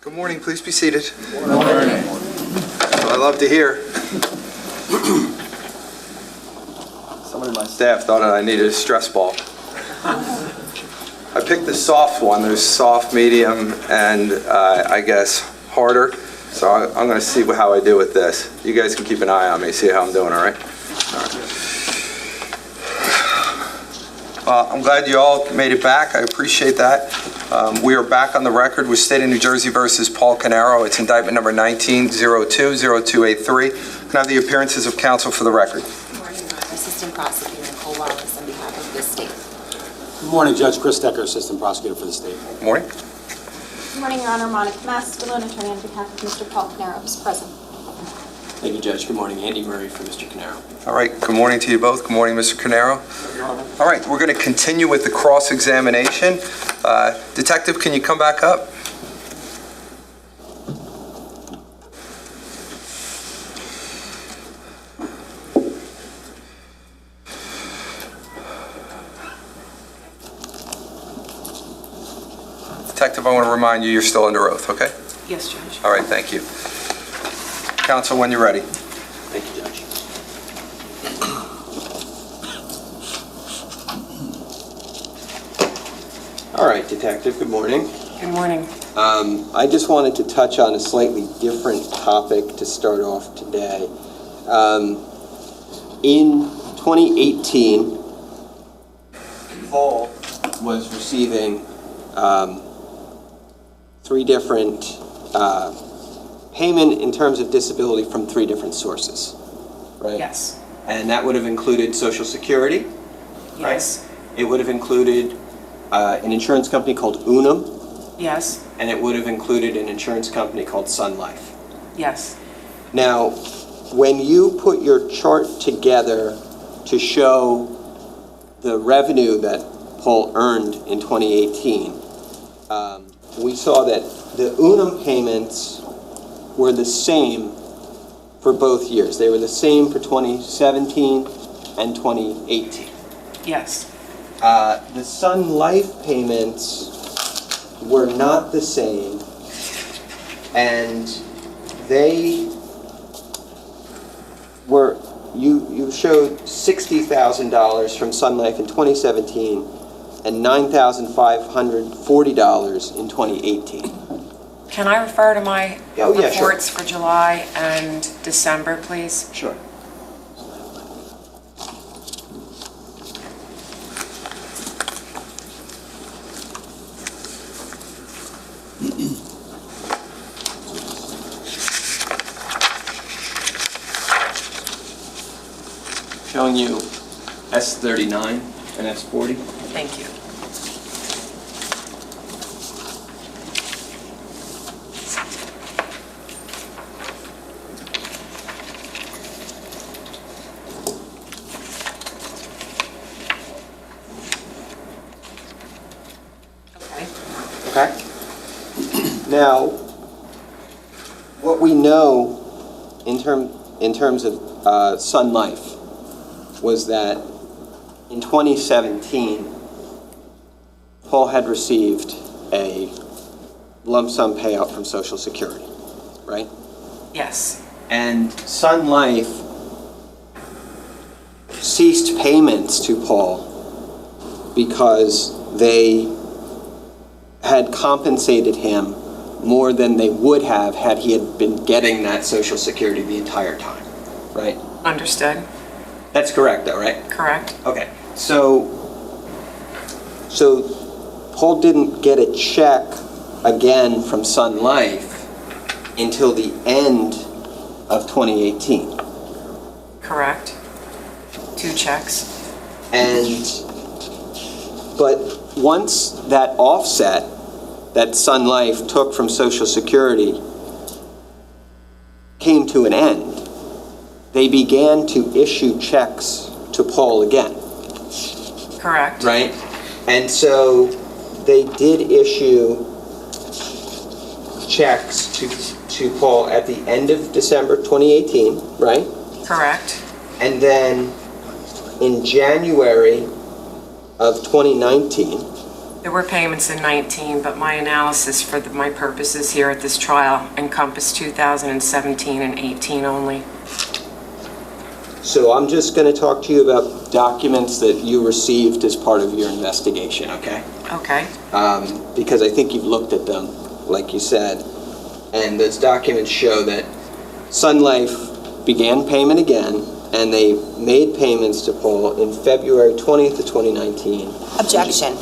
Good morning, please be seated. Good morning. I love to hear. Somebody in my staff thought I needed a stress ball. I picked the soft one. There's soft, medium, and I guess harder. So I'm going to see how I do with this. You guys can keep an eye on me, see how I'm doing, all right? All right. I'm glad you all made it back. I appreciate that. We are back on the record with State of New Jersey versus Paul Caneiro. It's indictment number 19-02-0283. Can I have the appearances of counsel for the record? Good morning, Your Honor. Assistant Prosecutor Nicole Wallace on behalf of the state. Good morning, Judge Chris Decker, Assistant Prosecutor for the state. Good morning. Good morning, Your Honor. Monica Mastalone, attorney on behalf of Mr. Paul Caneiro, who's present. Thank you, Judge. Good morning. Andy Murray for Mr. Caneiro. All right. Good morning to you both. Good morning, Mr. Caneiro. All right. We're going to continue with the cross-examination. Detective, can you come back up? Detective, I want to remind you, you're still under oath, okay? Yes, Judge. All right. Thank you. Counsel, when you're ready. Thank you, Judge. All right, Detective, good morning. Good morning. I just wanted to touch on a slightly different topic to start off today. In 2018, Paul was receiving three different payment in terms of disability from three different sources, right? Yes. And that would have included Social Security, Yes. right? It would have included an insurance company called Unum, Yes. and it would have included an insurance company called Sun Life. Yes. Now, when you put your chart together to show the revenue that Paul earned in 2018, we saw that the Unum payments were the same for both years. They were the same for 2017 and 2018. Yes. The Sun Life payments were not the same, and they were, you showed $60,000 from Sun Life in 2017 and $9,540 in 2018. Can I refer to my Oh, yeah, sure. reports for July and December, please? Sure. Showing you S39 and S40. Thank you. Okay. Now, what we know in terms of Sun Life was that in 2017, Paul had received a lump sum payout from Social Security, right? Yes. And Sun Life ceased payments to Paul because they had compensated him more than they would have had he had been getting that Social Security the entire time, right? Understood. That's correct, though, right? Correct. Okay. So Paul didn't get a check again from Sun Life until the end of 2018. Correct. 2 checks. But once that offset that Sun Life took from Social Security came to an end, they began to issue checks to Paul again. Correct. Right? And so they did issue checks to Paul at the end of December 2018, right? Correct. And then in January of 2019, There were payments in 19, but my analysis for my purposes here at this trial encompassed 2017 and 18 only. So I'm just going to talk to you about documents that you received as part of your investigation, okay? Okay. Because I think you've looked at them, like you said. And those documents show that Sun Life began payment again, and they made payments to Paul in February 20th of 2019. Objection.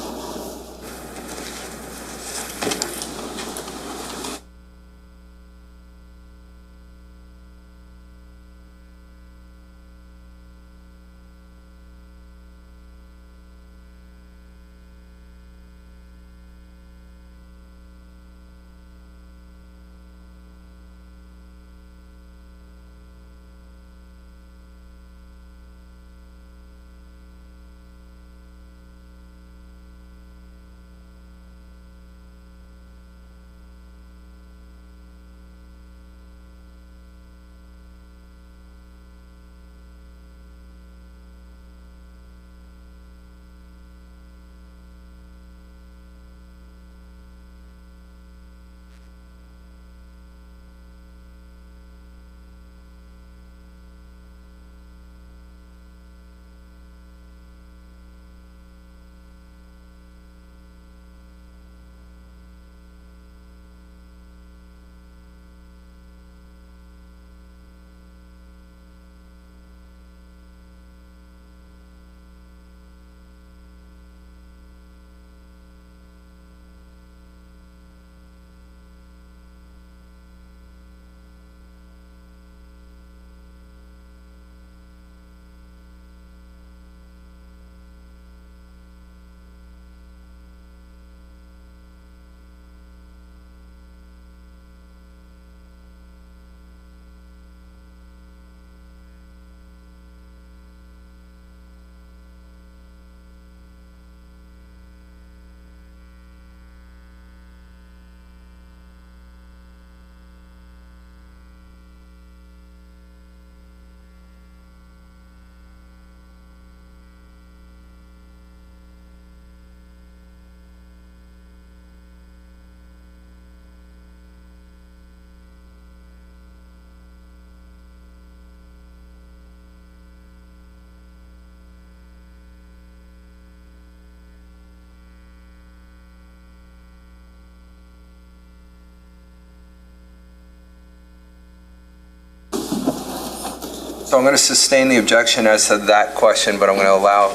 So I'm going to sustain the objection as to that question, but I'm going to allow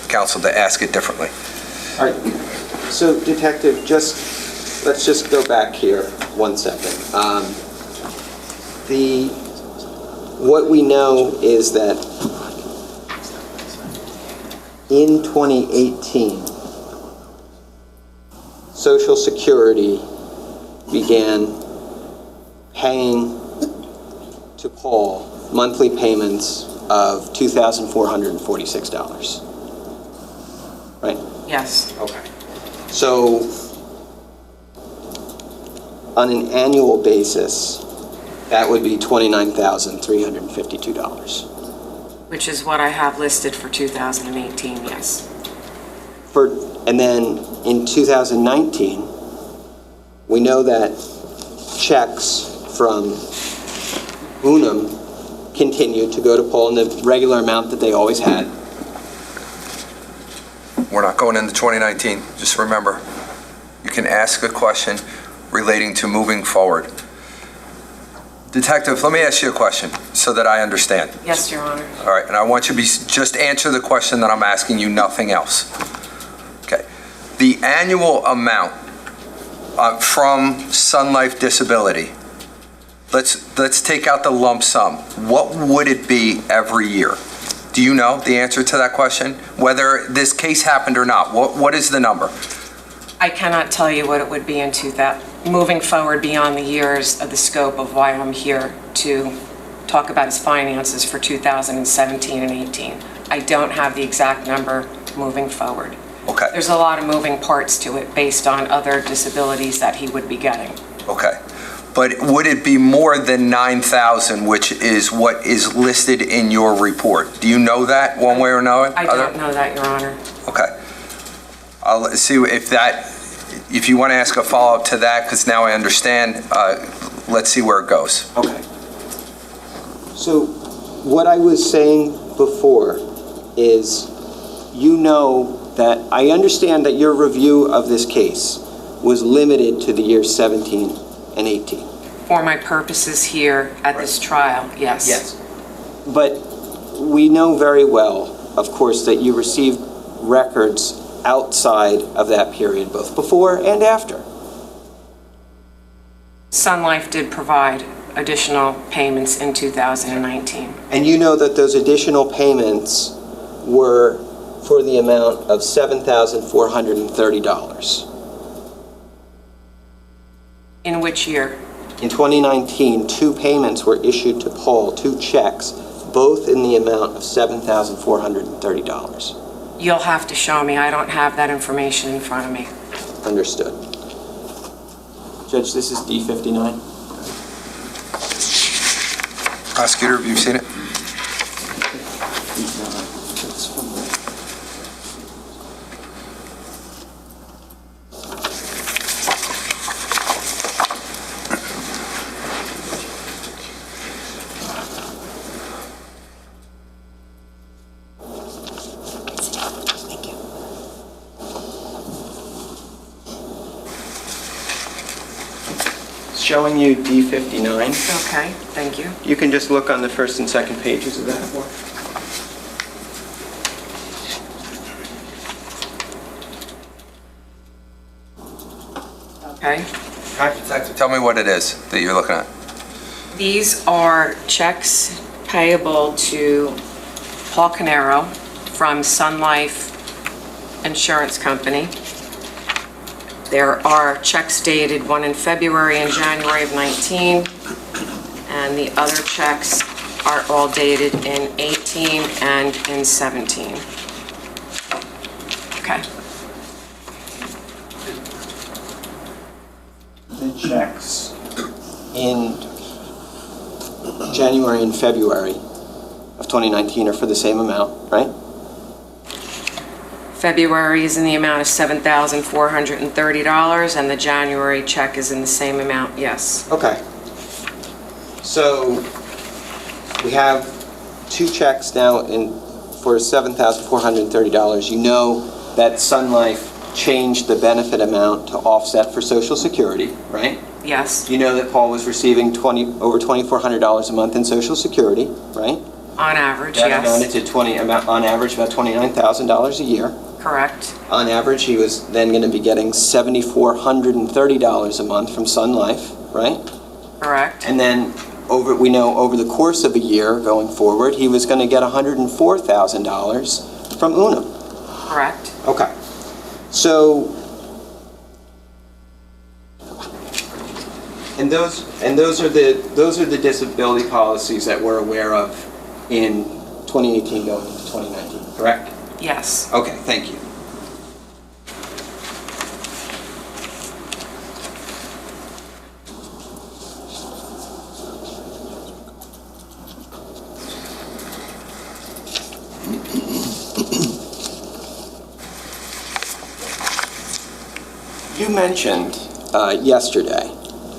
counsel to ask it differently. All right. So, Detective, let's just go back here 1 second. What we know is that in 2018, Social Security began paying to Paul monthly payments of $2,446, right? Yes. Okay. So, on an annual basis, that would be $29,352. Which is what I have listed for 2018, yes. And then in 2019, we know that checks from Unum continued to go to Paul in the regular amount that they always had. We're not going into 2019. Just remember, you can ask a question relating to moving forward. Detective, let me ask you a question so that I understand. Yes, Your Honor. All right, and I want you to just answer the question that I'm asking you, nothing else. Okay. The annual amount from Sun Life Disability, let's take out the lump sum. What would it be every year? Do you know the answer to that question? Whether this case happened or not, what is the number? I cannot tell you what it would be in 2000, moving forward beyond the years of the scope of why I'm here to talk about his finances for 2017 and 18. I don't have the exact number moving forward. Okay. There's a lot of moving parts to it based on other disabilities that he would be getting. Okay. But would it be more than 9,000, which is what is listed in your report? Do you know that one way or another? I don't know that, Your Honor. Okay. I'll see if you want to ask a follow-up to that, because now I understand. Let's see where it goes. Okay. So what I was saying before is, you know that I understand that your review of this case was limited to the years 17 and 18. For my purposes here at this trial, yes. But we know very well, of course, that you received records outside of that period, both before and after. Sun Life did provide additional payments in 2019. And you know that those additional payments were for the amount of $7,430. In which year? In 2019, 2 payments were issued to Paul, 2 checks, both in the amount of $7,430. You'll have to show me. I don't have that information in front of me. Understood. Judge, this is D59. Prosecutor, have you seen it? Showing you D59. Okay, thank you. You can just look on the first and second pages of that one. Okay. Detective, tell me what it is that you're looking at. These are checks payable to Paul Caneiro from Sun Life Insurance Company. There are checks dated, one in February and January of 19, and the other checks are all dated in 18 and in 17. Okay. The checks in January and February of 2019 are for the same amount, right? February is in the amount of $7,430, and the January check is in the same amount, yes. Okay. So we have 2 checks now for $7,430. You know that Sun Life changed the benefit amount to offset for Social Security, right? Yes, You know that Paul was receiving over $2,400 a month in Social Security, right? on average, That amounted yes. to on average about $29,000 a year. Correct, On average, he was then going to be getting $7,430 a month from Sun Life, right? correct, And then we know over the course of a year going forward, he was going to get $104,000 from Unum. correct. Okay. So, and those are the disability policies that we're aware of in 2018 going into 2019, correct? Yes. Okay, thank you. You mentioned yesterday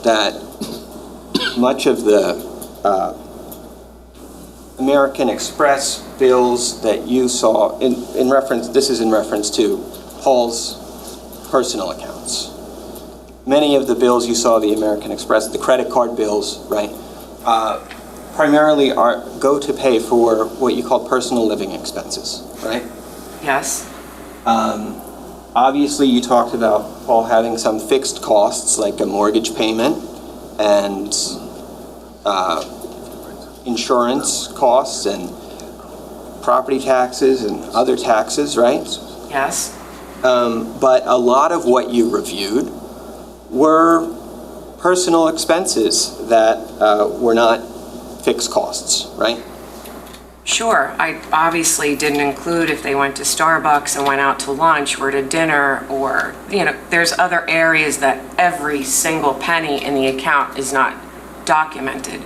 that much of the American Express bills that you saw, in reference, this is in reference to Paul's personal accounts. Many of the bills you saw, the American Express, the credit card bills, right, primarily go to pay for what you call personal living expenses, right? Yes, Obviously, you talked about Paul having some fixed costs, like a mortgage payment and insurance costs and property taxes and other taxes, right? yes, But a lot of what you reviewed were personal expenses that were not fixed costs, right? sure. I obviously didn't include if they went to Starbucks and went out to lunch or to dinner, or, there's other areas that every single penny in the account is not documented.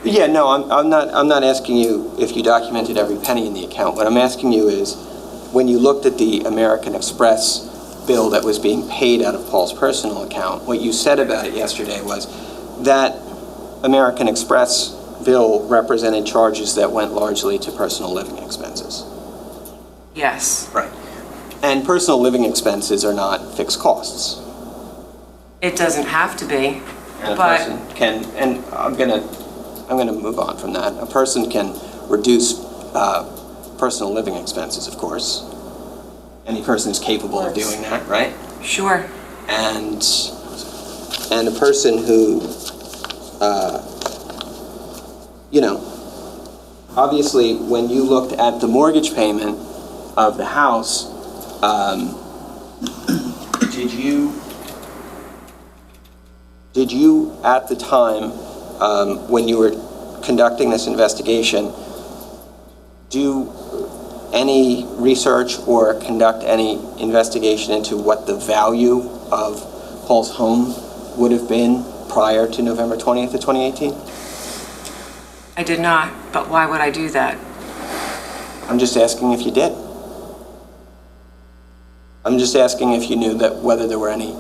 Yeah, no, I'm not asking you if you documented every penny in the account. What I'm asking you is, when you looked at the American Express bill that was being paid out of Paul's personal account. What you said about it yesterday was that American Express bill represented charges that went largely to personal living expenses. Yes. Right. And personal living expenses are not fixed costs. It doesn't have to be, And a but person can, and I'm gonna move on from that. A person can reduce personal living expenses, of course. Any person is capable of doing that, right? sure. And a person who, obviously, when you looked at the mortgage payment of the house, did you at the time, when you were conducting this investigation, do any research or conduct any investigation into what the value of Paul's home would have been prior to November 20th of 2018? I did not, but why would I do that? I'm just asking if you did. I'm just asking if you knew that whether there were any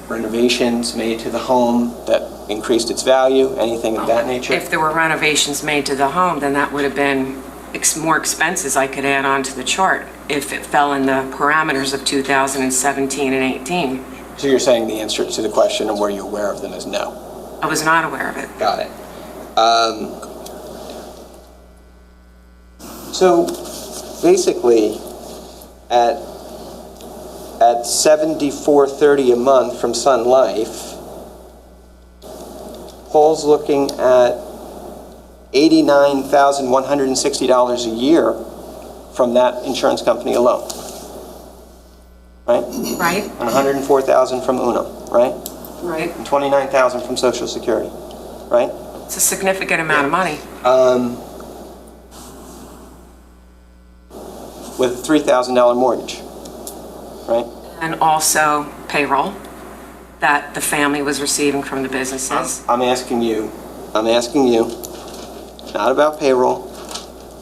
renovations made to the home that increased its value, anything of that nature? If there were renovations made to the home, then that would have been more expenses I could add on to the chart if it fell in the parameters of 2017 and 18. So you're saying the answer to the question and were you aware of them is no? I was not aware of it. Got it. So basically, at $74.30 a month from Sun Life, Paul's looking at $89,160 a year from that insurance company alone, right? Right? And $104,000 from Unum, right? Right. And $29,000 from Social Security, right? It's a significant amount of money. With a $3,000 mortgage, right? And also payroll that the family was receiving from the businesses. I'm asking you, not about payroll,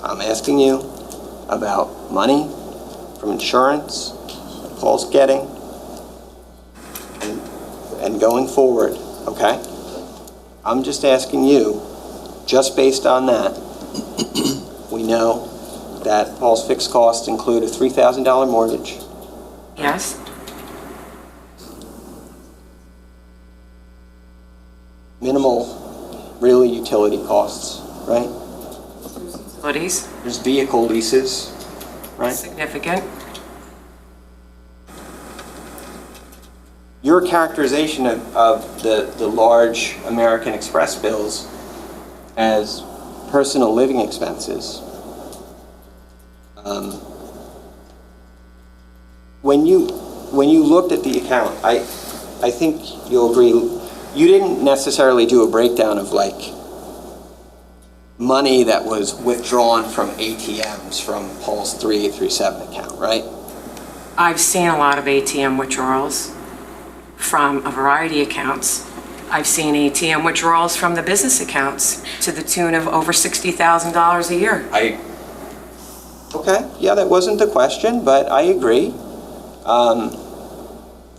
I'm asking you about money from insurance that Paul's getting and going forward, okay? I'm just asking you, just based on that, we know that Paul's fixed costs include a $3,000 mortgage, Yes? minimal, really utility costs, right? Utilities, There's vehicle leases, right? significant. Your characterization of the large American Express bills as personal living expenses, when you looked at the account, I think you'll agree, you didn't necessarily do a breakdown of like money that was withdrawn from ATMs from Paul's 3837 account, right? I've seen a lot of ATM withdrawals from a variety of accounts. I've seen ATM withdrawals from the business accounts to the tune of over $60,000 a year. Okay, yeah, that wasn't the question, but I agree.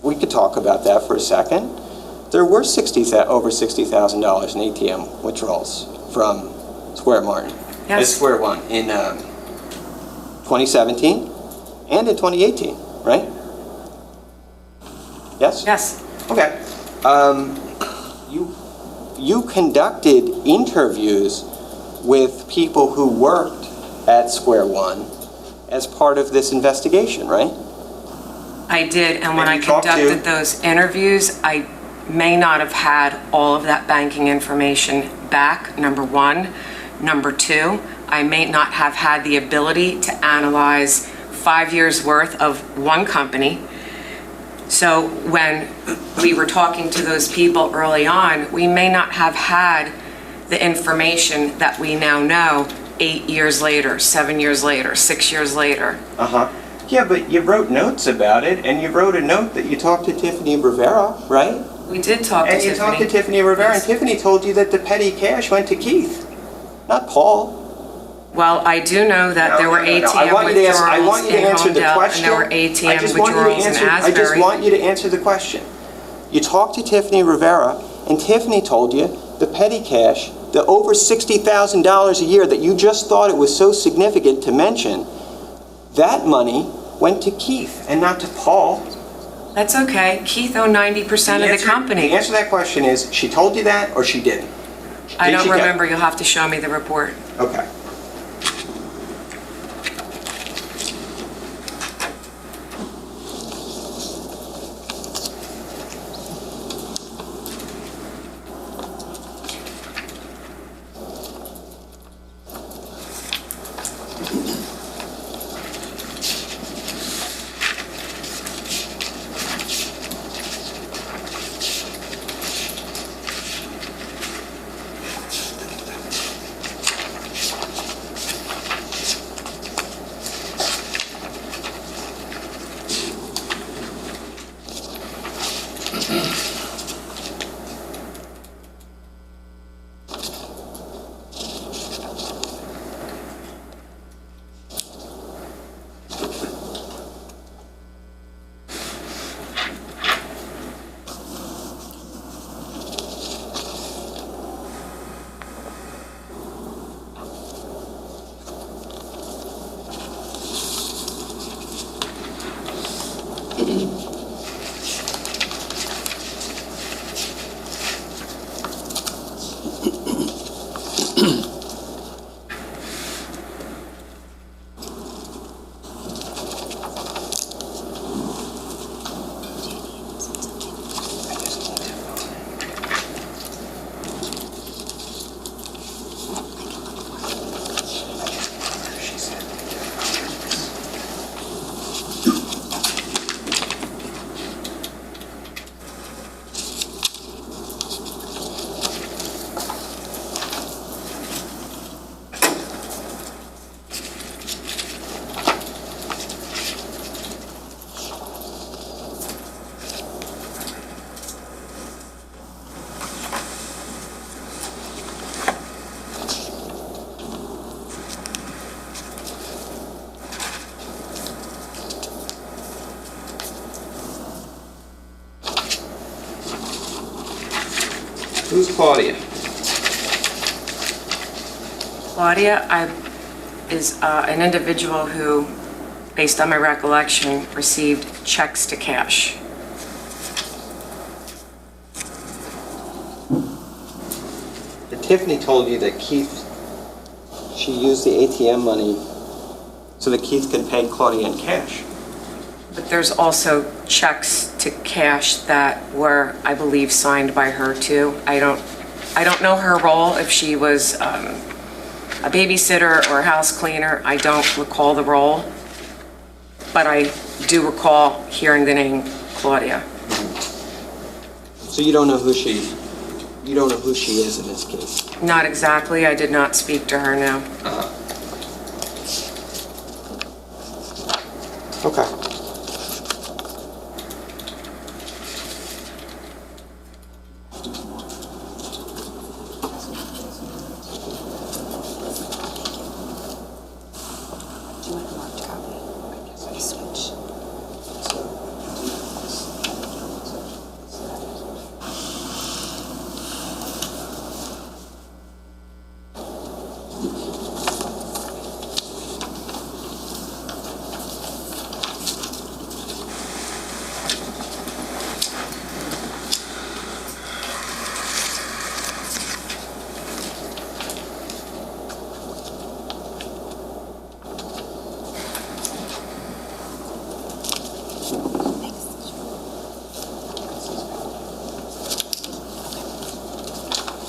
We could talk about that for a second. There were over $60,000 in ATM withdrawals from Square Martin. Yes. Square One in 2017 and in 2018, right? Yes? Yes, Okay. You conducted interviews with people who worked at Square One as part of this investigation, right? I did, and when And I you talked to- conducted those interviews, I may not have had all of that banking information back, number one. Number two, I may not have had the ability to analyze 5 years' worth of one company. So when we were talking to those people early on, we may not have had the information that we now know 8 years later, 7 years later, 6 years later. Uh-huh. Yeah, but you wrote notes about it, and you wrote a note that you talked to Tiffany Rivera, right? We did talk to And you talked to Tiffany Rivera, and Yes. Tiffany told you that the petty cash went to Keith, not Paul. Well, I do know that there were No, I ATM want you to answer, I want withdrawals you to in answer the Homedale, and question. there were I ATM just want you to withdrawals in answer- I just Asbury. want you to answer the question. You talked to Tiffany Rivera, and Tiffany told you the petty cash, the over $60,000 a year that you just thought it was so significant to mention, that money went to Keith and not to Paul. That's okay. Keith owned 90% of the The company. answer to that question is, she told you that or she didn't? I Did don't she get- remember. You'll have to show me the report. Okay. Who's Claudia? Claudia is an individual who, based on my recollection, received checks to cash. Tiffany told you that Keith, she used the ATM money so that Keith could pay Claudia in cash. But there's also checks to cash that were, I believe, signed by her too. I don't know her role, if she was a babysitter or a house cleaner. I don't recall the role, but I do recall hearing the name Claudia. So you don't know who she is in this case? Not exactly. I did not speak to her, no. Okay. Do you want a marked copy? I guess I switch.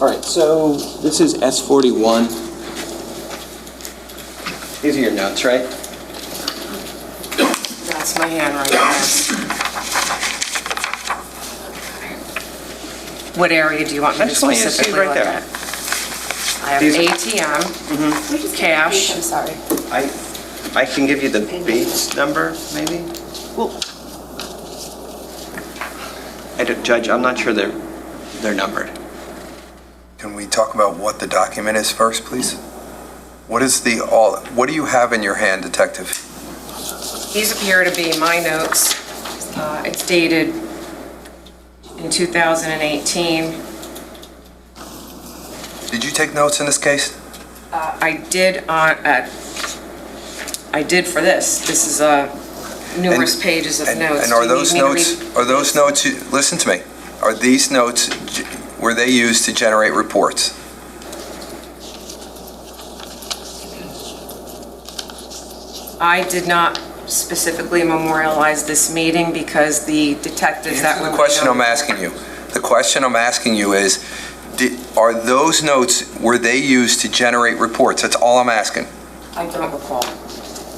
All right, so this is S41. These are your notes, right? That's my handwriting, yes. What area do you want me I to just want you to see specifically right look there. at? I have These are- ATM, cash. I'm sorry. I can give you the base number, maybe? Judge, I'm not sure they're numbered. Can we talk about what the document is first, please? What do you have in your hand, Detective? These appear to be my notes. It's dated in 2018. Did you take notes in this case? I did for this. This is numerous pages of notes. And are Do you those need me to notes, read- listen to me, are these notes, were they used to generate reports? I did not specifically memorialize this meeting because the detectives that were... Answer the question I'm asking you. The question I'm asking you is, are those notes, were they used to generate reports? That's all I'm asking. I don't recall.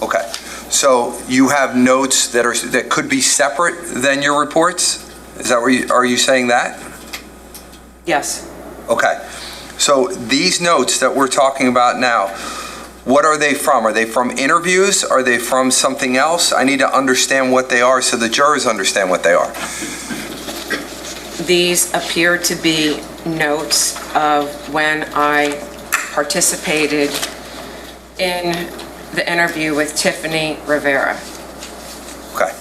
Okay. So you have notes that could be separate than your reports? Is that are you saying that? Yes. Okay. So these notes that we're talking about now, what are they from? Are they from interviews? Are they from something else? I need to understand what they are so the jurors understand what they are. These appear to be notes of when I participated in the interview with Tiffany Rivera. Okay.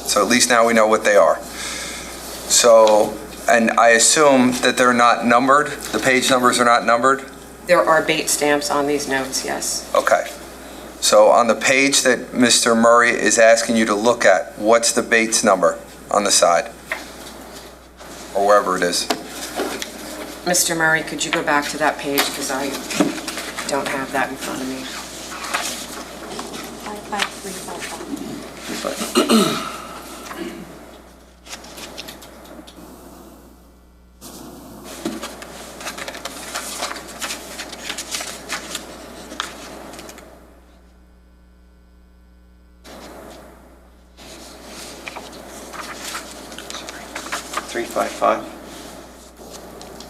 So at least now we know what they are. So, and I assume that they're not numbered? The page numbers are not numbered? There are bait stamps on these notes, yes. Okay. So on the page that Mr. Murray is asking you to look at, what's the Bates number on the side? Or wherever it is. Mr. Murray, could you go back to that page because I don't have that in front of me. 55355.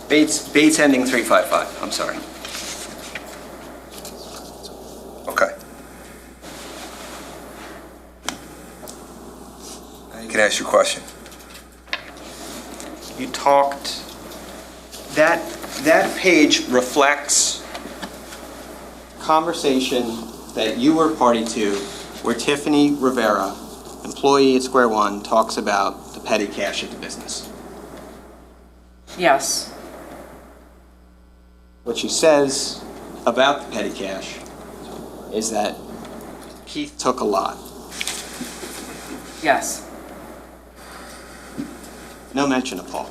Bates ending 355, I'm sorry. Okay. Now you can ask your question. You talked, that page reflects conversation that you were party to where Tiffany Rivera, employee at Square One, talks about the petty cash at the business. Yes. What she says about the petty cash is that Keith took a lot. Yes. No mention of Paul.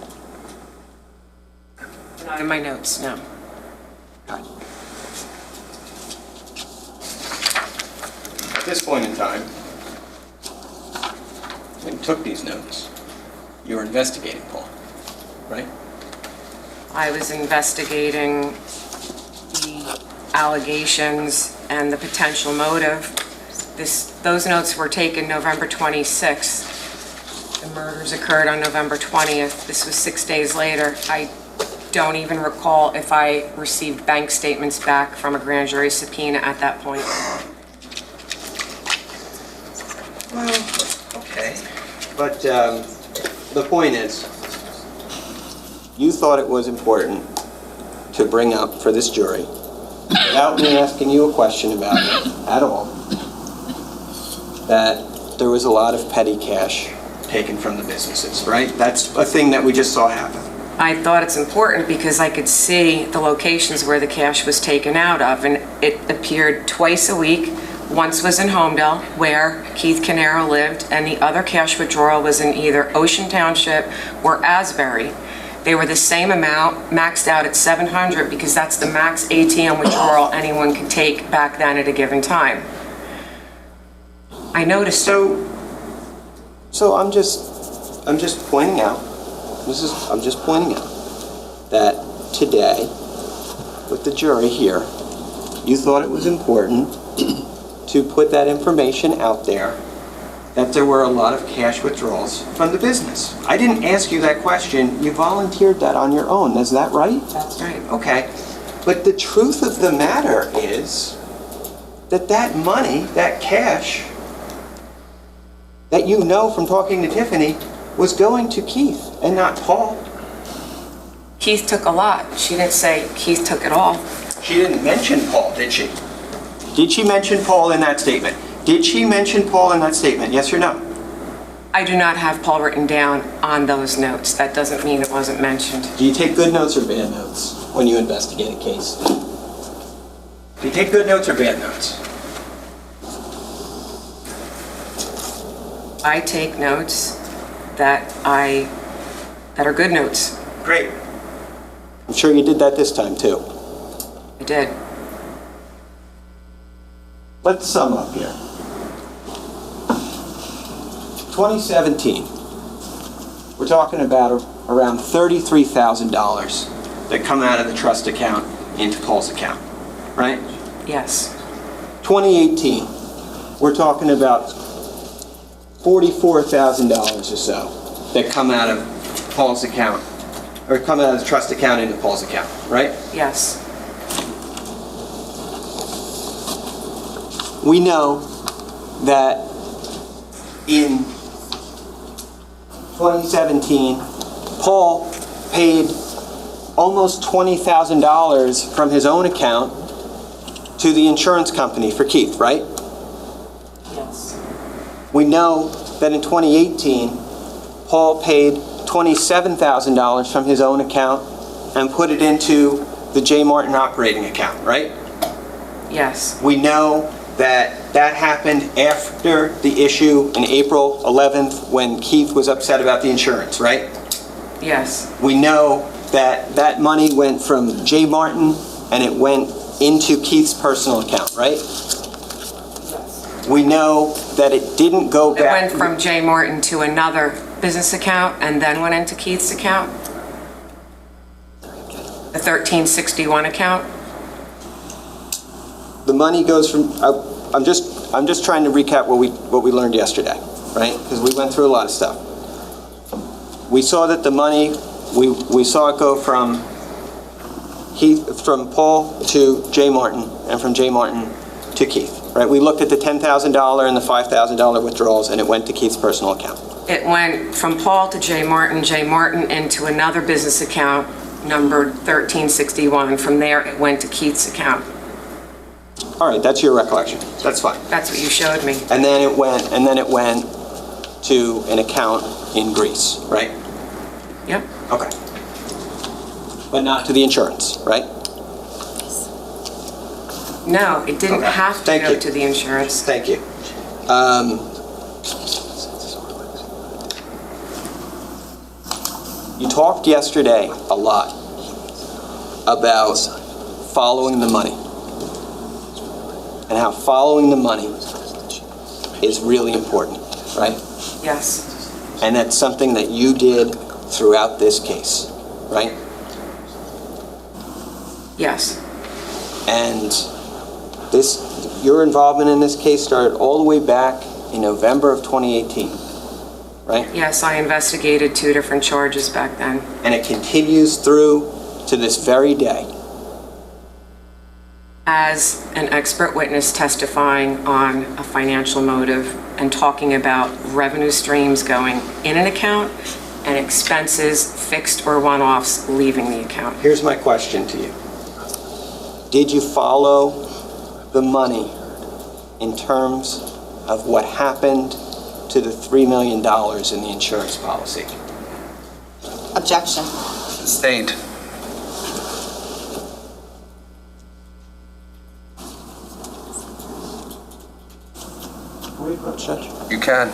Not in my notes, no. Okay. At this point in time, when you took these notes, you were investigating Paul, right? I was investigating the allegations and the potential motive. Those notes were taken November 26th. The murders occurred on November 20th. This was 6 days later. I don't even recall if I received bank statements back from a grand jury subpoena at that point. Well, okay. But the point is, you thought it was important to bring up for this jury, without me asking you a question about it at all, that there was a lot of petty cash taken from the businesses, right? That's a thing that we just saw happen. I thought it's important because I could see the locations where the cash was taken out of, and it appeared twice a week. Once was in Homedale, where Keith Caneiro lived, and the other cash withdrawal was in either Ocean Township or Asbury. They were the same amount, maxed out at 700, because that's the max ATM withdrawal anyone could take back then at a given time. I noticed. So I'm just pointing out, I'm just pointing out that today, with the jury here, you thought it was important to put that information out there, that there were a lot of cash withdrawals from the business. I didn't ask you that question. You volunteered that on your own. Is that right? That's right. Okay. But the truth of the matter is that that money, that cash, that you know from talking to Tiffany, was going to Keith and not Paul. Keith took a lot. She didn't say Keith took it all. She didn't mention Paul, did she? Did she mention Paul in that statement? Did she mention Paul in that statement? Yes or no? I do not have Paul written down on those notes. That doesn't mean it wasn't mentioned. Do you take good notes or bad notes when you investigate a case? Do you take good notes or bad notes? I take notes that are good notes. Great. I'm sure you did that this time too. I did. Let's sum up here. 2017, we're talking about around $33,000 that come out of the trust account into Paul's account, right? Yes. 2018, we're talking about $44,000 or so that come out of Paul's account, or come out of the trust account into Paul's account, right? Yes. We know that in 2017, Paul paid almost $20,000 from his own account to the insurance company for Keith, right? Yes. We know that in 2018, Paul paid $27,000 from his own account and put it into the J. Martin operating account, right? Yes. We know that happened after the issue in April 11th when Keith was upset about the insurance, right? Yes. We know that money went from J. Martin and it went into Keith's personal account, right? We know that it didn't go It back. went from J. Martin to another business account and then went into Keith's account? The 1361 account? The money goes from, I'm just trying to recap what we learned yesterday, right? Because we went through a lot of stuff. We saw that the money, we saw it go from Paul to J. Martin and from J. Martin to Keith, right? We looked at the $10,000 and the $5,000 withdrawals and it went to Keith's personal account. It went from Paul to J. Martin into another business account numbered 1361. From there, it went to Keith's account. All right, that's your recollection. That's fine. That's what you showed me. And then it went to an account in Greece, right? Yep. Okay. But not to the insurance, right? No, it didn't Okay. have to Thank go you. to the insurance. Thank you. You talked yesterday a lot about following the money and how following the money is really important, right? Yes. And that's something that you did throughout this case, right? Yes. And your involvement in this case started all the way back in November of 2018, right? Yes, I investigated 2 different charges back then. And it continues through to this very day. As an expert witness testifying on a financial motive and talking about revenue streams going in an account and expenses, fixed or one-offs, leaving the account. Here's my question to you. Did you follow the money in terms of what happened to the $3 million in the insurance policy? Objection. Sustained. Judge? You can.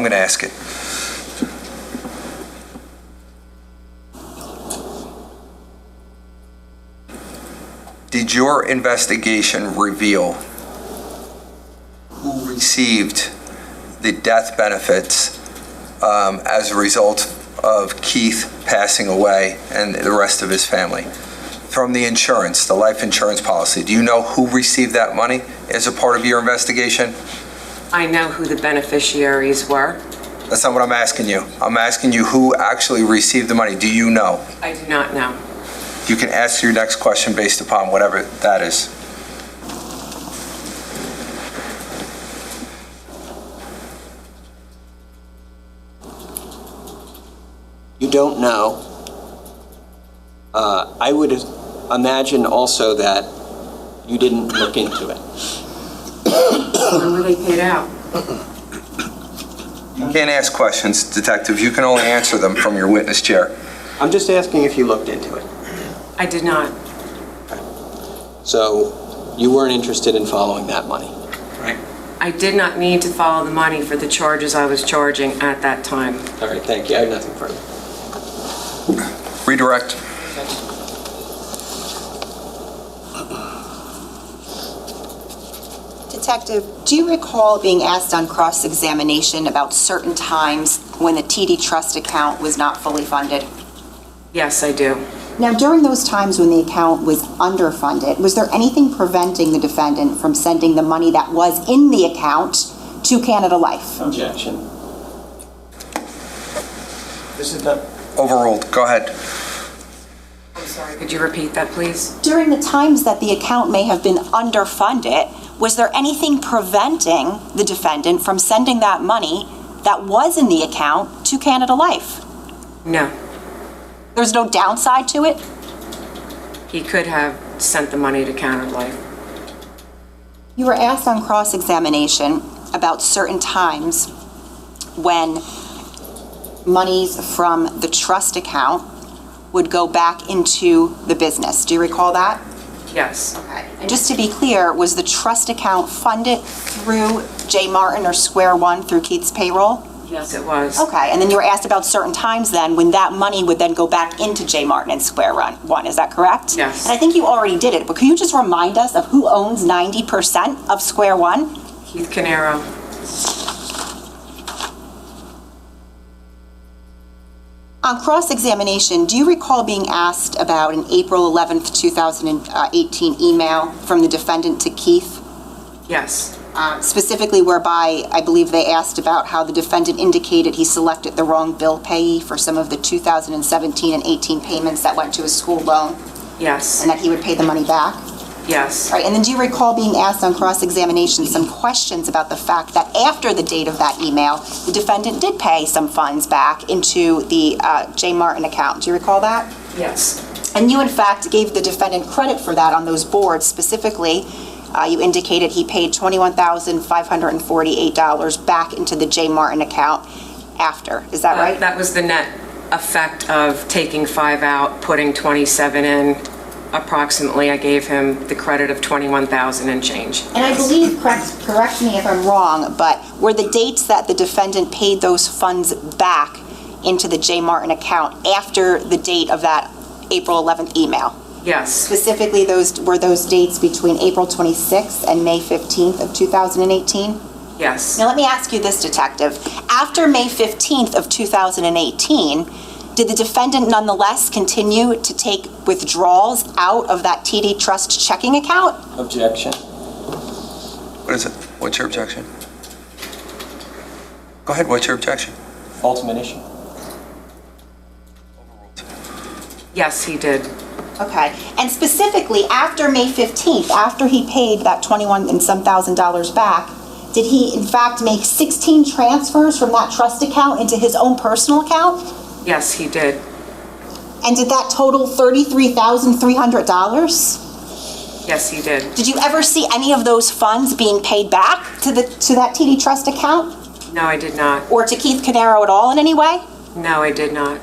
I'm going to ask it. Did your investigation reveal who received the death benefits as a result of Keith passing away and the rest of his family? From the insurance, the life insurance policy, do you know who received that money as a part of your investigation? I know who the beneficiaries were. That's not what I'm asking you. I'm asking you who actually received the money. Do you know? I do not know. You can ask your next question based upon whatever that is. You don't know. I would imagine also that you didn't look into it. When were they paid out? You can't ask questions, Detective. You can only answer them from your witness chair. I'm just asking if you looked into it. I did not. So you weren't interested in following that money, right? I did not need to follow the money for the charges I was charging at that time. All right, thank you. I have nothing further. Redirect. Detective, do you recall being asked on cross-examination about certain times when the TD Trust account was not fully funded? Yes, I do. Now, during those times when the account was underfunded, was there anything preventing the defendant from sending the money that was in the account to Canada Life? Objection. This is the... Overruled. Go ahead. I'm sorry, could you repeat that, please? During the times that the account may have been underfunded, was there anything preventing the defendant from sending that money that was in the account to Canada Life? No. There's no downside to it? He could have sent the money to Canada Life. You were asked on cross-examination about certain times when monies from the trust account would go back into the business. Do you recall that? Yes. Okay. And just to be clear, was the trust account funded through J. Martin or Square One through Keith's payroll? Yes, it was. Okay, and then you were asked about certain times then when that money would then go back into J. Martin and Square One, is that correct? Yes. And I think you already did it, but can you just remind us of who owns 90% of Square One? Keith Caneiro. On cross-examination, do you recall being asked about an April 11th, 2018 email from the defendant to Keith? Yes. Specifically whereby I believe they asked about how the defendant indicated he selected the wrong bill payee for some of the 2017 and 18 payments that went to his school loan, Yes. and that he would pay the money back? Yes. Right, and then do you recall being asked on cross-examination some questions about the fact that after the date of that email, the defendant did pay some funds back into the J. Martin account? Do you recall that? Yes. And you, in fact, gave the defendant credit for that on those boards. Specifically, you indicated he paid $21,548 back into the J. Martin account after. Is that right? That was the net effect of taking 5 out, putting 27 in. Approximately, I gave him the credit of $21,000 and change. And I believe, correct me if I'm wrong, but were the dates that the defendant paid those funds back into the J. Martin account after the date of that April 11th email? Yes. Specifically, were those dates between April 26th and May 15th of 2018? Yes. Now, let me ask you this, Detective. After May 15th of 2018, did the defendant nonetheless continue to take withdrawals out of that TD Trust checking account? Objection. What is it? What's your objection? Go ahead. What's your objection? Ultimate issue. Yes, he did. Okay. And specifically, after May 15th, after he paid that $21,000 and some back, did he in fact make 16 transfers from that trust account into his own personal account? Yes, he did. And did that total $33,300? Yes, he did. Did you ever see any of those funds being paid back to that TD Trust account? No, I did not. Or to Keith Caneiro at all in any way? No, I did not.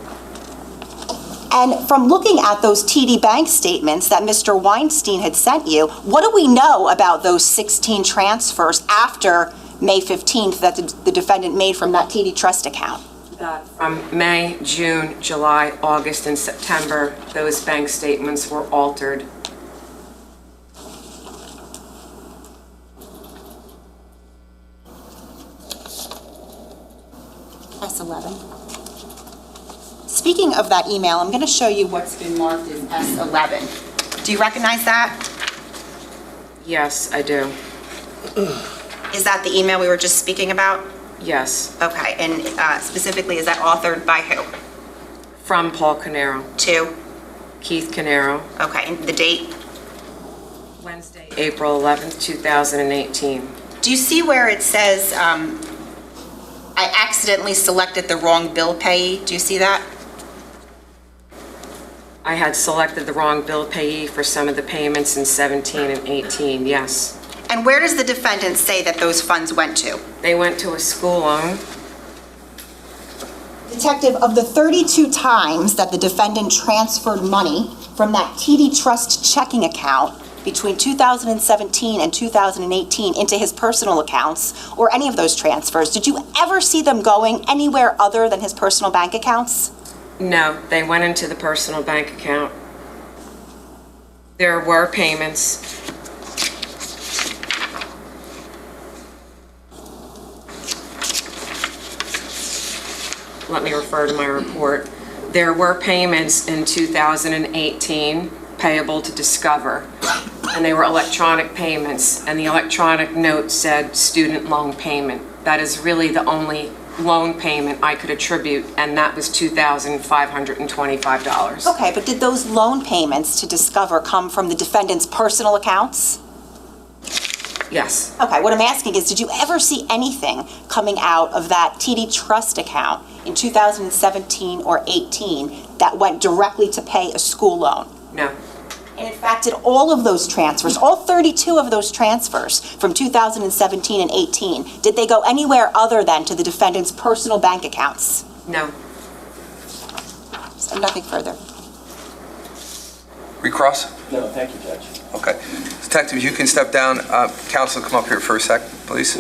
And from looking at those TD bank statements that Mr. Weinstein had sent you, what do we know about those 16 transfers after May 15th that the defendant made from that TD Trust account? May, June, July, August, and September, those bank statements were altered. S11. Speaking of that email, I'm going to show you what's been marked as S11. Do you recognize that? Yes, I do. Is that the email we were just speaking about? Yes. Okay, and specifically, is that authored by who? From Paul Caneiro. To? Keith Caneiro. Okay, and the date? Wednesday, April 11th, 2018. Do you see where it says, I accidentally selected the wrong bill payee? Do you see that? I had selected the wrong bill payee for some of the payments in 17 and 18, yes. And where does the defendant say that those funds went to? They went to a school loan. Detective, of the 32 times that the defendant transferred money from that TD Trust checking account between 2017 and 2018 into his personal accounts, or any of those transfers, did you ever see them going anywhere other than his personal bank accounts? No, they went into the personal bank account. There were payments. Let me refer to my report. There were payments in 2018 payable to Discover, and they were electronic payments, and the electronic note said student loan payment. That is really the only loan payment I could attribute, and that was $2,525. Okay, but did those loan payments to Discover come from the defendant's personal accounts? Yes. Okay, what I'm asking is, did you ever see anything coming out of that TD Trust account in 2017 or 18 that went directly to pay a school loan? No. And in fact, did all of those transfers, all 32 of those transfers from 2017 and 18, did they go anywhere other than to the defendant's personal bank accounts? No. So nothing further. Recross? No, thank you, Judge. Okay. Detective, you can step down. Counsel, come up here for a sec, please.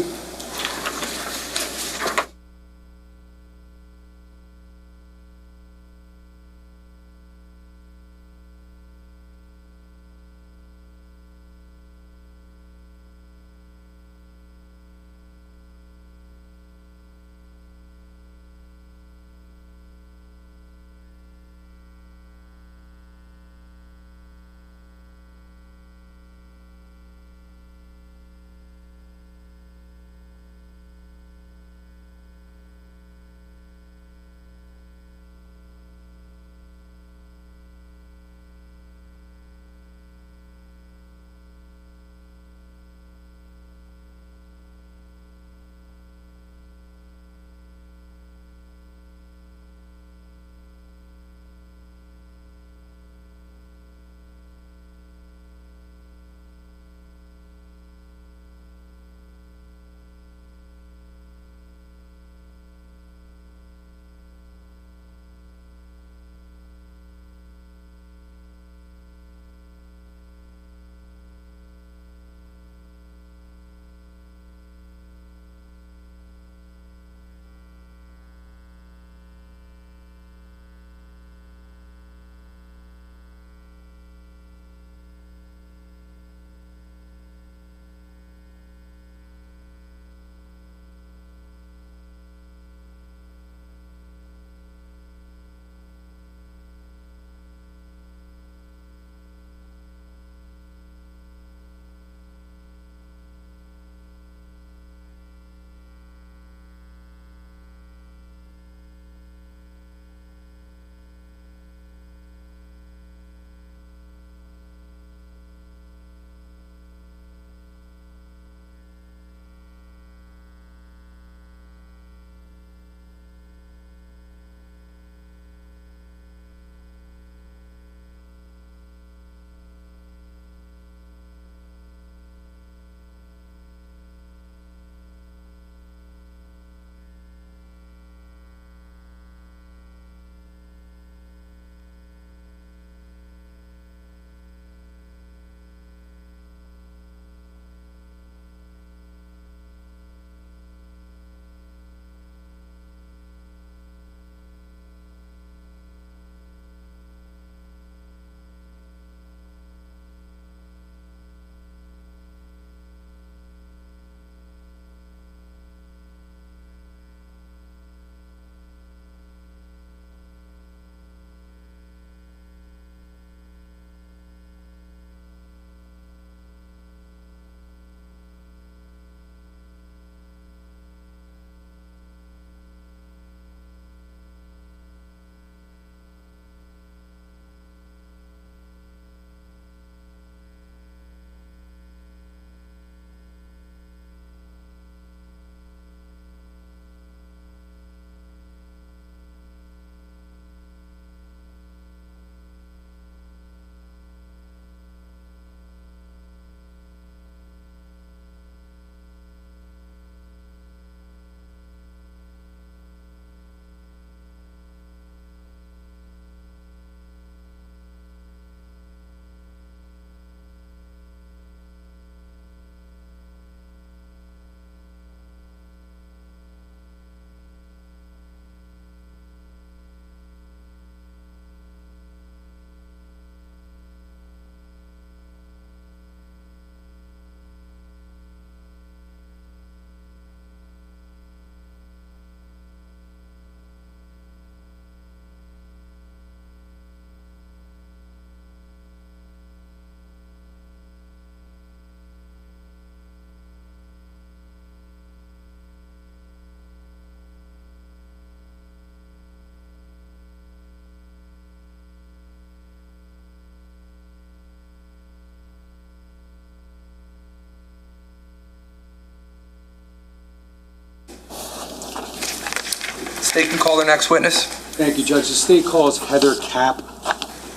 State can call the next witness. Thank you, Judge. The state calls Heather Cap.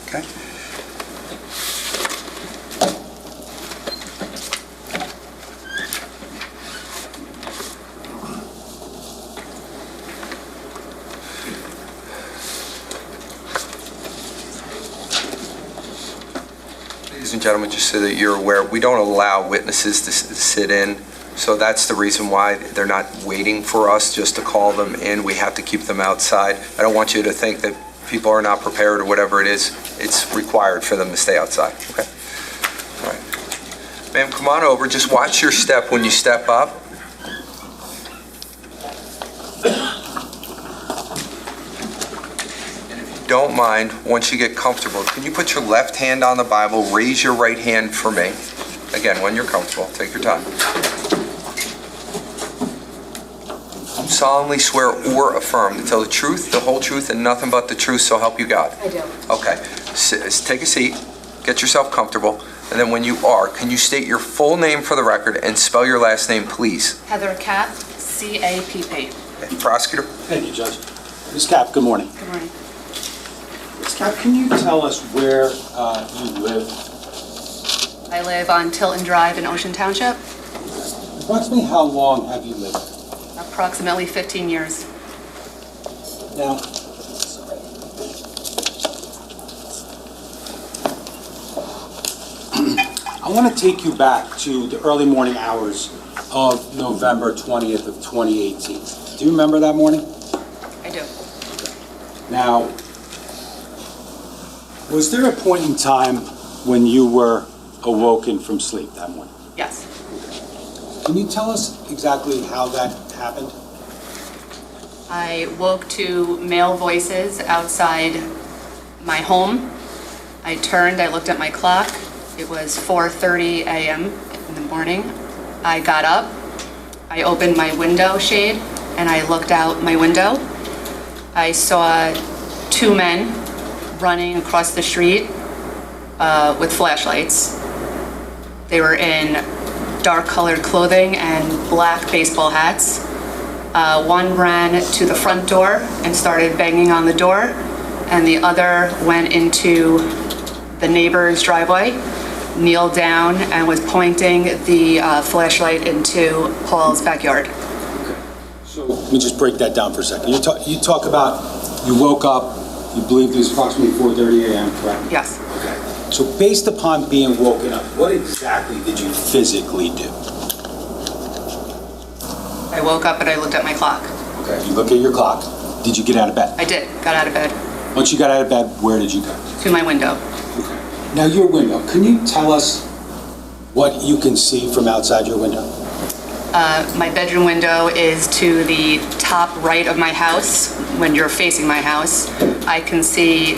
Okay. Ladies and gentlemen, just so that you're aware, we don't allow witnesses to sit in, so that's the reason why they're not waiting for us just to call them in. We have to keep them outside. I don't want you to think that people are not prepared or whatever it is. It's required for them to stay outside, okay? All right. Ma'am, come on over. Just watch your step when you step up. Don't mind, once you get comfortable, can you put your left hand on the Bible, raise your right hand for me? Again, when you're comfortable, take your time. Solemnly swear or affirm to tell the truth, the whole truth, and nothing but the truth, so help you God. I do. Okay, take a seat, get yourself comfortable, and then when you are, can you state your full name for the record and spell your last name, please? Heather Cap, C-A-P-P. Okay, Prosecutor? Thank you, Judge. Ms. Cap, good morning. Good morning. Ms. Cap, can you tell us where you live? I live on Tilton Drive in Ocean Township, Approximately how long have you lived there? approximately 15 years. Now, I want to take you back to the early morning hours of November 20th of 2018. Do you remember that morning? I do. Now, was there a point in time when you were awoken from sleep that morning? Yes. Can you tell us exactly how that happened? I woke to male voices outside my home. I turned, I looked at my clock. It was 4:30 a.m. in the morning. I got up, I opened my window shade, and I looked out my window. I saw two men running across the street with flashlights. They were in dark-colored clothing and black baseball hats. One ran to the front door and started banging on the door, and the other went into the neighbor's driveway, kneeled down, and was pointing the flashlight into Paul's backyard. So let me just break that down for a second. You talk about you woke up, you believe it was approximately 4:30 a.m., correct? Yes. Okay. So based upon being woken up, what exactly did you physically do? I woke up and I looked at my clock. Okay, you look at your clock. Did you get out of bed? I did, got out of bed, Once you got out of bed, where did you go? to my window. Okay. Now your window, can you tell us what you can see from outside your window? My bedroom window is to the top right of my house. When you're facing my house, I can see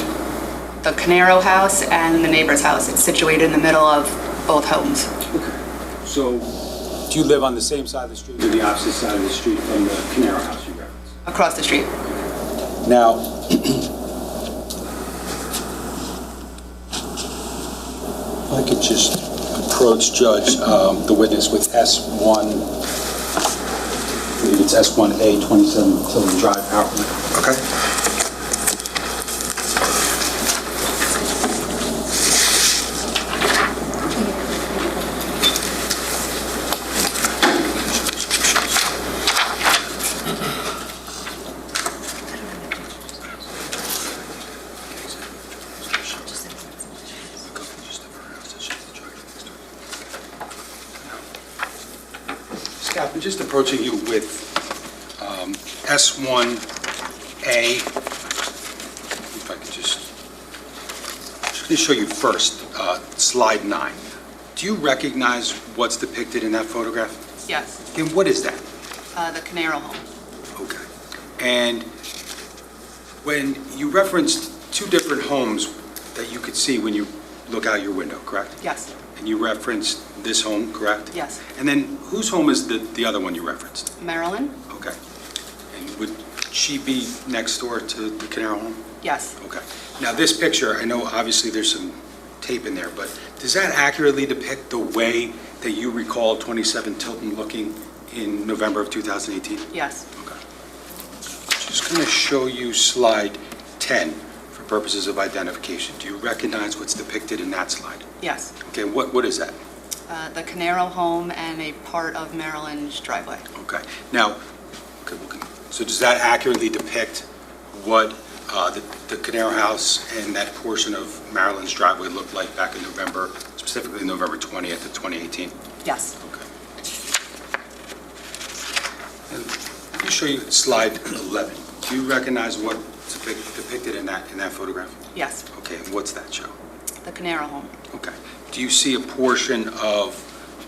the Caneiro house and the neighbor's house. It's situated in the middle of both homes. Okay. So do you live on the same side of the street or the opposite side of the street from the Caneiro house you referenced? Across the street. Now, if I could just approach Judge, the witness with S1, I believe it's S1A 27 Tilton Drive, Howard. Okay. Scott, I'm just approaching you with S1A. If I could just going to show you first, slide 9. Do you recognize what's depicted in that photograph? Yes, And what is that? the Caneiro home. Okay. And when you referenced two different homes that you could see when you look out your window, correct? Yes, And you referenced this home, correct? yes. And then whose home is the other one you referenced? Marilyn? Okay. And would she be next door to the Caneiro home? Yes, Okay. Now, this picture, I know obviously there's some tape in there, but does that accurately depict the way that you recall 27 Tilton looking in November of 2018? yes. Okay. Just going to show you slide 10 for purposes of identification. Do you recognize what's depicted in that slide? Yes. Okay, what is that? The Caneiro home and a part of Maryland's driveway. Okay, now, so does that accurately depict what the Caneiro house and that portion of Maryland's driveway looked like back in November, specifically November 20th of 2018? Yes. Okay. And let me show you slide 11. Do you recognize what's depicted in that photograph? Yes. Okay, and what's that show? The Caneiro home. Okay. Do you see a portion of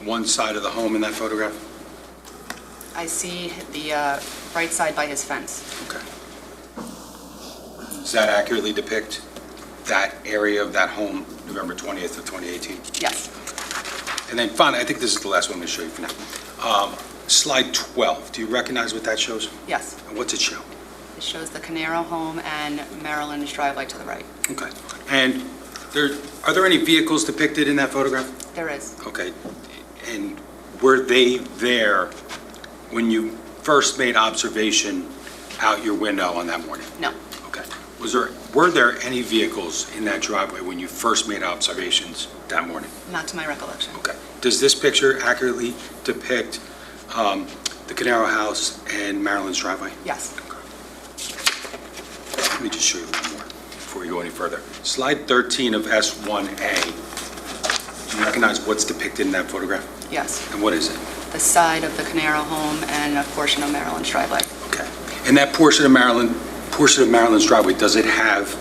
one side of the home in that photograph? I see the right side by his fence. Okay. Does that accurately depict that area of that home, November 20th of 2018? Yes. And then finally, I think this is the last one I'm going to show you for now. Slide 12, do you recognize what that shows? Yes. And what's it show? It shows the Caneiro home and Maryland's driveway to the right. Okay. And are there any vehicles depicted in that photograph? There is. Okay. And were they there when you first made observation out your window on that morning? No. Okay. Were there any vehicles in that driveway when you first made observations that morning? Not to my recollection. Okay. Does this picture accurately depict the Caneiro house and Maryland's driveway? Yes. Okay. Let me just show you one more before we go any further. Slide 13 of S1A. Do you recognize what's depicted in that photograph? Yes. And what is it? The side of the Caneiro home and a portion of Maryland's driveway. Okay. And that portion of Maryland's driveway, does it have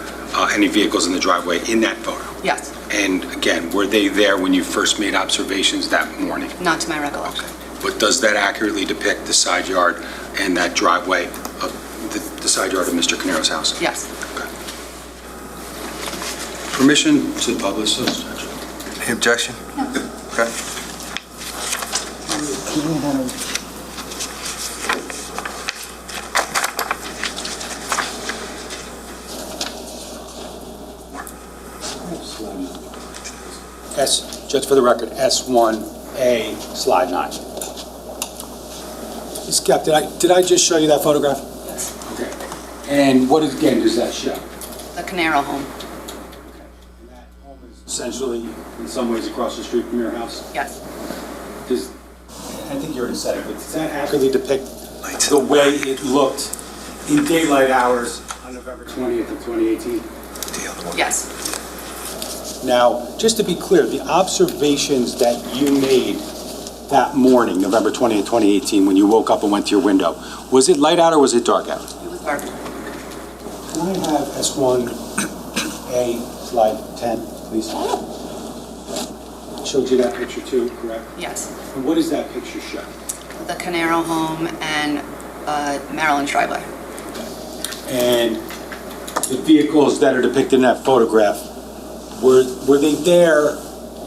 any vehicles in the driveway in that photo? Yes. And again, were they there when you first made observations that morning? Not to my recollection. Okay. But does that accurately depict the side yard and that driveway of the side yard of Mr. Caneiro's house? Yes. Okay. Permission to publish those? Any objection? No. Okay. Just for the record, S1A, slide 9. Ms. Cap, did I just show you that photograph? Yes. Okay. And what again does that show? The Caneiro home. Okay. And that home is essentially, in some ways, across the street from your house? Yes. I think you already said it, but does that accurately depict the way it looked in daylight hours on November 20th of 2018? Yes. Now, just to be clear, the observations that you made that morning, November 20th, 2018, when you woke up and went to your window, was it light out or was it dark out? It was dark. Can I have S1A, slide 10, please? Showed you that picture too, correct? Yes. And what does that picture show? The Caneiro home and Maryland's driveway. And the vehicles that are depicted in that photograph, were they there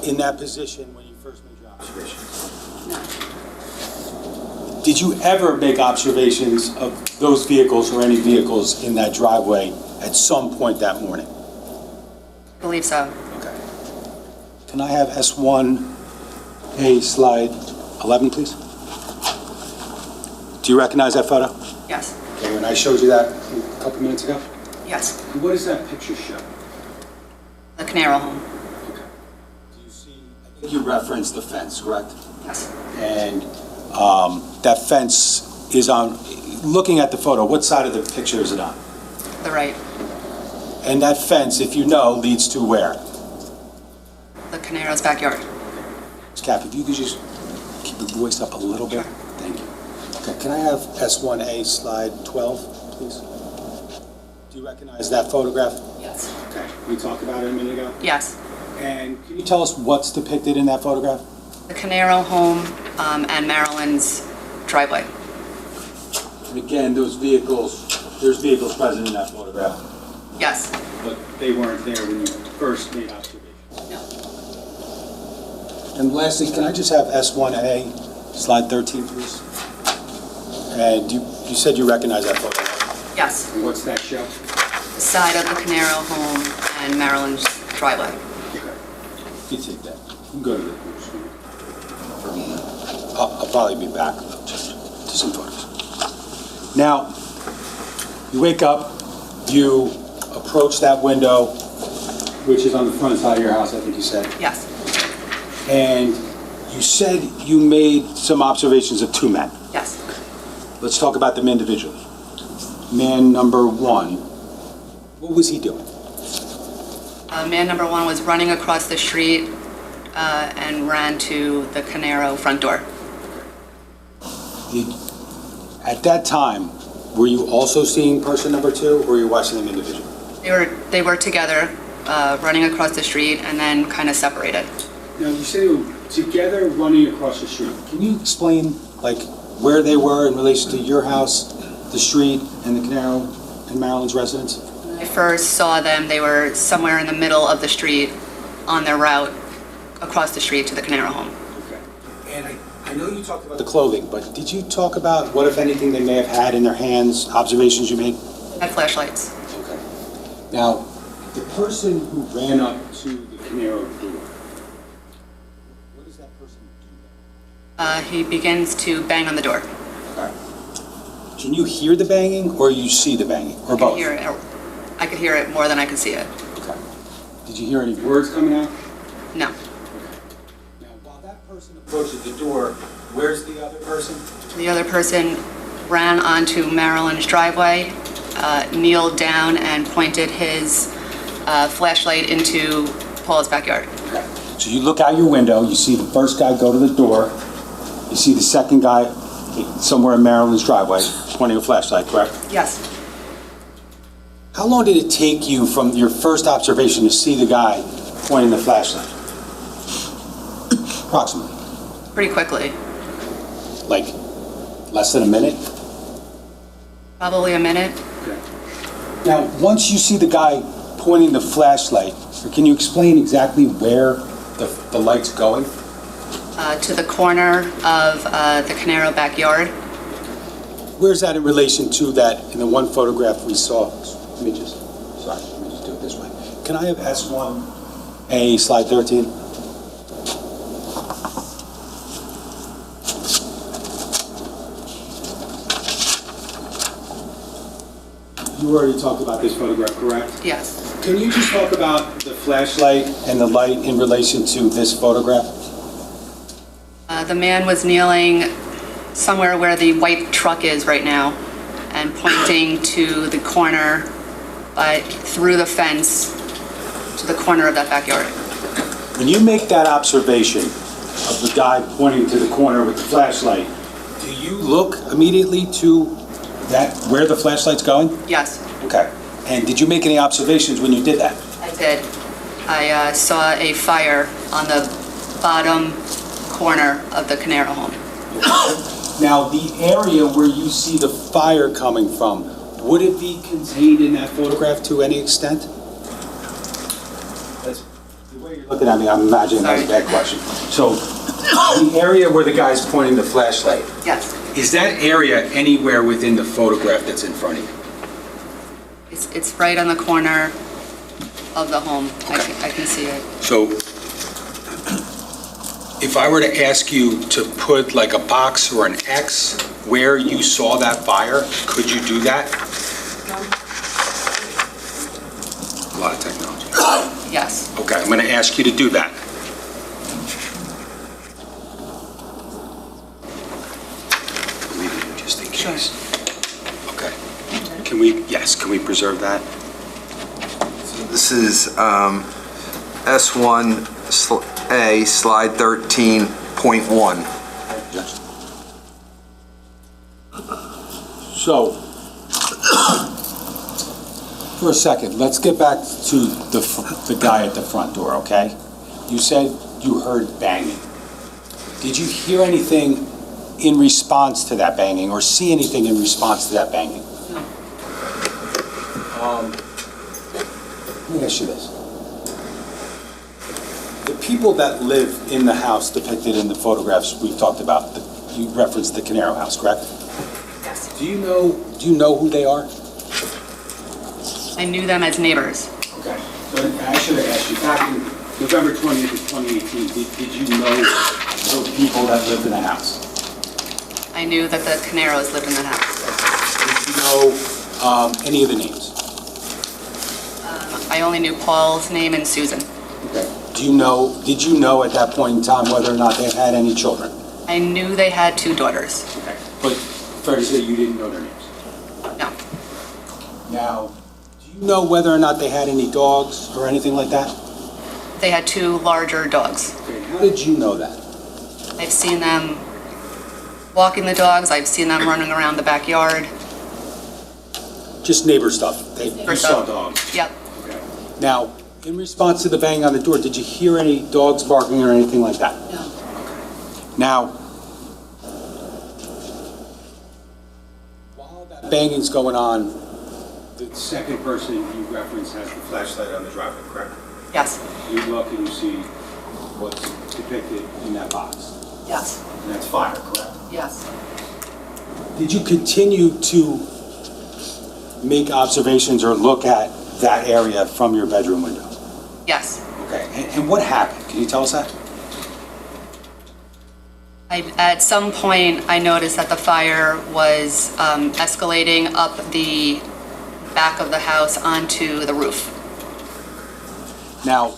in that position when you first made your observations? No. Did you ever make observations of those vehicles or any vehicles in that driveway at some point that morning? I believe so. Okay. Can I have S1A, slide 11, please? Do you recognize that photo? Yes. Okay, when I showed you that a couple minutes ago? Yes. And what does that picture show? The Caneiro home. Okay. Do you see, I think you referenced the fence, correct? Yes. And that fence is on, looking at the photo, what side of the picture is it on? The right. And that fence, if you know, leads to where? The Caneiro's backyard. Ms. Cap, if you could just keep your voice up a little bit? Sure. Thank you. Okay, can I have S1A, slide 12, please? Do you recognize that photograph? Yes. Okay, we talked about it a minute ago. Yes. And can you tell us what's depicted in that photograph? The Caneiro home and Maryland's driveway. And again, there's vehicles present in that photograph, Yes. but they weren't there when you first made observations. No. And lastly, can I just have S1A, slide 13, please? And you said you recognize that photo, right? Yes. And what's that show? The side of the Caneiro home and Maryland's driveway. Okay. You take that. You can go to the screen. I'll probably be back to some photos. Now, You wake up, you approach that window, which is on the front side of your house, I think you said. Yes. And you said you made some observations of two men. Yes. Let's talk about them individually. Man number one, what was he doing? Man number one was running across the street and ran to the Caneiro front door. At that time, were you also seeing person number two, or were you watching them individually? They were together, running across the street and then kind of separated. Now, you say they were together running across the street. Can you explain, like, where they were in relation to your house, the street, and the Caneiro and Marilyn's residence? When I first saw them, they were somewhere in the middle of the street on their route across the street to the Caneiro home. Okay. And I know you talked about the clothing, but did you talk about what, if anything, they may have had in their hands, observations you made? Had flashlights. Okay. Now, the person who ran up to the Caneiro door, what does that person do? He begins to bang on the door. Okay. Can you hear the banging, or you see the banging, or both? I could hear it more than I could see it. Okay. Did you hear any words coming out? No. Now, while that person approaches the door, where's the other person? The other person ran onto Marilyn's driveway, kneeled down and pointed his flashlight into Paul's backyard. Okay. So you look out your window, you see the first guy go to the door, you see the second guy somewhere in Marilyn's driveway pointing a flashlight, correct? Yes. How long did it take you from your first observation to see the guy pointing the flashlight? Approximately. Pretty quickly. Like less than a minute? Probably a minute. Okay. Now, once you see the guy pointing the flashlight, can you explain exactly where the light's going? To the corner of the Caneiro backyard. Where's that in relation to that in the one photograph we saw? Let me just do it this way. Can I have S1A, slide 13? You already talked about this photograph, correct? Yes. Can you just talk about the flashlight and the light in relation to this photograph? The man was kneeling somewhere where the white truck is right now and pointing to the corner through the fence to the corner of that backyard. When you make that observation of the guy pointing to the corner with the flashlight, do you look immediately to that, where the flashlight's going? Yes, Okay. And did you make any observations when you did that? I did. I saw a fire on the bottom corner of the Caneiro home. Now, the area where you see the fire coming from, would it be contained in that photograph to any extent? That's, the way you're looking at me, I'm imagining that's a bad question. So, the area where the guy's pointing the flashlight, Yes. is that area anywhere within the photograph that's in front of you? It's right on the corner of the home. I can see it. So, if I were to ask you to put like a box or an X where you saw that fire, could you do that? A lot of technology. Yes. Okay, I'm going to ask you to do that. Leave it just in case. Okay. Can we preserve that? This is S1A, slide 13.1. So, for a second, let's get back to the guy at the front door, okay? You said you heard banging. Did you hear anything in response to that banging, or see anything in response to that banging? No. Let me ask you this. The people that live in the house depicted in the photographs we've talked about, you referenced the Caneiro house, correct? Yes. Do you know who they are? I knew them as neighbors. Okay. So I should have asked you, back in November 20th of 2018, did you know those people that lived in the house? I knew that the Caneiros lived in the house. Did you know Any of the names? I only knew Paul's name and Susan. Okay. Did you know at that point in time whether or not they had any children? I knew they had 2 daughters. Okay. But fair to say you didn't know their names? No. Now, do you know whether or not they had any dogs or anything like that? They had 2 larger dogs. Okay. How did you know that? I've seen them walking the dogs. I've seen them running around the backyard. Just neighbor stuff. You saw stuff. dogs. Yep. Okay. Now, in response to the bang on the door, did you hear any dogs barking or anything like that? No. Now, while that banging's going on, the second person you referenced has the flashlight on the driveway, correct? Yes. You look and you see what's depicted in that box. Yes. And that's fire, correct? Yes. Did you continue to make observations or look at that area from your bedroom window? Yes. Okay, and what happened? Can you tell us that? At some point, I noticed that the fire was escalating up the back of the house onto the roof. Now,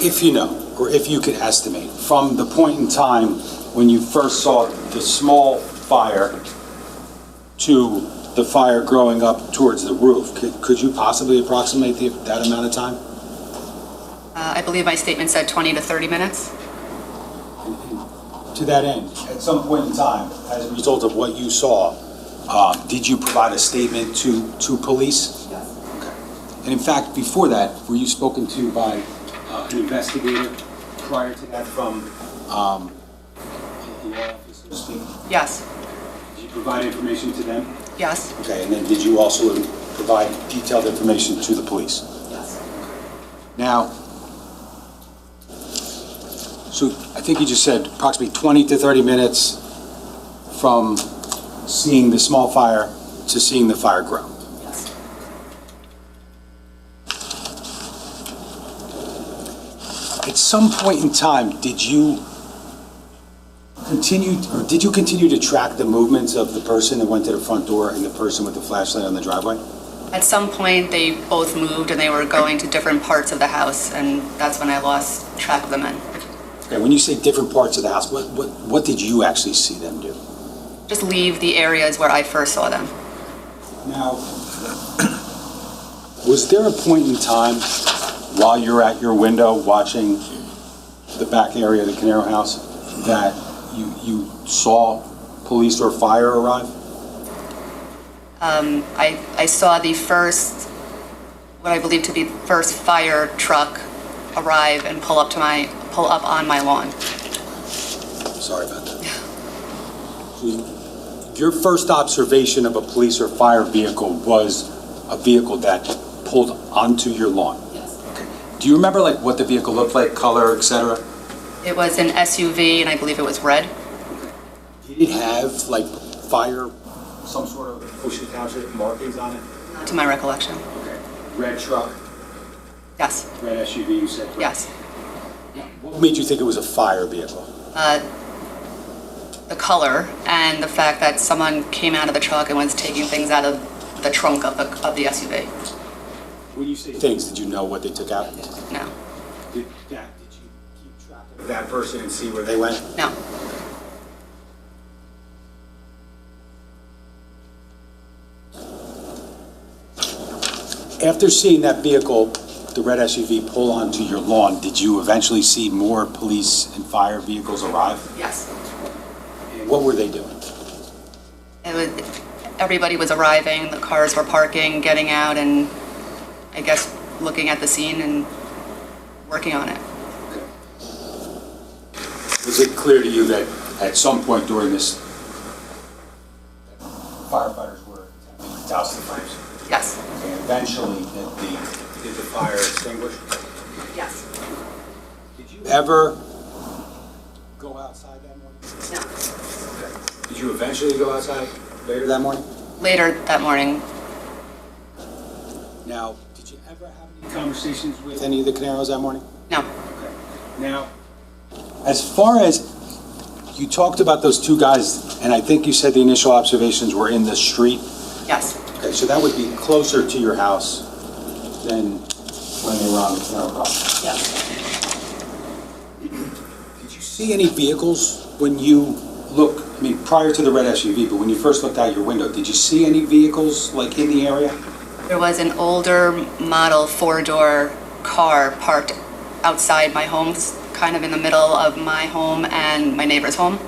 if you know, or if you could estimate, from the point in time when you first saw the small fire to the fire growing up towards the roof, could you possibly approximate that amount of time? I believe my statement said 20 to 30 minutes. To that end, at some point in time, as a result of what you saw, did you provide a statement to police? Yes. Okay. And in fact, before that, were you spoken to by an investigator prior to that from a law office, so to speak? Yes. Did you provide information to them? Yes. Okay, and then did you also provide detailed information to the police? Yes. Now, so I think you just said approximately 20 to 30 minutes from seeing the small fire to seeing the fire grow. Yes. At some point in time, did you continue to track the movements of the person that went to the front door and the person with the flashlight on the driveway? At some point, they both moved and they were going to different parts of the house, and that's when I lost track of the men. Okay, when you say different parts of the house, what did you actually see them do? Just leave the areas where I first saw them. Now, was there a point in time while you're at your window watching the back area of the Caneiro house that you saw police or fire arrive? I saw the first, what I believe to be the first fire truck arrive and pull up on my lawn. Sorry about that. Your first observation of a police or fire vehicle was a vehicle that pulled onto your lawn? Yes. Okay. Do you remember like what the vehicle looked like, color, etc.? It was an SUV, and I believe it was red. Did it have like fire, some sort of Ocean Township markings on it? Not to my recollection. Okay. Red truck, Yes. red SUV, you said? Correct? Yes. What made you think it was a fire vehicle? The color and the fact that someone came out of the truck and was taking things out of the trunk of the SUV. When you say things, did you know what they took out? No. Did you keep track of that person and see where they went? No. After seeing that vehicle, the red SUV, pull onto your lawn, did you eventually see more police and fire vehicles arrive? Yes. And what were they doing? Everybody was arriving, the cars were parking, getting out, and I guess looking at the scene and working on it. Was it clear to you that at some point during this, firefighters were attempting to douse the flames? Yes. And eventually, did the fire extinguish? Yes. Did you ever go outside that morning? No. Did you eventually go outside later that morning? Later that morning, Now, did you ever have any conversations with any of the Caneiros that morning? no. Okay. Now, as far as you talked about those two guys, and I think you said the initial observations were in the street. Yes. Okay. Okay, so that would be closer to your house than when they were on the Canaro property. Yes. Did you see any vehicles when you look, I mean, prior to the red SUV, but when you first looked out your window, did you see any vehicles like in the area? There was an older model four-door car parked outside my home, kind of in the middle of my home and my neighbor's home.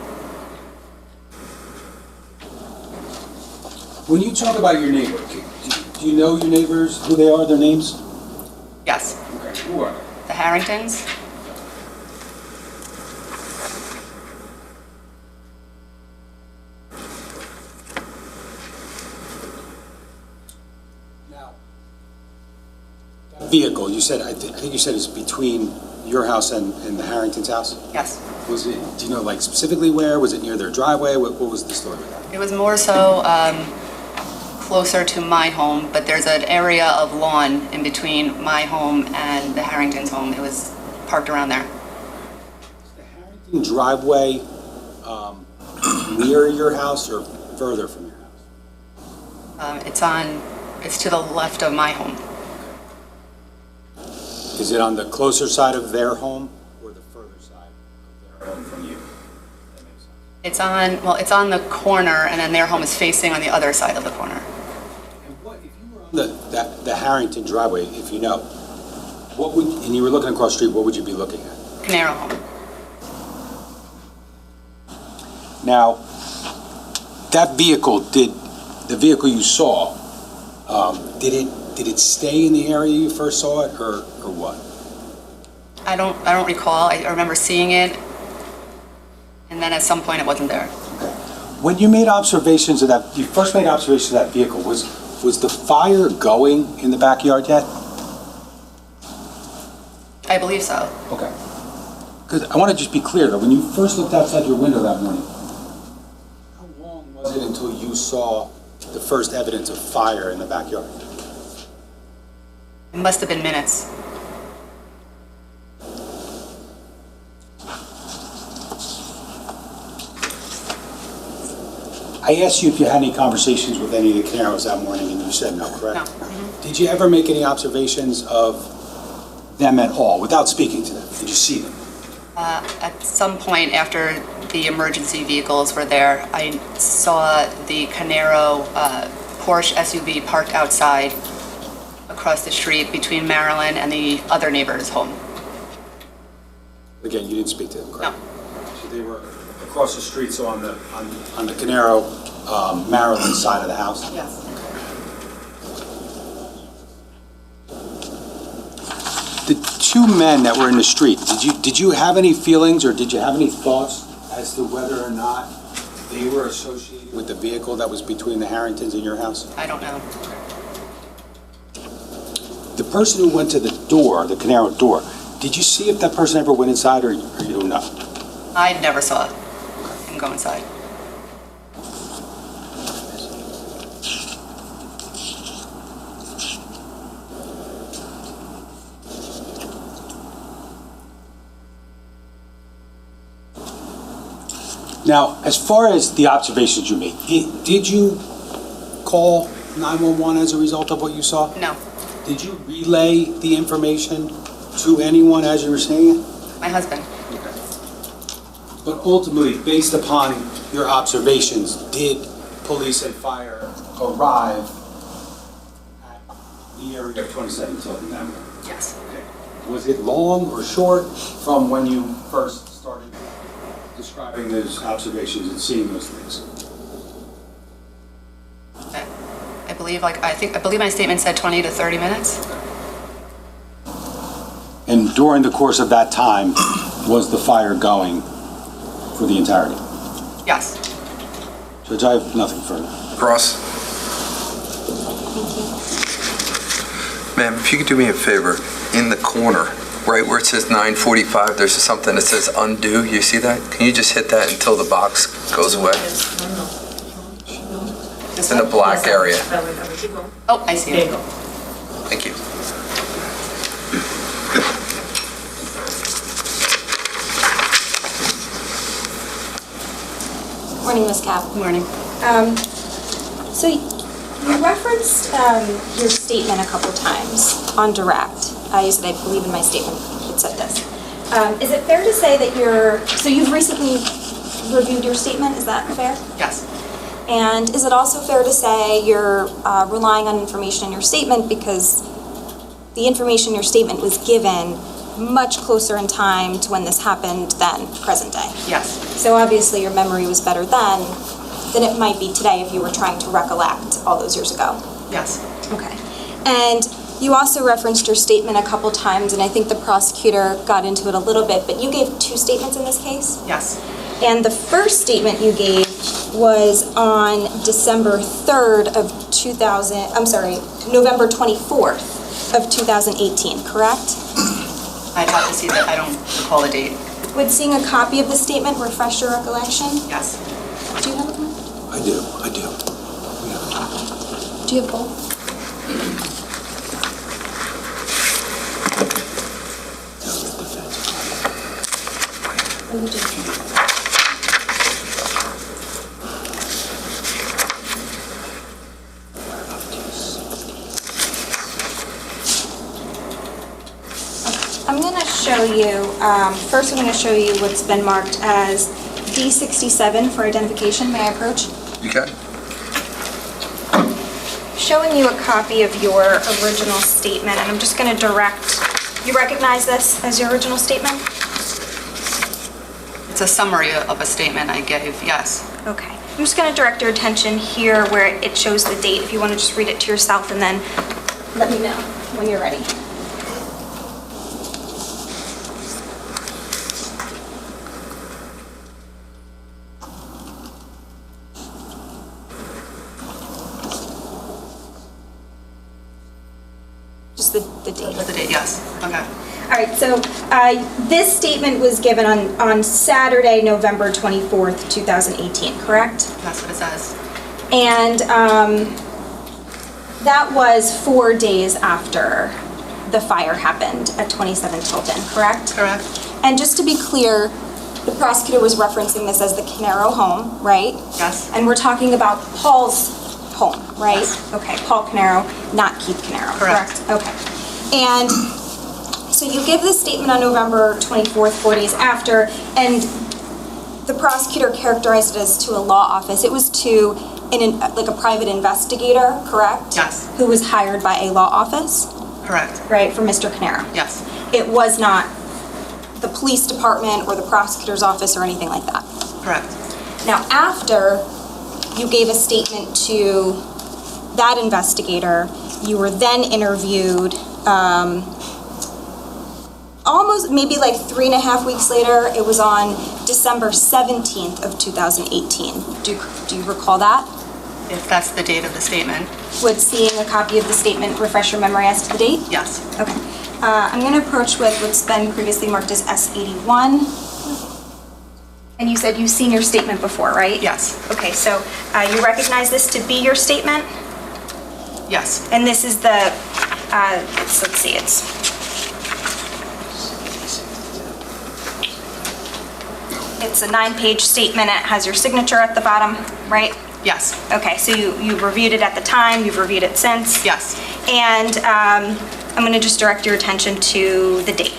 When you talk about your neighbor, do you know your neighbors, who they are, their names? Yes, Okay, who are they? the Harringtons. Now, that vehicle, you said, I think you said it's between your house and the Harrington's house? Yes. Was it, do you know, like, specifically where? Was it near their driveway? What was the story with that? It was more so closer to my home, but there's an area of lawn in between my home and the Harringtons' home. It was parked around there. Is the Harrington driveway near your house or further from your house? It's to the left of my home. Is it on the closer side of their home or the further side of their home from you? That makes sense. It's on the corner, and then their home is facing on the other side of the corner. And what, if you were on the Harrington driveway, if you know, what would, and you were looking across the street, what would you be looking at? Caneiro home. Now, that vehicle, the vehicle you saw, did it stay in the area you first saw it, or what? I don't recall. I remember seeing it, and then at some point it wasn't there. When you made observations of that, you first made observations of that vehicle, was the fire going in the backyard yet? I believe so. Okay. Because I want to just be clear, though, when you first looked outside your window that morning, how long was it until you saw the first evidence of fire in the backyard? It must have been minutes. I asked you if you had any conversations with any of the Caneiros that morning, and you said no, correct? No. Did you ever make any observations of them at all, without speaking to them? Did you see them? At some point after the emergency vehicles were there, I saw the Caneiro Porsche SUV parked outside across the street between Marilyn and the other neighbor's home. Again, you didn't speak to them, correct? No. So they were across the street, so on the Caneiro, Maryland side of the house? Yes. The two men that were in the street, did you have any feelings or did you have any thoughts as to whether or not they were associated with the vehicle that was between the Harringtons and your house? I don't know. The person who went to the door, the Caneiro door, did you see if that person ever went inside or you don't know? I never saw him go inside. Now, as far as the observations you made, did you call 911 as a result of what you saw? No. Did you relay the information to anyone as you were seeing it? My husband. But ultimately, based upon your observations, did police and fire arrive at the area of 27 Tilton Avenue? Yes. Okay. Was it long or short from when you first started describing those observations and seeing those things? I believe my statement said 20 to 30 minutes. And during the course of that time, was the fire going for the entirety? Yes. Judge, I have nothing further. Ross? Ma'am, if you could do me a favor, in the corner, right where it says 9:45, there's something that says undo. You see that? Can you just hit that until the box goes away? In the black area. Oh, I see it. Thank you. Morning, Ms. Cap. Good morning. So You referenced your statement a couple times on direct. You said, I believe in my statement, it said this. Is it fair to say that so you've recently reviewed your statement, is that fair? Yes. And is it also fair to say you're relying on information in your statement because the information in your statement was given much closer in time to when this happened than present day? Yes. So obviously your memory was better then than it might be today if you were trying to recollect all those years ago. Yes. Okay. And you also referenced your statement a couple times, and I think the prosecutor got into it a little bit, but you gave two statements in this case? Yes. And the first statement you gave was on December 3rd of November 24th of 2018, correct? I'd have to see that. I don't recall the date. Would seeing a copy of the statement refresh your recollection? Yes. Do you have it? I do. Do you have both? Oh, you do. I'm going to show you, first I'm going to show you what's been marked as D67 for identification. May I approach? You can. Showing you a copy of your original statement, and I'm just going to direct, you recognize this as your original statement? It's a summary of a statement I gave, yes. Okay. I'm just going to direct your attention here where it shows the date, if you want to just read it to yourself and then let me know when you're ready. Just the date. The date, yes. Okay. All right, so this statement was given on Saturday, November 24th, 2018, correct? That's what it says. And that was 4 days after the fire happened at 27 Tilton, correct? Correct. And just to be clear, the prosecutor was referencing this as the Caneiro home, right? Yes. And we're talking about Paul's home, right? Yes. Okay, Paul Caneiro, not Keith Caneiro, Correct. Okay. And so you give this statement on November 24th, 4 days after, and the prosecutor characterized it as to a law office. It was to like a private investigator, correct? Yes. Who was hired by a law office, Correct. right, for Mr. Caneiro? Yes. It was not the police department or the prosecutor's office or anything like that. Correct. Now, after you gave a statement to that investigator, you were then interviewed almost maybe like 3.5 weeks later. It was on December 17th of 2018. Do you recall that? If that's the date of the statement, Would seeing a copy of the statement refresh your memory as to the date? yes. Okay. I'm going to approach with what's been previously marked as S81. And you said you've seen your statement before, right? Yes. Okay, so you recognize this to be your statement? Yes. And this is the, let's see, it's a 9-page statement. It has your signature at the bottom, right? Yes. Okay, so you reviewed it at the time, you've reviewed it since? Yes. And I'm going to just direct your attention to the date.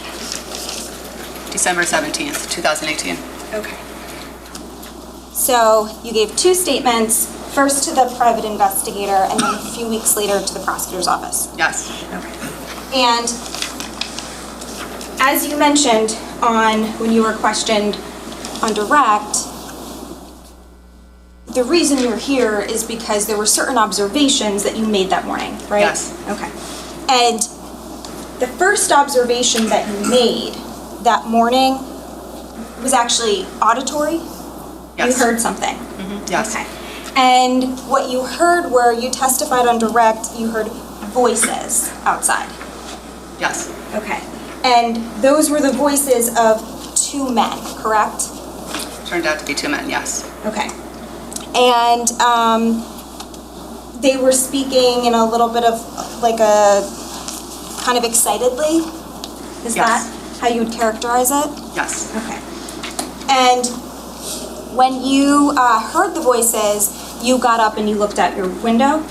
December 17th, 2018. Okay. So you gave two statements, first to the private investigator and then a few weeks later to the prosecutor's office. Yes. Okay. And as you mentioned when you were questioned on direct, the reason you're here is because there were certain observations that you made that morning, right? Yes. Okay. And the first observation that you made that morning was actually auditory? Yes. You heard something? Yes. Okay. And what you heard where you testified on direct, you heard voices outside? Yes. Okay. And those were the voices of two men, correct? Turned out to be two men, yes. Okay. And they were speaking in a little bit of like a kind of excitedly? Is Yes. that how you would characterize it? Yes. Okay. And when you heard the voices, you got up and you looked out your window?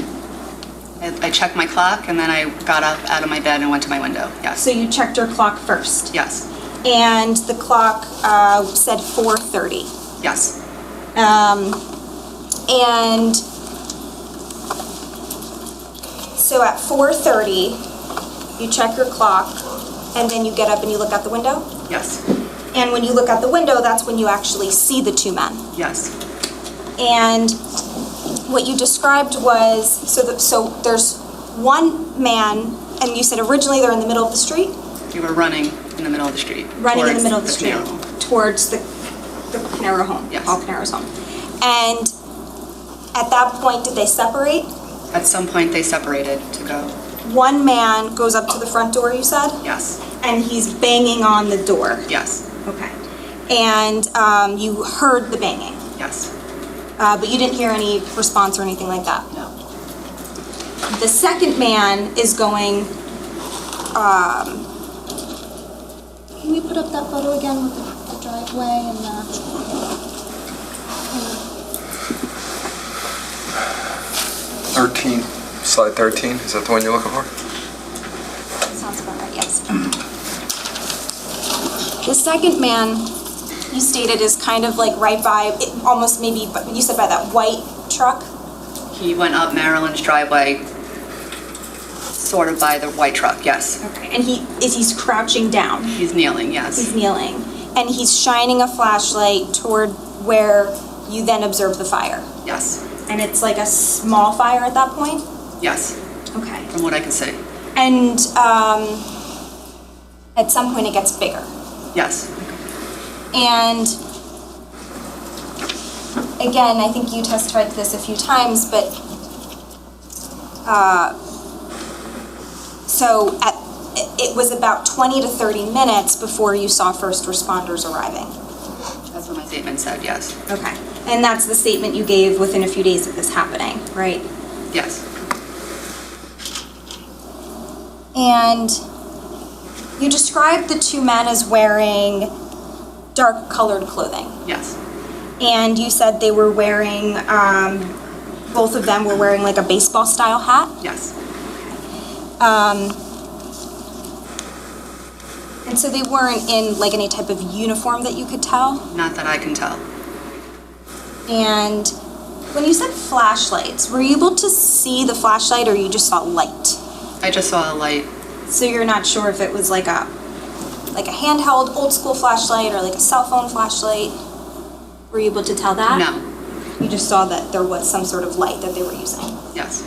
I checked my clock, and then I got up out of my bed and went to my window, yes. So you checked your clock first? Yes, And the clock said 4:30. yes, And so at 4:30, you check your clock, and then you get up and you look out the window? yes, And when you look out the window, that's when you actually see the two men. yes, And what you described was, so there's one man, and you said originally they're in the middle of the street? we were running in the middle of the street. Running in the towards middle of the street, Canaro home. towards the Caneiro home? Yes. Paul Caneiro's home. And at that point, did they separate? At some point, they separated to go, One man goes up to the front door, you said? yes, And he's banging on the door? yes, Okay. And you heard the banging, yes, but you didn't hear any response or anything like that? no, The second man is going, can we put up that photo again with the driveway and the... 13, slide 13, is that the one you're looking for? Sounds about right, yes. The second man, you stated, is kind of like right by, almost maybe, but you said by that white truck? he went up Maryland's driveway, sort of by the white truck, yes. Okay. And he's crouching down? He's kneeling, yes, He's kneeling. And he's shining a flashlight toward where you then observe the fire? yes, And it's like a small fire at that point? yes, Okay. from what I can see, And at some point it gets bigger. yes, And again, I think you testified to this a few times, but so it was about 20 to 30 minutes before you saw first responders arriving. that's what my statement said, yes, Okay. And that's the statement you gave within a few days of this happening, right? yes, And you described the two men as wearing dark colored clothing. yes, And you said they were wearing, both of them were wearing like a baseball style hat. yes, And so they weren't in like any type of uniform that you could tell. not that I can tell, And when you said flashlights, were you able to see the flashlight or you just saw light? I just saw a light, So you're not sure if it was like a handheld old school flashlight or like a cell phone flashlight? Were you able to tell that? no, You just saw that there was some sort of light that they were using. yes,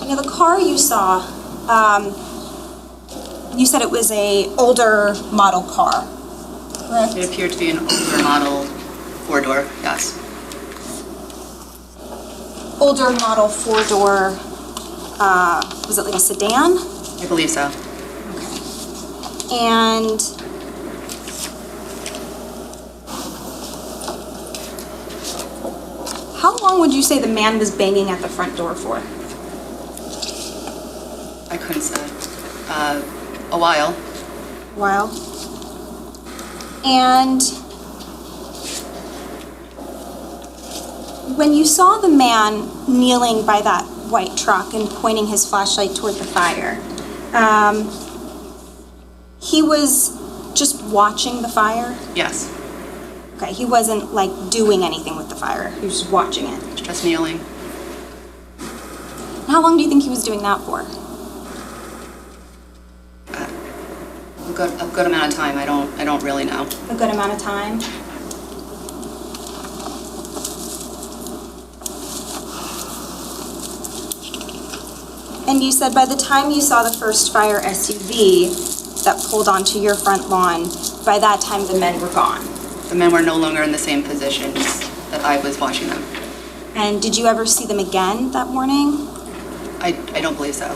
Now, the car you saw, you said it was a older model car, correct? it appeared to be an older model four-door, yes, Older model four-door, was it like a sedan? I believe so, And how long would you say the man was banging at the front door for? I couldn't say, a while, While. And when you saw the man kneeling by that white truck and pointing his flashlight toward the fire, he was just watching the fire? yes, Okay, he wasn't like doing anything with the fire, he was just watching it. just kneeling, How long do you think he was doing that for? a good amount of time, I don't really know, A good amount of time? And you said by the time you saw the first fire SUV that pulled onto your front lawn, by that time the men were gone. The men were no longer in the same positions that I was watching them. And did you ever see them again that morning? I don't believe so.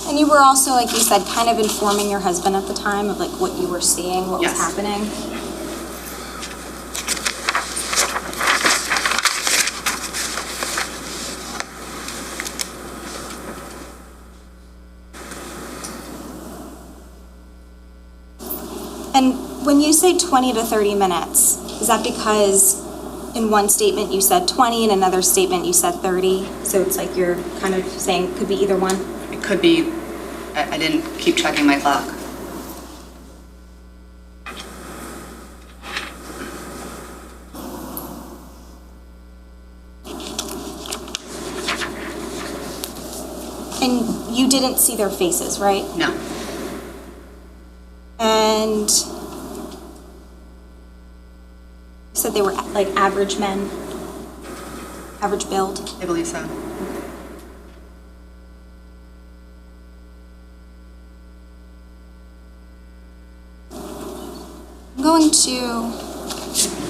And you were also, like you said, kind of informing your husband at the time of like what you were seeing, what was Yes. happening? And when you say 20 to 30 minutes, is that because in one statement you said 20, in another statement you said 30? So it's like you're kind of saying it could be either one? It could be, I didn't keep checking my clock. And you didn't see their faces, right? No, And you said they were like average men? Average build? I believe so. I'm going to...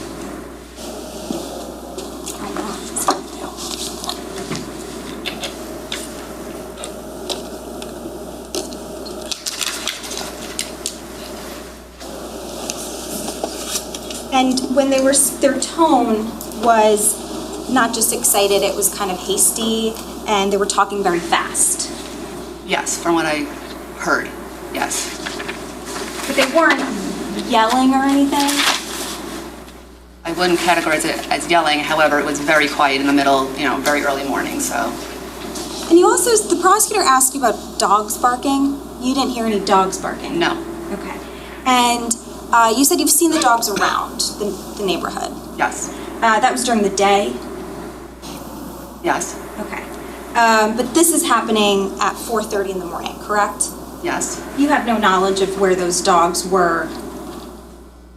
And when they were, their tone was not just excited, it was kind of hasty, and they were talking very fast. Yes, from what I heard, yes. But they weren't yelling or anything? I wouldn't categorize it as yelling, however, it was very quiet in the middle, very early morning, so. And you also, the prosecutor asked you about dogs barking. You didn't hear any dogs barking? No, Okay. And you said you've seen the dogs around the neighborhood. yes, That was during the day? yes, Okay. But this is happening at 4:30 in the morning, correct? yes, You have no knowledge of where those dogs were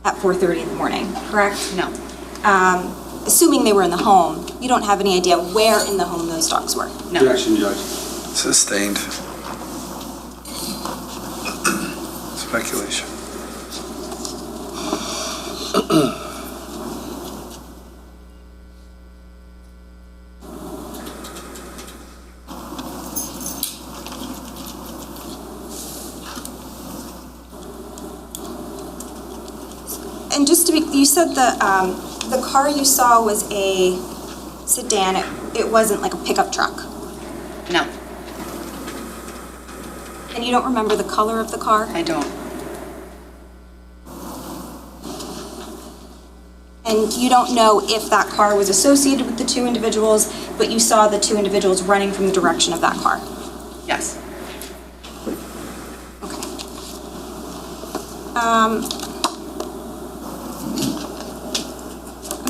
at 4:30 in the morning, correct? no, Assuming they were in the home, you don't have any idea where in the home those dogs were? no. Objection, Judge. Sustained. Speculation. And just to be, you said the car you saw was a sedan. It wasn't like a pickup truck. No, And you don't remember the color of the car? I don't. And you don't know if that car was associated with the two individuals, but you saw the two individuals running from the direction of that car? Yes, Okay. I'm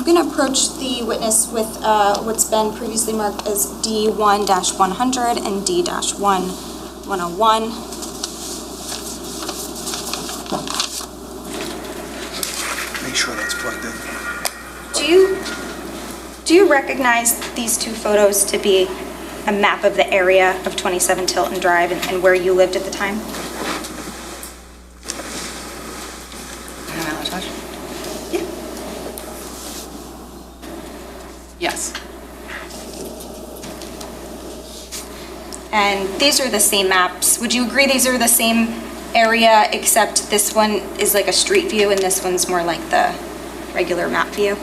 going to approach the witness with what's been previously marked as D1-100 and D-101. Make sure that's plugged in. Do you recognize these two photos to be a map of the area of 27 Tilton Drive and where you lived at the time? Am I allowed to touch? Yeah. Yes, And these are the same maps. Would you agree these are the same area, except this one is like a street view and this one's more like the regular map view?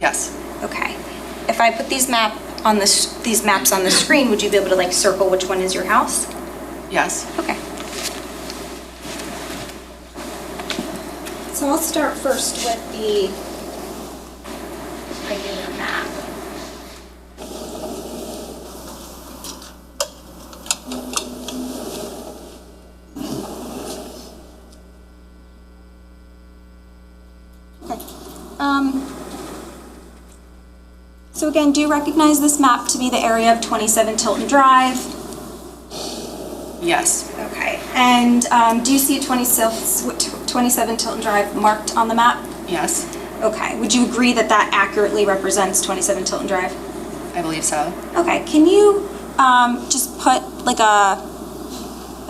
yes, Okay. If I put these maps on the screen, would you be able to like circle which one is your house? yes. Okay. So I'll start first with the regular map. Okay. So again, do you recognize this map to be the area of 27 Tilton Drive? Yes. Okay. And do you see 27 Tilton Drive marked on the map? Yes. Okay. Would you agree that that accurately represents 27 Tilton Drive? I believe so. Okay. Can you just put like a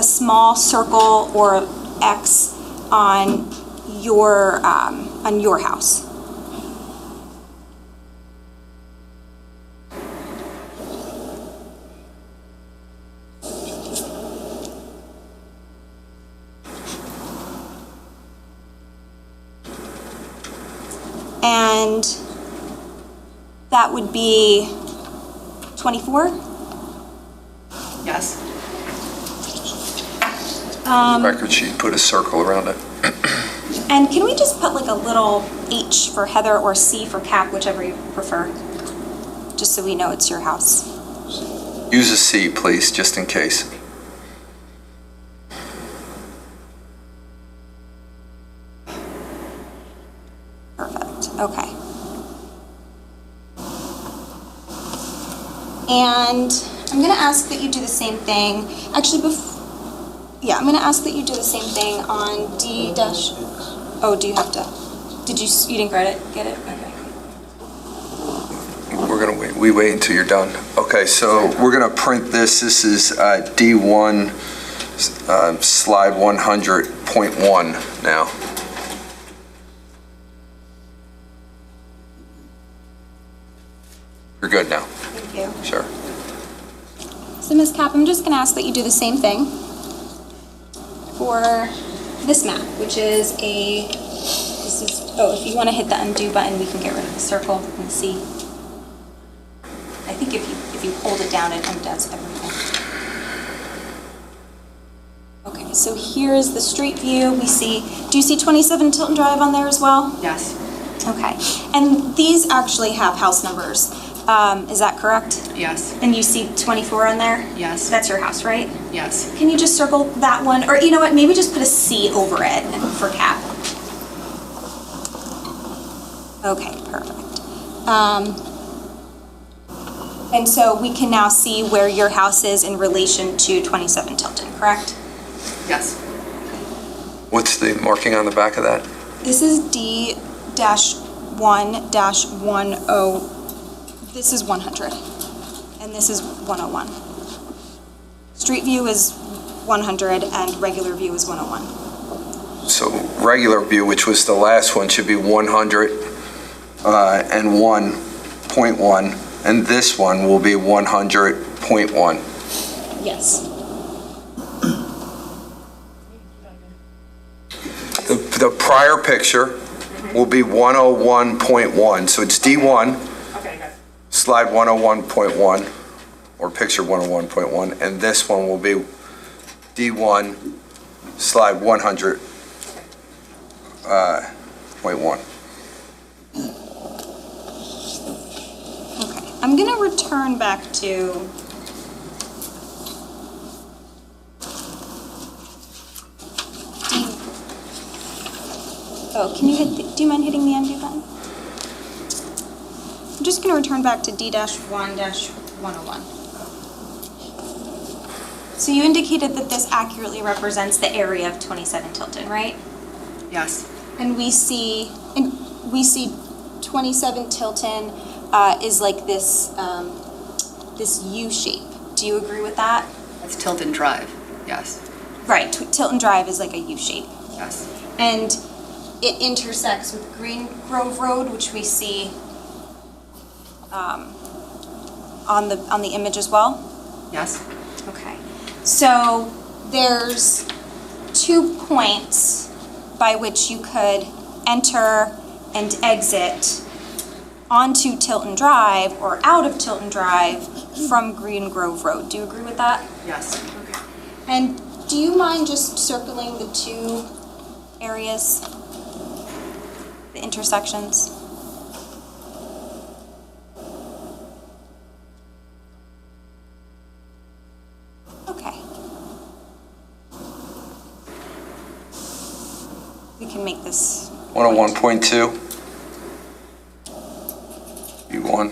small circle or X on your house? And that would be 24? Yes. Record sheet, put a circle around it. And can we just put like a little H for Heather or C for Cap, whichever you prefer? Just so we know it's your house. Use a C, please, just in case. Perfect, okay. And I'm gonna ask that you do the same thing. Actually, I'm gonna ask that you do the same thing on D dash, oh, do you have to, you didn't get it? Okay. We're gonna wait, we wait until you're done. Okay, so we're gonna print this. This is D1 slide 100.1 now. You're good now. Thank you. Sure. So Ms. Cap, I'm just gonna ask that you do the same thing for this map, which is if you wanna hit the undo button, we can get rid of the circle and see. I think if you hold it down, it undoes everything. Okay, so here's the street view. Do you see 27 Tilton Drive on there as well? Yes. Okay, and these actually have house numbers. Is that correct? Yes. And you see 24 on there? Yes. That's your house, right? Yes. Can you just circle that one, or you know what, maybe just put a C over it for Cap. Okay, perfect. And so we can now see where your house is in relation to 27 Tilton, correct? Yes. What's the marking on the back of that? This is D-1-10. This is 100, and this is 101. Street view is 100, and regular view is 101. So regular view, which was the last one, should be 101.1, and this one will be 100.1. Yes. The prior picture will be 101.1, so it's D1, slide 101.1, or picture 101.1, and this one will be D1, slide 100.1. Okay, I'm gonna return back to do you mind hitting the undo button? I'm just gonna return back to D-1-101. So you indicated that this accurately represents the area of 27 Tilton, right? Yes. And we see 27 Tilton is like this, this U shape. Do you agree with that? That's Tilton Drive. Yes. Right, Tilton Drive is like a U shape. Yes. And it intersects with Green Grove Road, which we see on the image as well? Yes. Okay. So there's 2 points by which you could enter and exit onto Tilton Drive or out of Tilton Drive from Green Grove Road. Do you agree with that? Yes. Okay. And do you mind just circling the 2 areas, the intersections? Okay. We can make this 101.2, U1.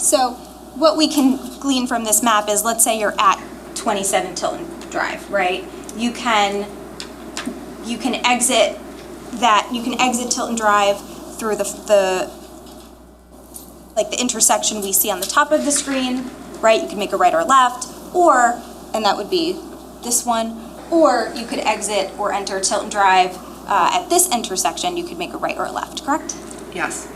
So what we can glean from this map is, let's say you're at 27 Tilton Drive, right? You can exit Tilton Drive through the intersection we see on the top of the screen, right? You can make a right or left, and that would be this one, or you could exit or enter Tilton Drive at this intersection. You could make a right or a left, correct? Yes.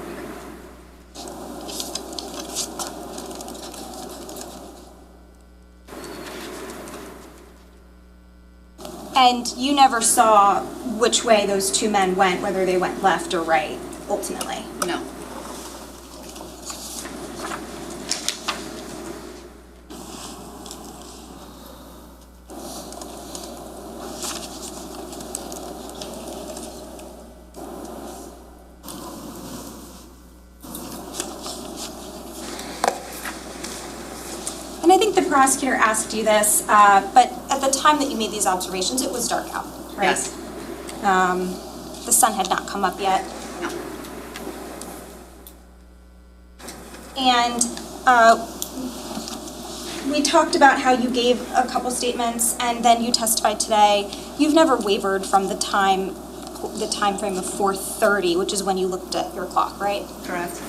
And you never saw which way those two men went, whether they went left or right, ultimately? No. And I think the prosecutor asked you this, but at the time that you made these observations, it was dark out, right? Yes. The sun had not come up yet. No. And we talked about how you gave a couple statements, and then you testified today. You've never wavered from the time frame of 4:30, which is when you looked at your clock, right? Correct.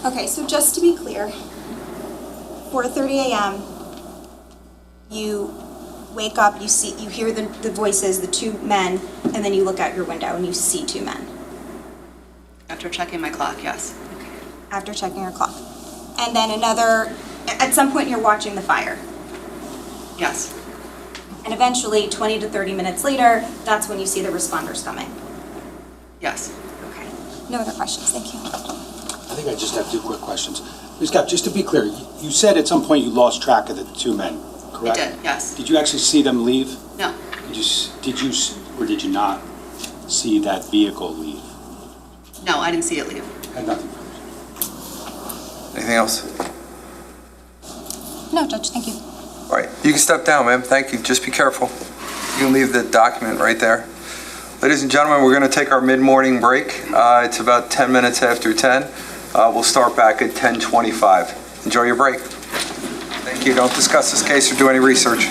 Okay, so just to be clear, 4:30 a.m., you wake up, you hear the voices, the two men, and then you look out your window and you see two men. After checking my clock, yes. After checking your clock. And then at some point you're watching the fire. Yes. And eventually, 20 to 30 minutes later, that's when you see the responders coming. Yes. Okay. No other questions, thank you. I think I just have two quick questions. Ms. Scott, just to be clear, you said at some point you lost track of the two men, correct? I did, yes. Did you actually see them leave? No. Did you or did you not see that vehicle leave? No, I didn't see it leave. And nothing. Anything else? No, Judge, thank you. All right, you can step down, ma'am. Thank you. Just be careful. You can leave the document right there. Ladies and gentlemen, we're going to take our mid-morning break. It's about 10 minutes after 10. We'll start back at 10:25. Enjoy your break. Thank you. Don't discuss this case or do any research.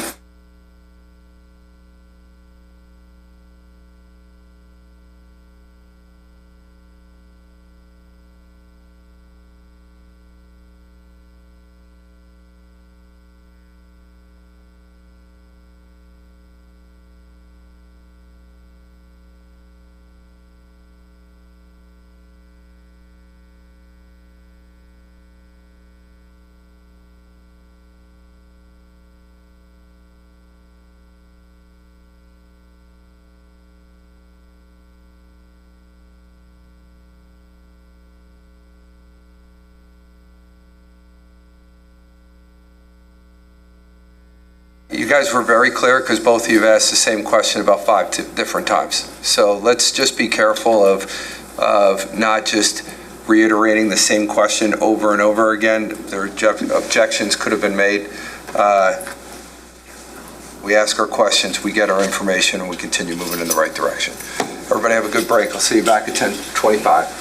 You guys were very clear because both of you have asked the same question about 5 different times. So let's just be careful of not just reiterating the same question over and over again. Their objections could have been made. We ask our questions, we get our information, and we continue moving in the right direction. Everybody have a good break. I'll see you back at 10:25.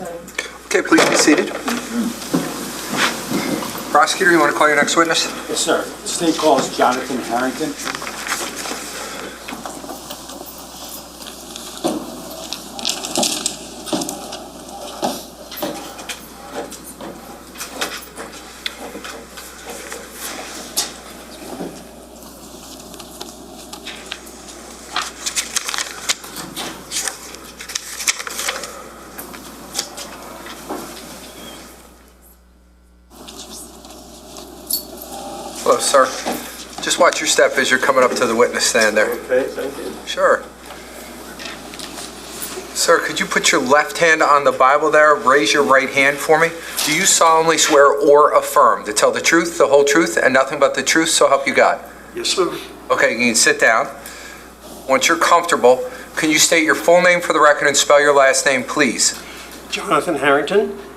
Okay, please be seated. Prosecutor, you want to call your next witness? Yes, sir. The state calls Jonathan Harrington. Hello, sir. Just watch your step as you're coming up to the witness stand there. Okay, thank you. Sure. Sir, could you put your left hand on the Bible there, raise your right hand for me? Do you solemnly swear or affirm to tell the truth, the whole truth, and nothing but the truth, so help you God? Yes, sir. Okay, you can sit down. Once you're comfortable, can you state your full name for the record and spell your last name, please? Jonathan Harrington, Harrington.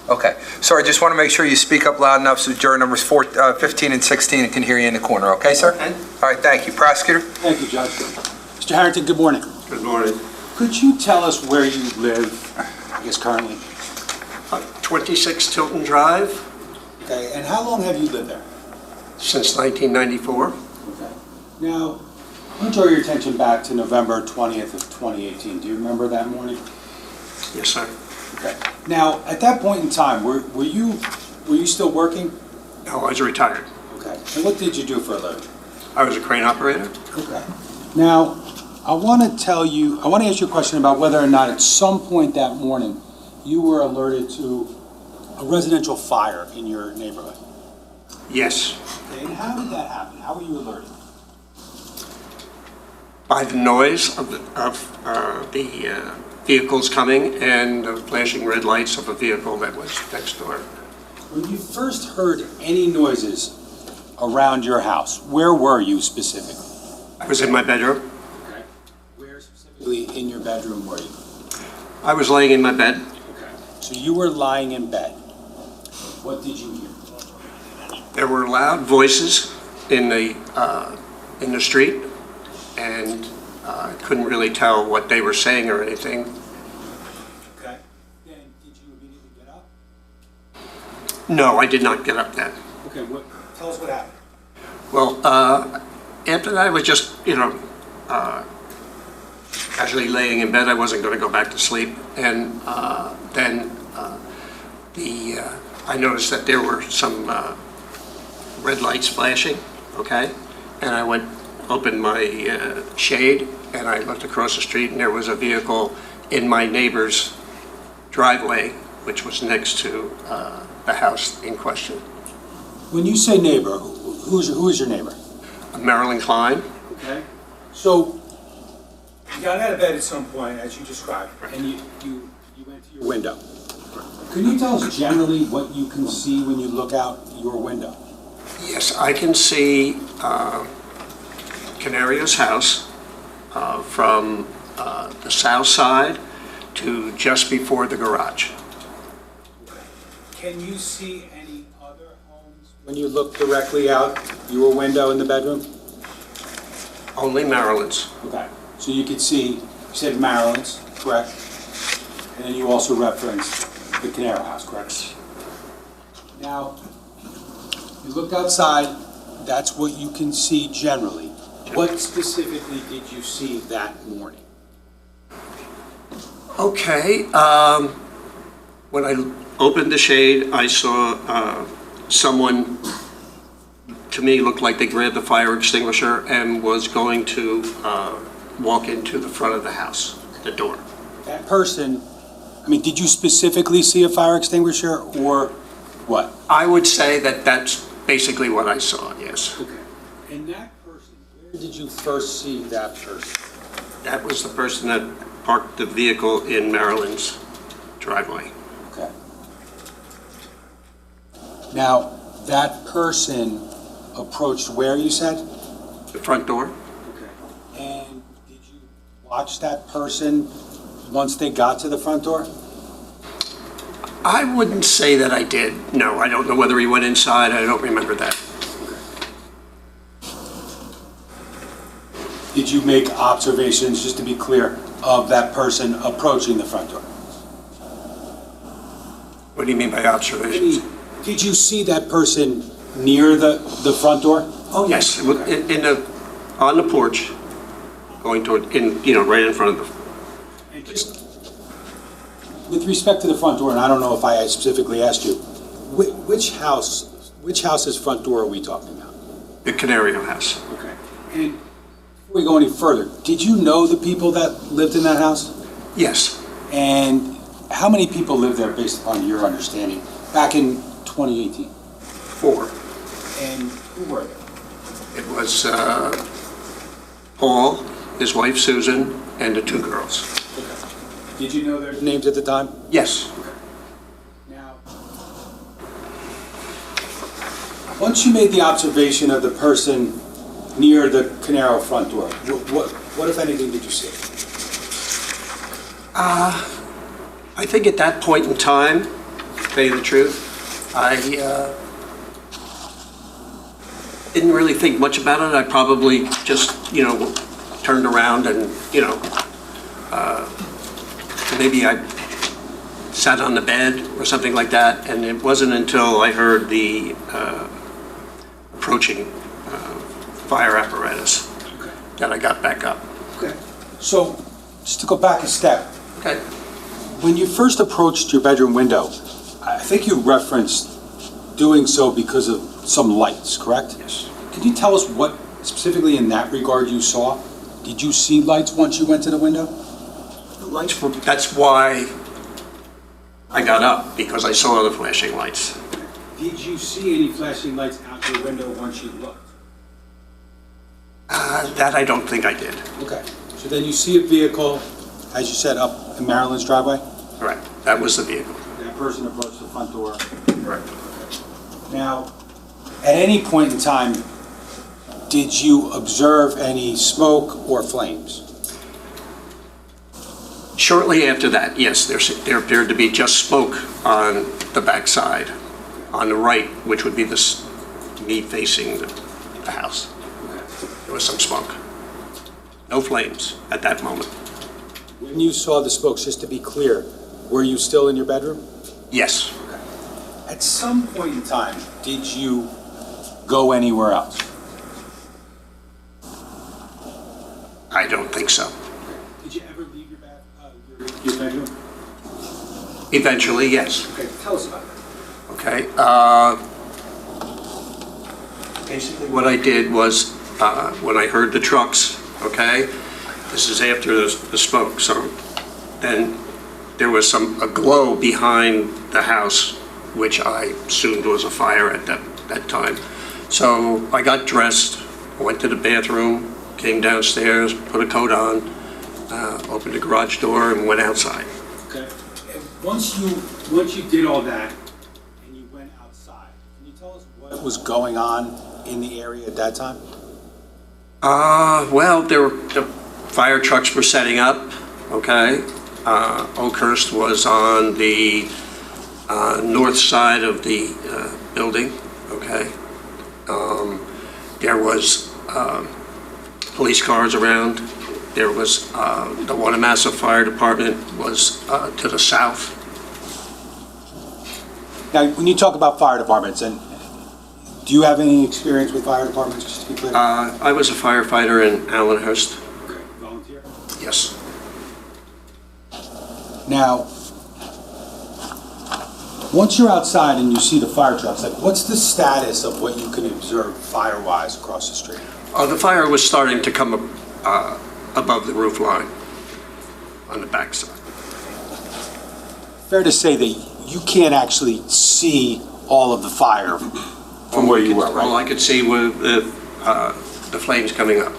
Okay. Sir, I just want to make sure you speak up loud enough so juror numbers 15 and 16 can hear you in the corner. Okay, sir? Okay. All right, thank you. Prosecutor? Thank you, Judge. Mr. Harrington, good morning. Good morning. Could you tell us where you live, I guess currently? 26 Tilton Drive, Okay, and how long have you lived there? since 1994. Okay. Now, I want to draw your attention back to November 20th of 2018. Do you remember that morning? Yes, sir. Okay. Now, at that point in time, were you still working? No, I was retired. Okay. And what did you do for a living? I was a crane operator. Okay. Now, I want to ask you a question about whether or not at some point that morning you were alerted to a residential fire in your neighborhood. Yes. Okay, and how did that happen? How were you alerted? By the noise of the vehicles coming and the flashing red lights of a vehicle that was next door. When you first heard any noises around your house, where were you specifically? I was in my bedroom. Okay. Where specifically in your bedroom were you? I was laying in my bed. Okay. So you were lying in bed. What did you hear? There were loud voices in the street, and I couldn't really tell what they were saying or anything. Okay. Then did you immediately get up? No, I did not get up then. Okay. Tell us what happened. Well, after that, I was just, casually laying in bed. I wasn't going to go back to sleep. And then I noticed that there were some red lights flashing, okay? And I opened my shade, and I looked across the street, and there was a vehicle in my neighbor's driveway, which was next to the house in question. When you say neighbor, who is your neighbor? Marilyn Klein. Okay. So you got out of bed at some point, as you described, and you went to your window. Can you tell us generally what you can see when you look out your window? Yes, I can see Canario's house from the south side to just before the garage. Can you see any other homes when you look directly out your window in the bedroom? Only Marilyn's. Okay. So you could see, you said Marilyn's, correct? And then you also referenced the Caneiro house, correct? Now, you look outside, that's what you can see generally. What specifically did you see that morning? Okay, when I opened the shade, I saw someone, to me, looked like they grabbed the fire extinguisher and was going to walk into the front of the house, the door. That person, did you specifically see a fire extinguisher or what? I would say that that's basically what I saw, yes. Okay. And that person, where did you first see that person? That was the person that parked the vehicle in Marilyn's driveway. Okay. Now, that person approached where, you said? The front door? Okay. And did you watch that person once they got to the front door? I wouldn't say that I did. No, I don't know whether he went inside. I don't remember that. Did you make observations, just to be clear, of that person approaching the front door? What do you mean by observations? Did you see that person near the front door? Oh, yes, on the porch, going toward, right in front of the, And just with respect to the front door, and I don't know if I specifically asked you, which house's front door are we talking about? the Canario house. Okay. And before we go any further, did you know the people that lived in that house? Yes, And how many people lived there based upon your understanding back in 2018? 4. And who were they? It was Paul, his wife Susan, and the 2 girls. Did you know their names at the time? Yes. Now, once you made the observation of the person near the Caneiro front door, what if anything, did you see? I think at that point in time, to tell you the truth, I didn't really think much about it. I probably just, turned around and, maybe I sat on the bed or something like that, and it wasn't until I heard the approaching fire apparatus that I got back up. Okay. So, just to go back a step, Okay. when you first approached your bedroom window, I think you referenced doing so because of some lights, correct? Yes. Could you tell us what specifically in that regard you saw? Did you see lights once you went to the window? The lights were, that's why I got up, because I saw the flashing lights. Did you see any flashing lights out your window once you looked? That I don't think I did. Okay. So then you see a vehicle, as you said, up in Marilyn's driveway? Correct. That was the vehicle. That person approached the front door. Correct. Now, at any point in time, did you observe any smoke or flames? Shortly after that, yes, there appeared to be just smoke on the backside, on the right, which would be me facing the house. There was some smoke. No flames at that moment. When you saw the smoke, just to be clear, were you still in your bedroom? Yes. At some point in time, did you go anywhere else? I don't think so. Did you ever leave your bedroom? Eventually, yes. Okay, tell us about it. Okay. Basically, what I did was, when I heard the trucks, okay, this is after the smoke, so then there was a glow behind the house, which I assumed was a fire at that time. So I got dressed, went to the bathroom, came downstairs, put a coat on, opened the garage door, and went outside. Okay. And once you did all that and you went outside, can you tell us what was going on in the area at that time? Well, the fire trucks were setting up, okay? Oakhurst was on the north side of the building, okay? There was police cars around. There was the Wanamassett Fire Department was to the south. Now, when you talk about fire departments, and do you have any experience with fire departments, just to be clear? I was a firefighter in Allenhurst. Okay, volunteer? Yes. Now, once you're outside and you see the fire trucks, like, what's the status of what you can observe fire-wise across the street? The fire was starting to come up above the roof line on the backside. Fair to say that you can't actually see all of the fire from where you were, right? All I could see were the flames coming up.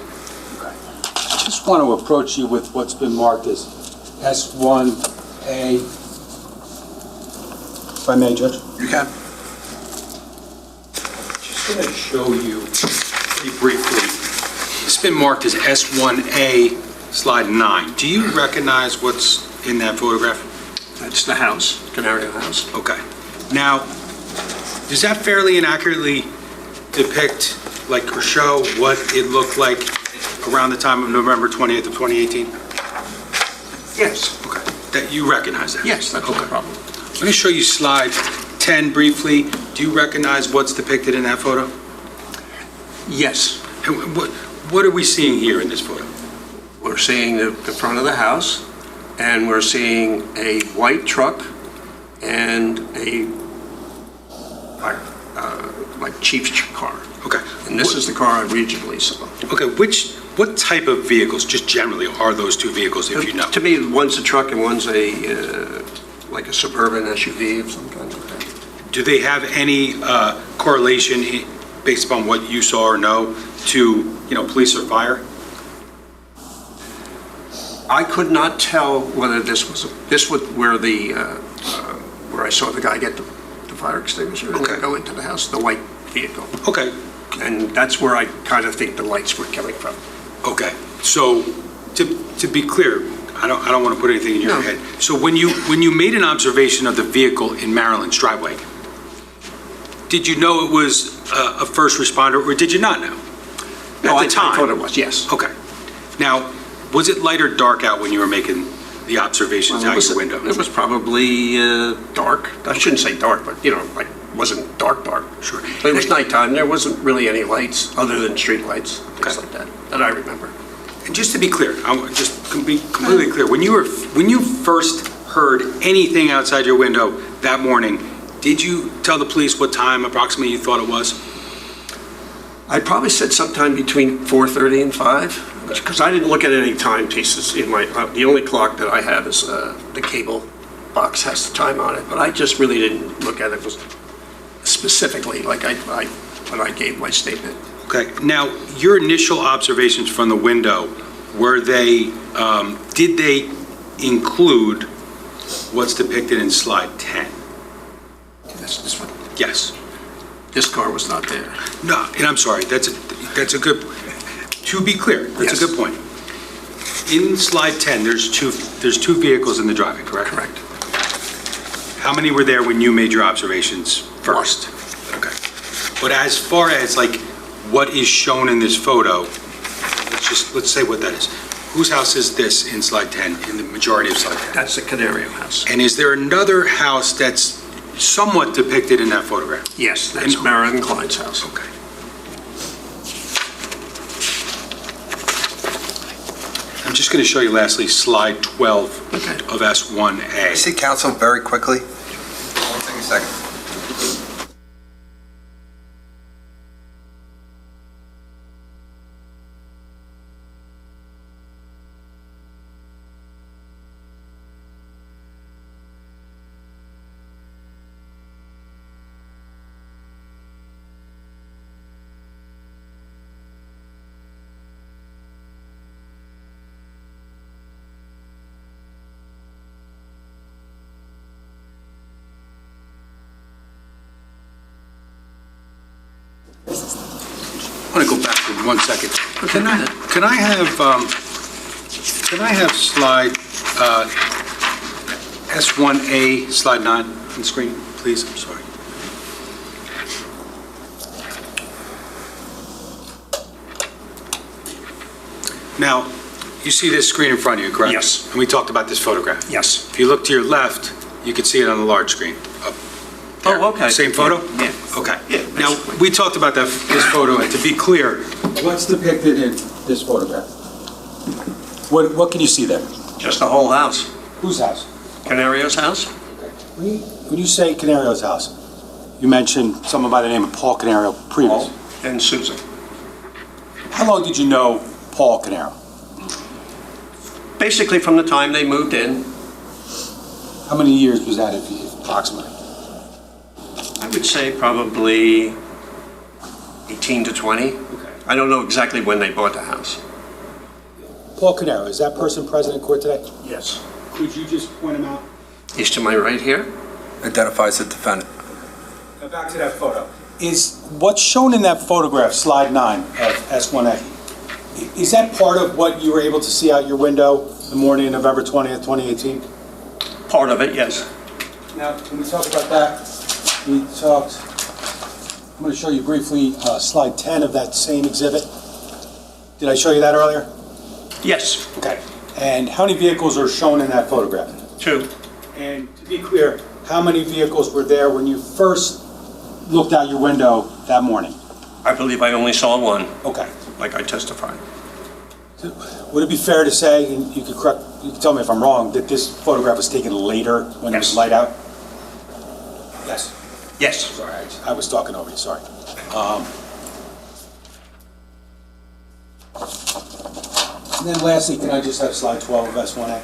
Okay. I just want to approach you with what's been marked as S1A. If I may, Judge? You can. Just going to show you pretty briefly. It's been marked as S1A, slide 9. Do you recognize what's in that photograph? That's the house, Canario house. Okay. Now, does that fairly and accurately depict, or show what it looked like around the time of November 20th of 2018? Yes, Okay, that you recognize that? yes, that's no Okay. problem. Let me show you slide 10 briefly. Do you recognize what's depicted in that photo? Yes, And what are we seeing here in this photo? we're seeing the front of the house, and we're seeing a white truck and a, like chief's car. Okay. And this is the car I regionally saw. Okay, what type of vehicles, just generally, are those two vehicles, if you know? To me, one's a truck and one's like a suburban SUV of some kind like that. Do they have any correlation based upon what you saw or know to, police or fire? I could not tell whether this was where where I saw the guy get the fire extinguisher and Okay. then go into the house, the white vehicle. Okay, And that's where I kind of think the lights were coming from. okay. So, to be clear, I don't want to put anything in your No. head. So when you made an observation of the vehicle in Marilyn's driveway, did you know it was a first responder, or did you not know? No, At I the time? thought it was, yes. Okay. Now, was it light or dark out when you were making the observations out your window? It was probably dark. I shouldn't say dark, but, like, wasn't dark. Sure. But it was nighttime. There wasn't really any lights other than street lights, things Okay. like that I remember. And just to be clear, I want just to be completely clear, when you first heard anything outside your window that morning, did you tell the police what time approximately you thought it was? I probably said sometime between 4:30 and 5, because I didn't look at any timepieces in my, the only clock that I have is the cable box has the time on it, but I just really didn't look at it specifically like when I gave my statement. Okay, now, your initial observations from the window, were they, did they include what's depicted in slide 10? This one, Yes. this car was not there. No, and I'm sorry, that's a good, to be clear, that's Yes. a good point. In slide 10, there's two vehicles in the driveway, correct? Correct. How many were there when you made your observations first? Okay. But as far as like what is shown in this photo, let's say what that is. Whose house is this in slide 10, in the majority of slide 10? That's the Caneiro house. And is there another house that's somewhat depicted in that photograph? Yes, that's Marilyn Klein's house. Okay. I'm just going to show you lastly slide 12 Okay. of S1A. I see counsel very quickly. One thing, a second. I want to go back for 1 second. Can I have slide S1A, slide 9 on the screen, please? I'm sorry. Now, you see this screen in front of you, correct? Yes. And we talked about this photograph. Yes. If you look to your left, you can see it on the large screen. Up there. Oh, okay. Same photo? Yeah. Okay. Yeah, Now, basically. we talked about this photo, and to be clear, what's depicted in this photograph? What can you see there? Just the whole house. Whose house? Canario's house? When you say Caneirio's house, you mentioned someone by the name of Paul Caneiro previously. And Susan. How long did you know Paul Caneiro? Basically from the time they moved in, How many years was that, approximately? I would say probably 18 to 20. I don't know exactly when they bought the house. Paul Caneiro, is that person present in court today? Yes. Could you just point him out? He's to my right here. Identifies the defendant. Now back to that photo. Is what's shown in that photograph, slide 9 of S1A, is that part of what you were able to see out your window the morning of November 20th, 2018? Part of it, yes. Now, when we talk about that, I'm going to show you briefly slide 10 of that same exhibit. Did I show you that earlier? Yes. Okay. And how many vehicles are shown in that photograph? 2. And to be clear, how many vehicles were there when you first looked out your window that morning? I believe I only saw 1, Okay. like I testified. Would it be fair to say, and you can tell me if I'm wrong, that this photograph was taken later when it was Yes. light out? Yes. Yes. Sorry, I was talking over you, sorry. And then lastly, can I just have slide 12 of S1A?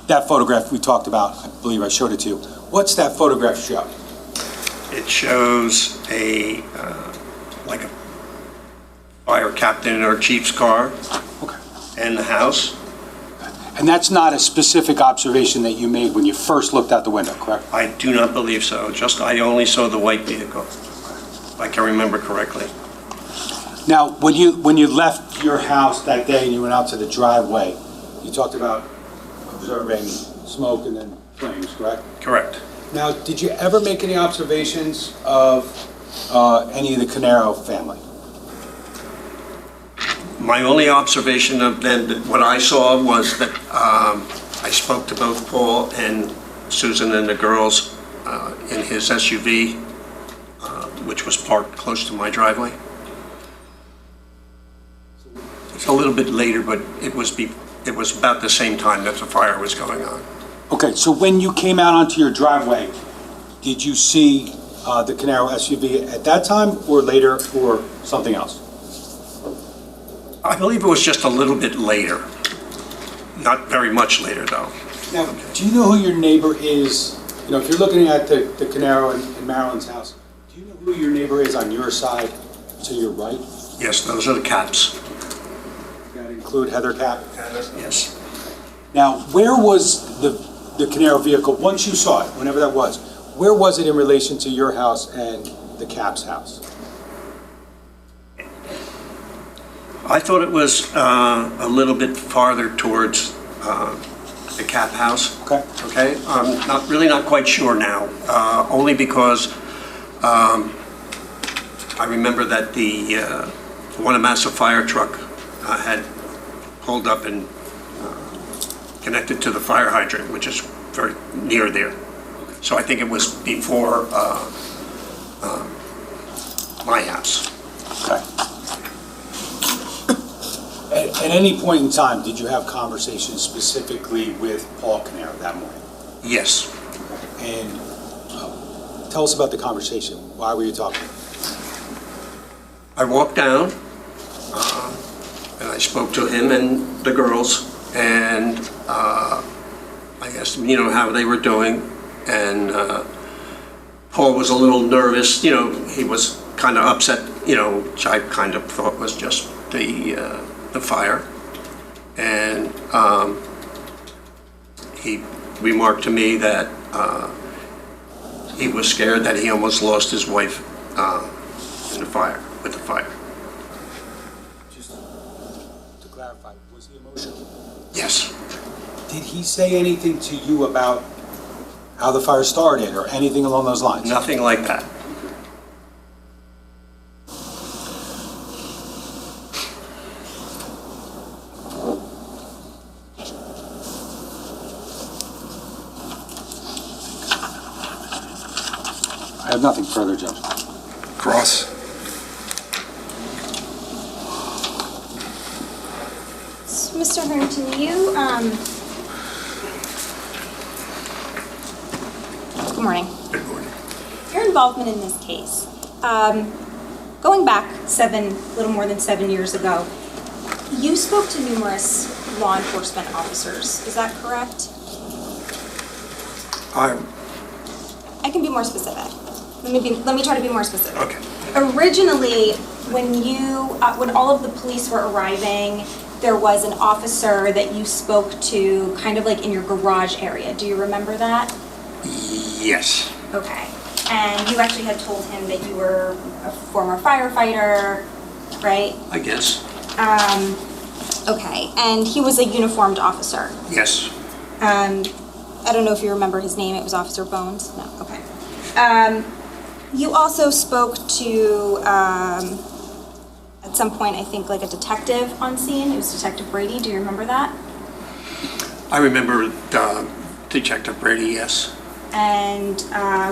That photograph we talked about, I believe I showed it to you. What's that photograph show? It shows like a fire captain or chief's car Okay. and the house. And that's not a specific observation that you made when you first looked out the window, correct? I do not believe so. I only saw the white vehicle, if I can remember correctly. Now, when you left your house that day and you went out to the driveway, you talked about observing smoke and then flames, correct? Correct. Now, did you ever make any observations of any of the Caneiro family? My only observation of them, what I saw was that I spoke to both Paul and Susan and the girls in his SUV, which was parked close to my driveway. It's a little bit later, but it was about the same time that the fire was going on. Okay, so when you came out onto your driveway, did you see the Caneiro SUV at that time or later or something else? I believe it was just a little bit later. Not very much later, though. Now, do you know who your neighbor is? You know, if you're looking at the Caneiro in Marilyn's house, do you know who your neighbor is on your side to your right? Yes, those are the caps. That include Heather Cap? Yes. Now, where was the Caneiro vehicle, once you saw it, whenever that was, where was it in relation to your house and the Cap's house? I thought it was a little bit farther towards the Cap house. Okay. Okay, I'm not quite sure now, only because I remember that one massive fire truck had pulled up and connected to the fire hydrant, which is very near there. So I think it was before my house. Okay. At any point in time, did you have conversations specifically with Paul Caneiro that morning? Yes. And tell us about the conversation. Why were you talking? I walked down and I spoke to him and the girls, and I asked them, how they were doing, and Paul was a little nervous. He was kind of upset, which I kind of thought was just the fire, and he remarked to me that he was scared that he almost lost his wife with the fire. Just to clarify, was he emotional? Yes. Did he say anything to you about how the fire started or anything along those lines? Nothing like that. I have nothing further, Judge. Cross. Mr. Harrington, good morning. Good morning. Your involvement in this case, going back little more than 7 years ago, you spoke to numerous law enforcement officers, is that correct? I can be more specific. Let me try to be more specific. Okay. Originally, when all of the police were arriving, there was an officer that you spoke to kind of like in your garage area. Do you remember that? Yes. Okay. And you actually had told him that you were a former firefighter, right? I guess. Okay. And he was a uniformed officer. Yes. I don't know if you remember his name. It was Officer Bones? No. Okay. You also spoke to a at some point, I think, like a detective on scene. It was Detective Brady. Do you remember that? I remember Detective Brady, yes. And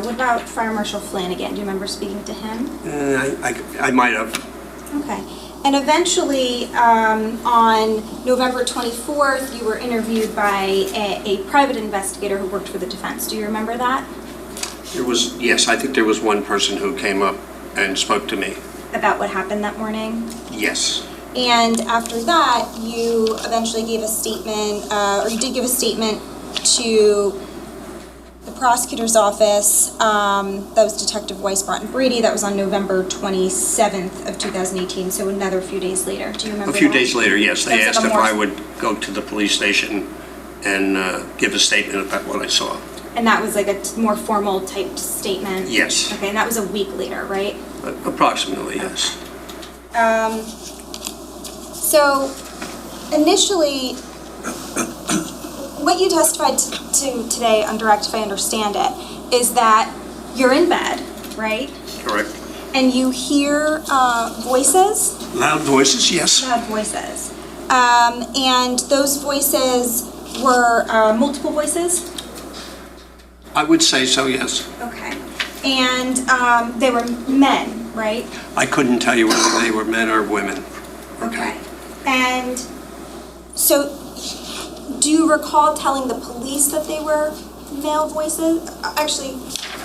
what about Fire Marshal Flanagan? Do you remember speaking to him? I might have. Okay. And eventually, on November 24th, you were interviewed by a private investigator who worked for the defense. Do you remember that? Yes, I think there was one person who came up and spoke to me. About what happened that morning? Yes. And after that, you eventually gave a statement, or you did give a statement to the prosecutor's office. That was Detective Weiss Brady. That was on November 27th of 2018, so another few days later. Do you remember A few that? days later, yes. They That was asked like a if more- I would go to the police station and give a statement about what I saw. And that was like a more formal typed statement? Yes. Okay, and that was a week later, right? Approximately, yes. So initially, what you testified to today on direct, if I understand it, is that you're in bed, right? Correct. And you hear voices, Loud voices, yes. loud voices. And those voices were multiple voices? I would say so, yes. Okay. And they were men, right? I couldn't tell you whether they were men or women. Okay. And so, do you recall telling the police that they were male voices? Actually,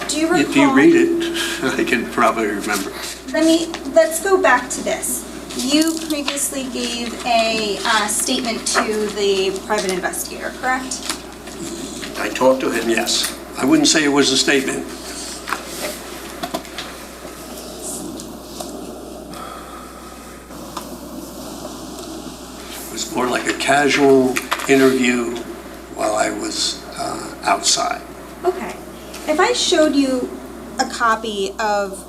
do you recall? If you read it, I can probably remember. Let's go back to this. You previously gave a statement to the private investigator, correct? I talked to him, yes. I wouldn't say it was a statement. It was more like a casual interview while I was outside. Okay. If I showed you a copy of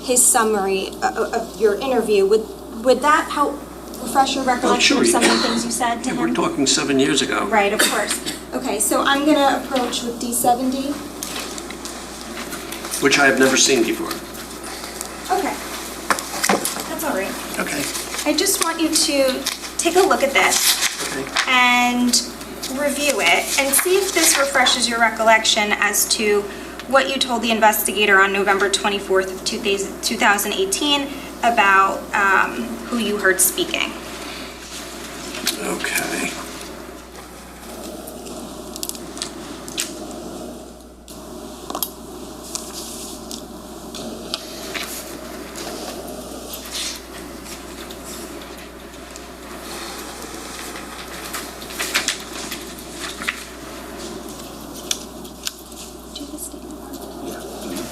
his summary of your interview, would that help refresh your recollection sure of you some of the can. things you said to him? We're talking 7 years ago. Right, of course. Okay, so I'm gonna approach with D70. Which I have never seen before. Okay. That's all right. Okay. I just want you to take a look at this Okay. and review it and see if this refreshes your recollection as to what you told the investigator on November 24th of 2018 about who you heard speaking. Okay.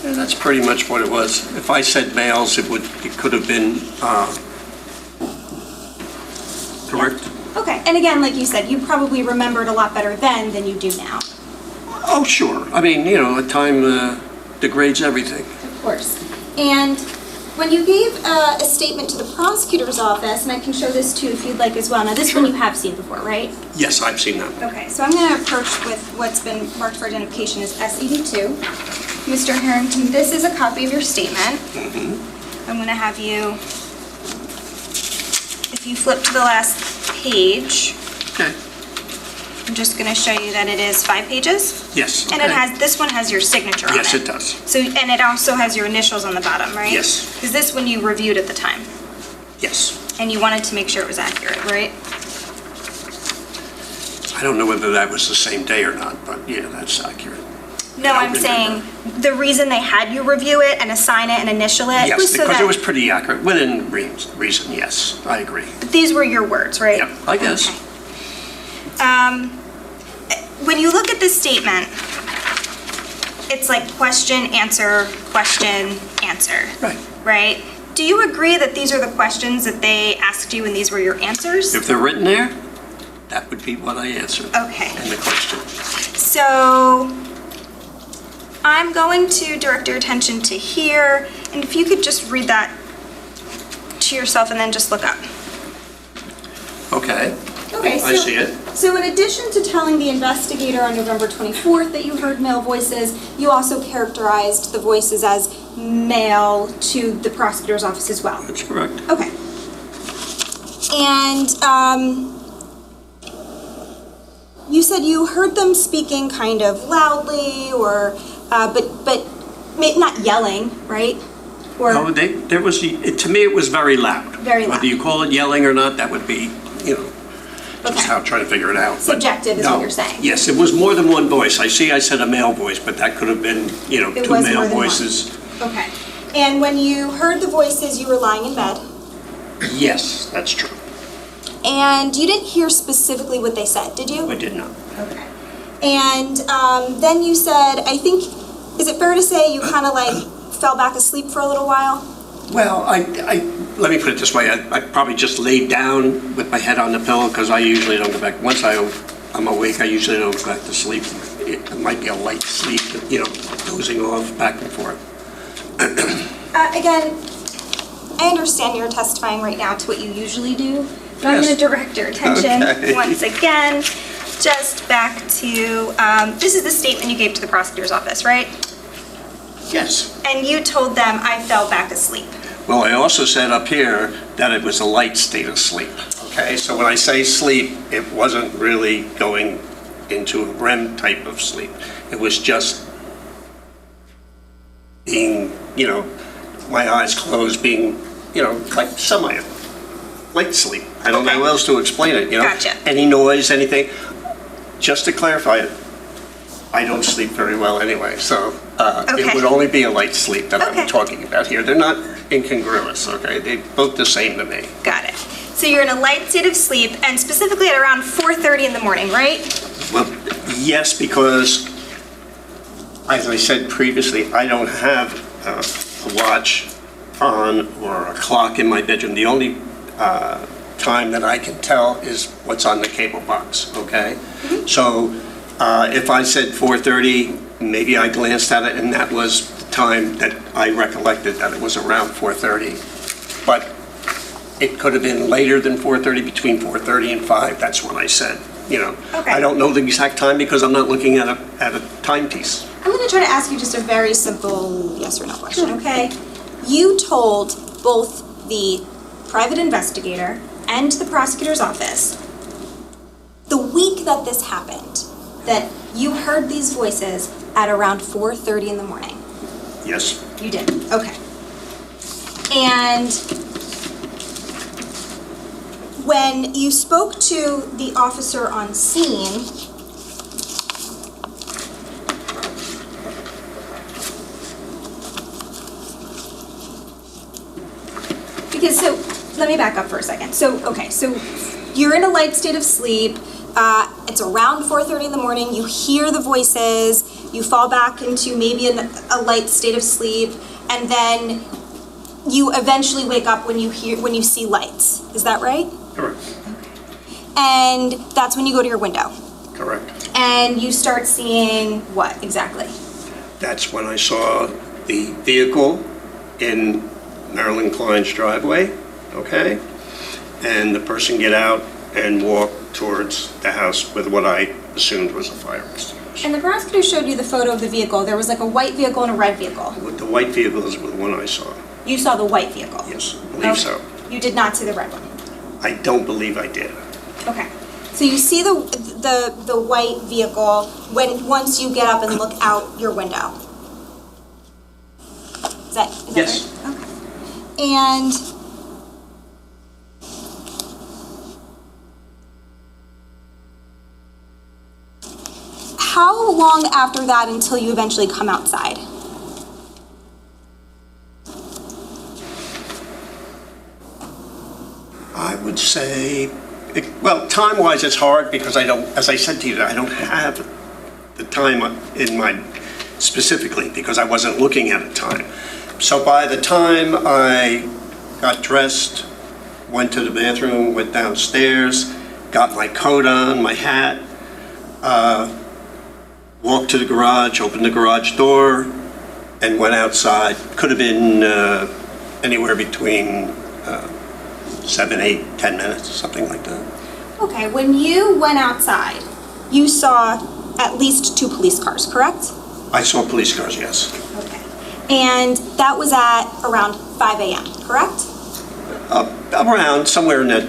Yeah, that's pretty much what it was. If I said males, it could have been correct. Okay, and again, like you said, you probably remembered a lot better then than you do now. Oh, sure. I mean, time degrades everything. Of course. And when you gave a statement to the prosecutor's office, and I can show this too if you'd like as well. Now, this one you have seen before, right? Yes, I've seen that. Okay, so I'm going to approach with what's been marked for identification as S82. Mr. Harrington, this is a copy of your statement. I'm going to have you, if you flip to the last page, Okay. I'm just going to show you that it is 5 pages. Yes. And okay. this one has your signature on it. Yes, it does. So, and it also has your initials on the bottom, right? Yes. Because this one you reviewed at the time, Yes. and you wanted to make sure it was accurate, right? I don't know whether that was the same day or not, but yeah, that's accurate. No, I I'm don't saying remember. the reason they had you review it and assign it and initial it was Yes, so because that it was pretty accurate, within reason, yes, I agree. these were your words, right? Yeah, I guess. Okay. When you look at this statement, it's like question, answer, Right. right? Do you agree that these are the questions that they asked you and these were your answers? If they're written there, that would be what I answered. Okay. And the question. So I'm going to direct your attention to here, and if you could just read that to yourself and then just look up. Okay. Okay, I see it. So in addition to telling the investigator on November 24th that you heard male voices, you also characterized the voices as male to the prosecutor's office as well. That's correct. Okay. And you said you heard them speaking kind of loudly, or but not yelling, right? Or No, there was, to me, it was very loud. Very loud. Whether you call it yelling or not, that would be, Okay. just how I'm trying to figure it out. But Subjective is what no. you're saying. Yes, it was more than one voice. I said a male voice, but that could have been, It two was male more than one. voices. Okay. And when you heard the voices, you were lying in bed, Yes, that's true. and you didn't hear specifically what they said, did you? I did not. Okay. And then you said, I think, is it fair to say you kind of like fell back asleep for a little while? Well, let me put it this way. I probably just laid down with my head on the pillow because I usually don't go back. Once I'm awake, I usually don't go back to sleep. It might be a light sleep, dozing off back and forth. Again, I understand you're testifying right now to what you usually do, but I'm Yes. going to direct your attention Okay. once again, just back to, this is the statement you gave to the prosecutor's office, right? Yes. And you told them, I fell back asleep. Well, I also said up here that it was a light state of sleep. Okay, so when I say sleep, it wasn't really going into a REM type of sleep. It was just being, my eyes closed, being, like semi-light sleep. I don't know how else to explain it, Gotcha. Any noise, anything. Just to clarify it, I don't sleep very well anyway, so Okay. it would only be a light sleep that Okay. I'm talking about here. They're not incongruous, okay? They're both the same to me. Got it. So you're in a light state of sleep, and specifically at around 4:30 in the morning, right? Well, yes, because, as I said previously, I don't have a watch on or a clock in my bedroom. The only time that I can tell is what's on the cable box, okay? So if I said 4:30, maybe I glanced at it, and that was the time that I recollected that it was around 4:30. But it could have been later than 4:30, between 4:30 and 5, that's when I said, Okay. I don't know the exact time because I'm not looking at a timepiece. I'm going to try to ask you just a very simple yes or no question, okay? You told both the private investigator and the prosecutor's office the week that this happened, that you heard these voices at around 4:30 in the morning. Yes. You did, okay. And when you spoke to the officer on scene, because, so, let me back up for a second. So, okay, so you're in a light state of sleep, it's around 4:30 in the morning, you hear the voices, you fall back into maybe a light state of sleep, and then you eventually wake up when you see lights. Is that right? Correct. And that's when you go to your window. Correct. And you start seeing what exactly? That's when I saw the vehicle in Marilyn Klein's driveway, okay? And the person get out and walk towards the house with what I assumed was a fire extinguisher. And the prosecutor showed you the photo of the vehicle. There was like a white vehicle and a red vehicle. The white vehicle is the one I saw. You saw the white vehicle? Yes, I believe so. You did not see the red one? I don't believe I did. Okay. So you see the white vehicle once you get up and look out your window? Is that Yes. right? Okay. And how long after that until you eventually come outside? I would say, well, time-wise, it's hard because I don't, as I said to you, I don't have the time in mind specifically because I wasn't looking at a time. So by the time I got dressed, went to the bathroom, went downstairs, got my coat on, my hat, walked to the garage, opened the garage door, and went outside. Could have been anywhere between 7, 8, 10 minutes, something like that. Okay, when you went outside, you saw at least 2 police cars, correct? I saw police cars, yes. Okay. And that was at around 5 a.m., correct? Around somewhere in that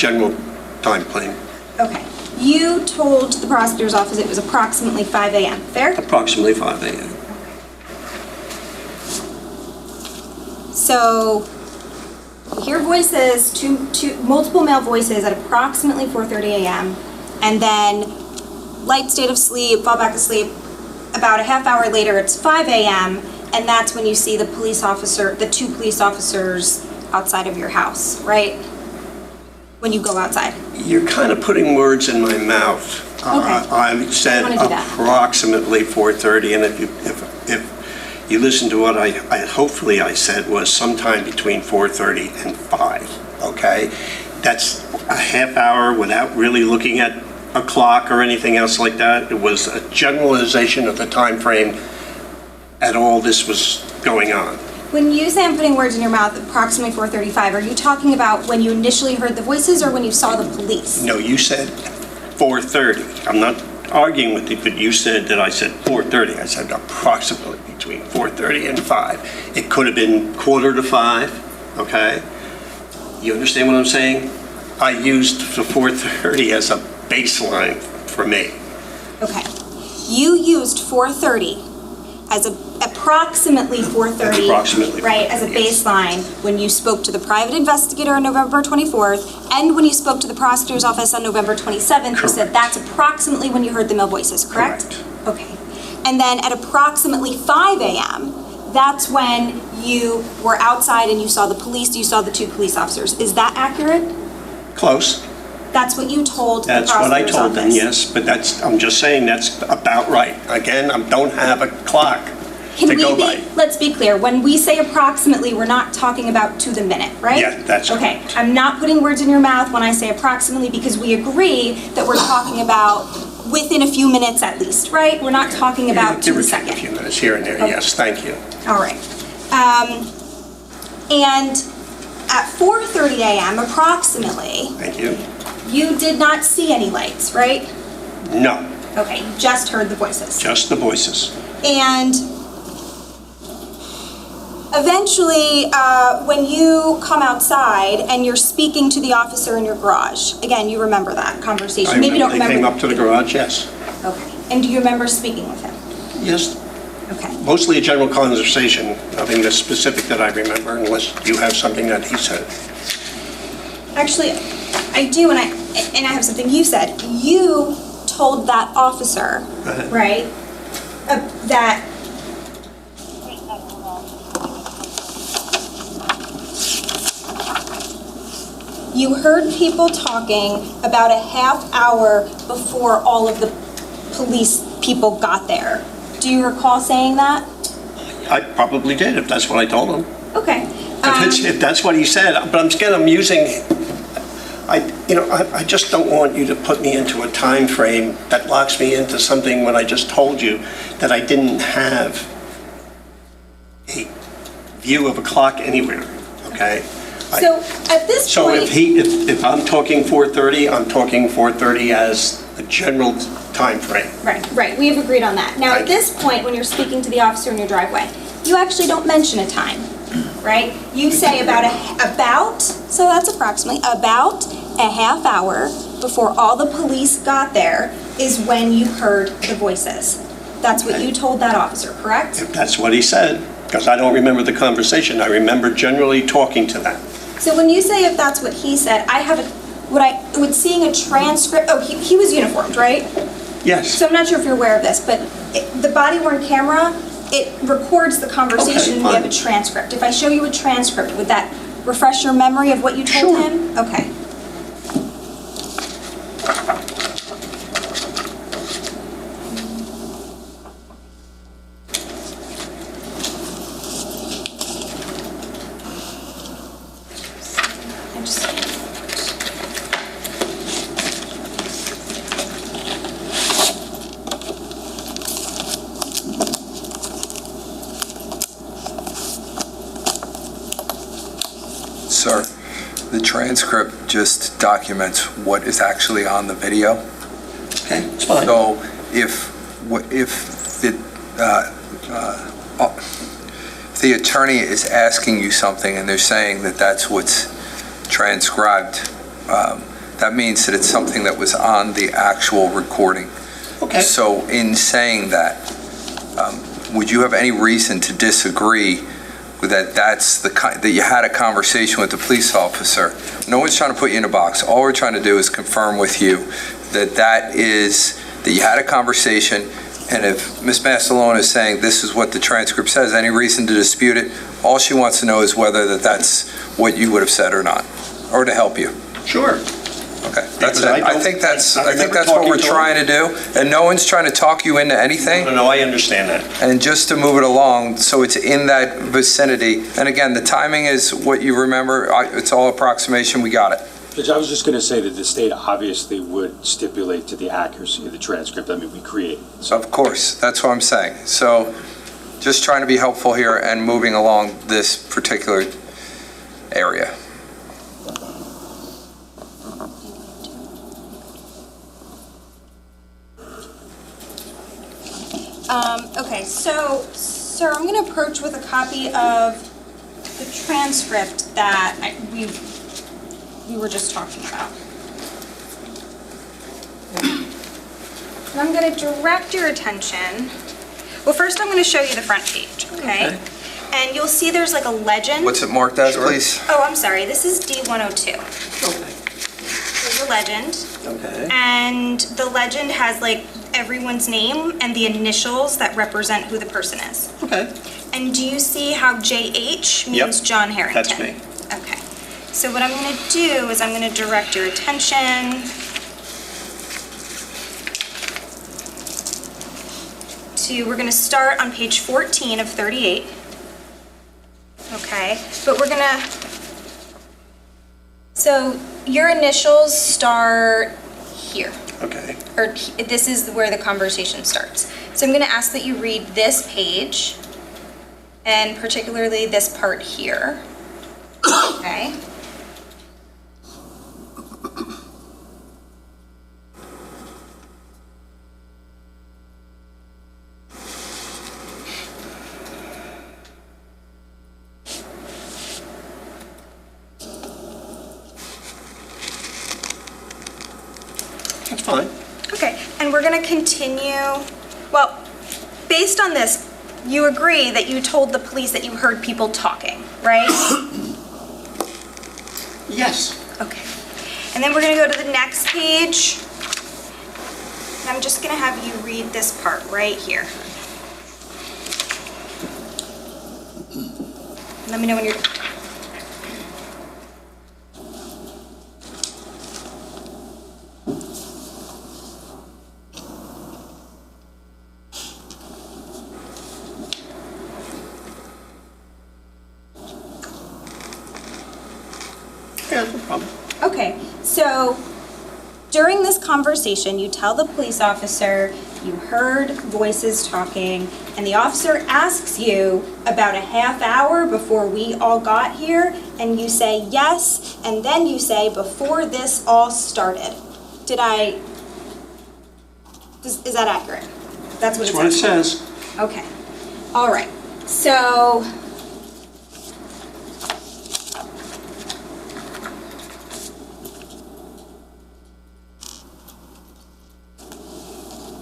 general time frame, Okay. You told the prosecutor's office it was approximately 5 a.m., fair? approximately 5 a.m. So you hear voices, multiple male voices at approximately 4:30 a.m., and then light state of sleep, fall back asleep. About a half hour later, it's 5 a.m., and that's when you see the two police officers outside of your house, right? When you go outside. You're kind of putting words in my mouth. Okay. I said I don't wanna do that. approximately 4:30, and if you listen to what I hopefully I said was sometime between 4:30 and 5, okay? That's a half hour without really looking at a clock or anything else like that. It was a generalization of the time frame at all this was going on. When you say I'm putting words in your mouth, approximately 4:35, are you talking about when you initially heard the voices or when you saw the police? No, you said 4:30. I'm not arguing with you, but you said that I said 4:30. I said approximately between 4:30 and 5. It could have been 4:45, okay? You understand what I'm saying? I used the 4:30 as a baseline for me. Okay. You used 4:30 as approximately 4:30. Approximately. Right, as a Yes. baseline when you spoke to the private investigator on November 24th and when you spoke to the prosecutor's office on November 27th. You said Correct. that's approximately when you heard the male voices, correct? Correct. Okay. And then at approximately 5 a.m., that's when you were outside and you saw the police, you saw the two police officers. Is that accurate? Close. That's what you told the That's what I prosecutor's told them, office? yes, but I'm just saying that's about right. Again, I don't have a clock Can to we go be, by. let's be clear, when we say approximately, we're not talking about to the minute, right? Yeah, that's Okay, correct. I'm not putting words in your mouth when I say approximately because we agree that we're talking about within a few minutes at least, right? We're not talking about to Give or the take a second. few minutes here and there, Okay. yes, thank you. All right. And at 4:30 a.m. approximately, Thank you. you did not see any lights, right? No, Okay, you just heard the voices. just the voices. And eventually, when you come outside and you're speaking to the officer in your garage, again, you remember that conversation. I Maybe you don't remember they came remember. up to the garage, yes. Okay. And do you remember speaking with him? Yes, Okay. mostly a general conversation, nothing that's specific that I remember unless you have something that he said. Actually, I do, and I have something you said. You told that officer, Go ahead. right, that you heard people talking about a half hour before all of the police people got there. Do you recall saying that? I probably did, if that's what I told him. Okay. If that's what he said, but I'm using, I just don't want you to put me into a time frame that locks me into something when I just told you that I didn't have a view of a clock anywhere, okay? So at this So point. if I'm talking 4:30, I'm talking 4:30 as a general time frame. Right, we have agreed on that. Now, at Thank you. this point, when you're speaking to the officer in your driveway, you actually don't mention a time, right? You say so that's approximately, about a half hour before all the police got there is when you heard the voices. That's what you told that officer, correct? If that's what he said, because I don't remember the conversation, I remember generally talking to them. So when you say if that's what he said, would seeing a transcript, he was uniformed, right? Yes. So I'm not sure if you're aware of this, but the body-worn camera, it records the conversation. Okay, We have a fine. transcript. If I show you a transcript, would that refresh your memory of what you told Sure. him? Okay. I just- Sir, the transcript just documents what is actually on the video. Okay, it's fine. So if the attorney is asking you something and they're saying that that's what's transcribed, that means that it's something that was on the actual recording. Okay. So in saying that, would you have any reason to disagree with that? That you had a conversation with the police officer? No one's trying to put you in a box. All we're trying to do is confirm with you that you had a conversation, and if Ms. Mastalone is saying this is what the transcript says, any reason to dispute it? All she wants to know is whether that's what you would have said or not, or to help you. Sure. Okay, that's Because it. I think that's what we're trying to do, and no one's trying to talk you into anything. No, I understand that. And just to move it along, so it's in that vicinity. And again, the timing is what you remember. It's all approximation. We got it. Judge, I was just going to say that the state obviously would stipulate to the accuracy of the transcript. I mean, we created it. So of course, that's what I'm saying. So just trying to be helpful here and moving along this particular area. Okay, so, sir, I'm going to approach with a copy of the transcript that we were just talking about. And I'm going to direct your attention. Well, first I'm going to show you the front page, okay? And you'll see there's like a legend. What's it marked as, please? Oh, I'm sorry, this is D102. Okay. There's a legend. Okay. And the legend has like everyone's name and the initials that represent who the person is. Okay. And do you see how JH means Yep, John Harrington? that's me. Okay. So what I'm going to do is I'm going to direct your attention to, we're going to start on page 14 of 38. Okay, but we're going to, so your initials start here. Okay. Or this is where the conversation starts. So I'm going to ask that you read this page, and particularly this part here. Okay? That's fine. Okay, and we're going to continue, well, based on this, you agree that you told the police that you heard people talking, right? Yes. Okay. And then we're going to go to the next page. And I'm just going to have you read this part right here. Let me know when you're... Yeah, no problem. Okay, so during this conversation, you tell the police officer you heard voices talking, and the officer asks you about a half hour before we all got here, and you say yes, and then you say before this all started. Is that accurate? That's what That's what it says. Okay, all right, so...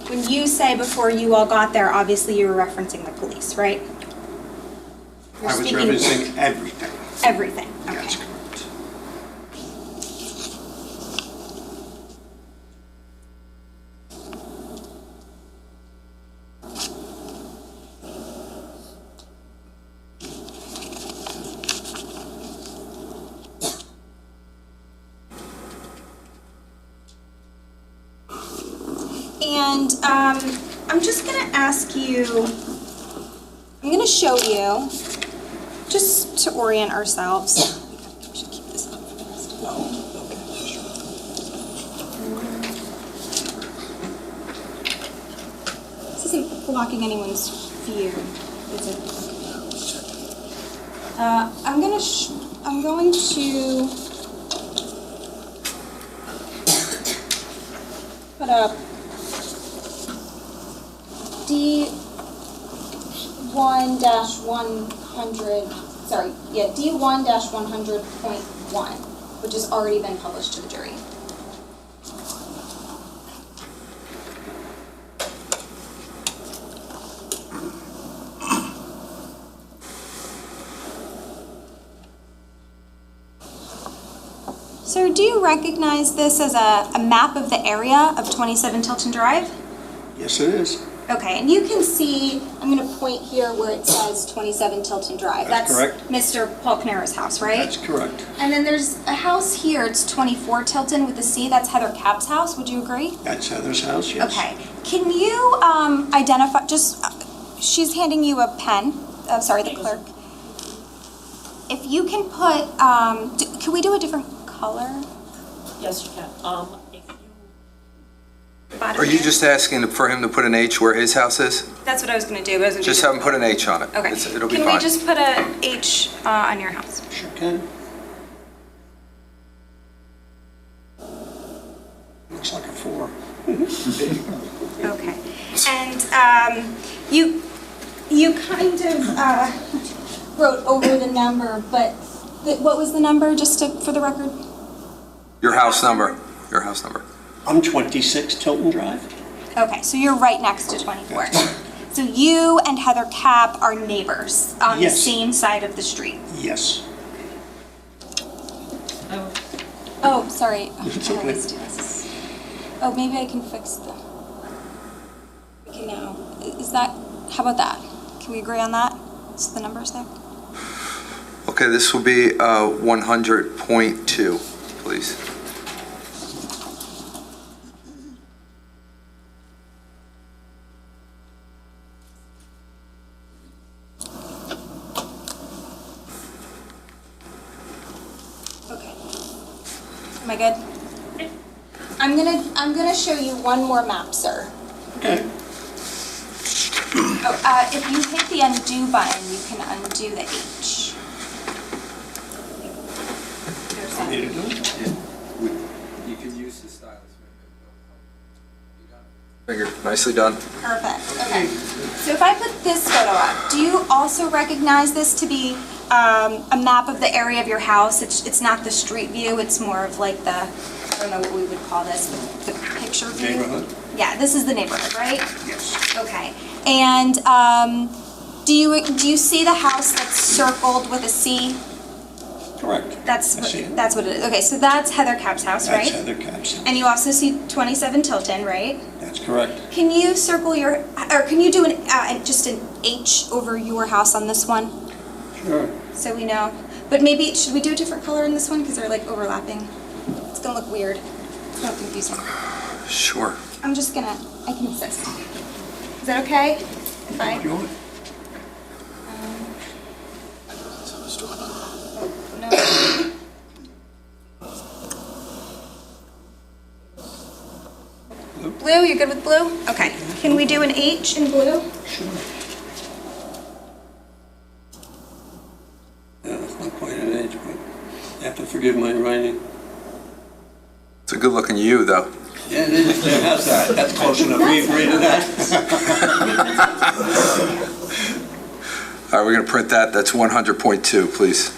When you say before you all got there, obviously you were referencing the police, right? You're I was speaking- referencing everything. Everything, okay. That's correct. And I'm just going to ask you, I'm going to show you, just to orient ourselves. We should keep this up first. This isn't blocking anyone's view, is it? I'm going to put up D1-100, D1-100.1, which has already been published to the jury. Sir, do you recognize this as a map of the area of 27 Tilton Drive? Yes, it is. Okay, and you can see, I'm going to point here where it says 27 Tilton Drive. That's correct. Mr. Paul Caneiro's house, right? That's correct. And then there's a house here, it's 24 Tilton with a C, that's Heather Capp's house, would you agree? That's Heather's house, yes. Okay, can you identify, she's handing you a pen, the clerk. If you can put, can we do a different color? Yes, you can. If you Are you just asking for him to put an H where his house is? That's what I was going to do. But I was gonna Just do have him put an H on it. Okay. It'll be Can fine. we just put a H on your house? Sure can. Looks like a 4. Okay. And you kind of wrote over the number, but what was the number, just for the record? Your house number. Your house number. I'm 26 Tilton Drive. Okay, so you're right next to 24. So you and Heather Capp are neighbors on the Yes. same side of the street? Yes. Oh, sorry. It's Oh, okay. let's do this. Oh, maybe I can fix the... We can now... Is that... How about that? Can we agree on that? So the numbers there? Okay, this will be 100.2, please. Okay. Am I good? I'm gonna show you one more map, sir. Okay. Oh, if you hit the undo button, you can undo the H. There's that. Need to do it? You can use the stylus. Figured. Nicely done. Perfect, okay. So if I put this photo up, do you also recognize this to be a map of the area of your house? It's not the street view, it's more of like the, I don't know what we would call this, the picture view? Neighborhood? Yeah, this is the neighborhood, right? Yes. Okay. And do you see the house that's circled with a C? Correct. That's I see it. that's what it is. Okay, so that's Heather Capp's house, right? That's Heather Capp's house. And you also see 27 Tilton, right? That's correct. Can you circle your, or can you do just an H over your house on this one, Sure. so we know? But maybe, should we do a different color in this one, because they're like overlapping? It's gonna look weird. It's gonna look confusing. Sure. I'm just gonna, I can assist. Is that okay? If I? Do it. No. Blue, you're good with blue? Okay. Can we do an H in blue? Sure. Yeah, it's not quite an age, but you have to forgive my writing. It's a good looking U, though. Yeah, it is. How's that? That's close enough. We agree to that? All right, we're going to print that. That's 100.2, please.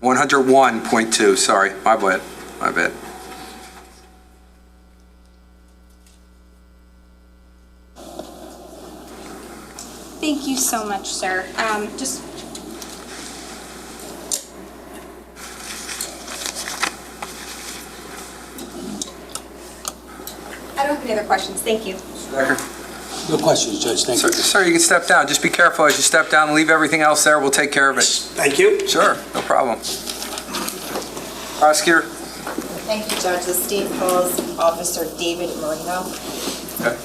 101.2, sorry. My bad. My bad. Thank you so much, sir. Just. I don't have any other questions. Thank you. No questions, Judge, thank you. Sir, you can step down. Just be careful as you step down. Leave everything else there. We'll take care of it. Thank you. Sure, no problem. Prosecutor? Thank you, Judge. The state calls Officer David Marino. Okay.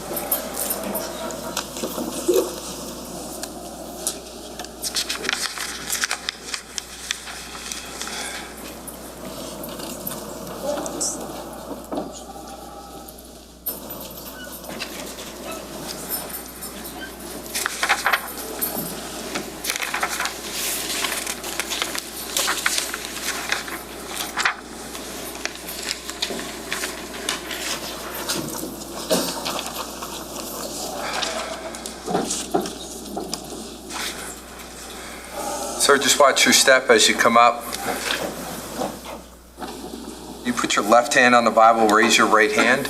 Sir, just watch your step as you come up. You put your left hand on the Bible, raise your right hand.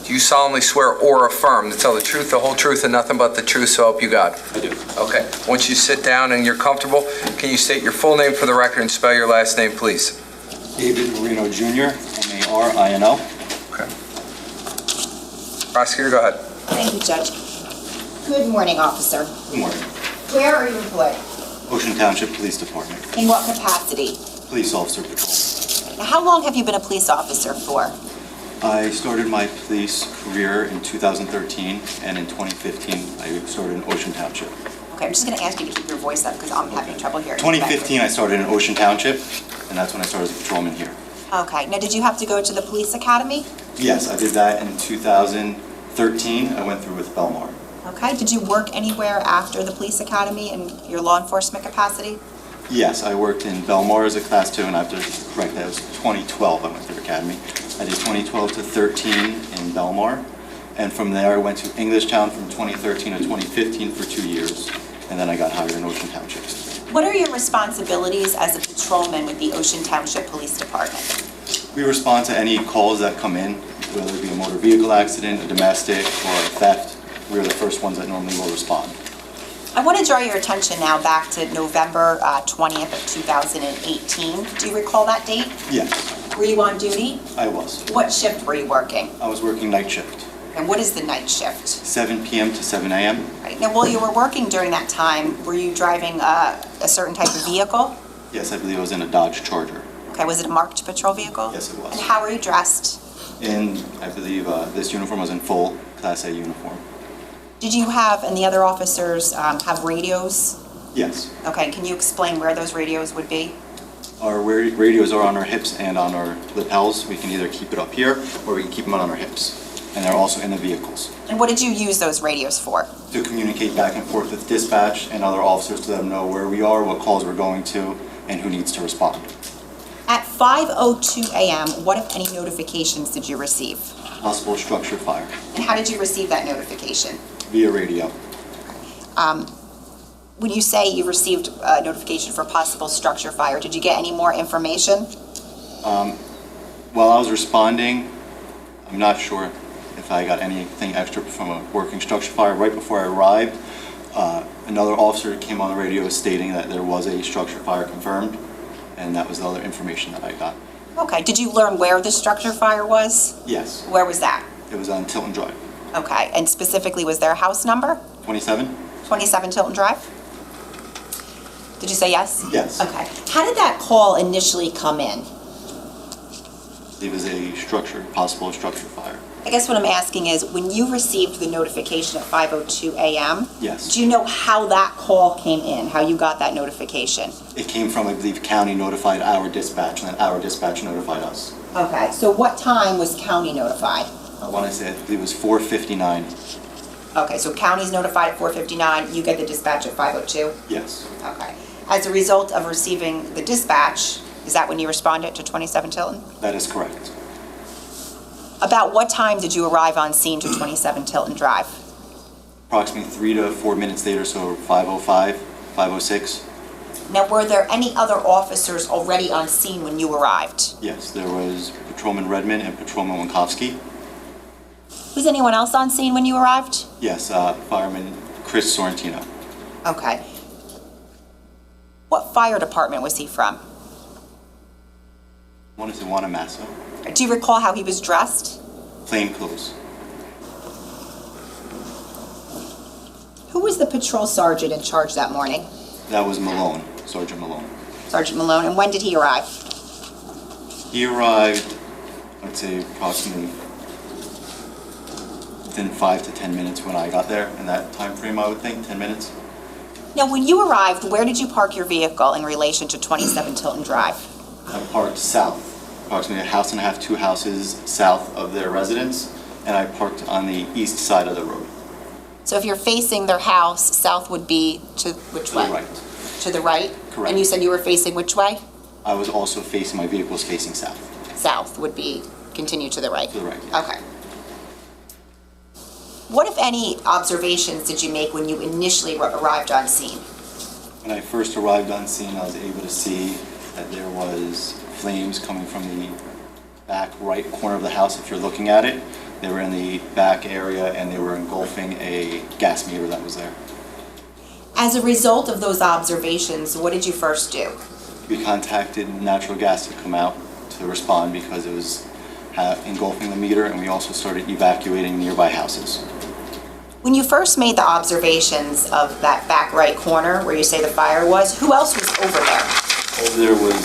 Do you solemnly swear or affirm to tell the truth, the whole truth, and nothing but the truth, so help you God? I do. Okay. Once you sit down and you're comfortable, can you state your full name for the record and spell your last name, please? David Marino Jr., M-A-R-I-N-O. Okay. Prosecutor, go ahead. Thank you, Judge. Good morning, officer. Good morning. Where are you employed? Ocean Township Police Department. In what capacity? Police officer patrol. Now, how long have you been a police officer for? I started my police career in 2013, and in 2015, I started in Ocean Township. Okay, I'm just going to ask you to keep your voice up because I'm having trouble hearing. 2015, I started in Ocean Township, and that's when I started as a patrolman here. Okay, now did you have to go to the police academy? Yes, I did that in 2013. I went through with Belmar. Okay, did you work anywhere after the police academy in your law enforcement capacity? Yes, I worked in Belmar as a Class 2, and I have to correct that, it was 2012 I went through academy. I did 2012 to 13 in Belmar, and from there I went to Englishtown from 2013 to 2015 for 2 years, and then I got hired in Ocean Township. What are your responsibilities as a patrolman with the Ocean Township Police Department? We respond to any calls that come in, whether it be a motor vehicle accident, a domestic, or a theft. We're the first ones that normally will respond. I want to draw your attention now back to November 20th of 2018. Do you recall that date? Yes, Were you on duty? I was. What shift were you working? I was working night shift, And what is the night shift? 7 p.m. to 7 a.m. Right. Now, while you were working during that time, were you driving a certain type of vehicle? Yes, I believe I was in a Dodge Charger. Okay, was it a marked patrol vehicle? Yes, it was. And how were you dressed? And I believe this uniform was in full Class A uniform. Did you have, and the other officers have radios? Yes. Okay, can you explain where those radios would be? Our radios are on our hips and on our lapels. We can either keep it up here or we can keep them on our hips. And they're also in the vehicles. And what did you use those radios for? To communicate back and forth with dispatch and other officers to let them know where we are, what calls we're going to, and who needs to respond. At 5:02 a.m., what, if any, notifications did you receive? Possible structure fire And how did you receive that notification? via radio. When you say you received a notification for possible structure fire, did you get any more information? While I was responding, I'm not sure if I got anything extra from a working structure fire. Right before I arrived, another officer came on the radio stating that there was a structure fire confirmed, and that was the other information that I got. Okay, did you learn where the structure fire was? Yes, Where was that? it was on Tilton Drive. Okay, and specifically, was there a house number? 27? 27 Tilton Drive? Did you say yes? Yes. Okay. How did that call initially come in? It was a possible structure fire. I guess what I'm asking is, when you received the notification at 5:02 a.m., Yes. do you know how that call came in, how you got that notification? It came from, I believe, county notified our dispatch, and then our dispatch notified us. Okay, so what time was county notified? I want to say, I believe it was 4:59. Okay, so county's notified at 4:59, you get the dispatch at 5:02? Yes. Okay. As a result of receiving the dispatch, is that when you responded to 27 Tilton? That is correct. About what time did you arrive on scene to 27 Tilton Drive? Approximately 3 to 4 minutes later, so 5:05, 5:06. Now, were there any other officers already on scene when you arrived? Yes, there was Patrolman Redmond and Patrolman Winkowski. Was anyone else on scene when you arrived? Yes, Fireman Chris Sorrentino. Okay. What fire department was he from? I want to say Wanamasso. Do you recall how he was dressed? Plain clothes. Who was the patrol sergeant in charge that morning? That was Malone, Sergeant Malone. Sergeant Malone, and when did he arrive? He arrived, I'd say approximately within 5 to 10 minutes when I got there. In that time frame, I would think, 10 minutes. Now, when you arrived, where did you park your vehicle in relation to 27 Tilton Drive? I parked south, approximately a house and a half, 2 houses south of their residence, and I parked on the east side of the road. So if you're facing their house, south would be to which way? To the right. To the right? Correct. And you said you were facing which way? I was also facing, my vehicle was facing south. South would be continue to the right? To the right, yes. Okay. What, if any, observations did you make when you initially arrived on scene? When I first arrived on scene, I was able to see that there was flames coming from the back right corner of the house. If you're looking at it, they were in the back area and they were engulfing a gas meter that was there. As a result of those observations, what did you first do? We contacted natural gas to come out to respond because it was engulfing the meter, and we also started evacuating nearby houses. When you first made the observations of that back right corner where you say the fire was, who else was over there? Over there was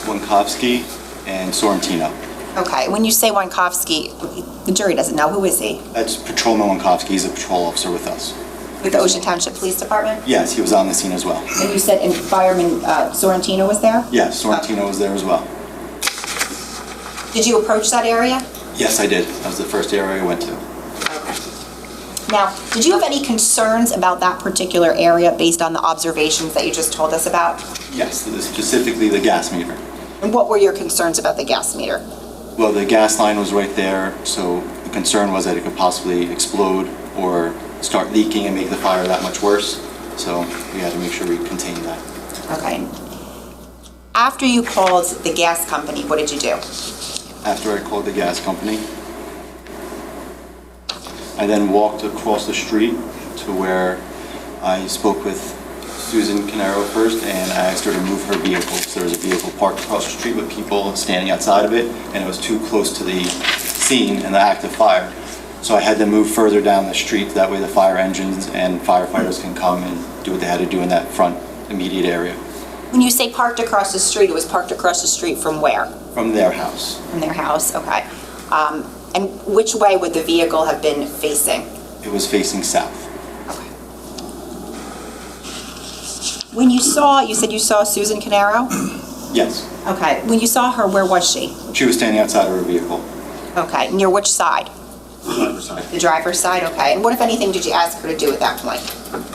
Wankowski and Sorrentino. Okay, when you say Wankowski, the jury doesn't know. Who is he? That's Patrolman Wankowski. He's a patrol officer with us. With the Ocean Township Police Department? Yes, he was on the scene as well. And you said Fireman Sorrentino was there? Yes, Sorrentino was there as well. Did you approach that area? Yes, I did. That was the first area I went to. Now, did you have any concerns about that particular area based on the observations that you just told us about? Yes, specifically the gas meter. And what were your concerns about the gas meter? Well, the gas line was right there, so the concern was that it could possibly explode or start leaking and make the fire that much worse. So we had to make sure we contained that. Okay. After you called the gas company, what did you do? After I called the gas company, I then walked across the street to where I spoke with Susan Caneiro first, and I asked her to move her vehicle. So there was a vehicle parked across the street with people standing outside of it, and it was too close to the scene and the active fire. So I had to move further down the street, that way the fire engines and firefighters can come and do what they had to do in that front immediate area. When you say parked across the street, it was parked across the street from where? From their house. From their house, okay. And which way would the vehicle have been facing? It was facing south. Okay. When you said you saw Susan Caneiro? Yes. Okay. When you saw her, where was she? She was standing outside of her vehicle. Okay. Near which side? The driver's side. The driver's side, okay. And what, if anything, did you ask her to do at that point?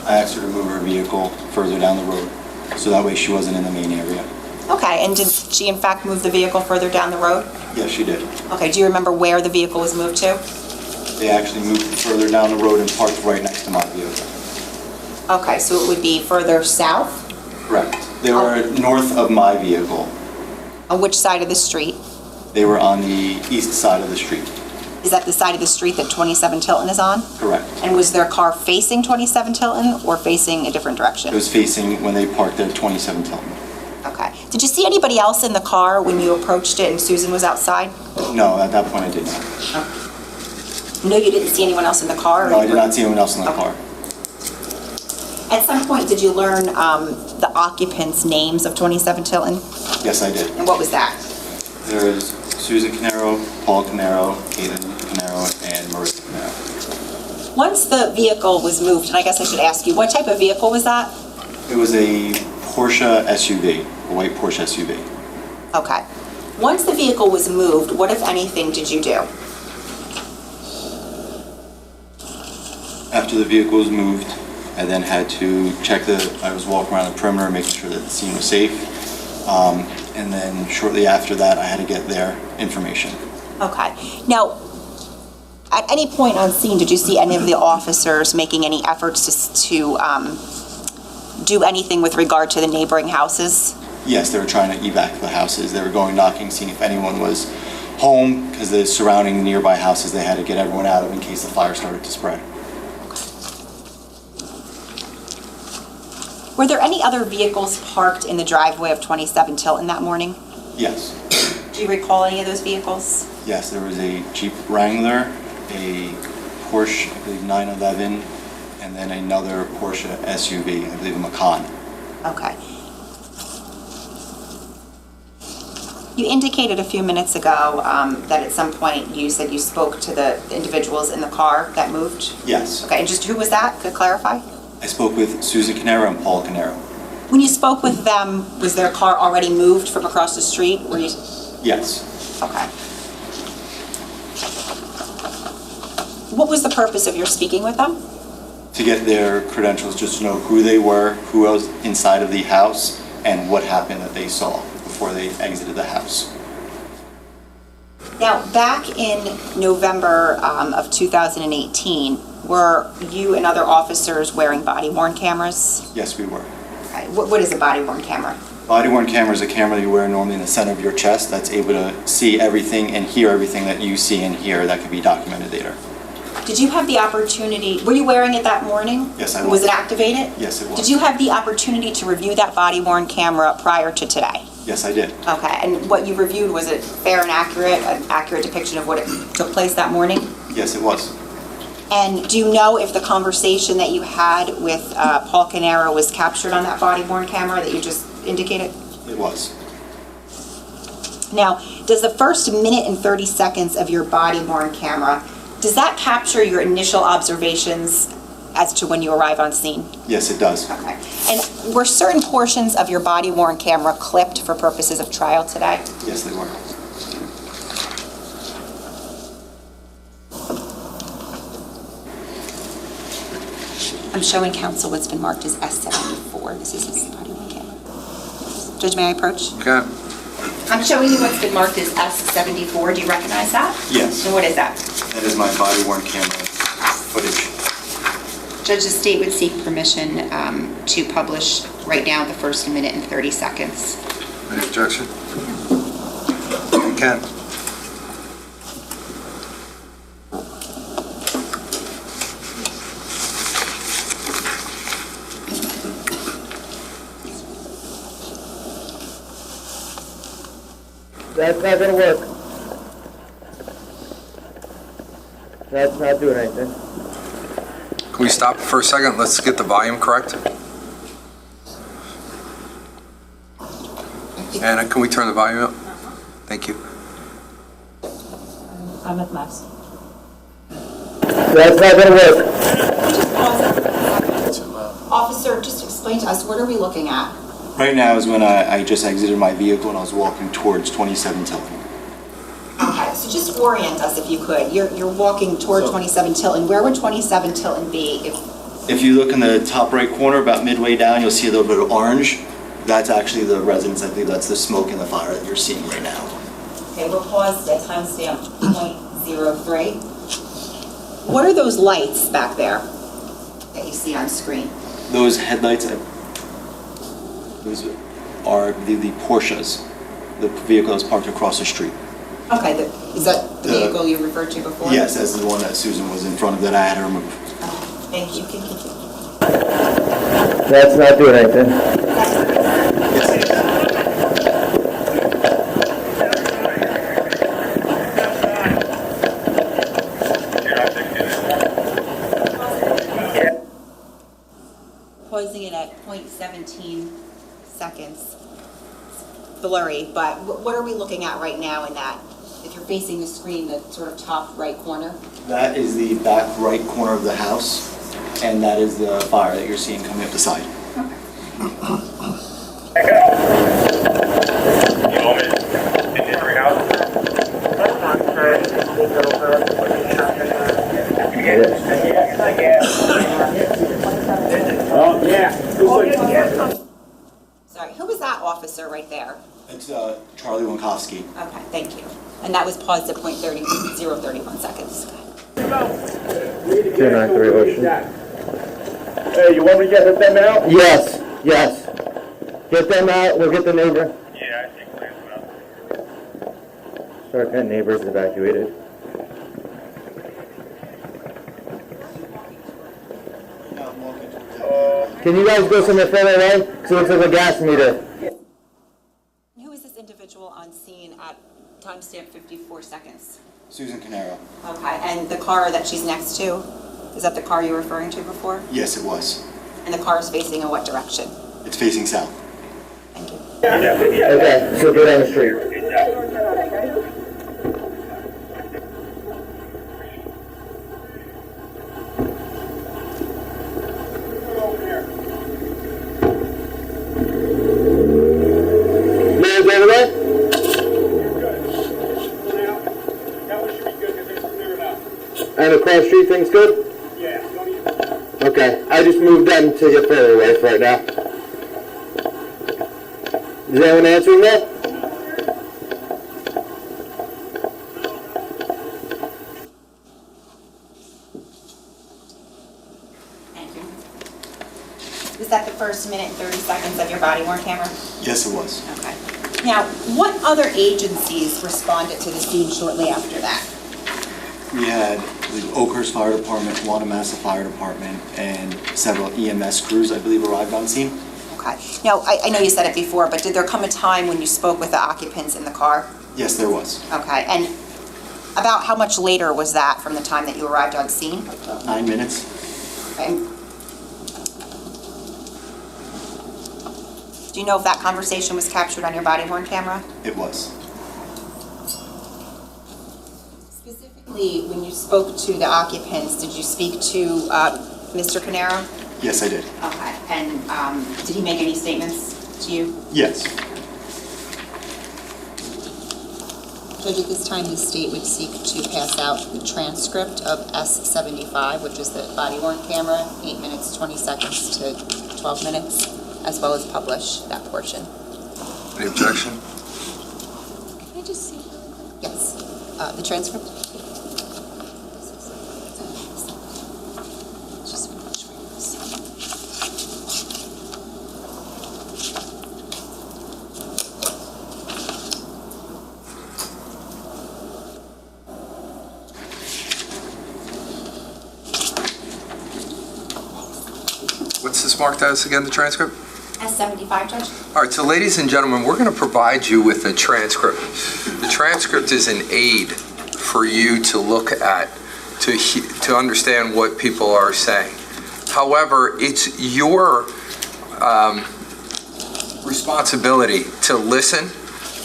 I asked her to move her vehicle further down the road, so that way she wasn't in the main area. Okay, and did she in fact move the vehicle further down the road? Yes, she did. Okay, do you remember where the vehicle was moved to? They actually moved further down the road and parked right next to my vehicle. Okay, so it would be further south? Correct. They were north of my vehicle. On which side of the street? They were on the east side of the street. Is that the side of the street that 27 Tilton is on? Correct. And was their car facing 27 Tilton or facing a different direction? It was facing when they parked at 27 Tilton. Okay. Did you see anybody else in the car when you approached it and Susan was outside? No, at that point I did not. Okay. No, you didn't see anyone else in the car? No, I did not see anyone else in the car. At some point, did you learn the occupants' names of 27 Tilton? Yes, I did. And what was that? There's Susan Caneiro, Paul Caneiro, Caitlin Caneiro, and Marissa Caneiro. Once the vehicle was moved, and I guess I should ask you, what type of vehicle was that? It was a Porsche SUV, a white Porsche SUV. Okay. Once the vehicle was moved, what, if anything, did you do? After the vehicle was moved, I then had to check I was walking around the perimeter, making sure that the scene was safe. And then shortly after that, I had to get their information. Okay. Now, at any point on scene, did you see any of the officers making any efforts to do anything with regard to the neighboring houses? Yes, they were trying to evac the houses. They were going knocking, seeing if anyone was home, because the surrounding nearby houses they had to get everyone out of in case the fire started to spread. Were there any other vehicles parked in the driveway of 27 Tilton that morning? Yes. Do you recall any of those vehicles? Yes, there was a Jeep Wrangler, a Porsche, I believe 911, and then another Porsche SUV, I believe a Macan. Okay. You indicated a few minutes ago that at some point you said you spoke to the individuals in the car that moved? Yes. Okay, and just who was that? Could clarify? I spoke with Susan Caneiro and Paul Caneiro. When you spoke with them, was their car already moved from across the street? Were you? Yes. Okay. What was the purpose of your speaking with them? To get their credentials, just to know who they were, who was inside of the house, and what happened that they saw before they exited the house. Now, back in November of 2018, were you and other officers wearing body-worn cameras? Yes, we were. Okay. What is a body-worn camera? Body-worn camera is a camera you wear normally in the center of your chest that's able to see everything and hear everything that you see and hear that could be documented later. Did you have the opportunity, were you wearing it that morning? Yes, I was. Was it activated? Yes, it was. Did you have the opportunity to review that body-worn camera prior to today? Yes, I did. Okay, and what you reviewed, was it fair and accurate, an accurate depiction of what it took place that morning? Yes, it was. And do you know if the conversation that you had with Paul Caneiro was captured on that body-worn camera that you just indicated? It was. Now, does the first minute and 30 seconds of your body-worn camera, does that capture your initial observations as to when you arrive on scene? Yes, it does. Okay. And were certain portions of your body-worn camera clipped for purposes of trial today? Yes, they were. I'm showing counsel what's been marked as S74. This is his body-worn camera. Judge, may I approach? Okay. I'm showing you what's been marked as S74. Do you recognize that? Yes. And what is that? That is my body-worn camera footage. Judge, the state would seek permission to publish right now the first minute and 30 seconds. Any objection? You can. That's not gonna work. That's not doing anything. Can we stop for a second? Let's get the volume correct. Anna, can we turn the volume up? Thank you. I'm at mass. That's not gonna work. Officer, just explain to us, what are we looking at? Right now is when I just exited my vehicle and I was walking towards 27 Tilton. Okay, so just orient us if you could. You're walking toward 27 Tilton. Where would 27 Tilton be If you look in the top right corner, about midway down, you'll see a little bit of orange. That's actually the residence. I believe that's the smoke and the fire that you're seeing right now. Okay, we're paused at timestamp .03. What are those lights back there that you see on screen? Those headlights, those are, I believe, the Porsches, the vehicle that's parked across the street. Okay, is that the vehicle you referred to before? Yes, that's the one that Susan was in front of that I had to remove. Thank you. Can continue. That's not doing anything. Pausing it at 0.17 seconds. It's blurry, but what are we looking at right now in that? If you're facing the screen, the sort of top right corner? That is the back right corner of the house, and that is the fire that you're seeing coming up the side. Oh, yeah. Sorry, who was that officer right there? It's Charlie Winkowski. Okay, thank you. And that was paused at 0.31 seconds. 293 Ocean. Hey, you want me to get them out? Yes, yes. Get them out, we'll get the neighbor. Yeah, I think plans well. Start getting neighbors evacuated. Can you guys go somewhere further away? So it looks like a gas meter. Who is this individual on scene at timestamp 54 seconds? Susan Caneiro. Okay, and the car that she's next to, is that the car you were referring to before? Yes, it was. And the car is facing in what direction? It's facing south. Thank you. Okay, so go down the street. Over there? And across the street, things good? Yeah. Okay, I just moved them to get further away for right now. Is anyone answering that? Thank you. Was that the first minute and 30 seconds of your body-worn camera? Yes, it was. Okay. Now, what other agencies responded to the scene shortly after that? We had the Oakhurst Fire Department, Wanamassa Fire Department, and several EMS crews, I believe, arrived on scene. Okay. Now, I know you said it before, but did there come a time when you spoke with the occupants in the car? Yes, there was. Okay, and about how much later was that from the time that you arrived on scene? About 9 minutes. Okay. Do you know if that conversation was captured on your body-worn camera? It was. Specifically, when you spoke to the occupants, did you speak to Mr. Caneiro? Yes, I did. Okay, and did he make any statements to you? Yes. Judge, at this time, the state would seek to pass out the transcript of S75, which is the body-worn camera, 8 minutes, 20 seconds to 12 minutes, as well as publish that portion. Any objection? Can I just see? Yes. The transcript? What's this marked as again, the transcript? S75, Judge? All right, so ladies and gentlemen, we're going to provide you with a transcript. The transcript is an aid for you to look at, to understand what people are saying. However, it's your responsibility to listen,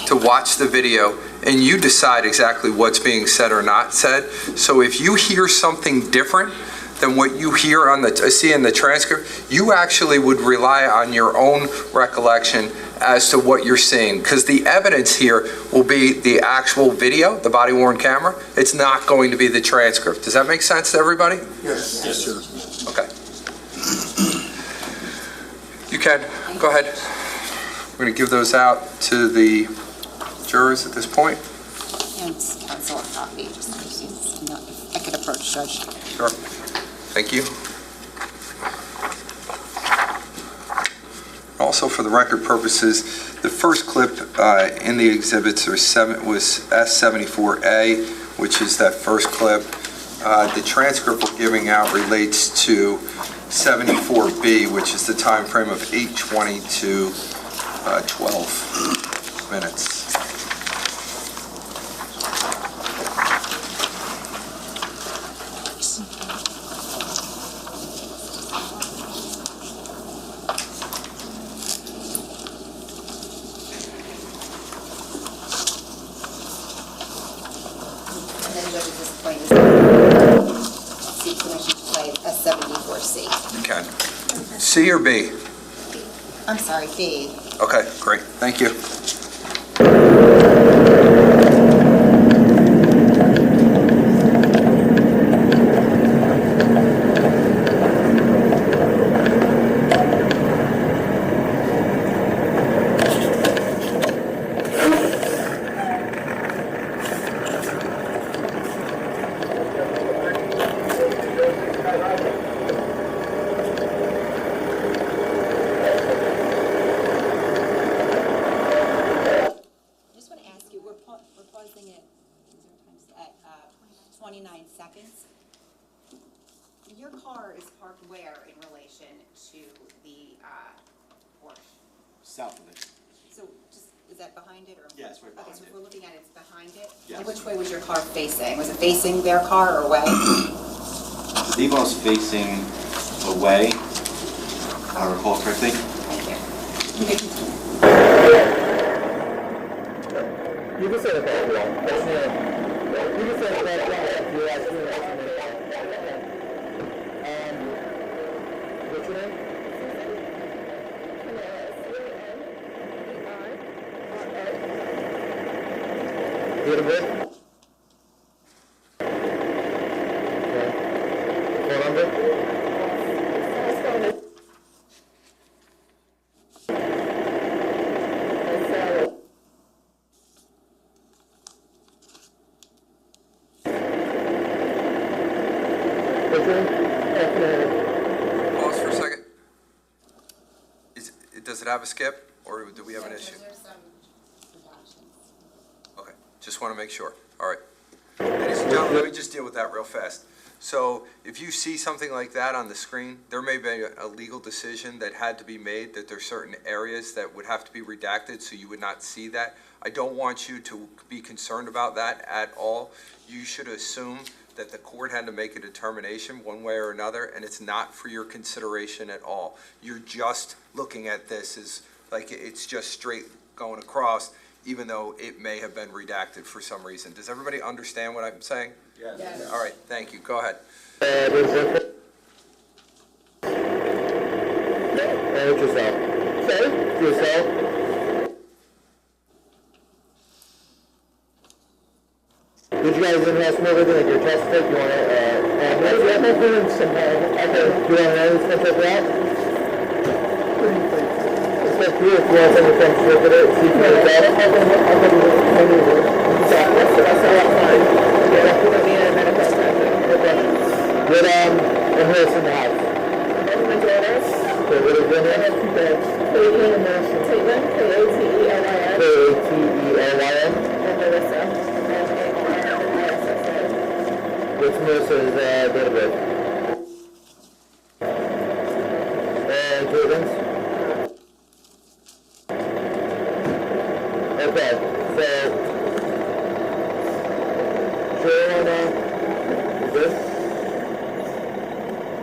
to watch the video, and you decide exactly what's being said or not said. So if you hear something different than what you hear on see in the transcript, you actually would rely on your own recollection as to what you're seeing, because the evidence here will be the actual video, the body-worn camera. It's not going to be the transcript. Does that make sense to everybody? Yes. Yes, sir. Okay. You can. Go ahead. We're going to give those out to the jurors at this point. And counsel a copy, just in case you know, if I could approach Judge. Sure. Thank you. Also, for the record purposes, the first clip in the exhibits was S74A, which is that first clip. The transcript we're giving out relates to 74B, which is the time frame of 8:20 to 12 minutes. C or B? I'm sorry, B. Okay, great. Thank you. Your car is parked where in relation to the Porsche? South of it. So just, is that behind it or? Yes, right behind Okay, so it. if we're looking at it, it's behind it? Yes. And which way was your car facing? Was it facing their car or away? I believe I was facing away, if I recall correctly. Thank you. You may continue. You can say the back wall. You can say the back wall if you're asking. What's your name? Little bit. Okay. Phone number? Pause for a second. Does it have a skip, or do we have an issue? Okay, just want to make sure. All right. Ladies and gentlemen, let me just deal with that real fast. So if you see something like that on the screen, there may be a legal decision that had to be made, that there's certain areas that would have to be redacted so you would not see that. I don't want you to be concerned about that at all. You should assume that the court had to make a determination one way or another, and it's not for your consideration at all. You're just looking at this as like it's just straight going across, even though it may have been redacted for some reason. Does everybody understand what I'm saying? Yes. All right, thank you. Go ahead. Yourself. Sorry? Yourself? Did you guys in-house smoke everything, like your chest tape? You want to, I'm doing some, okay, do you want to check that out? It's like you, if you want someone to come look at it, see if you can get it. I'll go to Good, and who's in the house? My daughters. Okay, what is your name? I have two beds. Caitlin and Marshall. Caitlin, K-A-T-E-L-I-N. K-A-T-E-L-I-N. And Melissa. M-A-R-I-S-S-A. What's Melissa's date of birth? And Caitlin's? Okay, so Joanna, is this?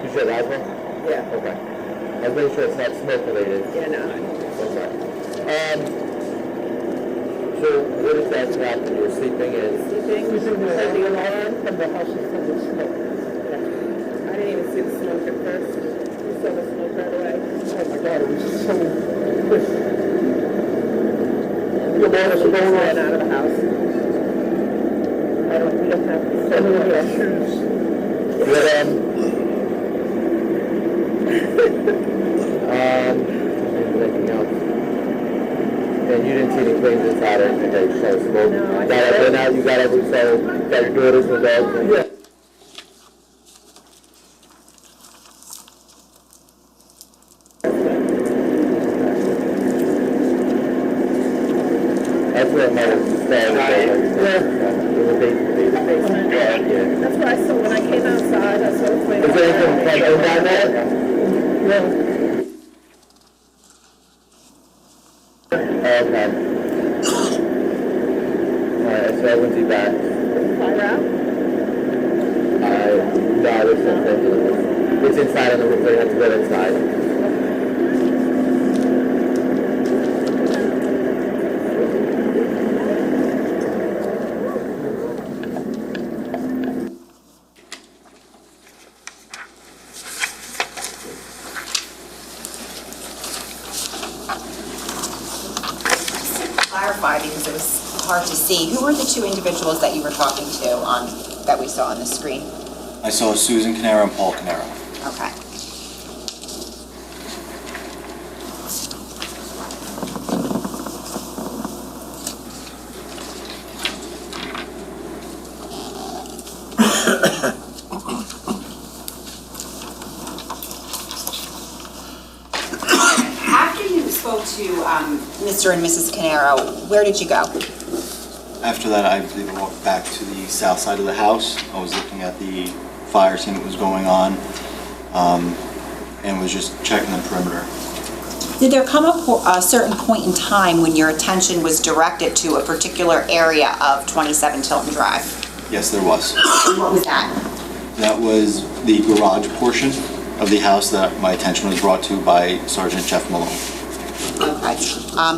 You said asthma? Yeah. Okay. I was making sure it's not smoke related. Yeah, no. Okay. So what is that trap when you were sleeping is? Sleeping, we heard the alarm from the house was full of smoke. Yeah. I didn't even see the smoke at first. We saw the smoke right away. Oh my God, it was just so quick. The water was going right out of the house. We don't have some of our shoes. But, anything else? And you didn't see any claims inside or anything that you saw smoke? No, I didn't. Now you got every cell, got your daughters and dogs? Yeah. That's where my style is. In the basement. Yeah. That's where I saw when I came outside. I saw the flame. Is there anything like down there? No. Okay. Alright, so I went to back. Fire out? No, there's something. It's inside on the roof. They have to go inside. Clarify, because it was hard to see. Who were the two individuals that you were talking to that we saw on the screen? I saw Susan Caneiro and Paul Caneiro. Okay. After you spoke to Mr. and Mrs. Caneiro, where did you go? After that, I believe I walked back to the south side of the house. I was looking at the fire scene that was going on, and was just checking the perimeter. Did there come a certain point in time when your attention was directed to a particular area of 27 Tilton Drive? Yes, there was. What was that? That was the garage portion of the house that my attention was brought to by Sergeant Jeff Malone. Okay.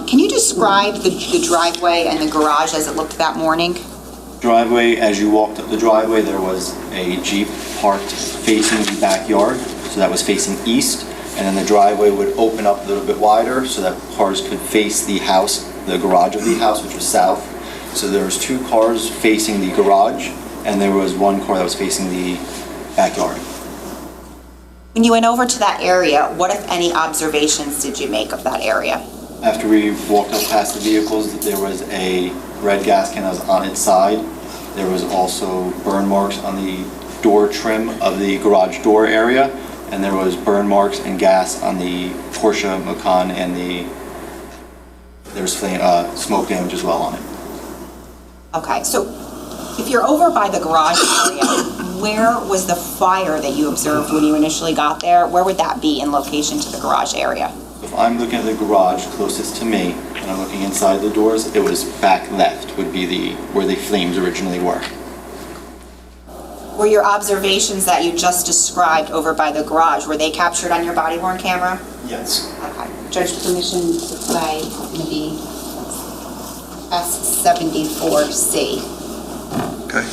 Can you describe the driveway and the garage as it looked that morning? Driveway, as you walked up the driveway, there was a Jeep parked facing the backyard, so that was facing east, and then the driveway would open up a little bit wider so that cars could face the house, the garage of the house, which was south. So there was two cars facing the garage, and there was one car that was facing the backyard. When you went over to that area, what, if any, observations did you make of that area? After we walked up past the vehicles, there was a red gas can that was on its side. There was also burn marks on the door trim of the garage door area, and there was burn marks and gas on the Porsche Macan, and there was smoke damage as well on it. Okay, so if you're over by the garage area, where was the fire that you observed when you initially got there? Where would that be in location to the garage area? If I'm looking at the garage closest to me, and I'm looking inside the doors, it was back left would be where the flames originally were. Were your observations that you just described over by the garage, were they captured on your body-worn camera? Yes. Okay. Judge, permission to play maybe S74C. Okay.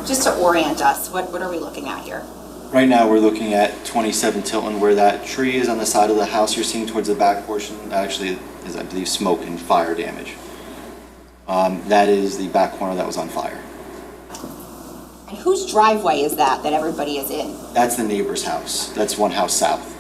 Just to orient us, what are we looking at here? Right now, we're looking at 27 Tilton, where that tree is on the side of the house you're seeing towards the back portion. That actually is, I believe, smoke and fire damage. That is the back corner that was on fire. And whose driveway is that everybody is in? That's the neighbor's house. That's one house south.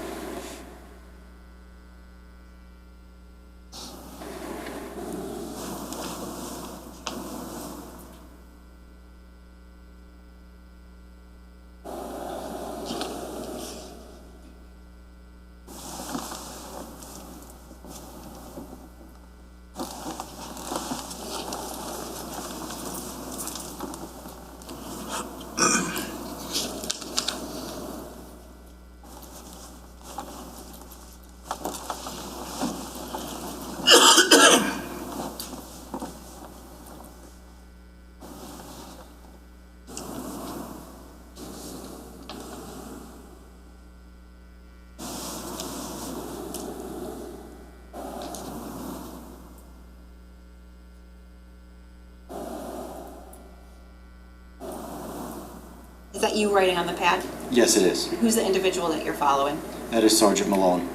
Is that you writing on the pad? Yes, it is. Who's the individual that you're following? That is Sergeant Malone.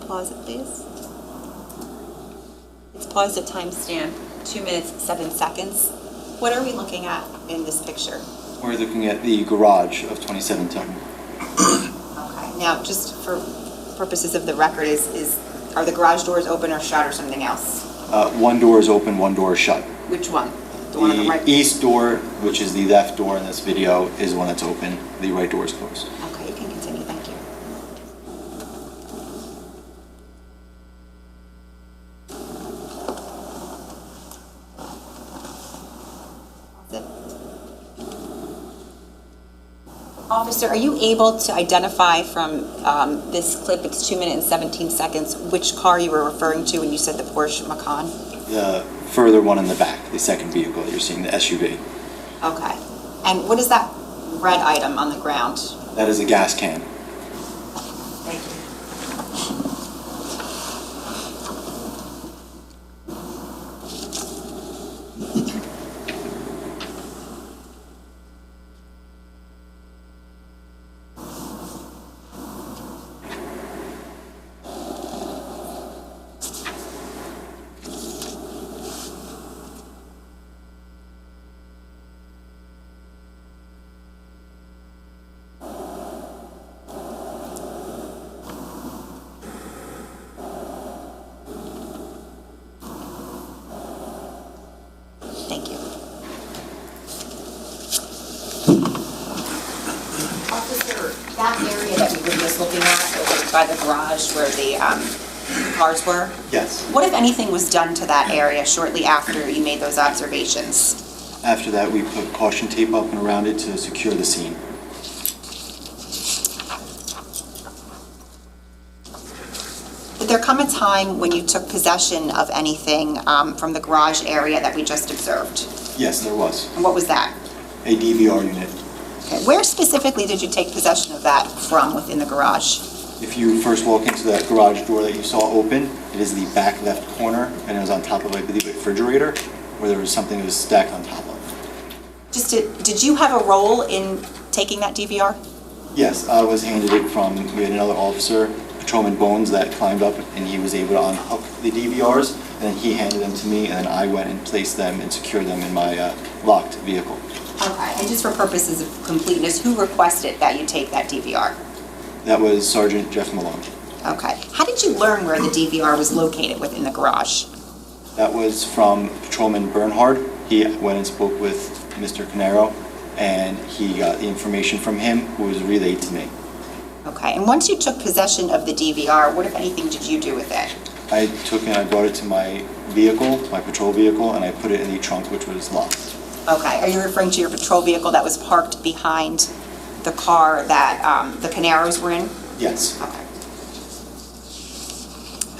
Pause it, please. It's paused at timestamp 2 minutes, 7 seconds. What are we looking at in this picture? We're looking at the garage of 27 Tilton. Okay. Now, just for purposes of the record, are the garage doors open or shut or something else? One door is open, one door is shut. Which one? The one on the right? The east door, which is the left door in this video, is the one that's open. The right door is closed. Okay, you can continue. Thank you. Officer, are you able to identify from this clip, it's 2 minutes and 17 seconds, which car you were referring to when you said the Porsche Macan? The further one in the back, the second vehicle that you're seeing, the SUV. Okay. And what is that red item on the ground? That is a gas can. Thank you. Thank you. Officer, that area that we were just looking at over by the garage where the cars were, Yes. what, if anything, was done to that area shortly after you made those observations? After that, we put caution tape up and around it to secure the scene. Did there come a time when you took possession of anything from the garage area that we just observed? Yes, there was. And what was that? A DVR unit. Okay. Where specifically did you take possession of that from within the garage? If you first walk into that garage door that you saw open, it is the back left corner, and it was on top of, I believe, a refrigerator, where there was something that was stacked on top of. Did you have a role in taking that DVR? Yes, I was handed it from, we had another officer, Patrolman Bones, that climbed up and he was able to unhook the DVRs, and then he handed them to me, and then I went and placed them and secured them in my locked vehicle. Okay, and just for purposes of completeness, who requested that you take that DVR? That was Sergeant Jeff Malone. Okay. How did you learn where the DVR was located within the garage? That was from Patrolman Bernhard. He went and spoke with Mr. Caneiro, and he got the information from him, who was relayed to me. Okay, and once you took possession of the DVR, what, if anything, did you do with it? I took it and I brought it to my vehicle, my patrol vehicle, and I put it in the trunk, which was locked. Okay, are you referring to your patrol vehicle that was parked behind the car that the Caneiros were in? Yes. Okay.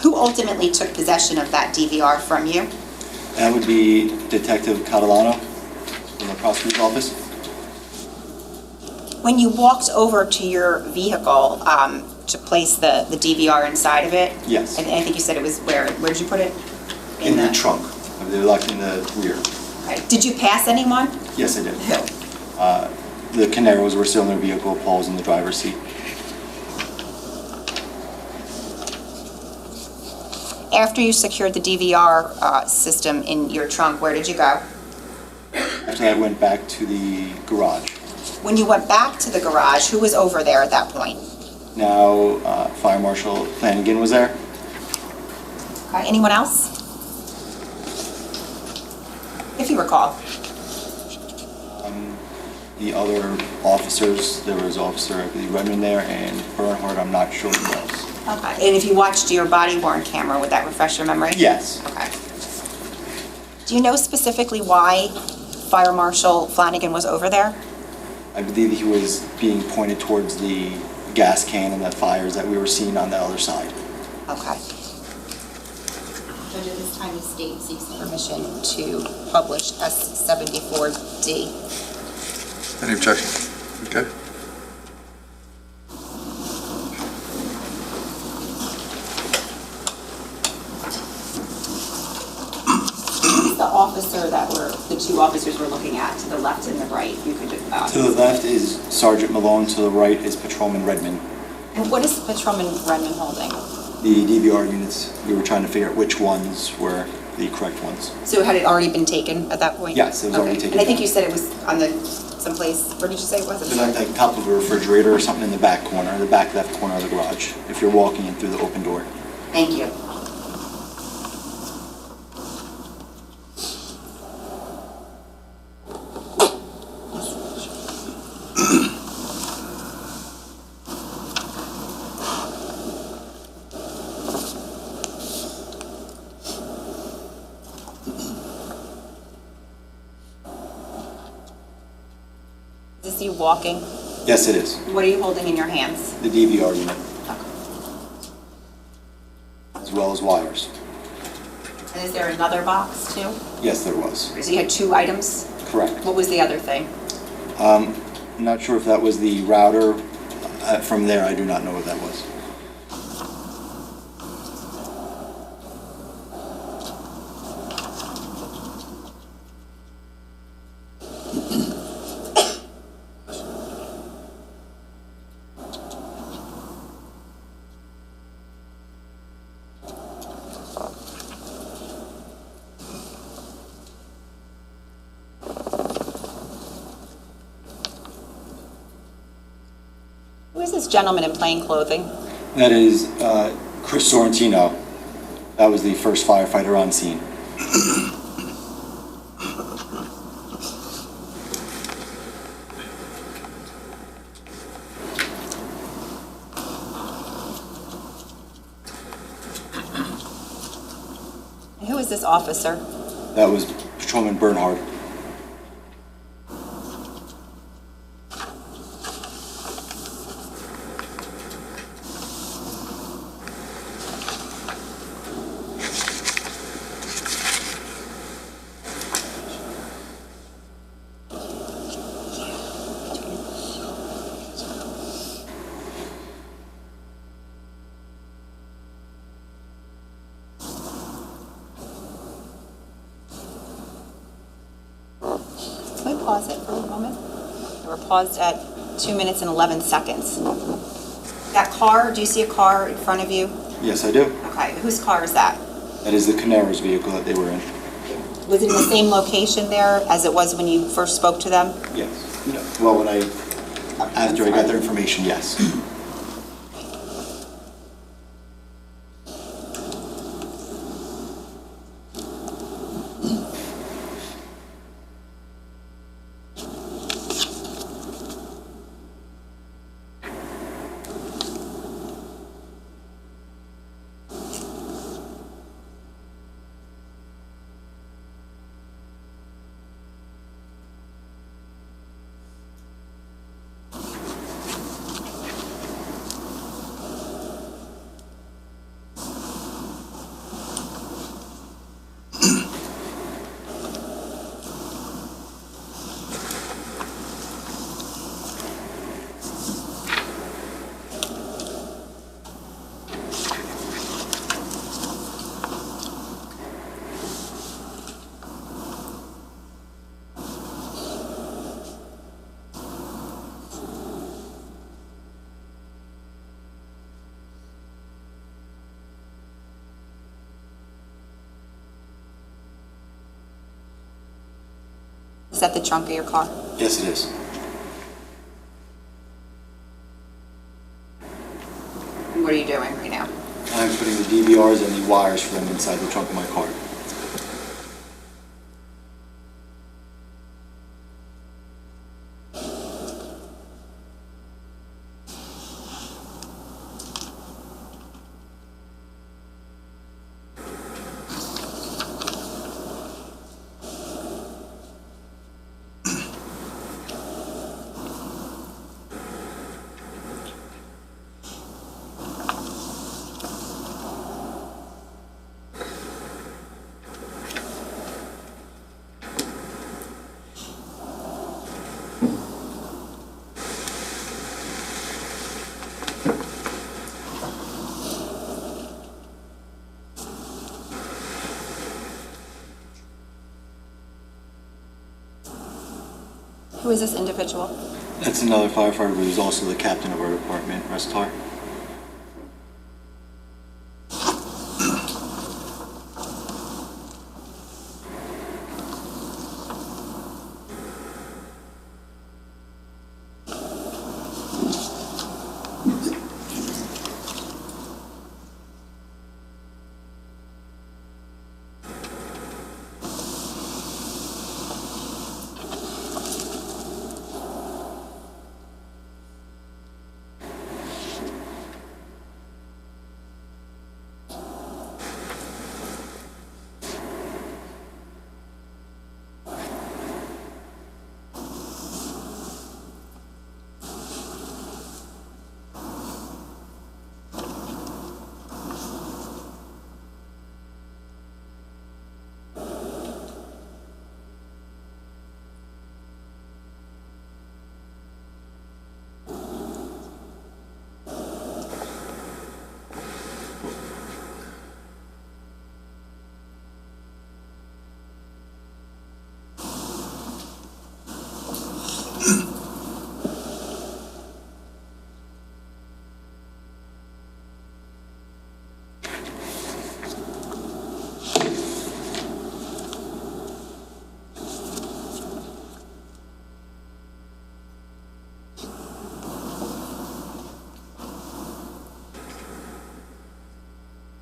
Who ultimately took possession of that DVR from you? That would be Detective Catalano from the prosecutor's office. When you walked over to your vehicle to place the DVR inside of it? Yes. And I think you said it was where did you put it? In the trunk. They were locked in the rear. Okay. Did you pass anyone? Yes, I did. Who? The Caneiros were still in their vehicle. Paul's in the driver's seat. After you secured the DVR system in your trunk, where did you go? After that, I went back to the garage. When you went back to the garage, who was over there at that point? Now, Fire Marshal Flanagan was there. Okay. Anyone else? If you recall. The other officers, there was Officer, I believe, Redmond there, and Bernhard, I'm not sure who else. Okay. And if you watched your body-worn camera, would that refresh your memory? Yes. Okay. Do you know specifically why Fire Marshal Flanagan was over there? I believe he was being pointed towards the gas can and the fires that we were seeing on the other side. Okay. Judge, at this time, the state seeks permission to publish S-74D. Any objection? Okay. The two officers we're looking at, to the left and the right, you could... To the left is Sergeant Malone, to the right is Patrolman Redmond. And what is Patrolman Redmond holding? The DVR units, we were trying to figure out which ones were the correct ones. So had it already been taken at that point? Yes, it was already taken. And I think you said it was on the, someplace, where did you say it was? It was like top of a refrigerator or something in the back corner, the back left corner of the garage, if you're walking in through the open door. Thank you. Is this you walking? Yes, it is. What are you holding in your hands? The DVR unit. As well as wires. And is there another box too? Yes, there was. So you had two items? Correct. What was the other thing? I'm not sure if that was the router. From there, I do not know what that was. Who is this gentleman in plain clothing? That is Chris Sorrentino. That was the first firefighter on scene. And who is this officer? That was Patrolman Bernhard. pause it for a moment? We're paused at 2 minutes and 11 seconds. That car, do you see a car in front of you? Yes, I do. Okay, whose car is that? That is the Caneiro's vehicle that they were in. Was it in the same location there as it was when you first spoke to them? Yes. Well, after I got their information, yes. Is that the trunk of your car? Yes, it is. What are you doing right now? I'm putting the DVRs and the wires for them inside the trunk of my car. Who is this individual? That's another firefighter who's also the captain of our department, Restar.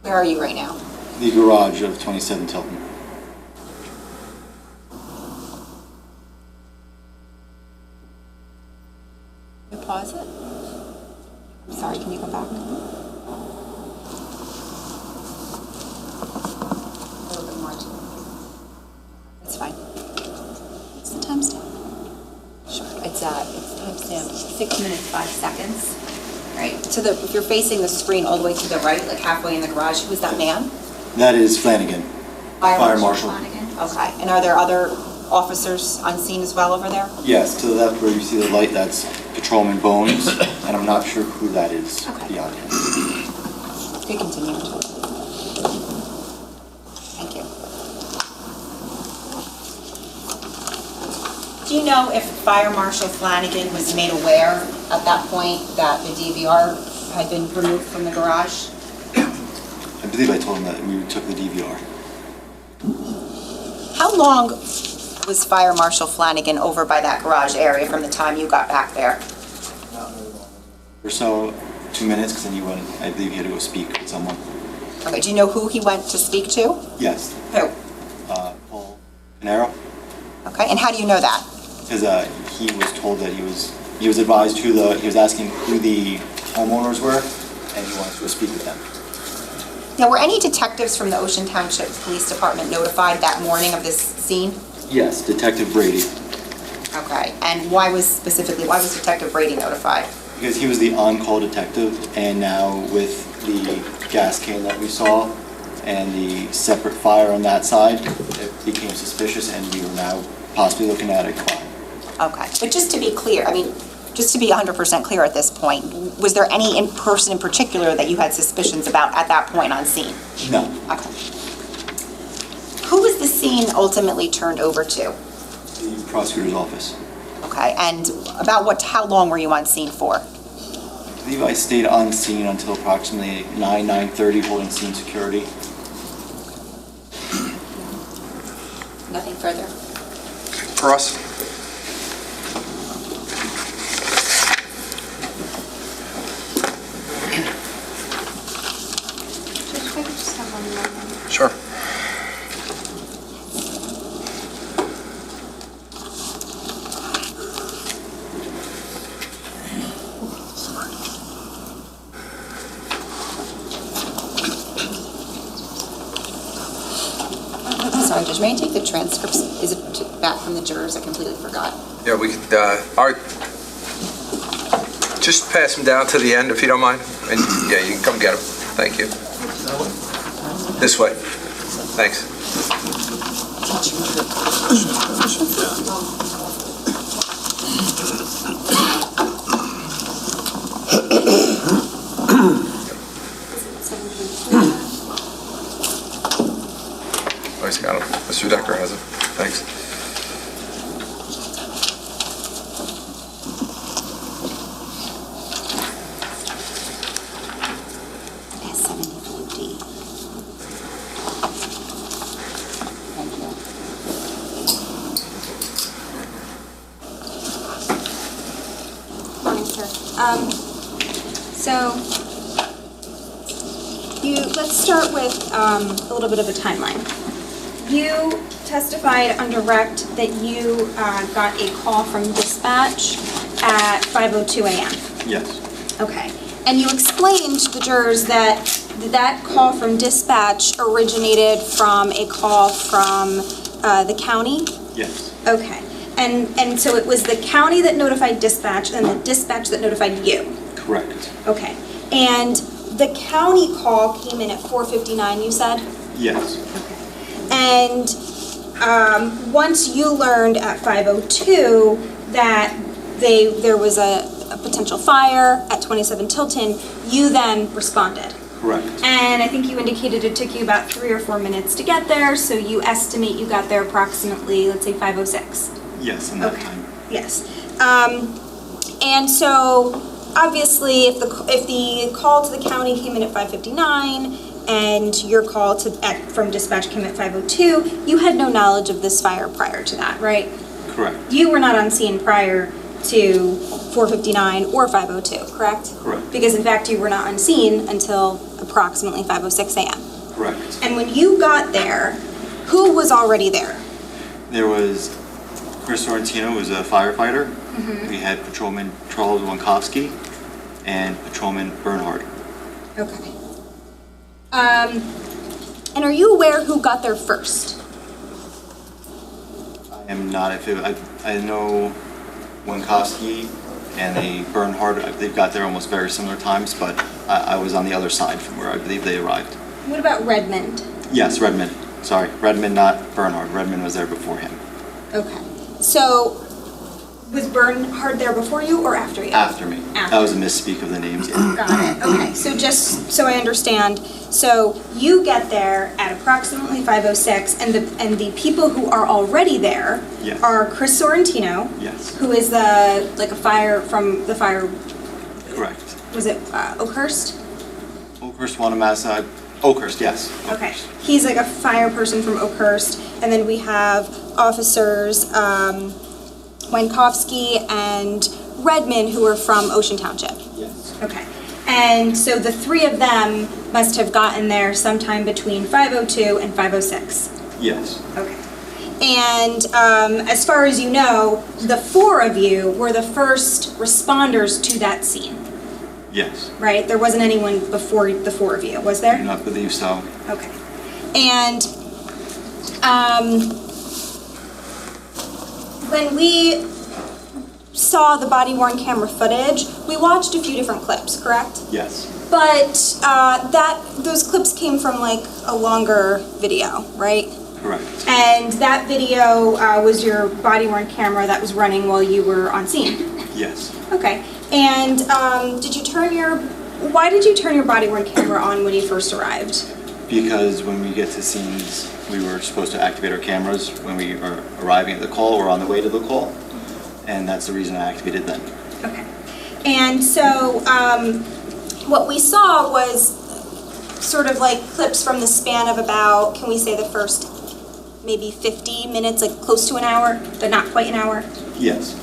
Where are you right now? The garage of 27 Tilton. Can you pause it? I'm sorry, can you go back? A little bit more. That's fine. What's the timestamp? Sure. It's timestamp 6 minutes, 5 seconds. Right. If you're facing the screen all the way to the right, like halfway in the garage, who's that man? That is Flanagan. Fire Marshal Flanagan. Okay. And are there other officers on scene as well over there? Yes, to the left where you see the light, that's Patrolman Bones, and I'm not sure who that is beyond him. You continue. Thank you. Do you know if Fire Marshal Flanagan was made aware at that point that the DVR had been removed from the garage? I believe I told him that we took the DVR. How long was Fire Marshal Flanagan over by that garage area from the time you got back there? Or so, 2 minutes, because then he went, I believe he had to go speak with someone. Okay, do you know who he went to speak to? Yes. Who? Paul Caneiro. Okay, and how do you know that? Because he was told that he was advised he was asking who the homeowners were, and he wanted to go speak with them. Now, were any detectives from the Ocean Township Police Department notified that morning of this scene? Yes, Detective Brady. Okay, and why was Detective Brady notified? Because he was the on-call detective, and now with the gas can that we saw and the separate fire on that side, it became suspicious, and we were now possibly looking at a crime. Okay, but just to be clear, I mean, just to be 100% clear at this point, was there any person in particular that you had suspicions about at that point on scene? No. Okay. Who was the scene ultimately turned over to? The prosecutor's office. Okay, and how long were you on scene for? I believe I stayed on scene until approximately 9:30, holding scene security. Nothing further? For us? Sure. Sorry, Judge, may I take the transcripts? Is it back from the jurors? I completely forgot. Yeah, we could, all right. Just pass them down to the end if you don't mind. And yeah, you can come get them. Thank you. This way. Thanks. Always got them. Mr. Decker has them. Thanks. Morning, sir. Let's start with a little bit of a timeline. You testified on direct that you got a call from dispatch at 5:02 a.m. Yes. Okay. And you explained to the jurors that that call from dispatch originated from a call from the county? Yes. Okay. And so it was the county that notified dispatch and the dispatch that notified you? Correct. Okay. And the county call came in at 4:59, you said? Yes. Okay. And once you learned at 5:02 that there was a potential fire at 27 Tilton, you then responded? Correct. And I think you indicated it took you about 3 or 4 minutes to get there, so you estimate you got there approximately, let's say 5:06. Yes, in that Okay. time. Yes. And so obviously if the call to the county came in at 5:59 and your call from dispatch came at 5:02, you had no knowledge of this fire prior to that, right? Correct. You were not on scene prior to 4:59 or 5:02, correct? Correct. Because in fact you were not on scene until approximately 5:06 a.m. Correct. And when you got there, who was already there? There was Chris Sorrentino, who was a firefighter. Mhm. We had Patrolman Charles Wankowski and Patrolman Bernhard. Okay. And are you aware who got there first? I am not. I know Wankowski and the Bernhard, I believe, got there almost very similar times, but I was on the other side from where I believe they arrived. What about Redmond? Yes, Redmond. Sorry, Redmond, not Bernhard. Redmond was there before him. Okay. So Was Bernhard there before you or after you? After me. After. That was a misspeak of the names, yeah. Got it, okay, so just so I understand, so you get there at approximately 5:06, and the people who are already there Yes. are Chris Sorrentino, Yes, who is like a fire from the fire, correct. was it Oakhurst? Oakhurst, Wanamassa, Oakhurst, yes. Okay, he's like a fire person from Oakhurst, and then we have officers, Wankowski and Redmond, who are from Ocean Township. Yes. Okay. And so the three of them must have gotten there sometime between 5:02 and 5:06. Yes, Okay. And as far as you know, the four of you were the first responders to that scene, yes. right? There wasn't anyone before the four of you, was I do there? not believe so. Okay. And when we saw the body-worn camera footage, we watched a few different clips, correct? Yes, But those clips came from like a longer video, right? correct. And that video was your body-worn camera that was running while you were on scene. Yes. Okay. And why did you turn your body-worn camera on when you first arrived? Because when we get to scenes, we were supposed to activate our cameras when we are arriving at the call or on the way to the call. And that's the reason I activated them. Okay. And so what we saw was sort of like clips from the span of about, can we say the first maybe 50 minutes, like close to an hour, but not quite an hour? Yes,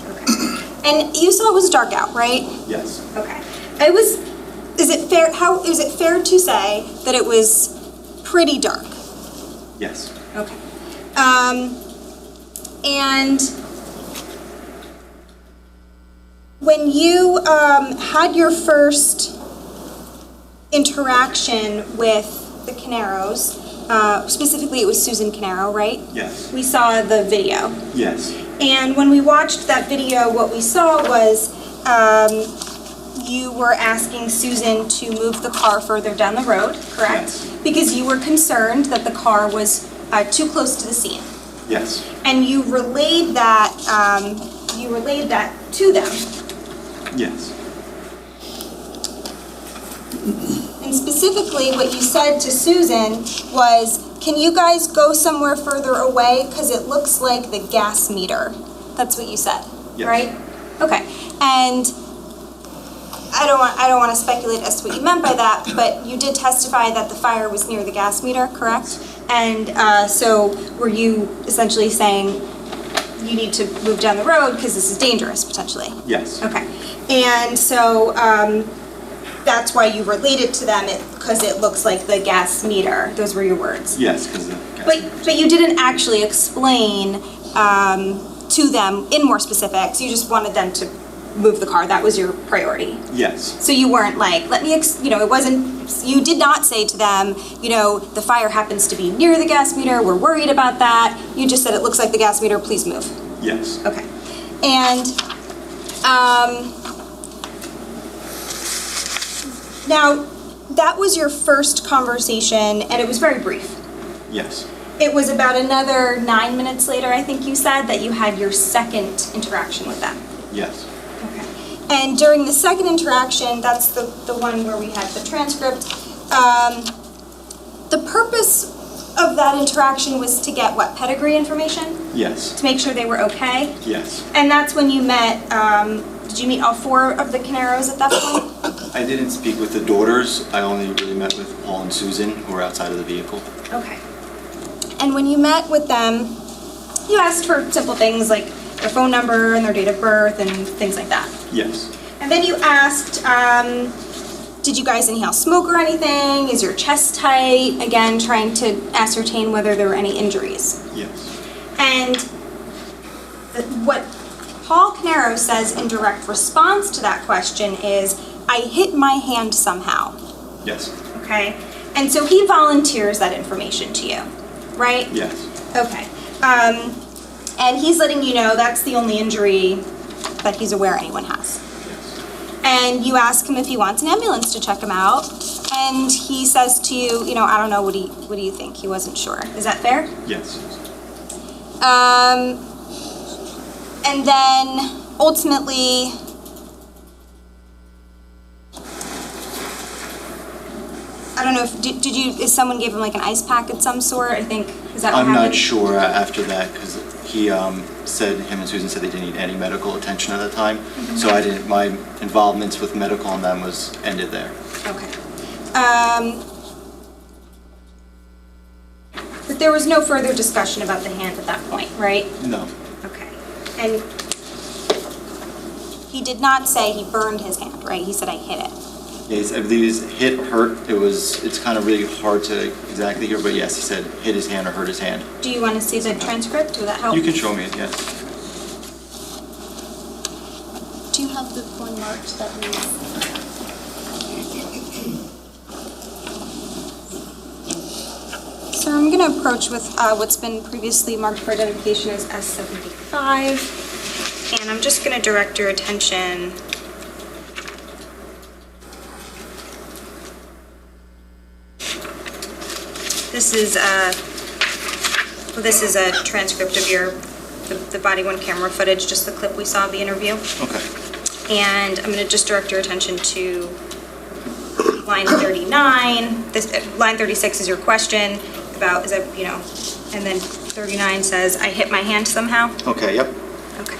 And you saw it was dark out, right? yes, Okay. Is it fair to say that it was pretty dark? yes, Okay. And when you had your first interaction with the Caneiros, specifically it was Susan Caneiro, right? yes, We saw the video. yes, And when we watched that video, what we saw was you were asking Susan to move the car further down the road, correct? Yes. Because you were concerned that the car was too close to the scene. yes, And you relayed that to them. yes, And specifically, what you said to Susan was, can you guys go somewhere further away? Because it looks like the gas meter. That's what you said, Yes. right? Okay. And I don't want to speculate as to what you meant by that, but you did testify that the fire was near the gas meter, correct? And so were you essentially saying you need to move down the road because this is dangerous, potentially? yes, Okay. And so that's why you related to them, because it looks like the gas meter. Those were your words. yes, because the But you didn't actually explain to them in more specifics. You just wanted them to move the car. That was your priority. yes, So you weren't like, it wasn't, you did not say to them, the fire happens to be near the gas meter. We're worried about that. You just said, it looks like the gas meter. Please move. yes, Okay. And now, that was your first conversation, and it was very brief. yes, It was about another 9 minutes later, I think you said, that you had your second interaction with them. yes, Okay. And during the second interaction, that's the one where we had the transcript, the purpose of that interaction was to get what, pedigree information? yes, To make sure they were okay? yes. And that's when you met, did you meet all four of the Caneiros at that point? I didn't speak with the daughters. I only really met with Paul and Susan, who were outside of the vehicle. Okay. And when you met with them, you asked for simple things like their phone number and their date of birth and things like that. Yes, And then you asked, did you guys inhale smoke or anything? Is your chest tight? Again, trying to ascertain whether there were any injuries. yes, And what Paul Caneiro says in direct response to that question is, I hit my hand somehow. yes, Okay? And so he volunteers that information to you, right? yes, Okay. And he's letting you know that's the only injury that he's aware anyone has. And you ask him if he wants an ambulance to check him out, and he says to you, I don't know, what do you think? He wasn't sure. Is that fair? yes, And then ultimately, I don't know if, if someone gave him like an ice pack of some sort, I think, is that what I'm happened? not sure after that, because he said, him and Susan said they didn't need any medical attention at the time. So I didn't, my involvements with medical on them was ended there. Okay. But there was no further discussion about the hand at that point, right? No. Okay. And he did not say he burned his hand, right? He said, I hit it. Yes, I believe his hit hurt. It's kind of really hard to exactly hear, but yes, he said hit his hand or hurt his hand. Do you want to see the transcript? Will that help? You can show me it, yes. Do you have the one marked that we... So I'm going to approach with what's been previously marked for identification as S75. And I'm just going to direct your attention... This is a transcript of the body worn camera footage, just the clip we saw of the interview. Okay. And I'm going to just direct your attention to line 39. Line 36 is your question about, is that, you know, and then 39 says, I hit my hand somehow. Okay, yep. Okay.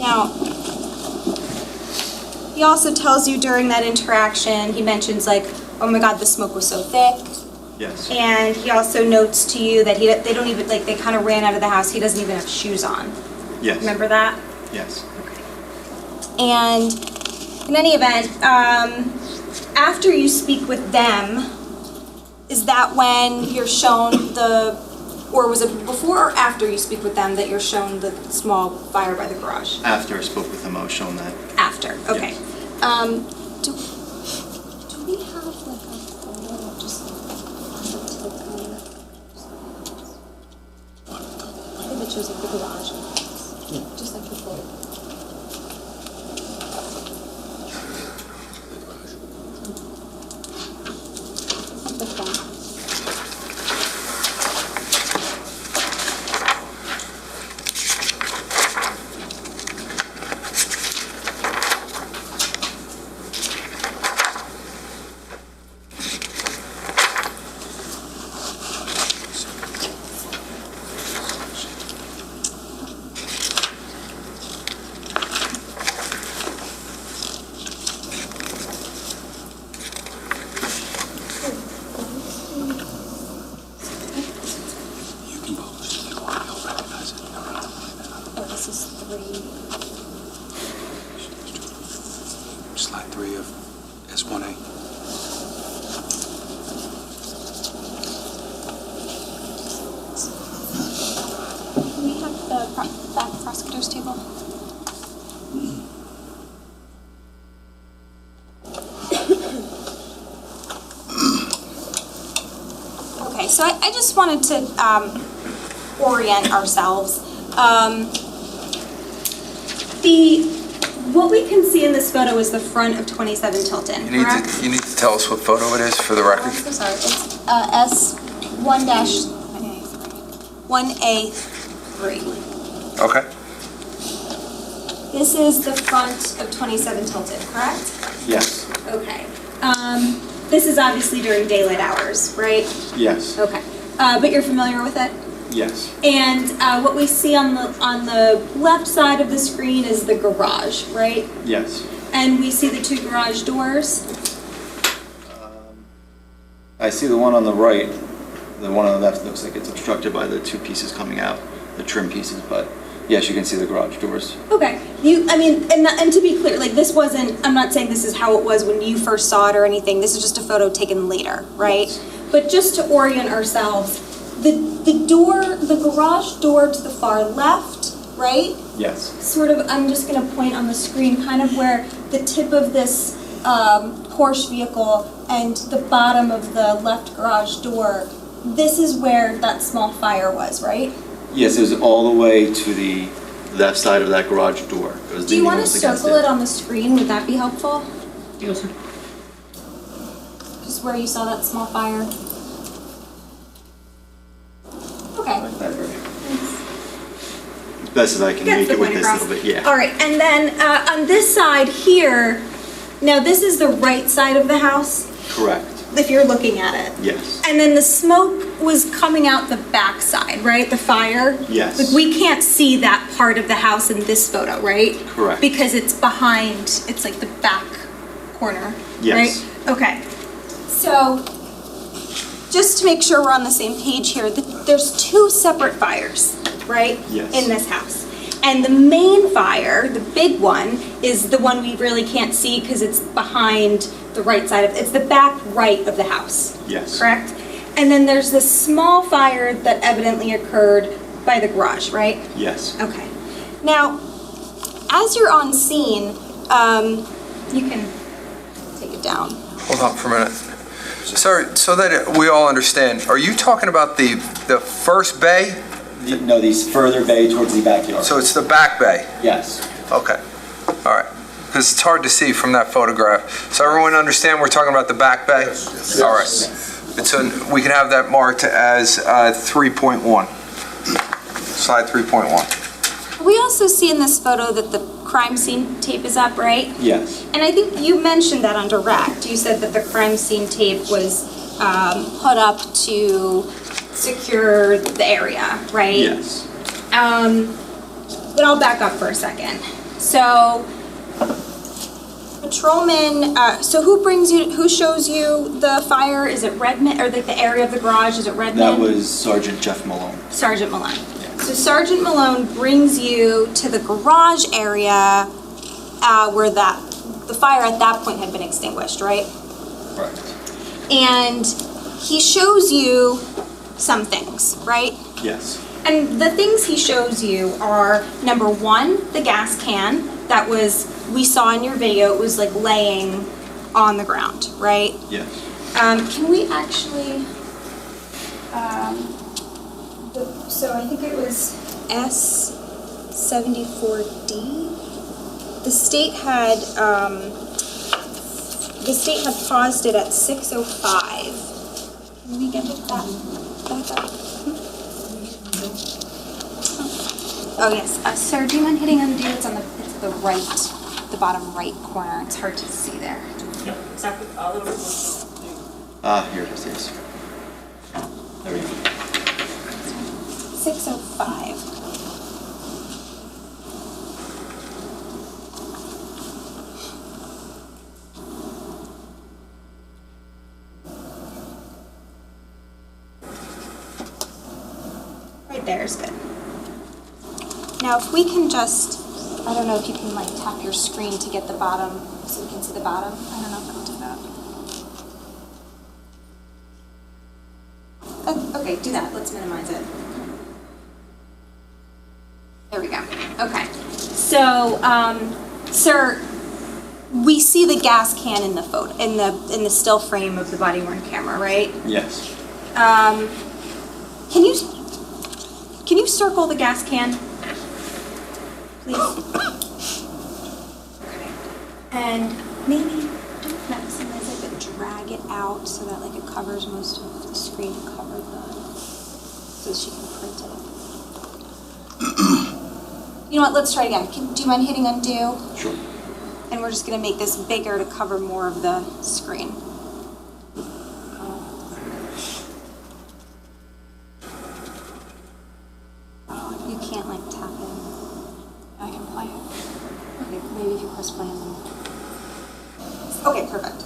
Now, he also tells you during that interaction, he mentions like, oh my God, the smoke was so thick. Yes. And he also notes to you that they don't even, like, they kind of ran out of the house. He doesn't even have shoes on. Yes. Remember that? Yes. And in any event, after you speak with them, is that when you're shown or was it before or after you speak with them that you're shown the small fire by the garage? After I spoke with him, I was shown that. After, okay. Yes. Do we have like a photo of just I think it shows like the garage. Just like the photo. The phone. Slide 3 of S1A. Can we have the back prosecutor's table? Okay, so I just wanted to orient ourselves. What we can see in this photo is the front of 27 Tilton, correct? You need to tell us what photo it is for the record. I'm so sorry. It's S1-1A3. Okay. This is the front of 27 Tilton, correct? Yes. Okay. This is obviously during daylight hours, right? Yes. Okay. But you're familiar with it? Yes. And what we see on the left side of the screen is the garage, right? Yes. And we see the two garage doors. I see the one on the right. The one on the left looks like it's obstructed by the two pieces coming out, the trim pieces, but yes, you can see the garage doors. Okay. And to be clear, like this wasn't, I'm not saying this is how it was when you first saw it or anything. This is just a photo taken later, right? Yes. But just to orient ourselves, the garage door to the far left, right? Yes. Sort of, I'm just going to point on the screen, kind of where the tip of this Porsche vehicle and the bottom of the left garage door, this is where that small fire was, right? Yes, it was all the way to the left side of that garage door. Do you want to circle it on the screen? Would that be helpful? Yes, sir. Just where you saw that small fire? Okay. As best as I can Gets make the it with point this across. little bit, yeah. All right, and then on this side here, now this is the right side of the house, Correct, if you're looking at it. yes. And then the smoke was coming out the back side, right? The fire? Yes. Like we can't see that part of the house in this photo, right? Correct. Because it's behind, it's like the back corner, Yes. right? Okay. So, just to make sure we're on the same page here, there's two separate fires, right? Yes. In this house. And the main fire, the big one, is the one we really can't see because it's behind the right side of, it's the back right of the house. Yes. Correct? And then there's this small fire that evidently occurred by the garage, right? Yes. Okay. Now, as you're on scene, you can take it down. Hold on for a minute. Sir, so that we all understand, are you talking about the first bay? No, these further bay towards the backyard. So it's the back bay? Yes. Okay, all right. Because it's hard to see from that photograph. So everyone understand we're talking about the back bay? Yes. All right. We can have that marked as 3.1. Slide 3.1. We also see in this photo that the crime scene tape is up, right? Yes. And I think you mentioned that on direct. You said that the crime scene tape was put up to secure the area, right? Yes. But I'll back up for a second. So, patrolman, so who shows you the fire? Is it Redmond, or like the area of the garage, is it Redmond? That was Sergeant Jeff Malone. Sergeant Malone. So Sergeant Malone brings you to the garage area where the fire at that point had been extinguished, right? Right. And he shows you some things, right? Yes. And the things he shows you are, number one, the gas can that we saw in your video, it was like laying on the ground, right? Yes. Can we actually, so I think it was S74D. The state had paused it at 6:05. Can we get that back up? Oh, yes. Sir, do you mind hitting undo? It's the right, the bottom right corner. It's hard to see there. Yeah, exactly. Here it is, yes. There we go. 6:05. Right there is good. Now, if we can just, I don't know if you can like tap your screen to get the bottom, so we can see the bottom. I don't know if I'll do that. Oh, okay, do that. Let's minimize it. There we go. Okay. So, sir, we see the gas can in the photo, in the still frame of the body-worn camera, right? Yes. Can you circle the gas can, please? Okay. And maybe don't maximize it, but drag it out so that like it covers most of the screen, cover so she can print it. You know what? Let's try it again. Do you mind hitting undo? Sure. And we're just going to make this bigger to cover more of the screen. You can't like tap in. I can play it. Okay, maybe if you press play and then. Okay, perfect.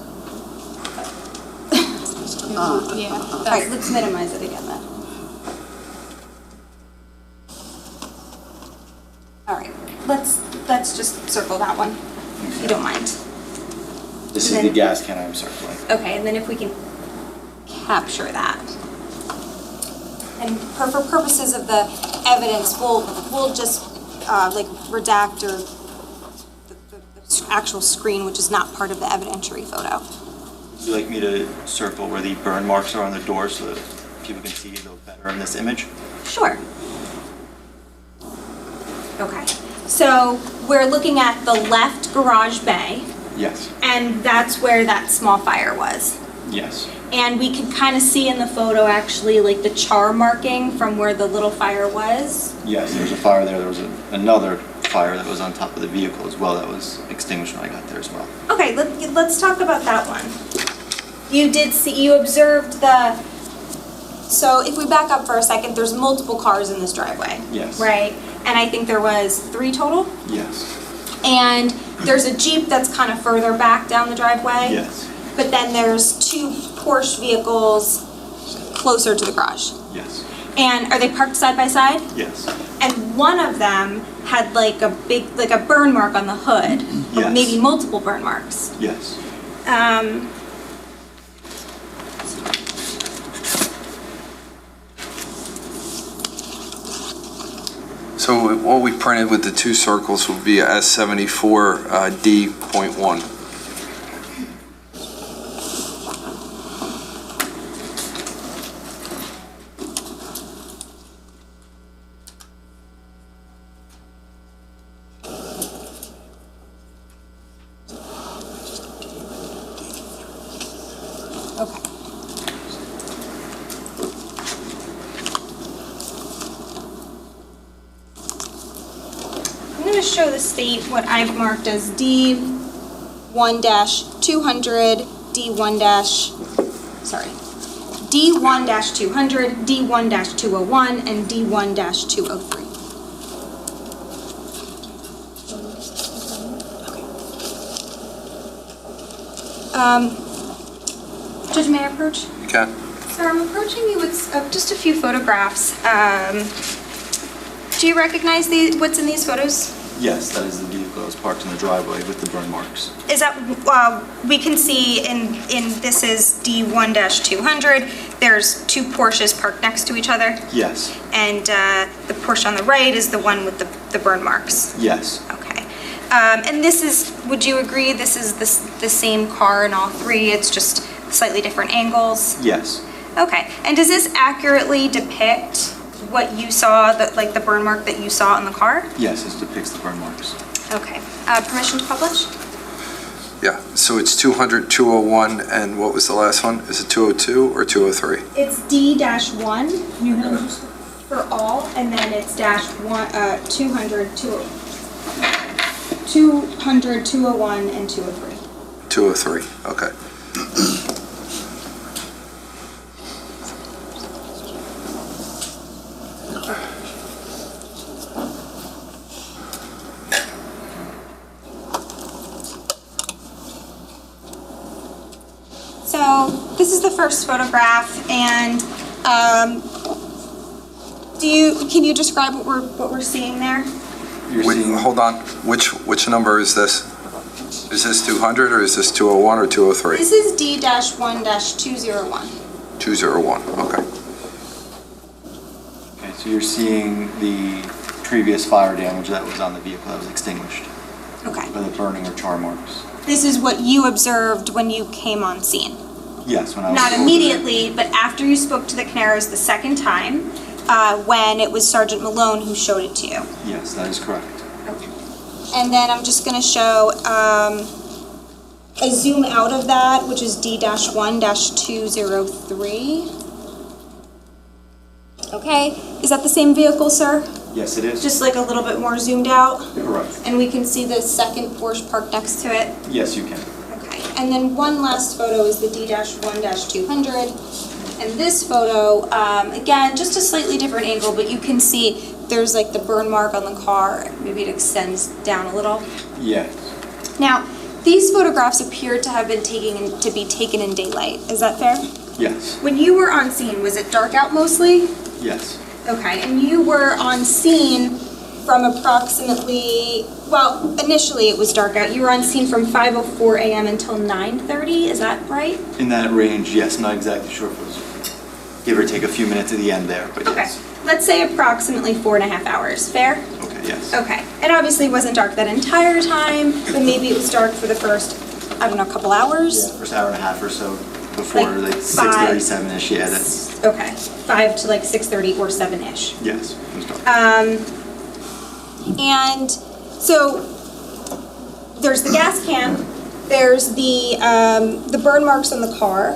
Yeah. All right, let's minimize it again then. All right, let's just circle that one, if you don't mind. This And is then- the gas can I'm circling. Okay, and then if we can capture that. And for purposes of the evidence, we'll just like redact or the actual screen, which is not part of the evidentiary photo. Would you like me to circle where the burn marks are on the door so that people can see those better in this image? Sure. Okay, so we're looking at the left garage bay, Yes. and that's where that small fire was. Yes. And we could kind of see in the photo actually like the char marking from where the little fire was. Yes, there was a fire there. There was another fire that was on top of the vehicle as well that was extinguished when I got there as well. Okay, let's talk about that one. You observed so if we back up for a second, there's multiple cars in this driveway. Yes. Right? And I think there was 3 total? Yes. And there's a Jeep that's kind of further back down the driveway? Yes. But then there's 2 Porsche vehicles closer to the garage? Yes. And are they parked side by side? Yes. And one of them had like a burn mark on the hood? Or Yes. maybe multiple burn marks? Yes. So what we printed with the 2 circles will be a S74 D.1. I'm going to show the state what I've marked as D1-200, D1-200, D1-201, and D1-203. Judge, may I approach? You can. Sir, I'm approaching you with just a few photographs. Do you recognize what's in these photos? Yes, that is the vehicle that was parked in the driveway with the burn marks. Is that, we can see in this is D1-200, there's 2 Porsches parked next to each other? Yes. And the Porsche on the right is the one with the burn marks? Yes. Okay. And this is, would you agree, this is the same car in all 3, it's just slightly different angles? Yes. Okay, and does this accurately depict what you saw, like the burn mark that you saw in the car? Yes, this depicts the burn marks. Okay. Permission to publish? Yeah, so it's 200, 201, and what was the last one? Is it 202 or 203? It's D-1 for all, and then it's -1, 200, 201, and 203. 203, okay. So this is the first photograph, and can you describe what we're seeing there? Wait, hold on, which number is this? Is this 200 or is this 201 or 203? This is D-1-201. 201, okay. Okay, so you're seeing the previous fire damage that was on the vehicle that was extinguished Okay. by the burning or char marks. This is what you observed when you came on scene. Yes, when I was... Not immediately, but after you spoke to the Caneiros the second time, when it was Sergeant Malone who showed it to you. Yes, that is correct. Okay. And then I'm just going to show a zoom out of that, which is D-1-203. Okay, is that the same vehicle, sir? Yes, it is. Just like a little bit more zoomed out? Correct. And we can see the second Porsche parked next to it? Yes, you can. Okay, and then one last photo is the D-1-200. And this photo, again, just a slightly different angle, but you can see there's like the burn mark on the car. Maybe it extends down a little. Yes. Now, these photographs appear to have been taken in daylight. Is that fair? Yes. When you were on scene, was it dark out mostly? Yes. Okay, and you were on scene from approximately, well, initially it was dark out. You were on scene from 5:04 a.m. until 9:30, is that right? In that range, yes. I'm not exactly sure if it was give or take a few minutes at the end there, but Okay, yes. let's say approximately 4.5 hours, fair? Okay, yes. Okay, it obviously wasn't dark that entire time, but maybe it was dark for the first, I don't know, couple hours? Yeah, first hour and a half or so before Like like 5, 6:37-ish, yeah, that's... Okay, 5 to like 6:30 or 7-ish. Yes, it was dark. And so there's the gas can, there's the burn marks on the car,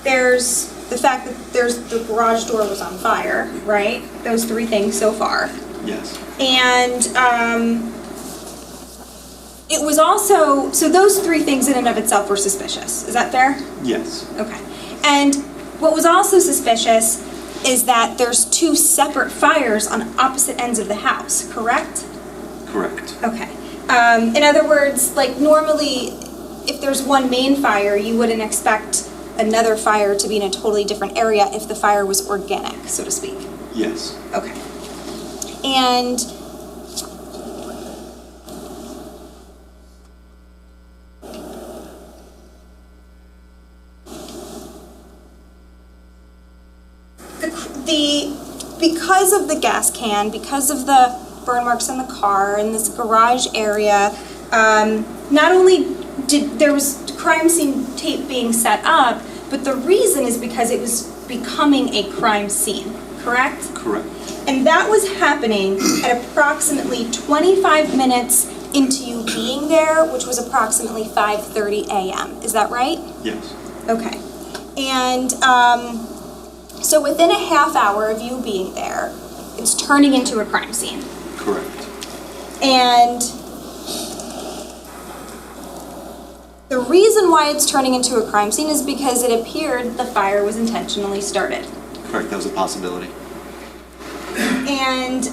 there's the fact that the garage door was on fire, right? Those three things so far. Yes. And it was also, so those three things in and of itself were suspicious. Is that fair? Yes. Okay. And what was also suspicious is that there's two separate fires on opposite ends of the house, correct? Correct. Okay. In other words, like normally, if there's one main fire, you wouldn't expect another fire to be in a totally different area if the fire was organic, so to speak. Yes. Okay. And because of the gas can, because of the burn marks on the car and this garage area, not only did there was crime scene tape being set up, but the reason is because it was becoming a crime scene, correct? Correct. And that was happening at approximately 25 minutes into you being there, which was approximately 5:30 a.m. Is that right? Yes. Okay. And so within a half hour of you being there, it's turning into a crime scene. Correct. And the reason why it's turning into a crime scene is because it appeared the fire was intentionally started. Correct, that was a possibility. And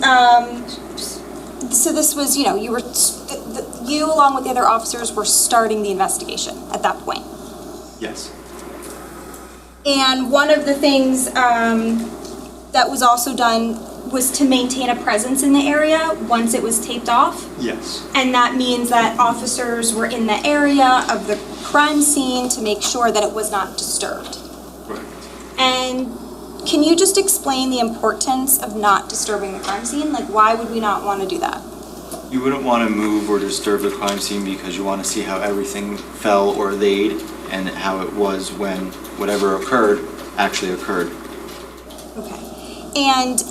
so this was, you know, you along with the other officers were starting the investigation at that point. Yes. And one of the things that was also done was to maintain a presence in the area once it was taped off. Yes. And that means that officers were in the area of the crime scene to make sure that it was not disturbed. Correct. And can you just explain the importance of not disturbing the crime scene? Like, why would we not want to do that? You wouldn't want to move or disturb the crime scene because you want to see how everything fell or laid and how it was when whatever occurred actually occurred. Okay. And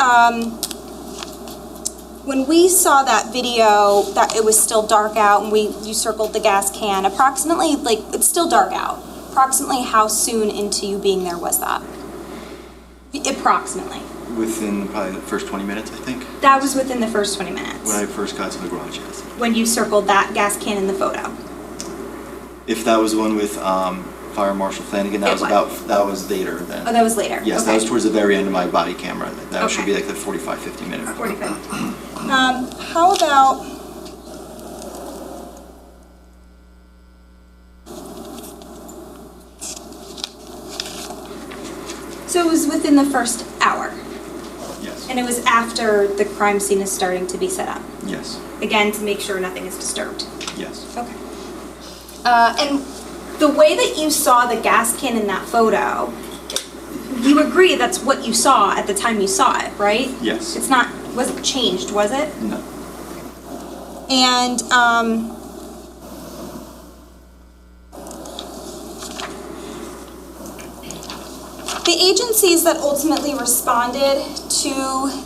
when we saw that video, that it was still dark out, and you circled the gas can, approximately, like, it's still dark out. Approximately how soon into you being there was that? Approximately. Within probably the first 20 minutes, I think. That was within the first 20 minutes. When I first got to the garage, yes. When you circled that gas can in the photo. If that was the one with Fire Marshal Flanagan, that was later then. Oh, that was later. Yes, okay. that was towards the very end of my body camera. That Okay. should be like the 45, 50 minute. 45. How about, so it was within the first hour, Yes. and it was after the crime scene is starting to be set up. Yes. Again, to make sure nothing is disturbed. Yes. Okay. And the way that you saw the gas can in that photo, you agree that's what you saw at the time you saw it, right? Yes. It's not, wasn't changed, was it? No. And the agencies that ultimately responded to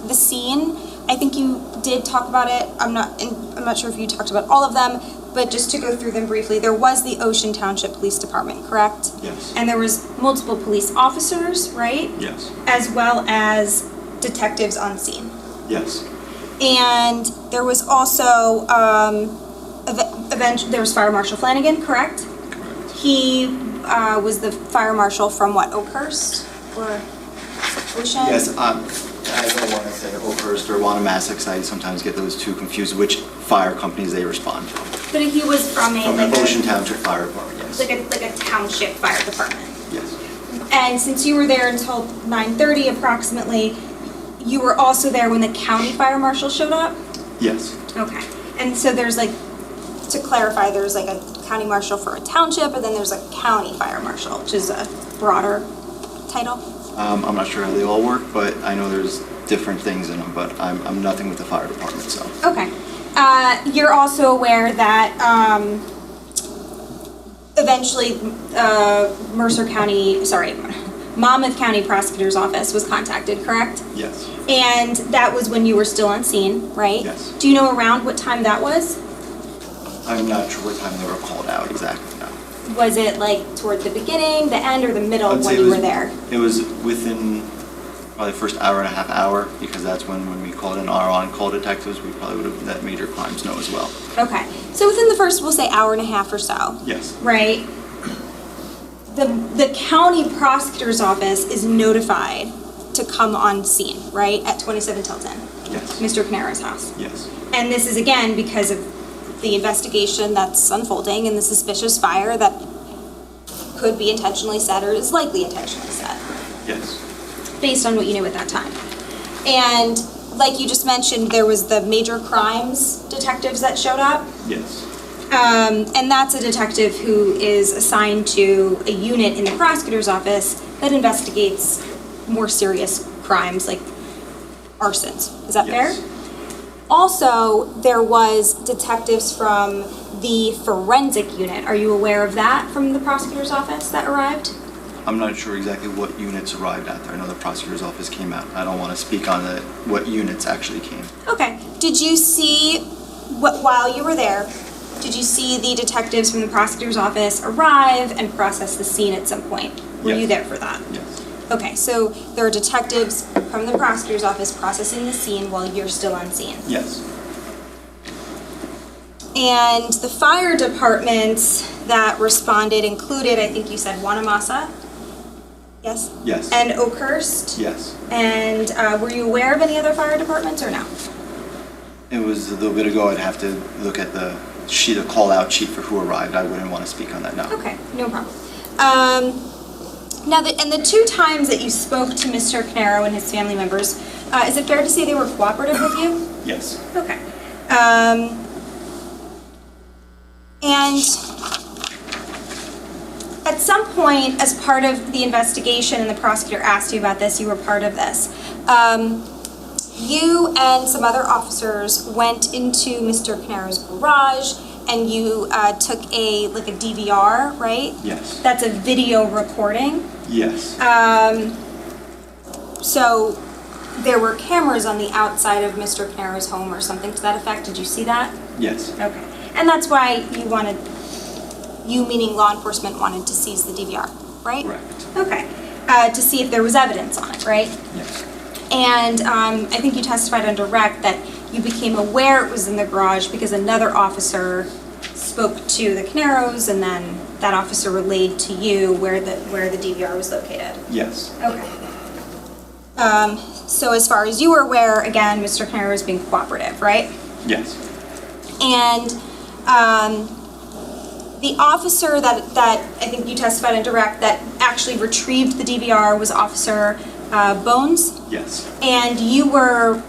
the scene, I think you did talk about it. I'm not sure if you talked about all of them, but just to go through them briefly, there was the Ocean Township Police Department, correct? Yes. And there was multiple police officers, right? Yes. As well as detectives on scene. Yes. And there was also, there was Fire Marshal Flanagan, correct? Correct. He was the fire marshal from what, Oakhurst or Ocean? Yes, I don't want to say Oakhurst or Wanamasac. I sometimes get those two confused, which fire companies they respond from. But he was from the Ocean Township Fire Department, yes. like a township fire department. Yes. And since you were there until 9:30 approximately, you were also there when the county fire marshal showed up? Yes. Okay. And so there's like, to clarify, there's like a county marshal for a township, and then there's a county fire marshal, which is a broader title? I'm not sure how they all work, but I know there's different things in them, but I'm nothing with the fire department, so. Okay. You're also aware that eventually Monmouth County Prosecutor's Office was contacted, correct? Yes. And that was when you were still on scene, right? Yes. Do you know around what time that was? I'm not sure what time they were called out exactly, no. Was it like toward the beginning, the end, or the middle I'd say when it you was- were there? It was within probably the first hour and a half, because that's when we called in our on-call detectives, we probably would have let major crimes know as well. Okay, so within the first, we'll say hour and a half or so, Yes, right? The county prosecutor's office is notified to come on scene, right, at 27 Tilton, yes, Mr. Caneiro's house. yes, And this is again because of the investigation that's unfolding and the suspicious fire that could be intentionally set or is likely intentionally set, yes, based on what you knew at that time. And like you just mentioned, there was the major crimes detectives that showed up. yes, And that's a detective who is assigned to a unit in the prosecutor's office that investigates more serious crimes like arsons. Is that fair? yes. Also, there was detectives from the forensic unit. Are you aware of that from the prosecutor's office that arrived? I'm not sure exactly what units arrived at there. I know the prosecutor's office came out. I don't want to speak on what units actually came. Okay. Did you see, while you were there, did you see the detectives from the prosecutor's office arrive and process the scene at some point? Were Yes. you there for that? Yes, Okay, so there are detectives from the prosecutor's office processing the scene while you're still on scene. yes, And the fire departments that responded included, I think you said Wanamasa? Yes? yes, And Oakhurst? yes. And were you aware of any other fire departments or no? It was a little bit ago. I'd have to look at the sheet, a call-out sheet for who arrived. I wouldn't want to speak on that now. Okay, no problem. Now, the two times that you spoke to Mr. Caneiro and his family members, is it fair to say they were cooperative with you? Yes, Okay. And at some point, as part of the investigation, and the prosecutor asked you about this, you were part of this, you and some other officers went into Mr. Caneiro's garage, and you took a DVR, right? yes, That's a video recording. yes, So there were cameras on the outside of Mr. Caneiro's home or something to that effect. Did you see that? yes, Okay. And that's why you meaning law enforcement wanted to seize the DVR, right? correct, Okay. To see if there was evidence on it, right? yes, And I think you testified on direct that you became aware it was in the garage because another officer spoke to the Caneiros, and then that officer relayed to you where the DVR was located. yes, Okay. So as far as you were aware, again, Mr. Caneiro is being cooperative, right? yes, And the officer that I think you testified in direct that actually retrieved the DVR was Officer Bones? yes, And you were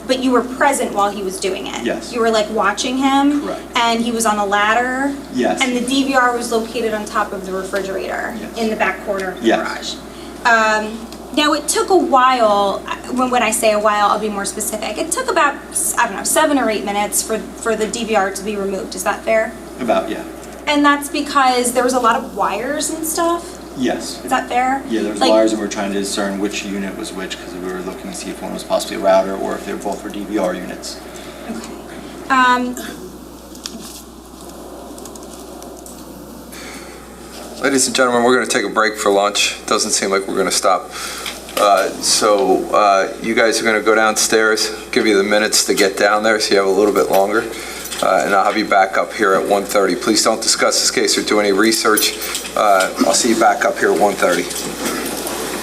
present while he was doing it? Yes. You were like watching him? Correct. And he was on a ladder? yes, And the DVR was located on top of the refrigerator Yes. in the back corner of the Yes. garage. Now, it took a while, when I say a while, I'll be more specific. It took about, 7 or 8 minutes for the DVR to be removed. Is that fair? about, yeah, And that's because there was a lot of wires and stuff? yes. Is that fair? Yeah, there was Like- wires, and we were trying to discern which unit was which, because we were looking to see if one was possibly a router or if they both were DVR units. Ladies and gentlemen, we're going to take a break for lunch. Doesn't seem like we're going to stop. So you guys are going to go downstairs, give you the minutes to get down there so you have a little bit longer. And I'll have you back up here at 1:30. Please don't discuss this case or do any research. I'll see you back up here at 1:30.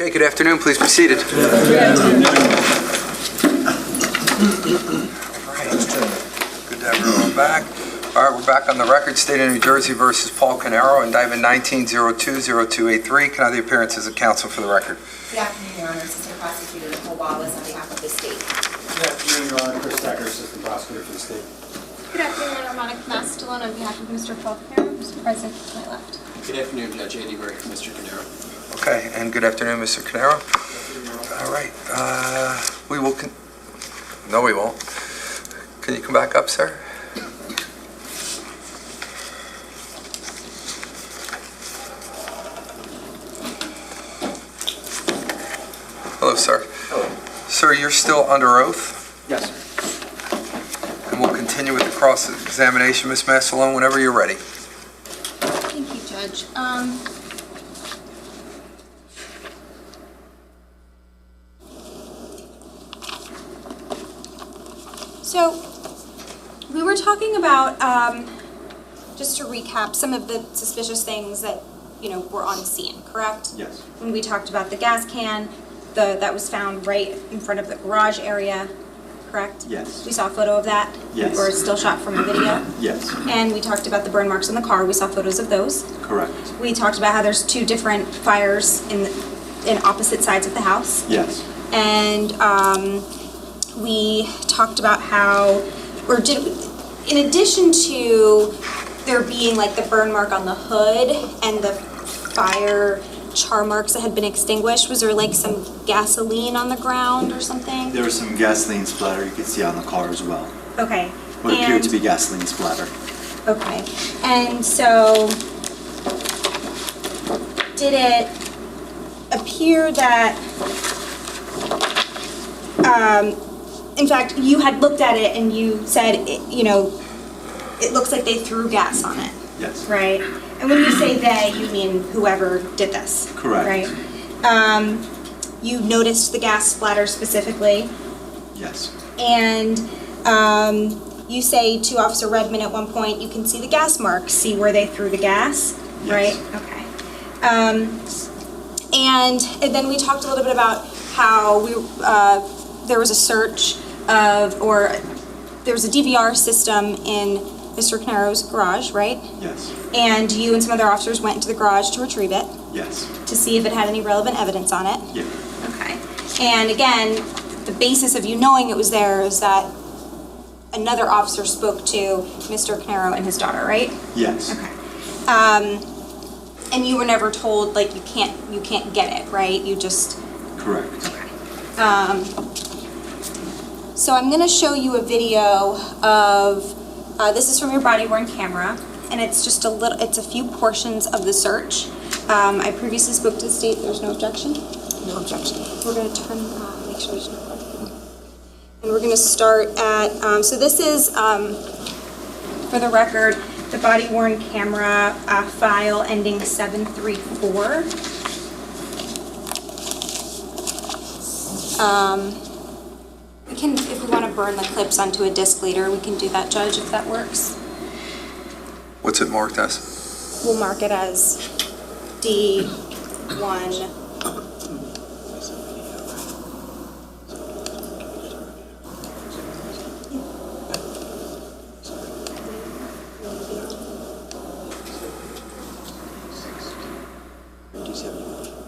Okay, good afternoon, please be seated. All right, good to have everyone back. All right, we're back on the record. State of New Jersey versus Paul Caneiro, indictment 19-02-0283. Can I have the appearances of counsel for the record? Good afternoon, Your Honor. Assistant Prosecutor Nicole Wallace on behalf of the state. Good afternoon, Your Honor. Chris Decker, Assistant Prosecutor for the state. Good afternoon, Monica Mastalone on behalf of Mr. Paul Caneiro, Mr. President, to my left. Good afternoon, Judge Andy Murray, Mr. Caneiro. Okay, and good afternoon, Mr. Caneiro. All right, we will, no, we won't. Can you come back up, sir? Hello, sir. Hello. Sir, you're still under oath, Yes, sir. and we'll continue with the cross-examination, Ms. Mastalone, whenever you're ready. Thank you, Judge. So, we were talking about, just to recap, some of the suspicious things that, were on scene, correct? Yes. When we talked about the gas can, that was found right in front of the garage area, correct? Yes. We saw a photo of that? Yes. Or a still shot from the video? Yes. And we talked about the burn marks on the car. We saw photos of those. Correct. We talked about how there's two different fires in opposite sides of the house. Yes. And we talked about how, in addition to there being like the burn mark on the hood and the fire char marks that had been extinguished, was there like some gasoline on the ground or something? There was some gasoline splatter you could see on the car as well. Okay. What appeared to be gasoline splatter. Okay. And so, did it appear that, in fact, you had looked at it and you said, it looks like they threw gas on it, Yes. right? And when you say they, you mean whoever did this? Correct. Right? You noticed the gas splatter specifically, Yes. and you say to Officer Redmond at one point, you can see the gas marks, see where they threw the gas, Yes. right? Okay. And then we talked a little bit about how there was a search there was a DVR system in Mr. Caneiro's garage, right? Yes. And you and some other officers went into the garage to retrieve it, Yes. to see if it had any relevant evidence on it. Yeah. Okay. And again, the basis of you knowing it was there is that another officer spoke to Mr. Caneiro and his daughter, right? Yes. Okay. And you were never told, like, you can't get it, right? You just... Correct. So I'm going to show you a video of, this is from your body-worn camera, and it's just it's a few portions of the search. I previously spoke to the state, there's no objection? No objection. We're going to turn, make sure there's no problem. And we're going to start at, so this is, for the record, the body-worn camera file ending 734. We can, if we want to burn the clips onto a disc later, we can do that, Judge, if that works. What's it marked as? We'll mark it as D1.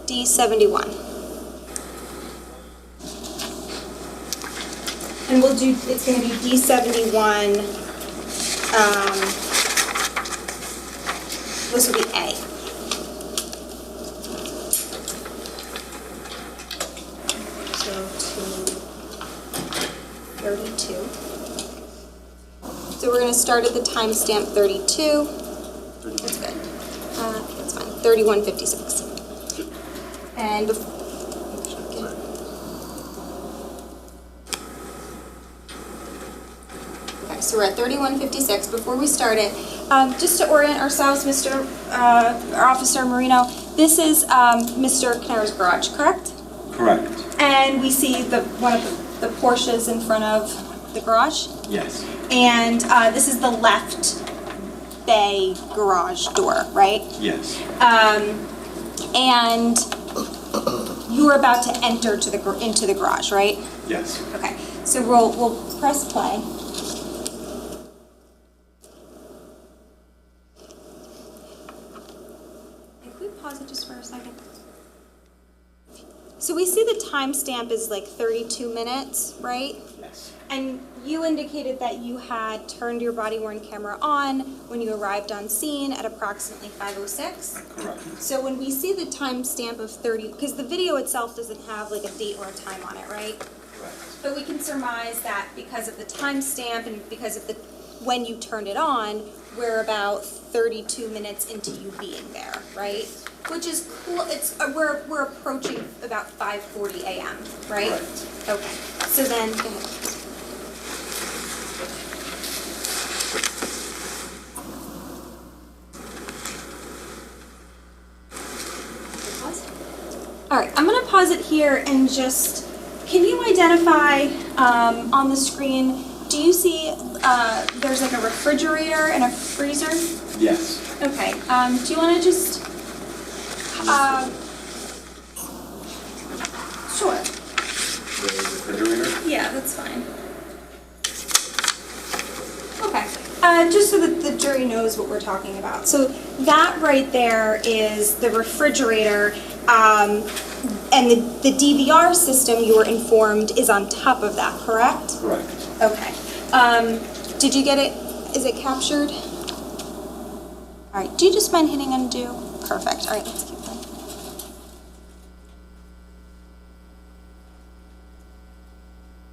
D71. And we'll do, it's going to be D71, this will be A. So to 32. So we're going to start at the timestamp 32. That's good. That's fine. 31:56. And okay, so we're at 31:56. Before we start it, just to orient ourselves, our Officer Marino, this is Mr. Caneiro's garage, correct? Correct. And we see one of the Porsches in front of the garage? Yes. And this is the left bay garage door, right? Yes. And you were about to enter into the garage, right? Yes. Okay, so we'll press play. Can we pause it just for a second? So we see the timestamp is like 32 minutes, right? Yes. And you indicated that you had turned your body-worn camera on when you arrived on scene at approximately 5:06? Correct. So when we see the timestamp of 30, because the video itself doesn't have like a date or a time on it, right? Correct. But we can surmise that because of the timestamp and because of when you turned it on, we're about 32 minutes into you being there, right? Which is cool. We're approaching about 5:40 a.m., right? Correct. Okay. So then, go ahead. All right, I'm gonna pause it here and just, can you identify on the screen, do you see there's like a refrigerator and a freezer? Yes. Okay, do you wanna just, sure. The refrigerator? Yeah, that's fine. Okay, just so that the jury knows what we're talking about. So that right there is the refrigerator, and the DVR system, you were informed, is on top of that, correct? Correct. Okay. Did you get it? Is it captured? All right, do you just mind hitting undo? Perfect, all right, let's keep going.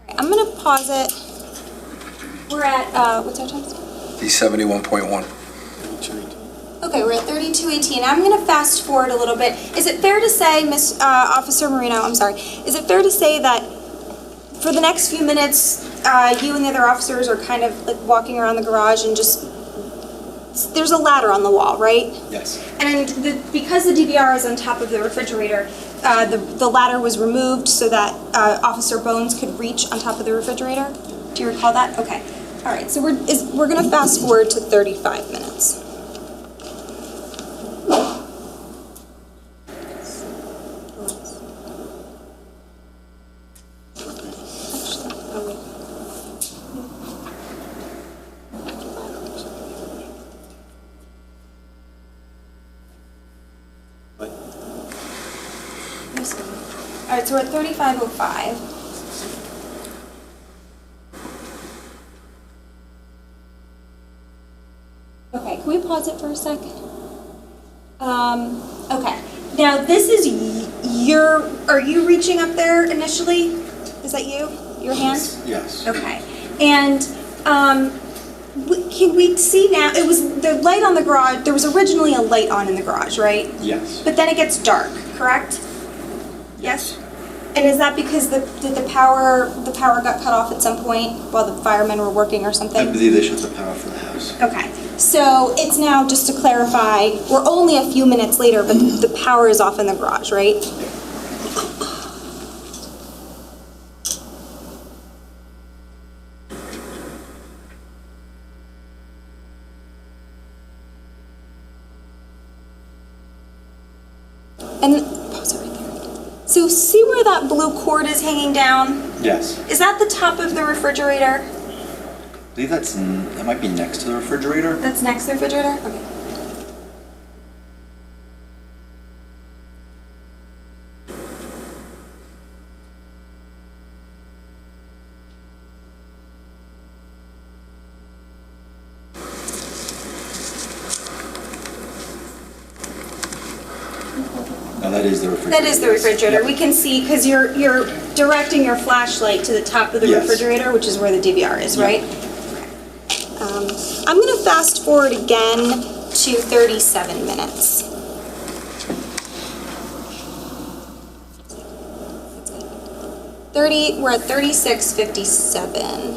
All right, I'm gonna pause it. We're at, what's our time? D71.1. Okay, we're at 32:18. I'm going to fast forward a little bit. Is it fair to say, Officer Marino, I'm sorry, is it fair to say that for the next few minutes, you and the other officers are kind of like walking around the garage and just, there's a ladder on the wall, right? Yes. And because the DVR is on top of the refrigerator, the ladder was removed so that Officer Bones could reach on top of the refrigerator? Do you recall that? Okay. All right, so we're going to fast forward to 35 minutes. All right, so we're at 35:05. Okay, can we pause it for a sec? Okay. Now this is are you reaching up there initially? Is that you? Your hand? Yes. Okay. And can we see now, it was the light on the garage, there was originally a light on in the garage, right? Yes. But then it gets dark, correct? Yes? And is that because the power got cut off at some point while the firemen were working or something? I believe they shut the power for the house. Okay, so it's now, just to clarify, we're only a few minutes later, but the power is off in the garage, right? And, pause it right there. So see where that blue cord is hanging down? Yes. Is that the top of the refrigerator? I believe that might be next to the refrigerator. That's next to the refrigerator? Okay. No, that is the refrigerator. That is the refrigerator. We can see, because you're directing your flashlight to the top of the refrigerator, which is where the DVR is, right? I'm going to fast forward again to 37 minutes. We're at 36:57.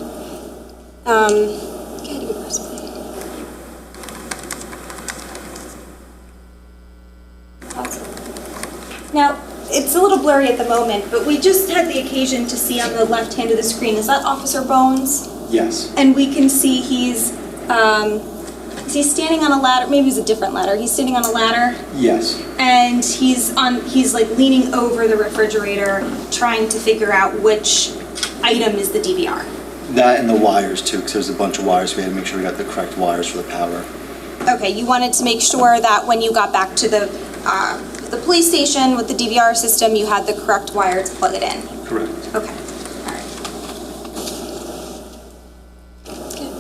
Now, it's a little blurry at the moment, but we just had the occasion to see on the left hand of the screen, is that Officer Bones? Yes. And we can see he's is he standing on a ladder? Maybe it was a different ladder. He's standing on a ladder Yes. and he's like leaning over the refrigerator trying to figure out which item is the DVR. That and the wires too, because there's a bunch of wires. We had to make sure we got the correct wires for the power. Okay, you wanted to make sure that when you got back to the police station with the DVR system, you had the correct wire to plug it in. Correct. Okay, all right. Good.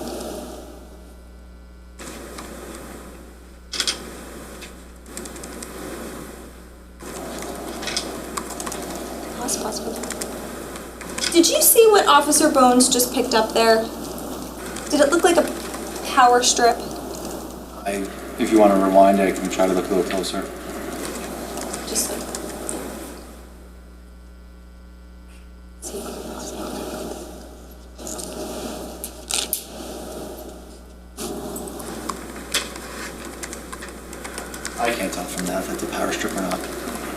Possible. Did you see what Officer Bones just picked up there? Did it look like a power strip? If you want to rewind, I can try to look a little closer. Just like... I can't tell from that if it's a power strip or not.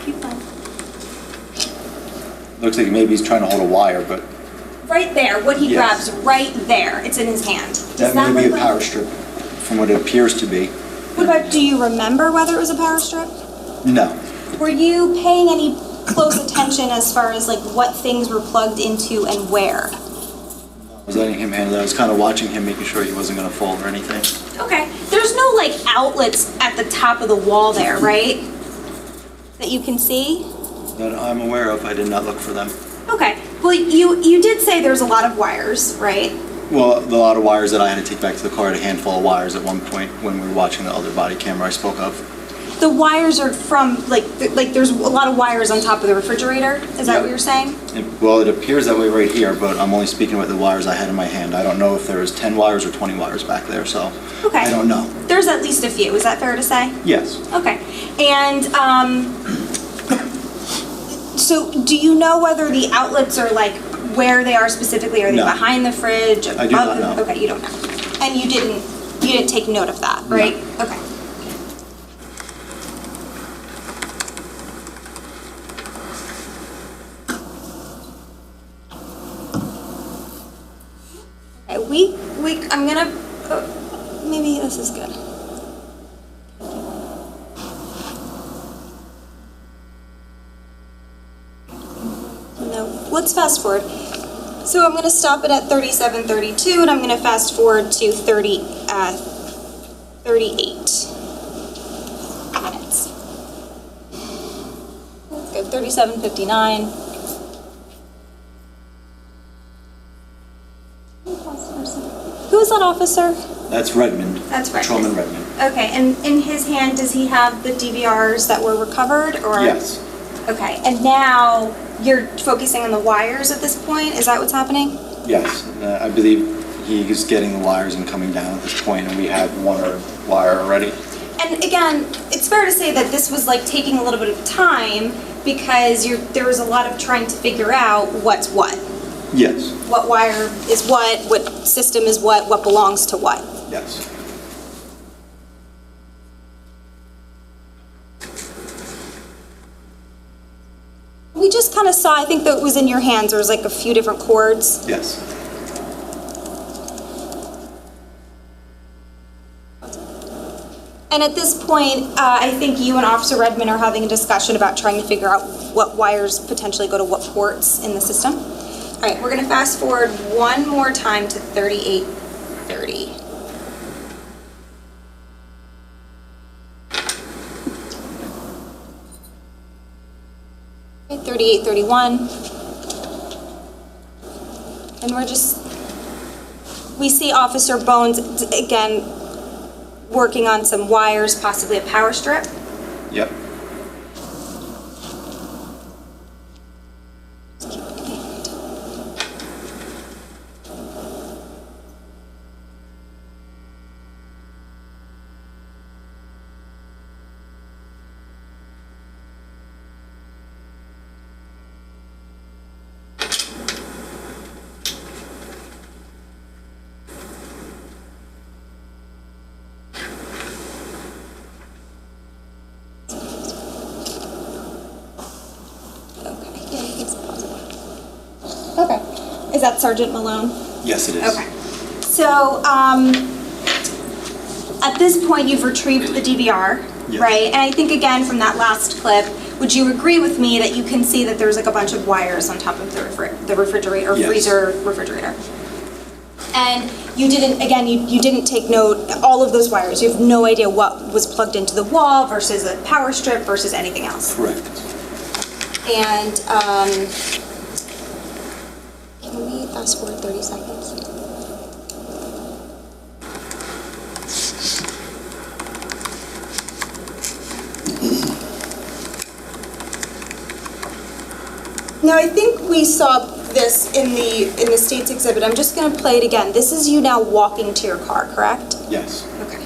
Keep going. Looks like maybe he's trying to hold a wire, but Right there, what he Yes. grabs right there, it's in his hand. Does that may be look a like- power strip from what it appears to be. What about, do you remember whether it was a power strip? No. Were you paying any close attention as far as like what things were plugged into and where? I was letting him handle it. I was kind of watching him, making sure he wasn't going to fall or anything. Okay, there's no like outlets at the top of the wall there, right? That you can see? That I'm aware of. I did not look for them. Okay, well you did say there's a lot of wires, right? Well, a lot of wires that I had to take back to the car, a handful of wires at one point when we were watching the other body camera I spoke of. The wires are from, like there's a lot of wires on top of the refrigerator, is that what you're saying? Well, it appears that way right here, but I'm only speaking about the wires I had in my hand. I don't know if there was 10 wires or 20 wires back there, so Okay. I don't know. There's at least a few, is that fair to say? Yes. Okay, and so do you know whether the outlets are like where they are specifically? Are they No. behind the fridge? I do not know. Okay, you don't know. And you didn't take note of that, right? No. Okay. Okay, I'm gonna, maybe this is good. No, let's fast forward. So I'm going to stop it at 37:32, and I'm going to fast forward to 38 minutes. Let's go 37:59. Who is that officer? That's Redmond. That's Redmond. Patrolman Redmond. Okay, and in his hand, does he have the DVRs that were recovered, or? Yes. Okay, and now you're focusing on the wires at this point? Is that what's happening? Yes. I believe he is getting the wires and coming down at this point, and we had one wire already. And again, it's fair to say that this was like taking a little bit of time because there was a lot of trying to figure out what's what. Yes. What wire is what system is what belongs to what. Yes. We just kind of saw, I think that it was in your hands, there was like a few different cords. Yes. And at this point, I think you and Officer Redmond are having a discussion about trying to figure out what wires potentially go to what ports in the system. All right, we're going to fast forward one more time to 38:30. Okay, 38:31. And we see Officer Bones, again, working on some wires, possibly a power strip. Yep. Okay. Is that Sergeant Malone? Yes, it is. Okay. So, at this point, you've retrieved the DVR, Yes. right? And I think, again, from that last clip, would you agree with me that you can see that there's like a bunch of wires on top of the refrigerator, Yes. freezer refrigerator? And you didn't, again, you didn't take note, all of those wires, you have no idea what was plugged into the wall versus a power strip versus anything else? Correct. And, can we fast forward 30 seconds? Now, I think we saw this in the state's exhibit. I'm just going to play it again. This is you now walking to your car, correct? Yes. Okay.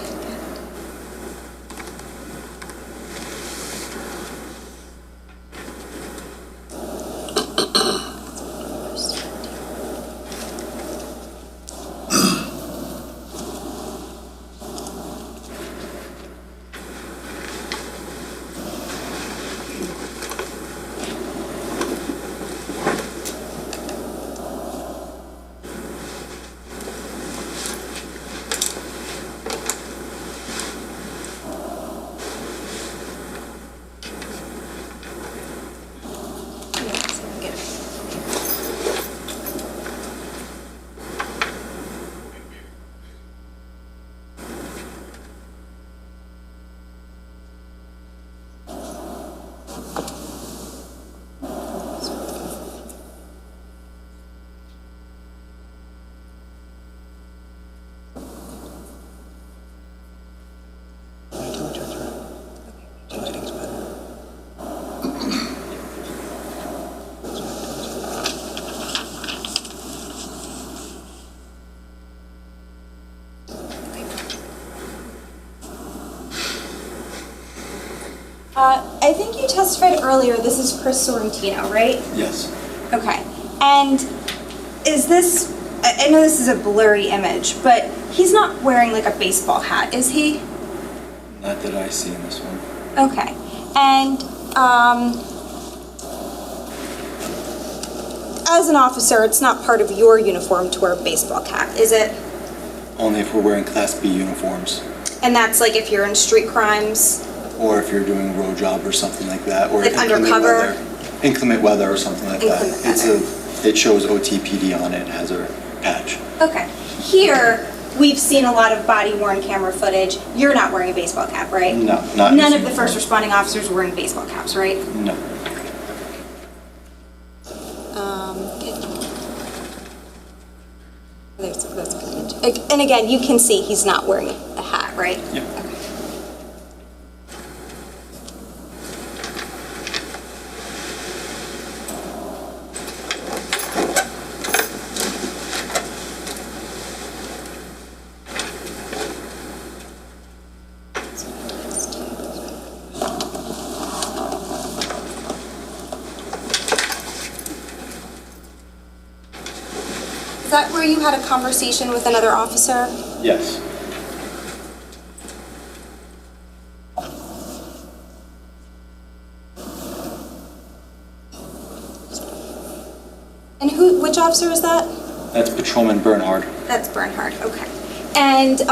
I think you testified earlier, this is Chris Sorrentino, right? Yes. Okay. And is this, I know this is a blurry image, but he's not wearing like a baseball hat, is he? Not that I see in this one. Okay. And as an officer, it's not part of your uniform to wear a baseball cap, is it? Only if we're wearing Class B uniforms. And that's like if you're in street crimes? Or if you're doing a road job or something like that. Or Like undercover? Inclement weather or something like that. It shows OTPD on it, it has a patch. Okay. Here, we've seen a lot of body-worn camera footage. You're not wearing a baseball cap, right? No, not None of the first responding officers were wearing baseball caps, right? No. That's a good image. And again, you can see he's not wearing a hat, right? Yep. Is that where you had a conversation with another officer? Yes. And which officer is that? That's Patrolman Bernhard. That's Bernhard, okay. And,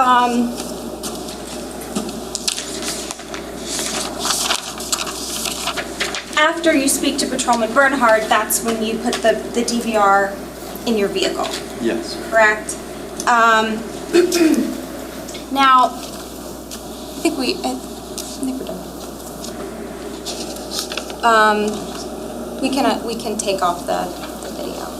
after you speak to Patrolman Bernhard, that's when you put the DVR in your vehicle, Yes. correct? Now, I think we're done. We can take off the video.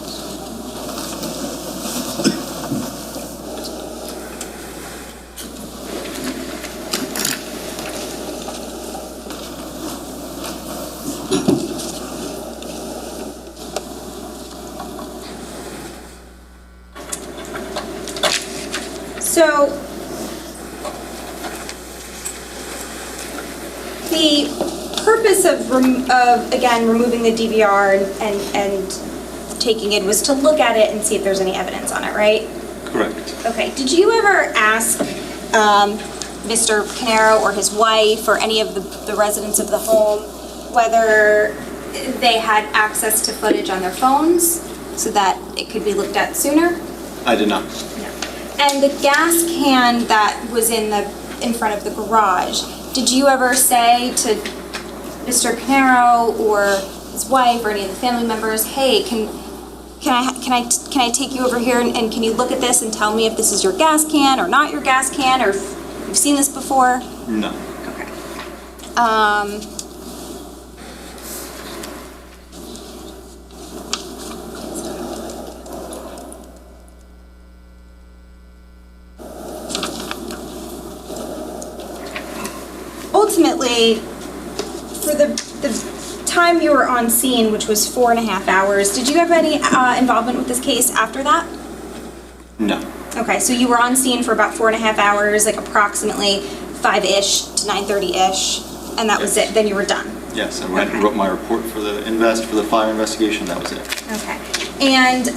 So, the purpose of again, removing the DVR and taking it was to look at it and see if there's any evidence on it, right? Correct. Okay, did you ever ask Mr. Caneiro or his wife or any of the residents of the home whether they had access to footage on their phones so that it could be looked at sooner? I did not. No. And the gas can that was in the in front of the garage. Did you ever say to Mr. Caneiro or his wife or any of the family members, hey, can I take you over here and can you look at this and tell me if this is your gas can or not your gas can, or if you've seen this before? No. Okay. Ultimately, for the time you were on scene, which was 4.5 hours, did you have any involvement with this case after that? No. Okay, so you were on scene for about 4.5 hours, like approximately 5-ish to 9:30-ish, and that was it, then you were done? Yes, I went and wrote my report for the fire investigation, that was it. Okay, and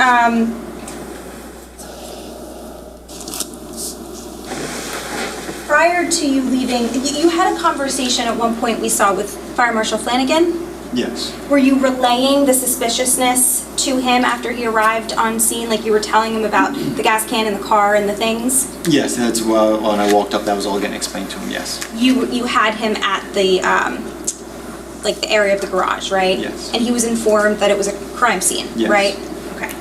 prior to you leaving, you had a conversation at one point we saw with Fire Marshal Flanagan? Yes. Were you relaying the suspiciousness to him after he arrived on scene? Like you were telling him about the gas can in the car and the things? Yes, that's when I walked up, that was all getting explained to him, yes. You had him at the, like the area of the garage, right? Yes. And he was informed that it was a crime scene, Yes. right? Okay.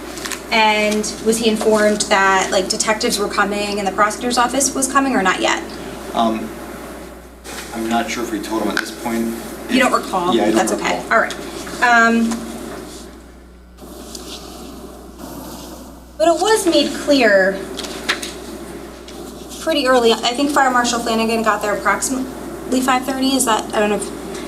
And was he informed that like detectives were coming and the prosecutor's office was coming or not yet? I'm not sure if we told him at this point. You don't recall? Yeah, I don't That's recall. okay. All right. But it was made clear pretty early. I think Fire Marshal Flanagan got there approximately 5:30. Is that, I don't know,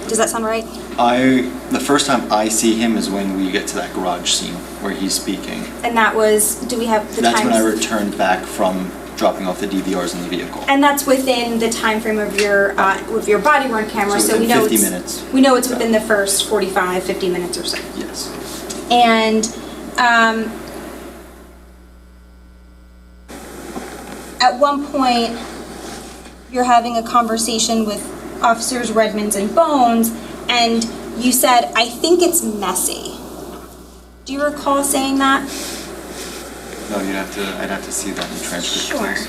does that sound right? The first time I see him is when we get to that garage scene where he's speaking. And that was, do we have the That's times? when I returned back from dropping off the DVRs in the vehicle. And that's within the time frame of your body-worn camera, So so we within know 50 it's... minutes. We know it's within the first 45, 50 minutes or so. Yes. And at one point, you're having a conversation with Officers Redmonds and Bones, and you said, I think it's messy. Do you recall saying that? No, I'd have to see that in the transcript. Sure. please.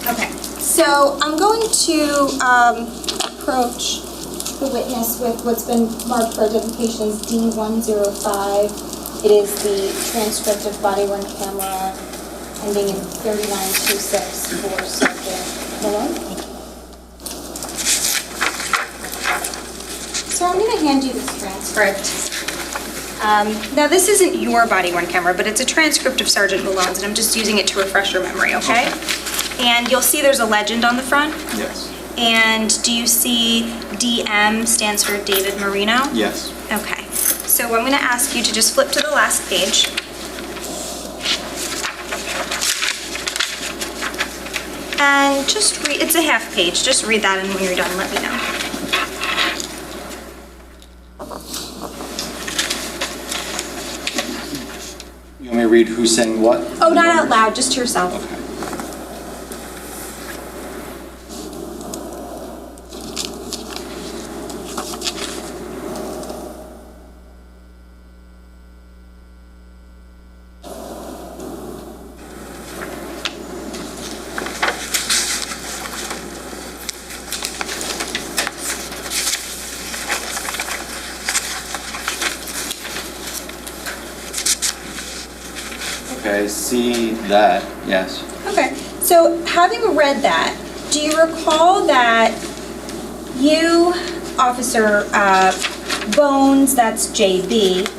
Okay, so I'm going to approach the witness with what's been marked for identifications D105. It is the transcript of body-worn camera ending in 3926 for Sergeant Malone. So I'm going to hand you this transcript. Now this isn't your body-worn camera, but it's a transcript of Sergeant Malone's, and I'm just using it to refresh your memory, okay? And you'll see there's a legend on the front. Yes. And do you see DM stands for David Marino? Yes. Okay. So I'm going to ask you to just flip to the last page. And just read, it's a half page, just read that, and when you're done, let me know. You want me to read who's saying what? Oh, not out loud, just to yourself. Okay. Okay, I see that, yes. Okay, so having read that, do you recall that you, Officer Bones, that's JB,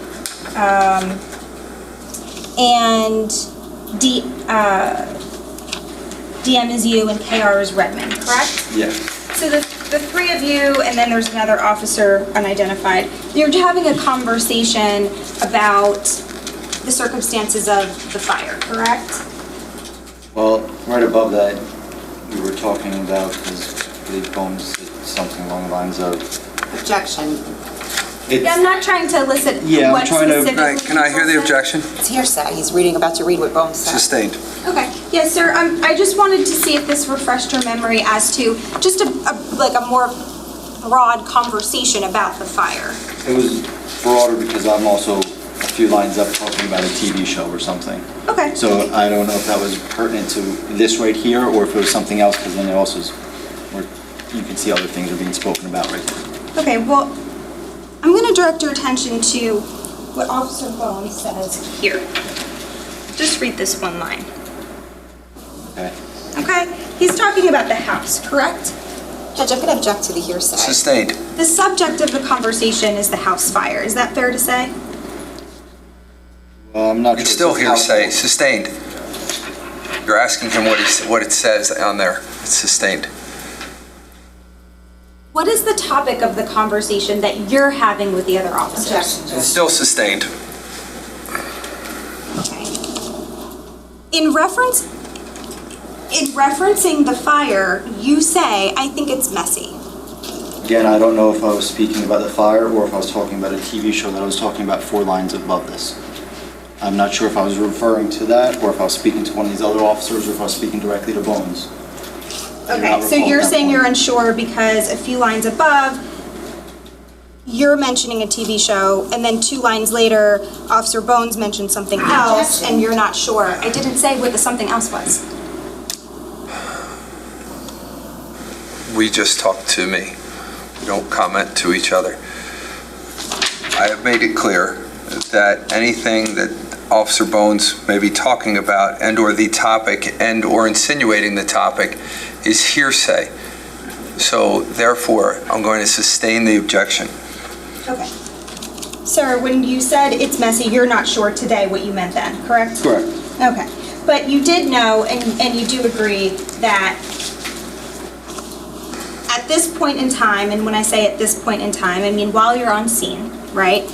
and DM is you and KR is Redmond, correct? Yes. So the the three of you, and then there's another officer, unidentified. You're having a conversation about the circumstances of the fire, correct? Well, right above that, we were talking about, because I believe Bones said something along the lines of... Objection. Yeah, I'm not trying to elicit Yeah, I'm what trying to- specifically... Can I hear the objection? It's hearsay. He's about to read what Bones said. Sustained. Okay, yes, sir, I just wanted to see if this refreshed your memory as to just a more broad conversation about the fire. It was broader because I'm also a few lines up talking about a TV show or something. Okay. So I don't know if that was pertinent to this right here, or if it was something else, because then it also is, where you can see other things are being spoken about right there. Okay, well, I'm going to direct your attention to what Officer Bones says here. Just read this one line. Okay. Okay? He's talking about the house, correct? Judge, I'm going to object to the hearsay. Sustained. The subject of the conversation is the house fire. Is that fair to say? Well, I'm not sure. It's still It says hearsay, house- sustained. You're asking him what it says on there. It's sustained. What is the topic of the conversation that you're having with the other officers? Objection, Judge. It's still sustained. Okay. In referencing the fire, you say, I think it's messy. Again, I don't know if I was speaking about the fire or if I was talking about a TV show that I was talking about 4 lines above this. I'm not sure if I was referring to that or if I was speaking to one of these other officers or if I was speaking directly to Bones. I do Okay, not so recall you're at that saying point. you're unsure because a few lines above, you're mentioning a TV show, and then 2 lines later, Officer Bones mentioned something else, and you're not sure. I didn't say what the something else was. We just talk to me. We don't comment to each other. I have made it clear that anything that Officer Bones may be talking about and/or the topic and/or insinuating the topic is hearsay. So therefore, I'm going to sustain the objection. Okay. Sir, when you said it's messy, you're not sure today what you meant then, correct? Correct. Okay. But you did know, and you do agree that at this point in time, and when I say at this point in time, I mean while you're on scene, right?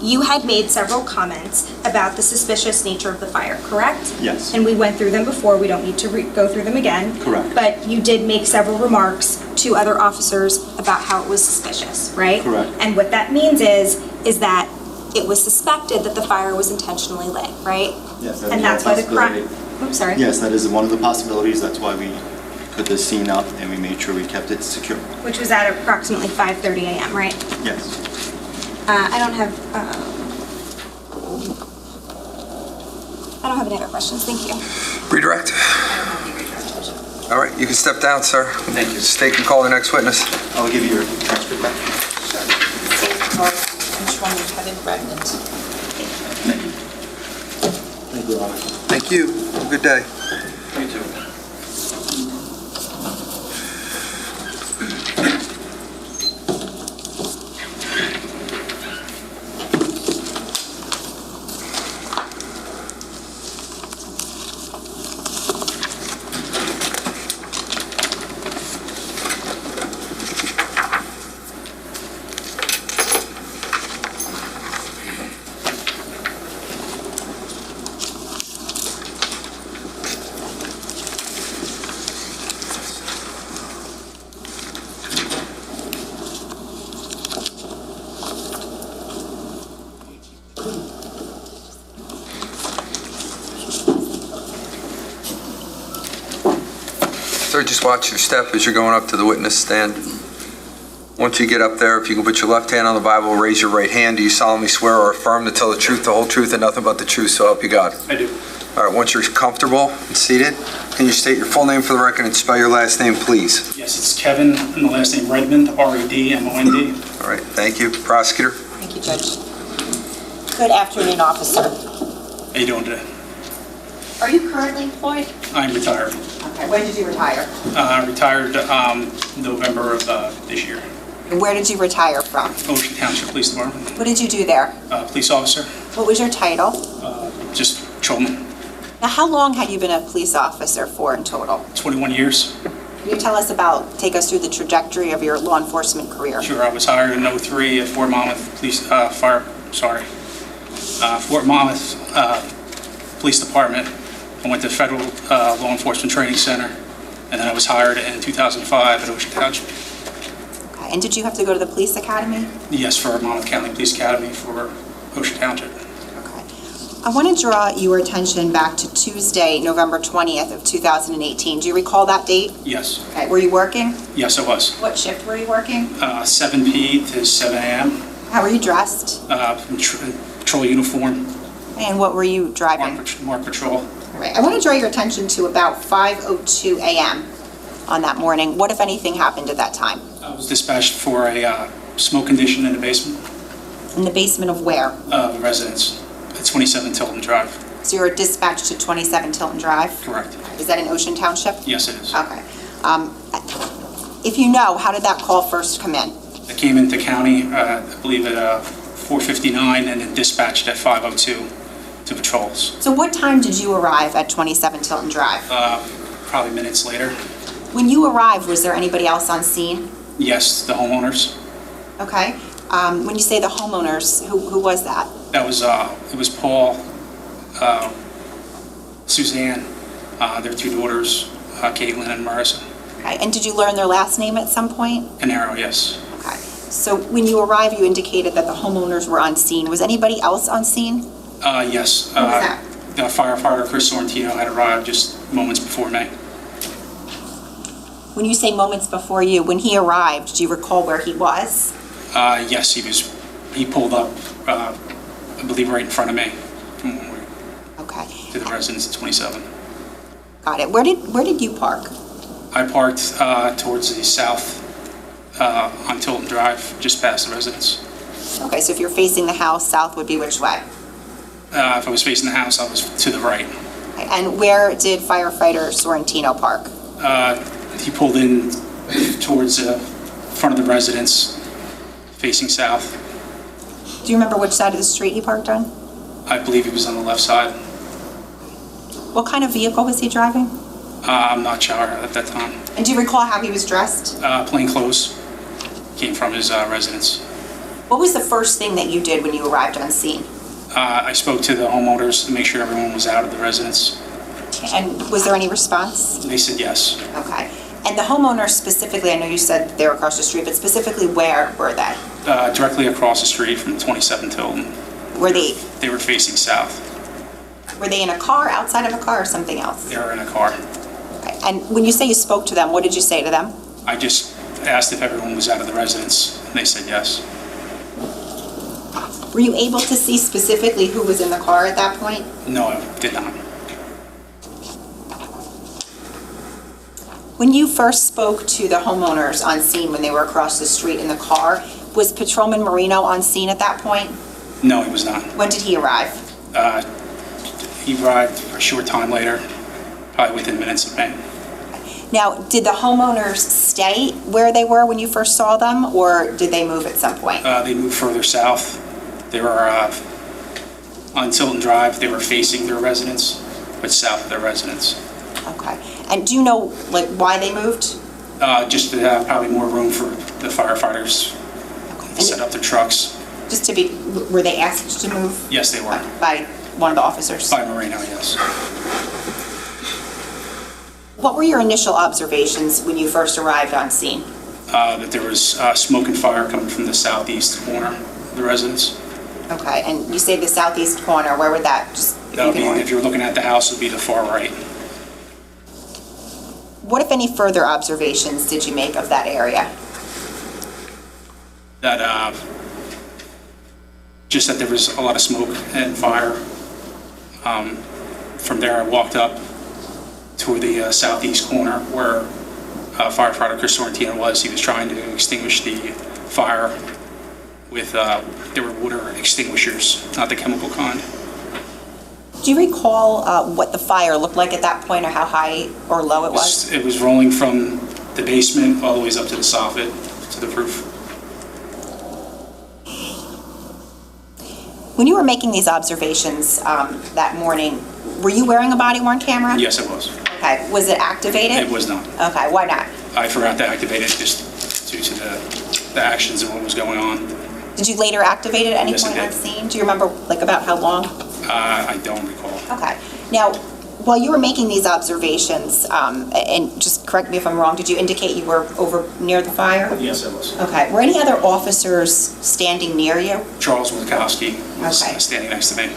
You had made several comments about the suspicious nature of the fire, correct? Yes. And we went through them before, we don't need to go through them again. Correct. But you did make several remarks to other officers about how it was suspicious, right? Correct. And what that means is that it was suspected that the fire was intentionally lit, right? Yes, that is And that's one why the crime, possibility. oops, sorry. Yes, that is one of the possibilities. That's why we put the scene up and we made sure we kept it secure. Which was at approximately 5:30 a.m., right? Yes. I don't have any other questions, thank you. Redirect. All right, you can step down, sir. Thank you. State can call the next witness. I'll give you your transcript back. State Attorney Kevin Redmond. Thank you, Robert. Thank you. Have a good day. You too. Sir, just watch your step as you're going up to the witness stand. Once you get up there, if you can put your left hand on the Bible, raise your right hand. Do you solemnly swear or affirm to tell the truth, the whole truth, and nothing but the truth, so help you God? I do. All right, once you're comfortable and seated, can you state your full name for the record and spell your last name, please? Yes, it's Kevin, and the last name Redmond, R-E-D-M-O-N-D. All right, thank you. Prosecutor? Thank you, Judge. Good afternoon, officer. How you doing today? Are you currently employed? I'm retired. Okay, when did you retire? Retired November of this year. And where did you retire from? Ocean Township Police Department. What did you do there? Police officer, What was your title? just patrolman, Now, how long had you been a police officer for in total? 21 years. Can you tell us take us through the trajectory of your law enforcement career? Sure, I was hired in '03 at Fort Monmouth Fort Monmouth Police Department. I went to Federal Law Enforcement Training Center, and then I was hired in 2005 at Ocean Township. Okay. And did you have to go to the police academy? Yes, for Monmouth County Police Academy for Ocean Township. I want to draw your attention back to Tuesday, November 20th of 2018. Do you recall that date? Yes. Okay. Were you working? Yes, I was. What shift were you working? 7 p. to 7 a.m. How were you dressed? Patrol uniform. And what were you driving? Mark patrol. All right. I want to draw your attention to about 5:02 a.m. on that morning. What, if anything, happened at that time? I was dispatched for a smoke condition in the basement. In the basement of where? The residence at 27 Tilton Drive. So you were dispatched to 27 Tilton Drive? Correct. Is that in Ocean Township? Yes, it is. Okay. If you know, how did that call first come in? I came into county, I believe at 4:59, and then dispatched at 5:02 to patrols. So what time did you arrive at 27 Tilton Drive? Probably minutes later. When you arrived, was there anybody else on scene? Yes, the homeowners. Okay. When you say the homeowners, who was that? That was, it was Paul, Suzanne, their two daughters, Caitlin and Marissa. Okay. And did you learn their last name at some point? Caneiro, yes. Okay. So when you arrived, you indicated that the homeowners were on scene. Was anybody else on scene? Yes. Who was that? The firefighter, Chris Sorrentino, had arrived just moments before me. When you say moments before you, when he arrived, do you recall where he was? Yes, he pulled up, I believe, right in front of me from when we to the residence at 27. Got it. Where did you park? I parked towards the south on Tilton Drive, just past the residence. Okay, so if you're facing the house, south would be which way? If I was facing the house, I was to the right. Okay. And where did firefighter Sorrentino park? He pulled in towards the front of the residence, facing south. Do you remember which side of the street he parked on? I believe he was on the left side. What kind of vehicle was he driving? I'm not sure at that time. And do you recall how he was dressed? Plain clothes. Came from his residence. What was the first thing that you did when you arrived on scene? I spoke to the homeowners to make sure everyone was out of the residence. And was there any response? They said yes. Okay. And the homeowners specifically, I know you said they were across the street, but specifically where were they? Directly across the street from 27 Tilton. Were they? They were facing south. Were they in a car, outside of a car, or something else? They were in a car. Okay. And when you say you spoke to them, what did you say to them? I just asked if everyone was out of the residence, and they said yes. Were you able to see specifically who was in the car at that point? No, I did not. When you first spoke to the homeowners on scene when they were across the street in the car, was Patrolman Marino on scene at that point? No, he was not. When did he arrive? He arrived a short time later, probably within minutes of me. Now, did the homeowners stay where they were when you first saw them, or did they move at some point? They moved further south. They were on Tilton Drive. They were facing their residence, but south of their residence. Okay. And do you know, like, why they moved? Just to have probably more room for the firefighters to set up their trucks. Just to be, were they asked to move? Yes, they were. By one of the officers? By Marino, yes. What were your initial observations when you first arrived on scene? That there was smoke and fire coming from the southeast corner of the residence. Okay, and you say the southeast corner, where would that, just That would be, if you're looking at the house, it would be the far right. What, if any, further observations did you make of that area? That, just that there was a lot of smoke and fire. From there, I walked up to the southeast corner where firefighter Chris Sorrentino was. He was trying to extinguish the fire with, there were water extinguishers, not the chemical kind. Do you recall what the fire looked like at that point, or how high or low it was? It was rolling from the basement all the way up to the soffit, to the roof. When you were making these observations that morning, were you wearing a body-worn camera? Yes, it was. Okay. Was it activated? It was not. Okay. Why not? I forgot to activate it just due to the actions and what was going on. Did you later activate it at any Yes, I point on did. scene? Do you remember, like, about how long? I don't recall. Okay. Now, while you were making these observations, and just correct me if I'm wrong, did you indicate you were over near the fire? Yes, I was. Okay. Were any other officers standing near you? Charles Witkowski was Okay. standing next to me.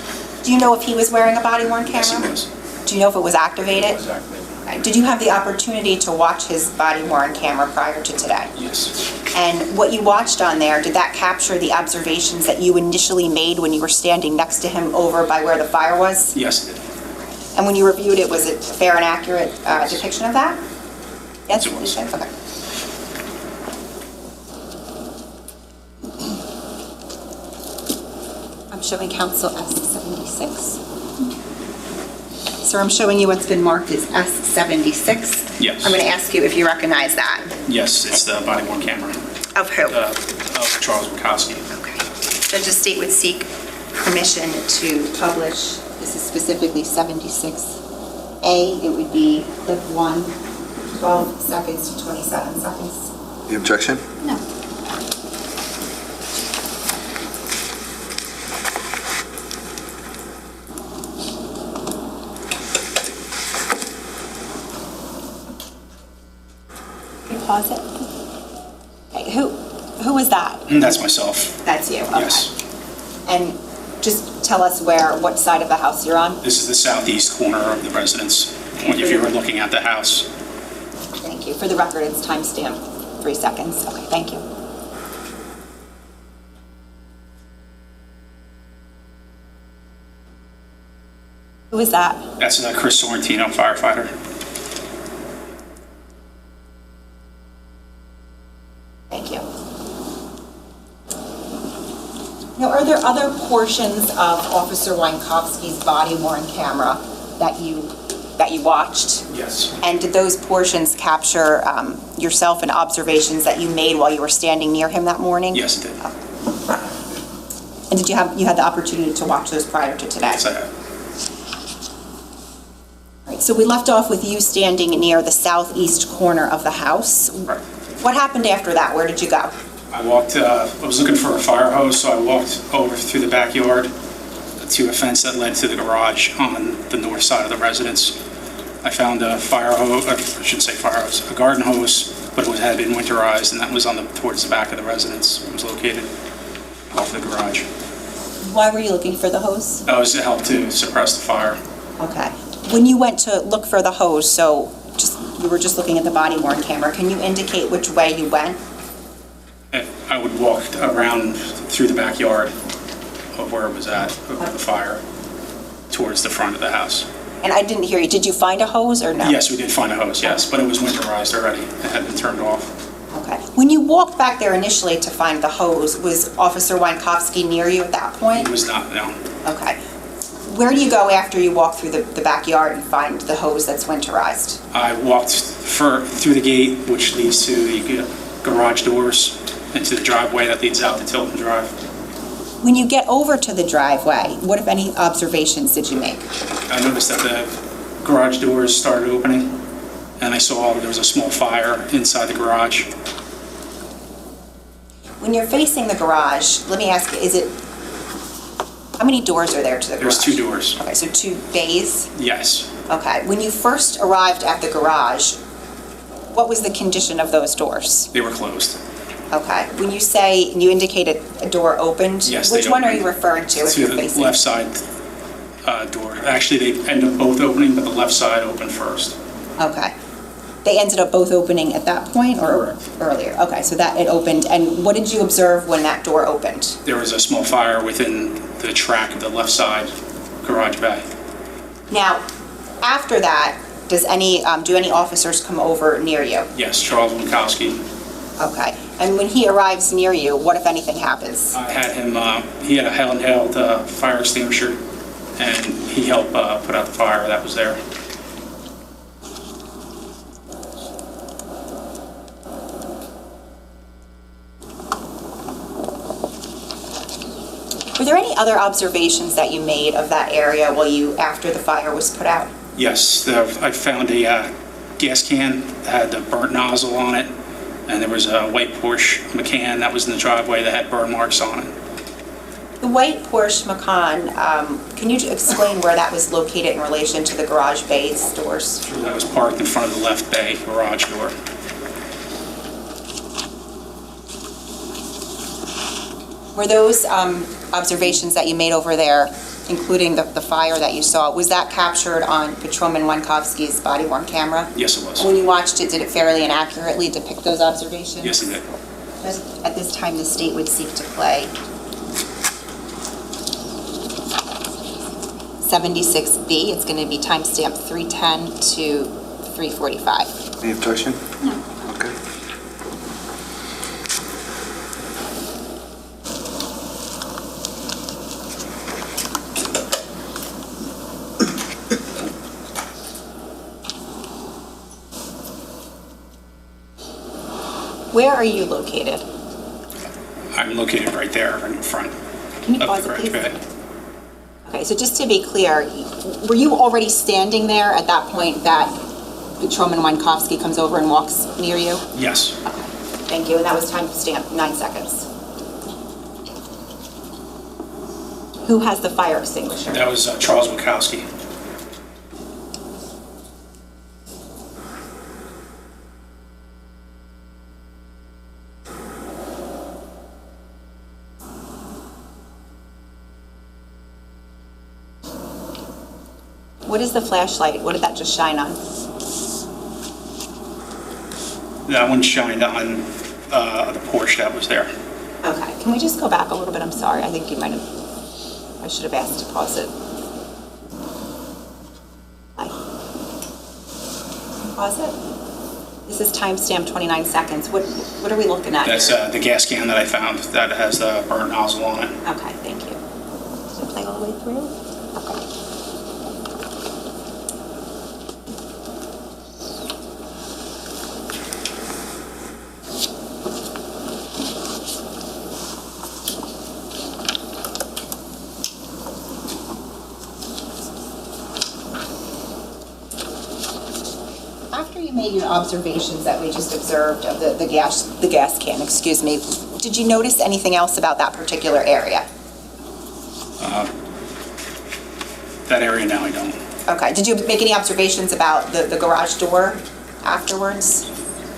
Do you know if he was wearing a body-worn camera? Yes, he was. Do you know if it was activated? Exactly. Okay. Did you have the opportunity to watch his body-worn camera prior to today? Yes. And what you watched on there, did that capture the observations that you initially made when you were standing next to him over by where the fire was? Yes, it did. And when you reviewed it, was it a fair and accurate depiction of that? Yes, It was. you said? Okay. I'm showing council S76. Sir, I'm showing you what's been marked as S76. Yes. I'm going to ask you if you recognize that. Yes, it's the body-worn camera Of who? of Charles Witkowski. Okay. Judge, the state would seek permission to publish, this is specifically 76A, it would be clip 1, 12 seconds to 27 seconds. The objection? No. Can you pause it? Okay, who was that? That's myself. That's you? Okay. Yes. And just tell us what side of the house you're on? This is the southeast corner of the residence, if you were looking at the house. Thank you. For the record, it's timestamp 3 seconds. Okay, thank you. Who is that? That's Chris Sorrentino, firefighter. Thank you. Now, are there other portions of Officer Winkowski's body-worn camera that you watched? Yes. And did those portions capture yourself and observations that you made while you were standing near him that morning? Yes, it did. And did you had the opportunity to watch those prior to today? Yes, I have. All right, so we left off with you standing near the southeast corner of the house. Right. What happened after that? Where did you go? I was looking for a fire hose, so I walked over through the backyard to a fence that led to the garage on the north side of the residence. I found a fire hose, I shouldn't say fire hose, a garden hose, but it had been winterized, and that was towards the back of the residence. It was located off the garage. Why were you looking for the hose? That was to help to suppress the fire. Okay. When you went to look for the hose, so we were just looking at the body-worn camera, can you indicate which way you went? I would walk around through the backyard of where it was at, of the fire, towards the front of the house. And I didn't hear you. Did you find a hose or no? Yes, we did find a hose, yes, but it was winterized already. It had been turned off. Okay. When you walked back there initially to find the hose, was Officer Winkowski near you at that point? It was not, no. Okay. Where do you go after you walk through the backyard and find the hose that's winterized? I walked through the gate, which leads to the garage doors, into the driveway that leads out to Tilton Drive. When you get over to the driveway, what, if any, observations did you make? I noticed that the garage doors started opening, and I saw there was a small fire inside the garage. When you're facing the garage, let me ask you, how many doors are there to the garage? There's 2 doors. Okay, so 2 bays? Yes. Okay. When you first arrived at the garage, what was the condition of those doors? They were closed. Okay. When you say, you indicated a door opened? Yes, Which they one are opened. you referring to if To you're the facing? left side door. Actually, they ended up both opening, but the left side opened first. Okay. They ended up both opening at that point or earlier? Okay, so that it opened. And what did you observe when that door opened? There was a small fire within the track of the left side garage bay. Now, after that, do any officers come over near you? Yes, Charles Winkowski. Okay. And when he arrives near you, what, if anything, happens? I had him, he had a handheld fire extinguisher, and he helped put out the fire that was there. Were there any other observations that you made of that area after the fire was put out? Yes, I found a gas can that had the burnt nozzle on it, and there was a white Porsche Macan that was in the driveway that had burn marks on it. The white Porsche Macan, can you explain where that was located in relation to the garage bay doors? That was parked in front of the left bay garage door. Were those observations that you made over there, including the fire that you saw, was that captured on Patrolman Wankowski's body-worn camera? Yes, it was. When you watched it, did it fairly and accurately depict those observations? Yes, it did. At this time, the state would seek to play 76B. It's going to be timestamped 3:10 to 3:45. Any objection? No. Okay. Where are you located? I'm located right there in front Can you of pause the it, garage please? bay. Okay, so just to be clear, were you already standing there at that point that Patrolman Wankowski comes over and walks near you? Yes. Okay, thank you, and that was timestamped 9 seconds. Who has the fire extinguisher? That was Charles Wankowski. What is the flashlight? What did that just shine on? That one shined on the Porsche that was there. Okay, can we just go back a little bit? I'm sorry, I think you might have, I should have asked to pause it. Hi. Pause it. This is timestamped 29 seconds. What are we looking at That's here? the gas can that I found that has the burnt nozzle on it. Okay, thank you. Does it play all the way through? Okay. After you made your observations that we just observed of the gas can, excuse me, did you notice anything else about that particular area? That area now I don't. Okay, did you make any observations about the garage door afterwards?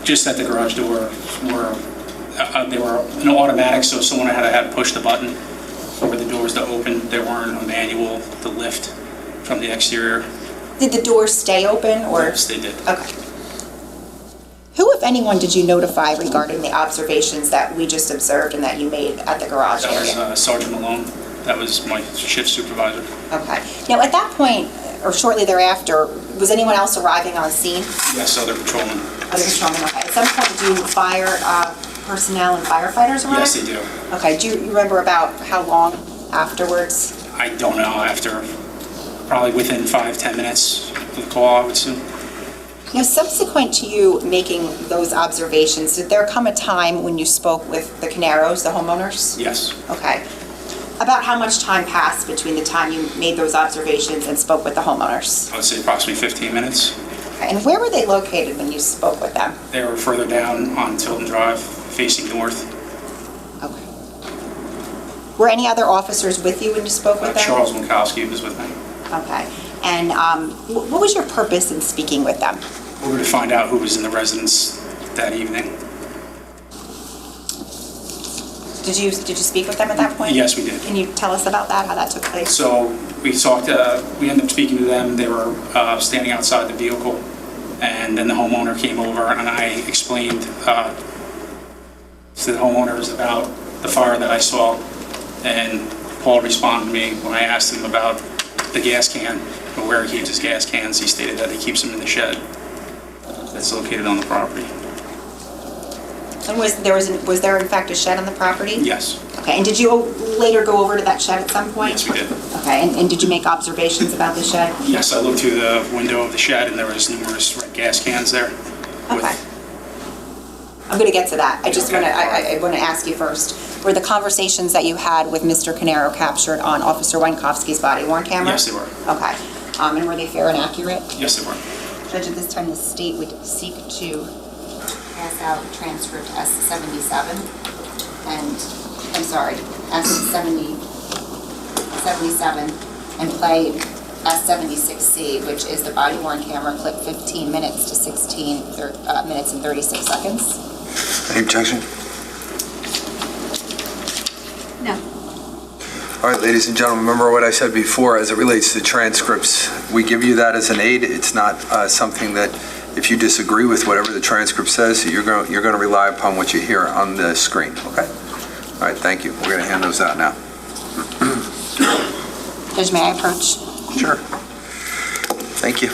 Just that the garage door were, they were an automatic, so someone had to have pushed the button for the doors to open. They weren't a manual to lift from the exterior. Did the doors stay open or? Yes, they did. Okay. Who, if anyone, did you notify regarding the observations that we just observed and that you made at the garage That area? was Sergeant Malone. That was my shift supervisor. Okay. Now, at that point, or shortly thereafter, was anyone else arriving on scene? Yes, other patrolmen. Other patrolmen, okay. At some point, do fire personnel and firefighters arrive? Yes, they do. Okay, do you remember about how long afterwards? I don't know, after, probably within 5-10 minutes of the call, I would assume. Now, subsequent to you making those observations, did there come a time when you spoke with the Caneiros, the homeowners? Yes. Okay. About how much time passed between the time you made those observations and spoke with the homeowners? I would say approximately 15 minutes. Okay. And where were they located when you spoke with them? They were further down on Tilton Drive, facing north. Okay. Were any other officers with you when you spoke with them? Charles Wankowski was with me. Okay. And what was your purpose in speaking with them? We were to find out who was in the residence that evening. Did you speak with them at that point? Yes, we did. Can you tell us about that, how that took place? So we talked, we ended up speaking to them. They were standing outside the vehicle, and then the homeowner came over, and I explained to the homeowners about the fire that I saw, and Paul responded to me when I asked him about the gas can, or where he keeps his gas cans. He stated that he keeps them in the shed that's located on the property. And was there in fact a shed on the property? Yes. Okay, and did you later go over to that shed at some point? Yes, we did. Okay, and did you make observations about the shed? Yes, I looked through the window of the shed, and there was numerous red gas cans there. Okay. I'm going to get to that. I just want to, I want to ask you first. Were the conversations that you had with Mr. Caneiro captured on Officer Wankowski's body-worn camera? Yes, they were. Okay. And were they fair and accurate? Yes, they were. Judge, at this time, the state would seek to pass out transcript S77 and, I'm sorry, S77 and play S76C, which is the body-worn camera clip 15 minutes to 16 minutes and 36 seconds. Any objection? No. All right, ladies and gentlemen, remember what I said before as it relates to transcripts. We give you that as an aid. It's not something that, if you disagree with whatever the transcript says, you're going to rely upon what you hear on the screen, okay? All right, thank you. We're going to hand those out now. Judge, may I approach? Sure. Thank you.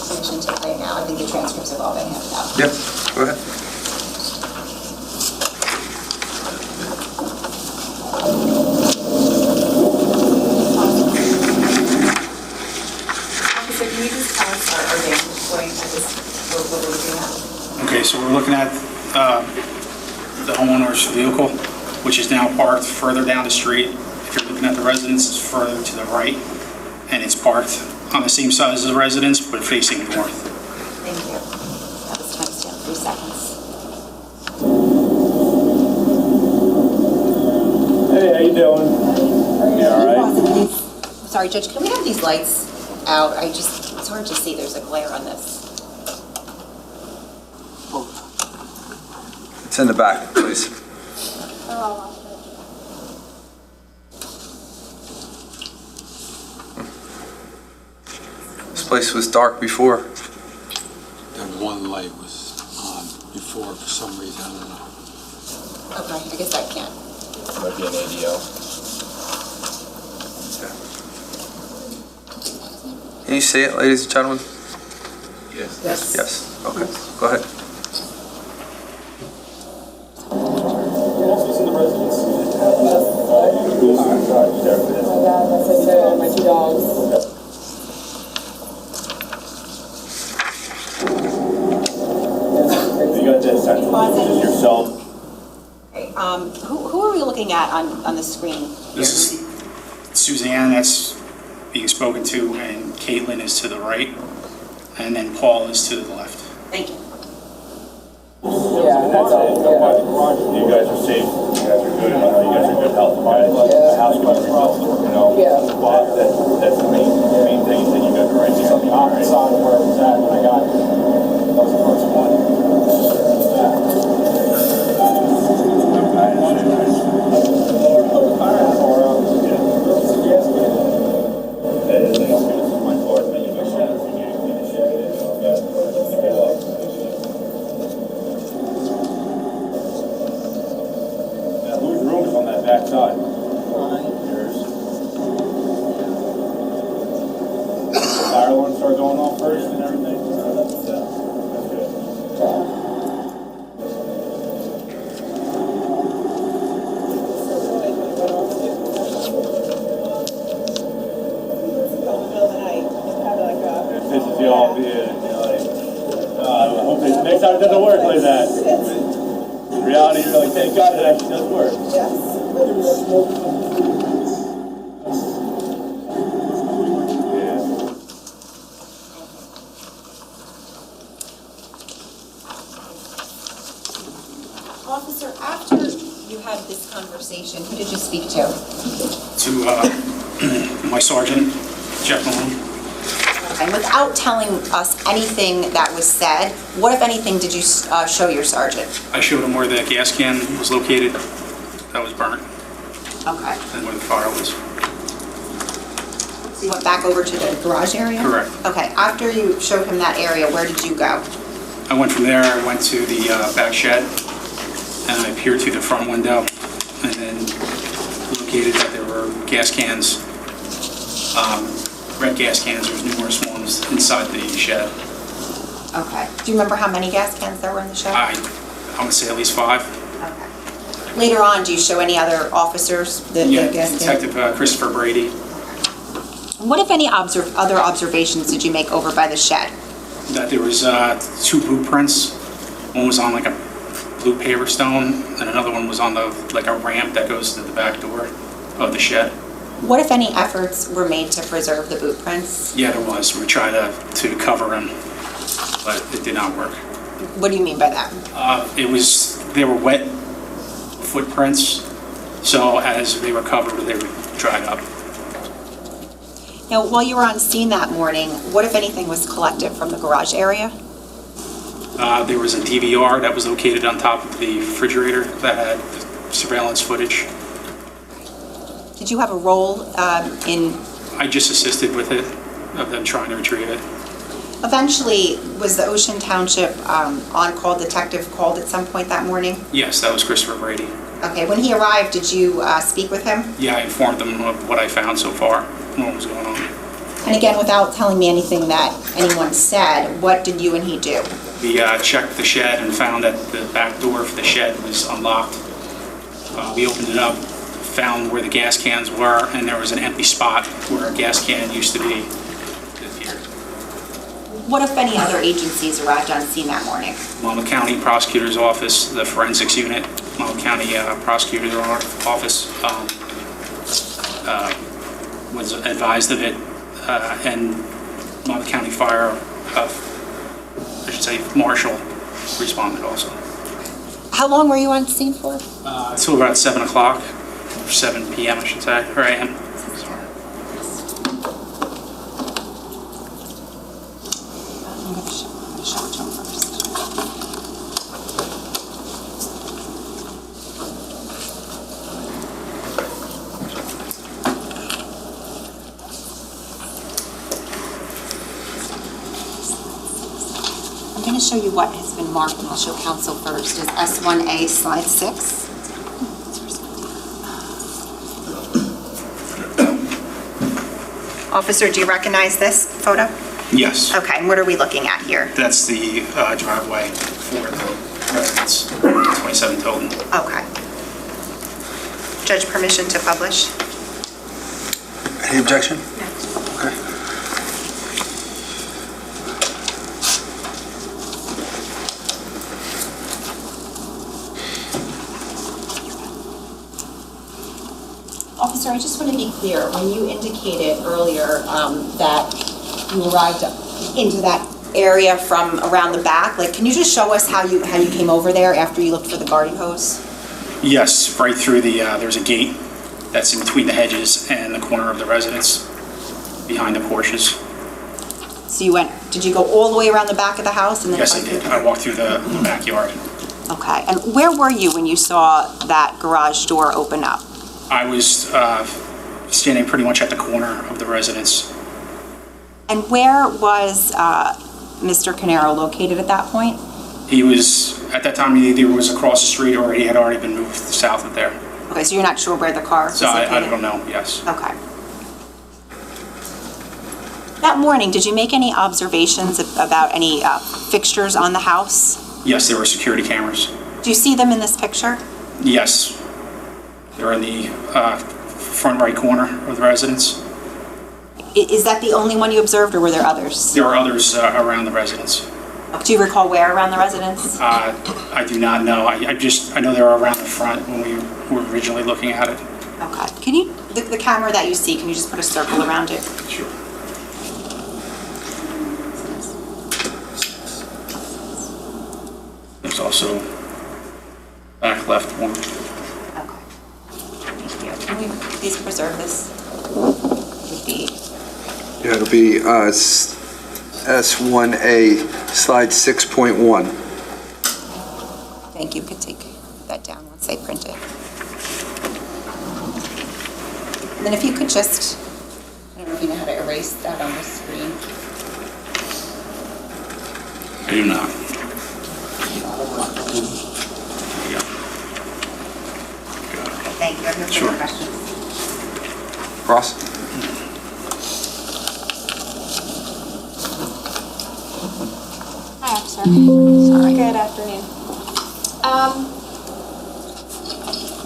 Permission to play now. I think the transcripts have all been handed out. Yeah, go ahead. Officer, can you just tell us our vantage point at this, what we're looking at? Okay, so we're looking at the homeowner's vehicle, which is now parked further down the street. If you're looking at the residence, it's further to the right, and it's parked on the same side as the residence, but facing north. Thank you. That was timestamp, 3 seconds. Hey, how you doing? You all right? Sorry, Judge, can we have these lights out? It's hard to see. There's a glare on this. It's in the back, please. This place was dark before. That one light was on before for some reason, I don't know. Okay, I guess I can't. Might be an ADL. Can you see it, ladies and gentlemen? Yes. Yes. Yes. Okay, go ahead. My 2 dogs. You got this, just yourself. Okay, who are we looking at on the screen? This is Suzanne that's being spoken to, and Caitlin is to the right, and then Paul is to the left. Thank you. Yeah, that's it. You guys are safe. You guys are good. You guys are good health. The house was rebuilt, that's the main thing, is that you guys are right there. On the opposite side of where it was at when I got here. That was the first one. Whose room is on that back side? Yours. The fire alarm start going off first and everything? That's good. If this is the all be it, I hope next time it doesn't work like that. In reality, you're like, thank God it actually does work. Officer, after you had this conversation, who did you speak to? To my sergeant, Jeff Malone. And without telling us anything that was said, what, if anything, did you show your sergeant? I showed him where the gas can was located that was burnt Okay. and where the fire was. So you went back over to the garage area? Correct. Okay, after you showed him that area, where did you go? I went from there, I went to the back shed, and I peered through the front window, and then located that there were gas cans, red gas cans. There was numerous ones inside the shed. Okay. Do you remember how many gas cans there were in the shed? I would say at least 5. Okay. Later on, do you show any other officers the gas cans? Detective Christopher Brady. What, if any, other observations did you make over by the shed? That there was 2 blueprints. One was on like a blue paver stone, and another one was on like a ramp that goes to the back door of the shed. What, if any, efforts were made to preserve the boot prints? Yeah, there was. We tried to cover them, but it did not work. What do you mean by that? They were wet footprints, so as they were covered, they were dried up. Now, while you were on scene that morning, what, if anything, was collected from the garage area? There was a DVR that was located on top of the refrigerator that had surveillance footage. Did you have a role in... I just assisted with it, of them trying to retrieve it. Eventually, was the Ocean Township on-call detective called at some point that morning? Yes, that was Christopher Brady. Okay, when he arrived, did you speak with him? Yeah, I informed them of what I found so far, and what was going on. And again, without telling me anything that anyone said, what did you and he do? We checked the shed and found that the back door for the shed was unlocked. We opened it up, found where the gas cans were, and there was an empty spot where a gas can used to be. What, if any, other agencies arrived on scene that morning? Monmouth County Prosecutor's Office, the Forensics Unit, Monmouth County Prosecutor's Office was advised of it, and Monmouth County Fire, Marshal responded also. How long were you on scene for? Until about 7 o'clock, or 7 p.m. I should say, or a.m. I'm going to show it to him first. I'm going to show you what has been marked, and I'll show counsel first, is S1A slide 6. Officer, do you recognize this photo? Yes. Okay, and what are we looking at here? That's the driveway for the residence, 27 Tilton. Okay. Judge, permission to publish? Any objection? Okay. Officer, I just want to be clear, when you indicated earlier that you arrived into that area from around the back, like, can you just show us how you came over there after you looked for the garden hose? Yes, right through the, there's a gate that's in between the hedges and the corner of the residence, behind the Porsches. So you went, did you go all the way around the back of the house? And then Yes, I did. I walked through the backyard. Okay, and where were you when you saw that garage door open up? I was standing pretty much at the corner of the residence. And where was Mr. Caneiro located at that point? He was, at that time, he either was across the street or he had already been moved south of there. Okay, so you're not sure where the car was So located? I don't know, yes. Okay. That morning, did you make any observations about any fixtures on the house? Yes, there were security cameras. Do you see them in this picture? Yes. They're in the front right corner of the residence. Is that the only one you observed, or were there others? There were others around the residence. Do you recall where around the residence? I do not know. I know they were around the front when we were originally looking at it. Okay. Can you, the camera that you see, can you just put a circle around it? Sure. There's also back left one. Okay. Thank you. Can we please preserve this with be? Yeah, it'll be S1A, slide 6.1. Thank you, could take that down once they print it. And then if you could just, I don't know if you know how to erase that on the screen. I do not. Thank you. I have no Sure. further questions. Ross? Hi, officer. Sorry. Good afternoon.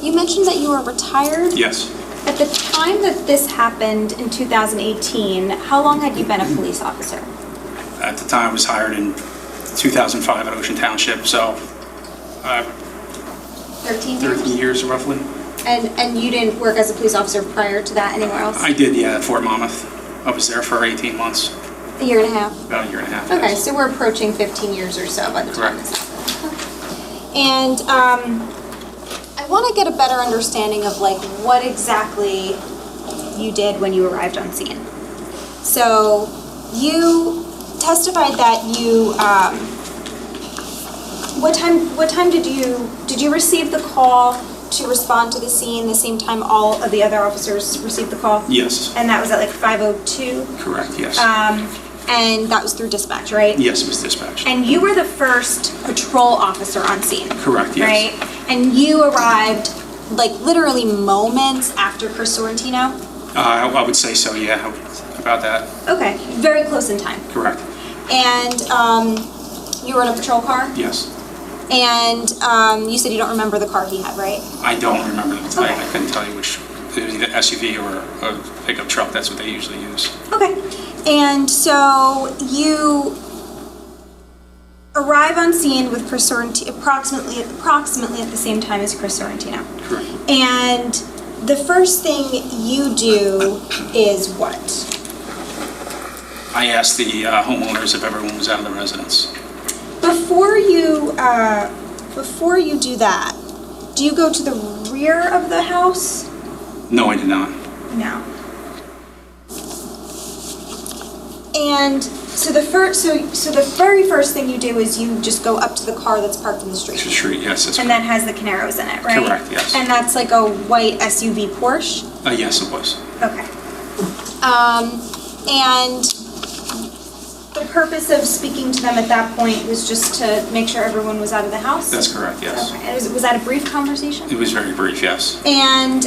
You mentioned that you were retired. Yes. At the time that this happened in 2018, how long had you been a police officer? At the time, I was hired in 2005 at Ocean Township, so 13 years? 13 years roughly. And you didn't work as a police officer prior to that anywhere else? I did, yeah, at Fort Monmouth. I was there for 18 months, A year and a half? about a year and a half. Okay, yes. so we're approaching 15 years or so by the time Correct. this happened. And I want to get a better understanding of like what exactly you did when you arrived on scene. So you testified that you, what time did you receive the call to respond to the scene the same time all of the other officers received the call? Yes, And that was at like 5:02? correct, yes. And that was through dispatch, right? Yes, it was dispatched. And you were the first patrol officer on scene? Correct, yes. Right? And you arrived like literally moments after Chris Sorrentino? I would say so, yeah, about that. Okay, very close in time. Correct, And you were in a patrol car? yes. And you said you don't remember the car he had, right? I don't remember the type. Okay. I couldn't tell you which. It was either SUV or a pickup truck. That's what they usually use. Okay. And so you arrive on scene with Chris Sorrentino approximately at the same time as Chris Sorrentino. Correct. And the first thing you do is what? I asked the homeowners if everyone was out of the residence. Before you do that, do you go to the rear of the house? No, I did not. No. And so the very first thing you do is you just go up to the car that's parked in the street. To the street, yes. That's And that has the Caneiros in it, right? Correct, yes. And that's like a white SUV Porsche? Yes, it was. Okay. And the purpose of speaking to them at that point was just to make sure everyone was out of the house? That's correct, yes. Okay. And was that a brief conversation? It was very brief, yes. And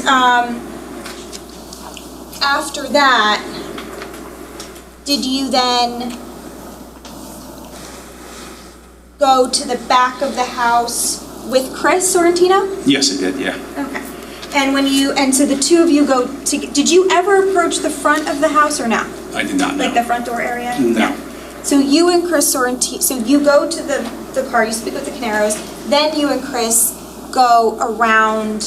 after that, did you then go to the back of the house with Chris Sorrentino? Yes, it did, yeah. Okay. And so the two of you go to, did you ever approach the front of the house or no? I did not know. Like the front door area? No. So you and Chris Sorrentino, so you go to the car, you speak with the Caneiros, then you and Chris go around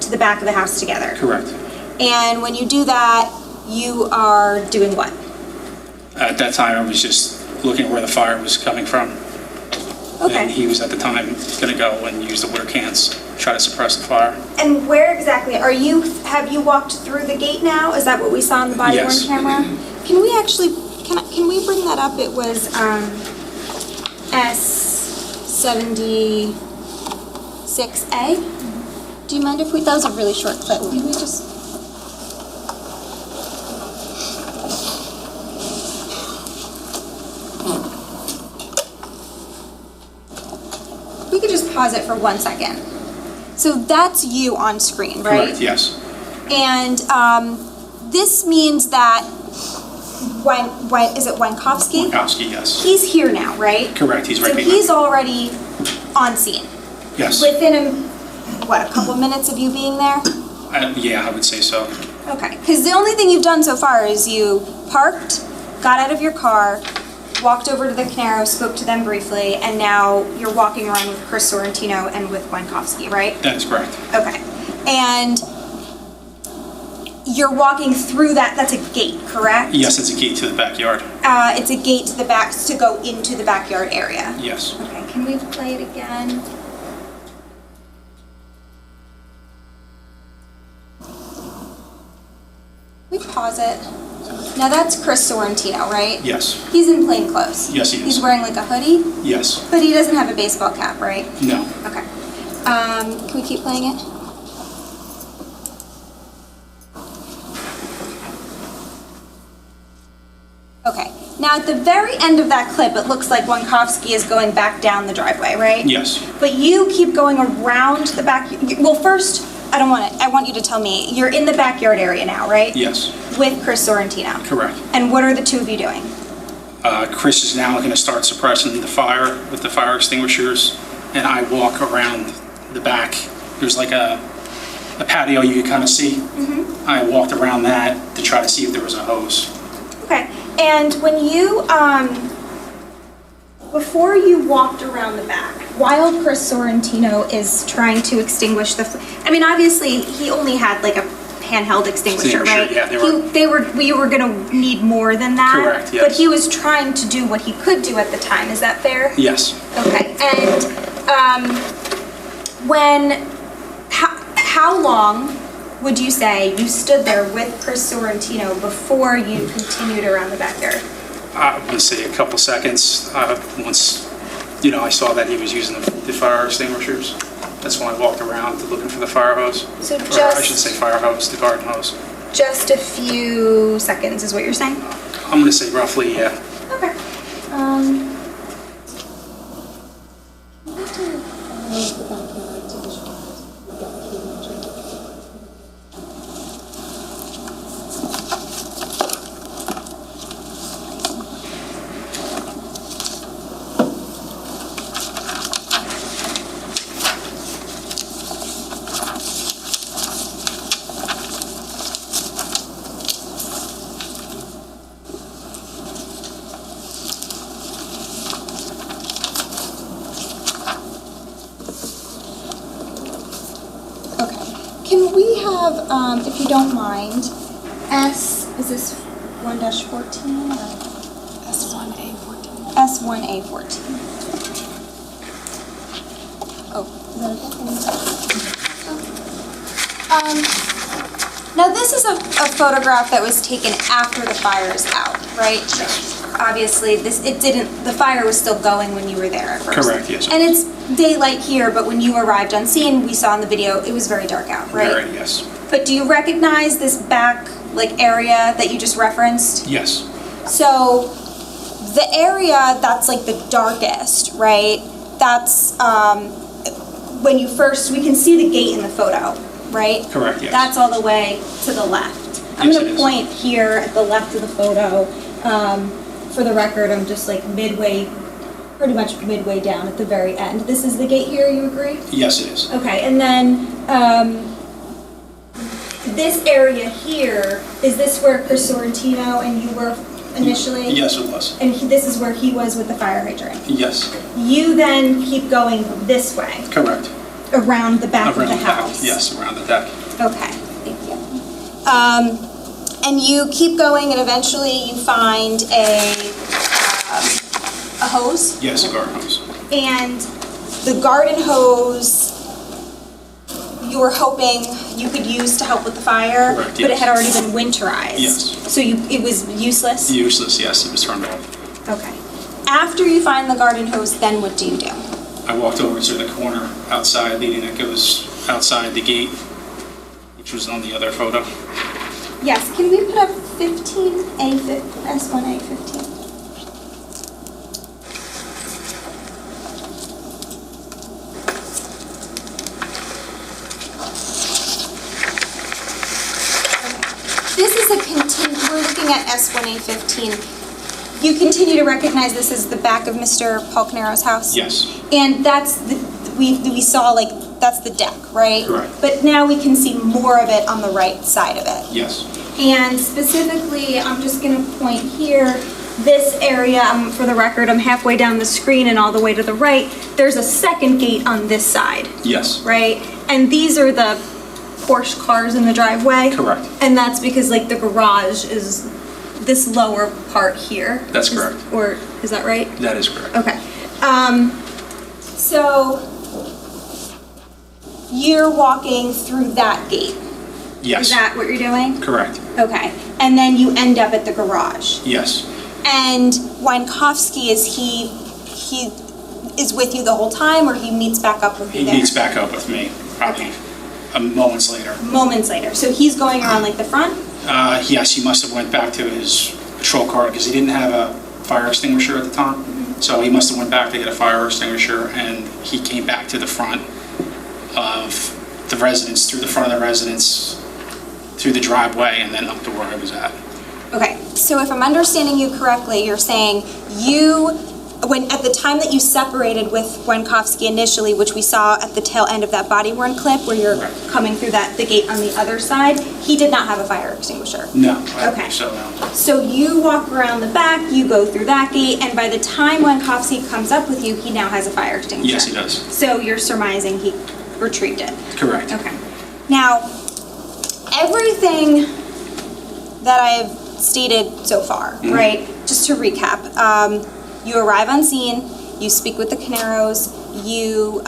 to the back of the house together. Correct. And when you do that, you are doing what? At that time, I was just looking where the fire was coming from. Okay. And he was at the time going to go and use the water cans, try to suppress the fire. And where exactly, have you walked through the gate now? Is that what we saw on the body worn Yes. camera? Can we actually, can we bring that up? It was S76A? Do you mind if that was a really short clip. Can we just? We could just pause it for 1 second. So that's you on screen, right? Correct, yes. And this means that is it Wankowski? Wankowski, yes. He's here now, right? Correct, he's right So behind. he's already on scene. Yes. Within a couple minutes of you being there? Yeah, I would say so. Okay, because the only thing you've done so far is you parked, got out of your car, walked over to the Caneiros, spoke to them briefly, and now you're walking around with Chris Sorrentino and with Wankowski, right? That is correct. Okay. And you're walking through that's a gate, correct? Yes, it's a gate to the backyard. It's a gate to the back, to go into the backyard area. Yes. Okay, can we play it again? We pause it? Now that's Chris Sorrentino, right? Yes. He's in plain clothes. Yes, he is. He's wearing like a hoodie, Yes. but he doesn't have a baseball cap, right? No. Okay. Can we keep playing it? Okay. Now at the very end of that clip, it looks like Wankowski is going back down the driveway, right? Yes. But you keep going around the back. Well, first, I want you to tell me, you're in the backyard area now, right? Yes. With Chris Sorrentino. Correct. And what are the two of you doing? Chris is now going to start suppressing the fire with the fire extinguishers, and I walk around the back. There's like a patio you can kind of see. Mm-hmm. I walked around that to try to see if there was a hose. Okay. And when you, before you walked around the back, while Chris Sorrentino is trying to extinguish obviously he only had like a handheld extinguisher, right? Yeah, we were gonna need more than that. Correct, yes. But he was trying to do what he could do at the time, is that fair? Yes. Okay, and, how long would you say you stood there with Chris Sorrentino before you continued around the backyard? I would say a couple seconds. Once, I saw that he was using the fire extinguishers. That's when I walked around looking for the fire hose. So Or I should say fire hose, the garden hose. Just a few seconds is what you're saying? I'm going to say roughly, yeah. Okay. Can we have, if you don't mind, is this 1-14 or? S1A14. S1A14. Oh, is that okay? Now this is a photograph that was taken after the fire is out, right? Obviously, the fire was still going when you were there at first. Correct, yes. And it's daylight here, but when you arrived on scene, we saw in the video, it was very dark out, right? Very, yes. But do you recognize this back, area that you just referenced? Yes. So, the area that's like the darkest, right? That's, when you first, we can see the gate in the photo, right? Correct, yes. That's all the way to the left. I'm Yes, gonna it is. point here at the left of the photo. For the record, I'm just like pretty much midway down at the very end. This is the gate here, you agree? Yes, it is. Okay, and then, this area here, is this where Chris Sorrentino and you were initially? Yes, it was. And this is where he was with the fire hydrant? Yes. You then keep going this way, Correct. around the back of Around the the back, house? yes, around the deck. Okay, thank you. And you keep going and eventually you find a hose? Yes, a garden hose. And the garden hose you were hoping you could use to help with the fire? Correct, But it yes. had already been winterized? Yes. So it was useless? Useless, yes, it was turned off. Okay. After you find the garden hose, then what do you do? I walked over to the corner outside, leading that goes outside the gate, which was on the other photo. Yes, can we put up 15A, S1A15? This is we're looking at S1A15. You continue to recognize this as the back of Mr. Paul Caneiro's house? Yes. And that's we saw that's the deck, right? Correct. But now we can see more of it on the right side of it. Yes. And specifically, I'm just gonna point here, this area, for the record, I'm halfway down the screen and all the way to the right, there's a second gate on this side, Yes. right? And these are the Porsche cars in the driveway? Correct. And that's because the garage is this lower part here? That's correct. Or, is that right? That is correct. Okay. So you're walking through that gate, Yes. Is that what you're doing? Correct. Okay. And then you end up at the garage. Yes. And Winkowski, is he is with you the whole time, or he meets back up with you He there? meets back up with me probably moments later. Moments later. So he's going around like the front? Yes, he must have went back to his patrol car because he didn't have a fire extinguisher at the time. So he must have went back to get a fire extinguisher, and he came back to the front of the residence, through the front of the residence, through the driveway, and then up to where I was at. Okay, so if I'm understanding you correctly, you're saying at the time that you separated with Winkowski initially, which we saw at the tail end of that body-worn clip where you're coming through the gate on the other side, he did not have a fire extinguisher? No, I don't Okay. think so, no. So you walk around the back, you go through that gate, and by the time Winkowski comes up with you, he now has a fire extinguisher? Yes, he does. So you're surmising he retrieved it? Correct. Okay. Now, everything that I've stated so far, right? Just to recap, you arrive on scene, you speak with the Caneiros, you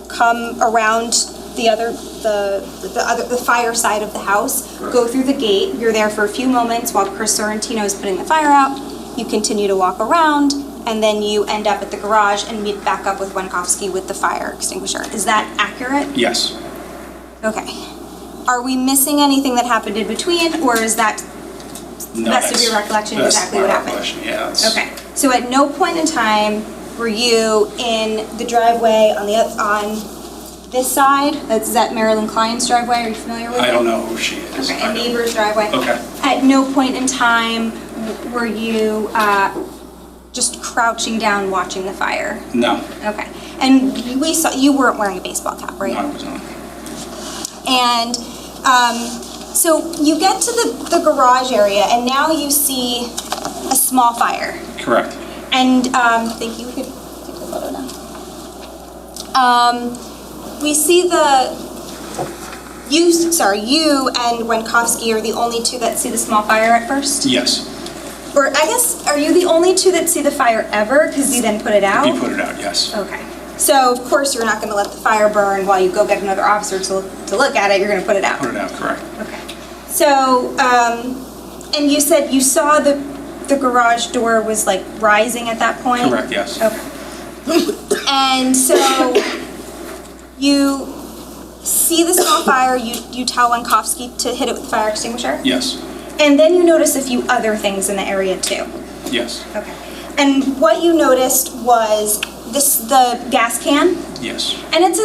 come around the fire side of the house, go through the gate, you're there for a few moments while Chris Sorrentino is putting the fire out, you continue to walk around, and then you end up at the garage and meet back up with Winkowski with the fire extinguisher. Is that accurate? Yes. Okay. Are we missing anything that happened in between, or is that No, best of your recollection that's exactly my what happened? recollection, yeah. That's- Okay. So at no point in time were you in the driveway on this side? Is that Marilyn Klein's driveway? Are you familiar with it? I don't know who she is. Okay, a neighbor's driveway. Okay. At no point in time were you just crouching down watching the fire? No. Okay. And we saw you weren't wearing a baseball cap, right? No, I was not. And so you get to the garage area, and now you see a small fire. Correct. And thank you. We could take the photo now. We see you and Winkowski are the only two that see the small fire at first? Yes. Or I guess, are you the only two that see the fire ever, because you then put it out? You put it out, yes. Okay. So, of course, you're not going to let the fire burn while you go get another officer to look at it. You're going to put it out. Put it out, correct. Okay. So, and you said you saw the garage door was like rising at that point? Correct, yes. Okay. And so you see the small fire, you tell Winkowski to hit it with the fire extinguisher? Yes. And then you notice a few other things in the area too? Yes. Okay. And what you noticed was the gas can? Yes. And it's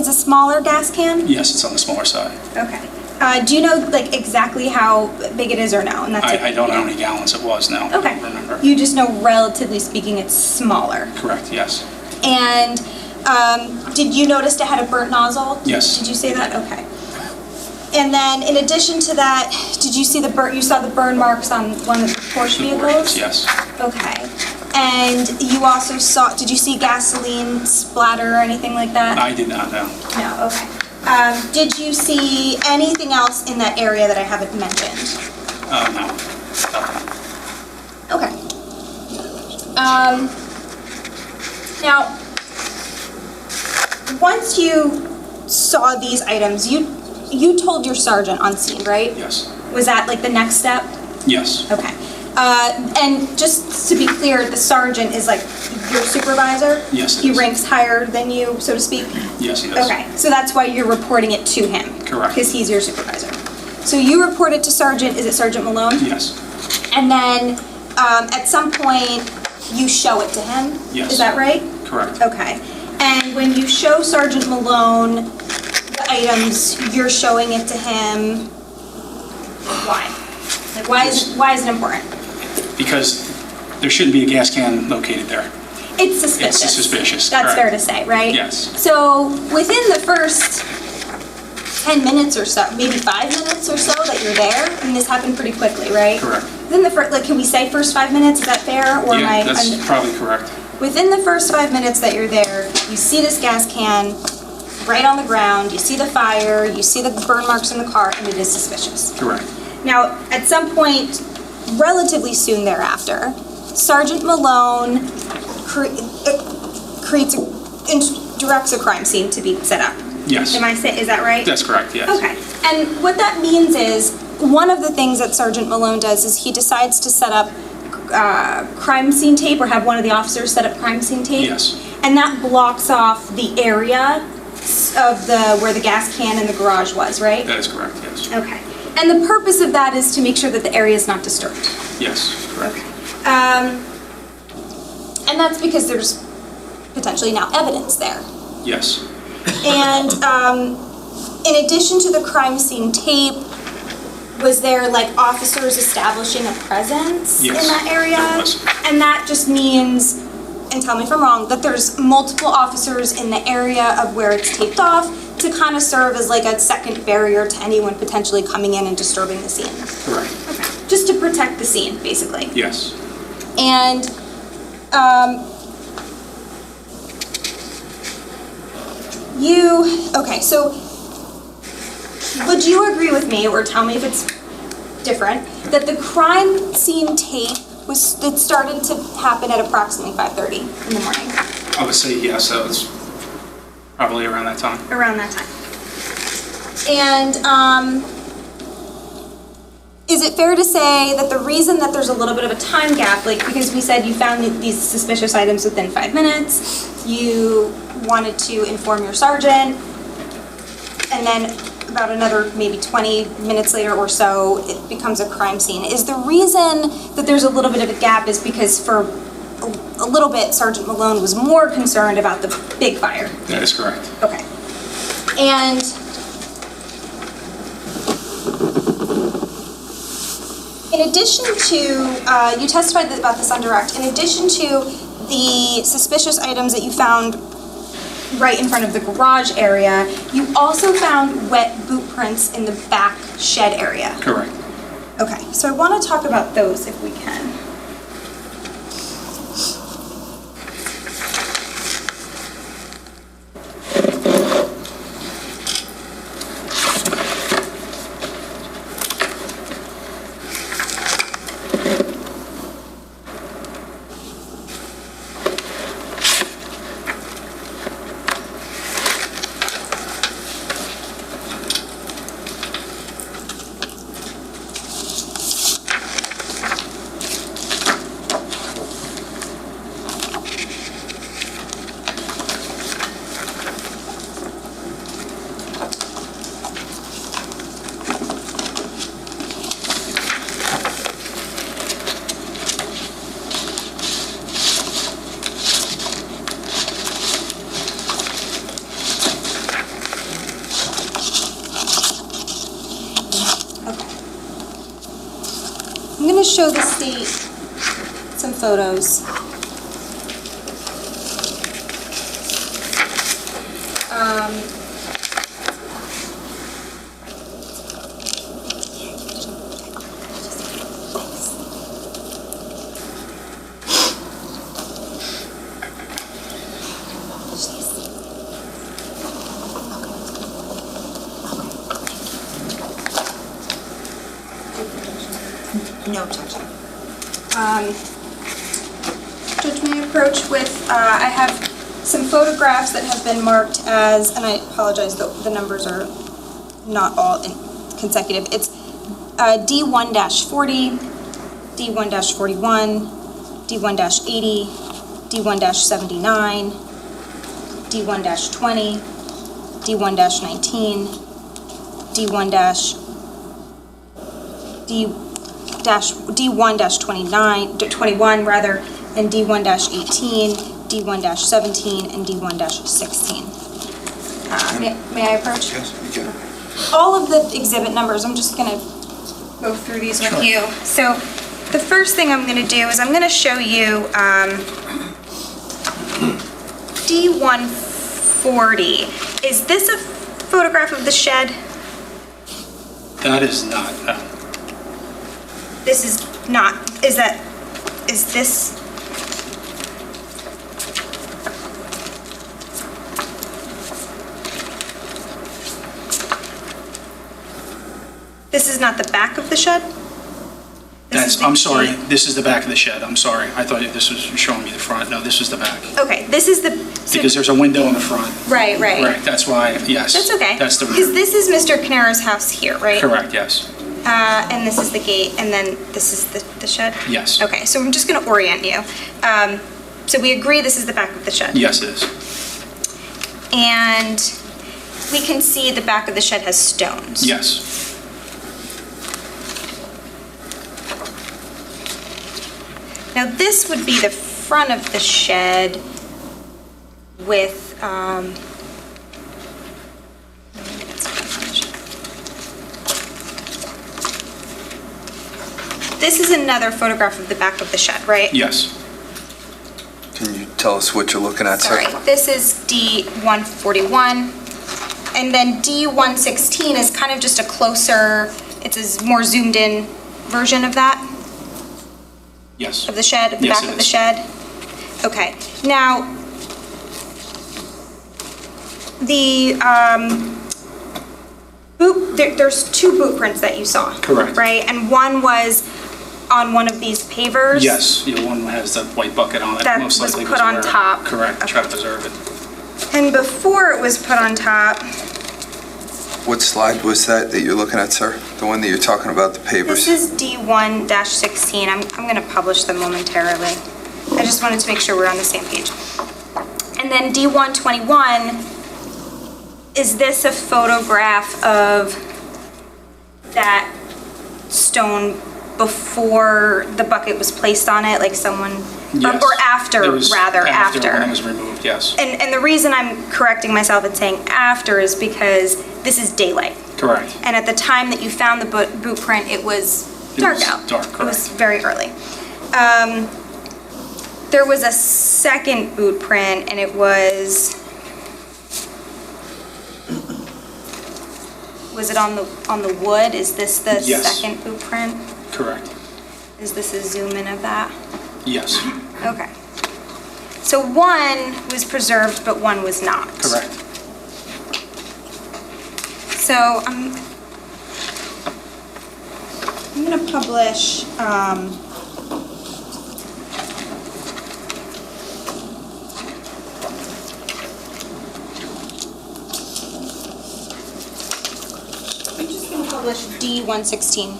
a smaller gas can? Yes, it's on the smaller side. Okay. Do you know like exactly how big it is or no? And that's I don't know how many gallons it was, no. Okay. I don't remember. You just know, relatively speaking, it's smaller. Correct, yes. And did you notice it had a burnt nozzle? Yes. Did you say that? Okay. And then, in addition to that, did you see you saw the burn marks on one of the Porsche vehicles? Yes. Okay. And you also did you see gasoline splatter or anything like that? I did not know. No, okay. Did you see anything else in that area that I haven't mentioned? No. Okay. Now, once you saw these items, you told your sergeant on scene, right? Yes. Was that like the next step? Yes. Okay. And just to be clear, the sergeant is like your supervisor? Yes, it He is. ranks higher than you, so to speak? Yes, he does. Okay, so that's why you're reporting it to him? Correct. Because he's your supervisor. So you report it to Sergeant, is it Sergeant Malone? Yes. And then at some point, you show it to him? Yes. Is that right? Correct. Okay. And when you show Sergeant Malone the items, you're showing it to him, why? Like, why is it important? Because there shouldn't be a gas can located there. It's suspicious. It's suspicious, That's correct. fair to say, right? Yes. So within the first 10 minutes or so, maybe 5 minutes or so that you're there, and this happened pretty quickly, right? Correct. Within the first, can we say first 5 minutes? Is that fair? Or am Yeah, I that's probably correct. Within the first 5 minutes that you're there, you see this gas can right on the ground, you see the fire, you see the burn marks in the car, and it is suspicious. Correct. Now, at some point, relatively soon thereafter, Sergeant Malone directs a crime scene to be set up. Yes. Is that right? That's correct, yes. Okay. And what that means is, one of the things that Sergeant Malone does is he decides to set up crime scene tape, or have one of the officers set up crime scene tape. Yes. And that blocks off the area of where the gas can in the garage was, right? That is correct, yes. Okay. And the purpose of that is to make sure that the area is not disturbed. Yes, correct. And that's because there's potentially now evidence there. Yes. And in addition to the crime scene tape, was there like officers establishing a presence in that area? There was. And that just means, and tell me if I'm wrong, that there's multiple officers in the area of where it's taped off to kind of serve as like a second barrier to anyone potentially coming in and disturbing the scene. Correct. Okay. Just to protect the scene, basically. Yes. And okay, so would you agree with me, or tell me if it's different, that the crime scene tape that started to happen at approximately 5:30 in the morning? I would say yes, so it's probably around that time. Around that time. And is it fair to say that the reason that there's a little bit of a time gap, like because we said you found these suspicious items within 5 minutes, you wanted to inform your sergeant, and then about another maybe 20 minutes later or so, it becomes a crime scene. Is the reason that there's a little bit of a gap is because for a little bit, Sergeant Malone was more concerned about the big fire? That is correct. Okay. And in addition to, you testified about this on direct, in addition to the suspicious items that you found right in front of the garage area, you also found wet boot prints in the back shed area. Correct. Okay, so I want to talk about those if we can. I'm going to show the state some photos. No objection. Judge, may I approach with, I have some photographs that have been marked as, and I apologize, the numbers are not all consecutive. It's D1-40, D1-41, D1-80, D1-79, D1-20, D1-19, D1-21 rather, and D1-18, D1-17, and D1-16. May I approach? Yes, you can. All of the exhibit numbers, I'm just gonna go through these with you. So the first thing I'm gonna do is I'm gonna show you D140. Is this a photograph of the shed? That is not. This is not, is this? This is not the back of the shed? That Yes, the I'm sorry, gate. this is the back of the shed, I'm sorry. I thought this was showing me the front. No, this is the back. Okay, this is the, so- Because there's a window in the front. right. Right, that's why, yes. That's okay. That's the Because rear. this is Mr. Caneiro's house here, right? Correct, yes. And this is the gate, and then this is the shed? Yes. Okay, so I'm just gonna orient you. So we agree this is the back of the shed? Yes, it is. And we can see the back of the shed has stones? Yes. Now, this would be the front of the shed with, this is another photograph of the back of the shed, right? Yes. Can you tell us what you're looking at, sir? Sorry, this is D141, and then D116 is kind of just a closer, it's a more zoomed in version of that, Yes. of the shed, of the Yes, back it of the is. shed? Okay, now, the there's two boot prints that you saw. Correct. Right, and one was on one of these pavers? Yes, the one has the white bucket on it. That most was likely put on where- top. Correct, try to preserve it. And before it was put on top, What slide was that you're looking at, sir? The one that you're talking about, the pavers? this is D1-16. I'm going to publish them momentarily. I just wanted to make sure we're on the same page. And then D121, is this a photograph of that stone before the bucket was placed on it, like someone, Yes. or after, It was rather, after? when it was removed, yes. And the reason I'm correcting myself and saying after is because this is daylight. Correct. And at the time that you found the boot print, it was dark was out. dark, It was correct. very early. There was a second boot print, and it was it on the wood? Is this the Yes. second boot print? Correct. Is this a zoom in of that? Yes, Okay. So one was preserved, but one was not. correct. So I'm gonna publish, I'm just gonna publish D116.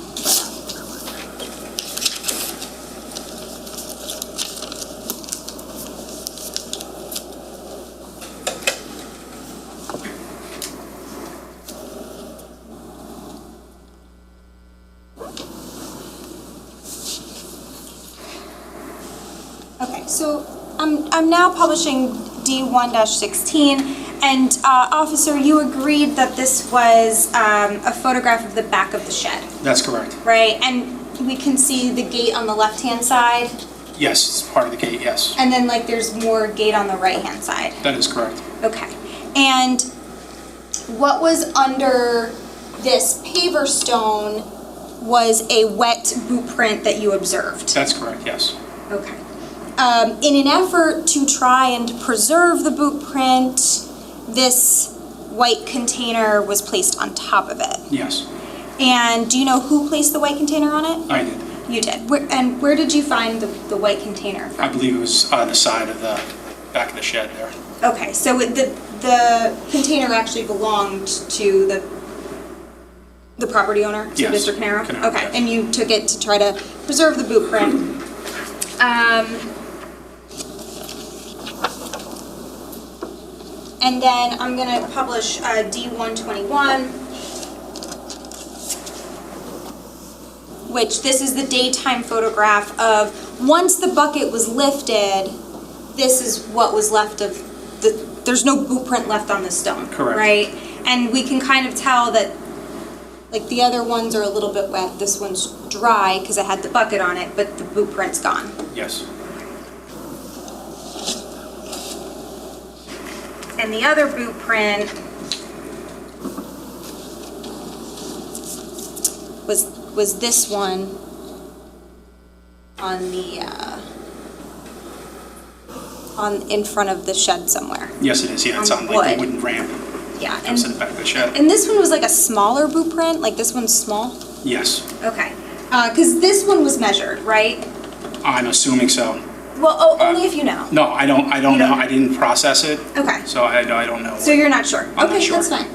Okay, so I'm now publishing D1-16, and Officer, you agreed that this was a photograph of the back of the shed, That's correct. right? And we can see the gate on the left-hand side, Yes, it's part of the gate, yes. and then like there's more gate on the right-hand side. That is correct. Okay, and what was under this paver stone was a wet boot print that you observed? That's correct, yes. Okay. In an effort to try and preserve the boot print, this white container was placed on top of it. Yes, And do you know who placed the white container on it? I did. You did. Where did you find the white container? I believe it was on the side of the back of the shed there. Okay, so the container actually belonged to the property owner, to Yes, Mr. Caneiro? Caneiro, Okay, yes. and you took it to try to preserve the boot print. And then I'm gonna publish D121, which this is the daytime photograph of, once the bucket was lifted, this is what was left of there's no boot print left on the stone. Correct. Right? And we can kind of tell that, like, the other ones are a little bit wet, this one's dry because it had the bucket on it, but the boot print's gone. Yes. And the other boot print was this one on the, in front of the shed somewhere. Yes, it is, yeah, it's On on like the wood. wooden ramp. Yeah, Comes to the back of the shed. and this one was like a smaller boot print, like this one's small? Yes, Okay. Because this one was measured, right? I'm assuming so. Well, only if you know. No, I don't know. I didn't process it, Okay. so I don't know. So you're not sure? I'm not Okay, sure. that's fine.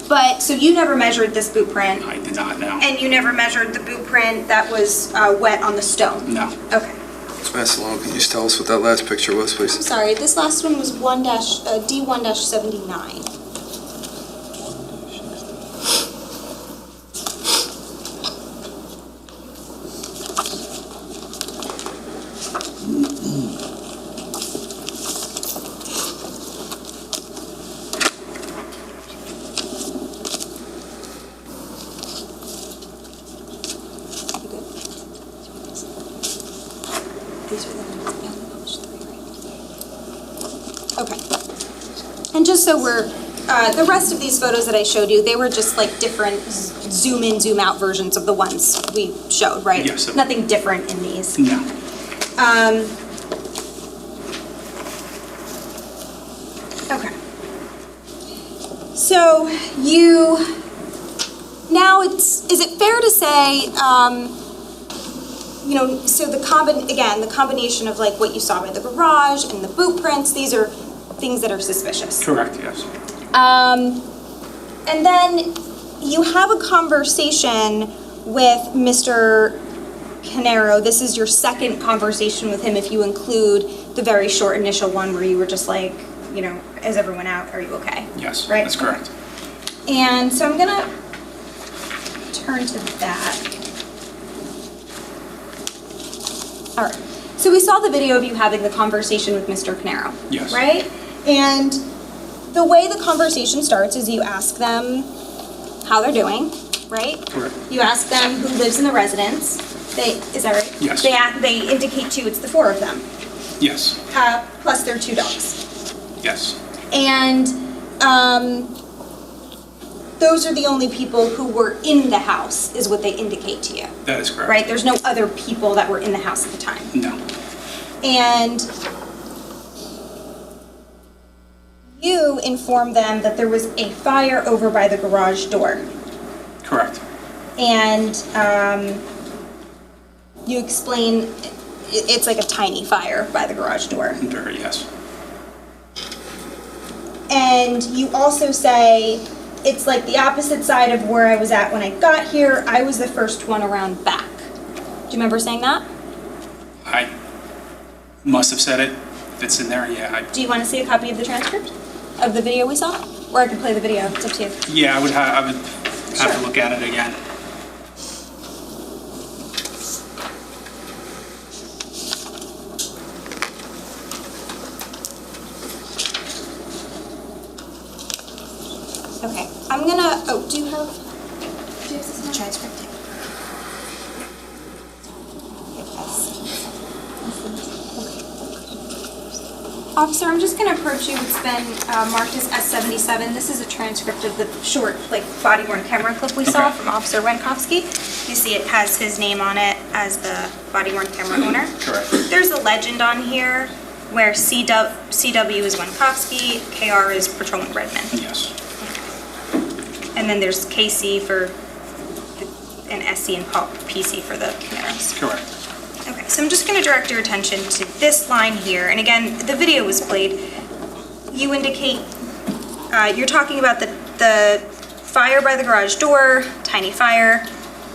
But, so you never measured this boot print? I did not know. And you never measured the boot print that was wet on the stone? No. Okay. Ms. Malone, can you just tell us what that last picture was, I'm please? sorry, this last one was D1-79. Okay. And just so we're, the rest of these photos that I showed you, they were just like different zoom in, zoom out versions of the ones we showed, right? Yes. Nothing different in these. No. Okay. So is it fair to say, so the combination of like what you saw by the garage and the boot prints, these are things that are suspicious. Correct, yes. And then you have a conversation with Mr. Caneiro. This is your second conversation with him if you include the very short initial one where you were just like, is everyone out? Are you okay? Yes, Right? that's correct. And so I'm gonna turn to that. All right. So we saw the video of you having the conversation with Mr. Caneiro. Yes. Right? And the way the conversation starts is you ask them how they're doing, right? Correct. You ask them who lives in the residence. Is that right? Yes. They indicate to you it's the four of them, Yes, plus their two dogs. yes, And those are the only people who were in the house, is what they indicate to you, that is correct. right? There's no other people that were in the house at the time. No, And you informed them that there was a fire over by the garage door. correct. And you explain it's like a tiny fire by the garage door. Very, yes, And you also say it's like the opposite side of where I was at when I got here. I was the first one around back. Do you remember saying that? I must have said it. If it's in there, yeah. Do you want to see a copy of the transcript of the video we saw? Or I can play the video, it's up to you. Yeah, I would have to look at it again. Okay, I'm gonna, do you have this transcript? Officer, I'm just gonna approach you. It's been marked as S77. This is a transcript of the short, body worn camera clip we saw from Officer Wenkowski. You see it has his name on it as the body worn camera owner. Correct. There's a legend on here where CW is Wenkowski, KR is Patrolman Redman. Yes, And then there's KC for, and SC and PC for the Camaros. correct. Okay, so I'm just going to direct your attention to this line here. And again, the video was played. You indicate, you're talking about the fire by the garage door, tiny fire.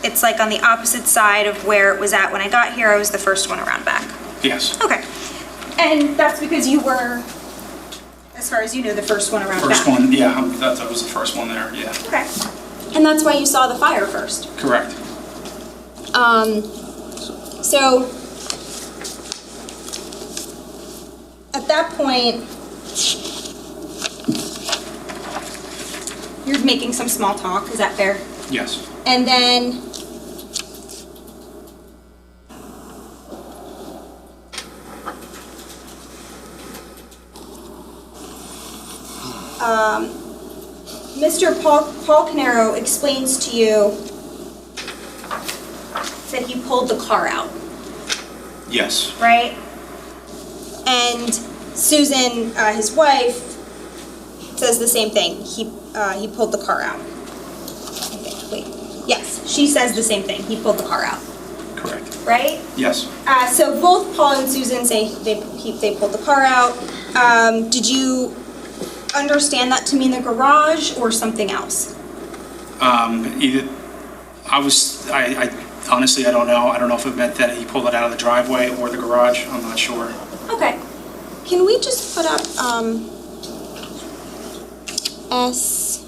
It's like on the opposite side of where it was at when I got here. I was the first one around back. Yes. Okay. And that's because you were, as far as you know, the first one around back. First one, yeah, that was the first one there, yeah. Okay. And that's why you saw the fire first. Correct. So at that point, you're making some small talk, is that fair? Yes. And then Mr. Paul Caneiro explains to you that he pulled the car out, Yes. right? And Susan, his wife, says the same thing. He pulled the car out. I think. Wait, Yes, she says the same thing. He pulled the car out, Correct. right? Yes. So both Paul and Susan say they pulled the car out. Did you understand that to mean the garage or something else? Either, I honestly, I don't know. I don't know if it meant that he pulled it out of the driveway or the garage. I'm not sure. Okay. Can we just put up S?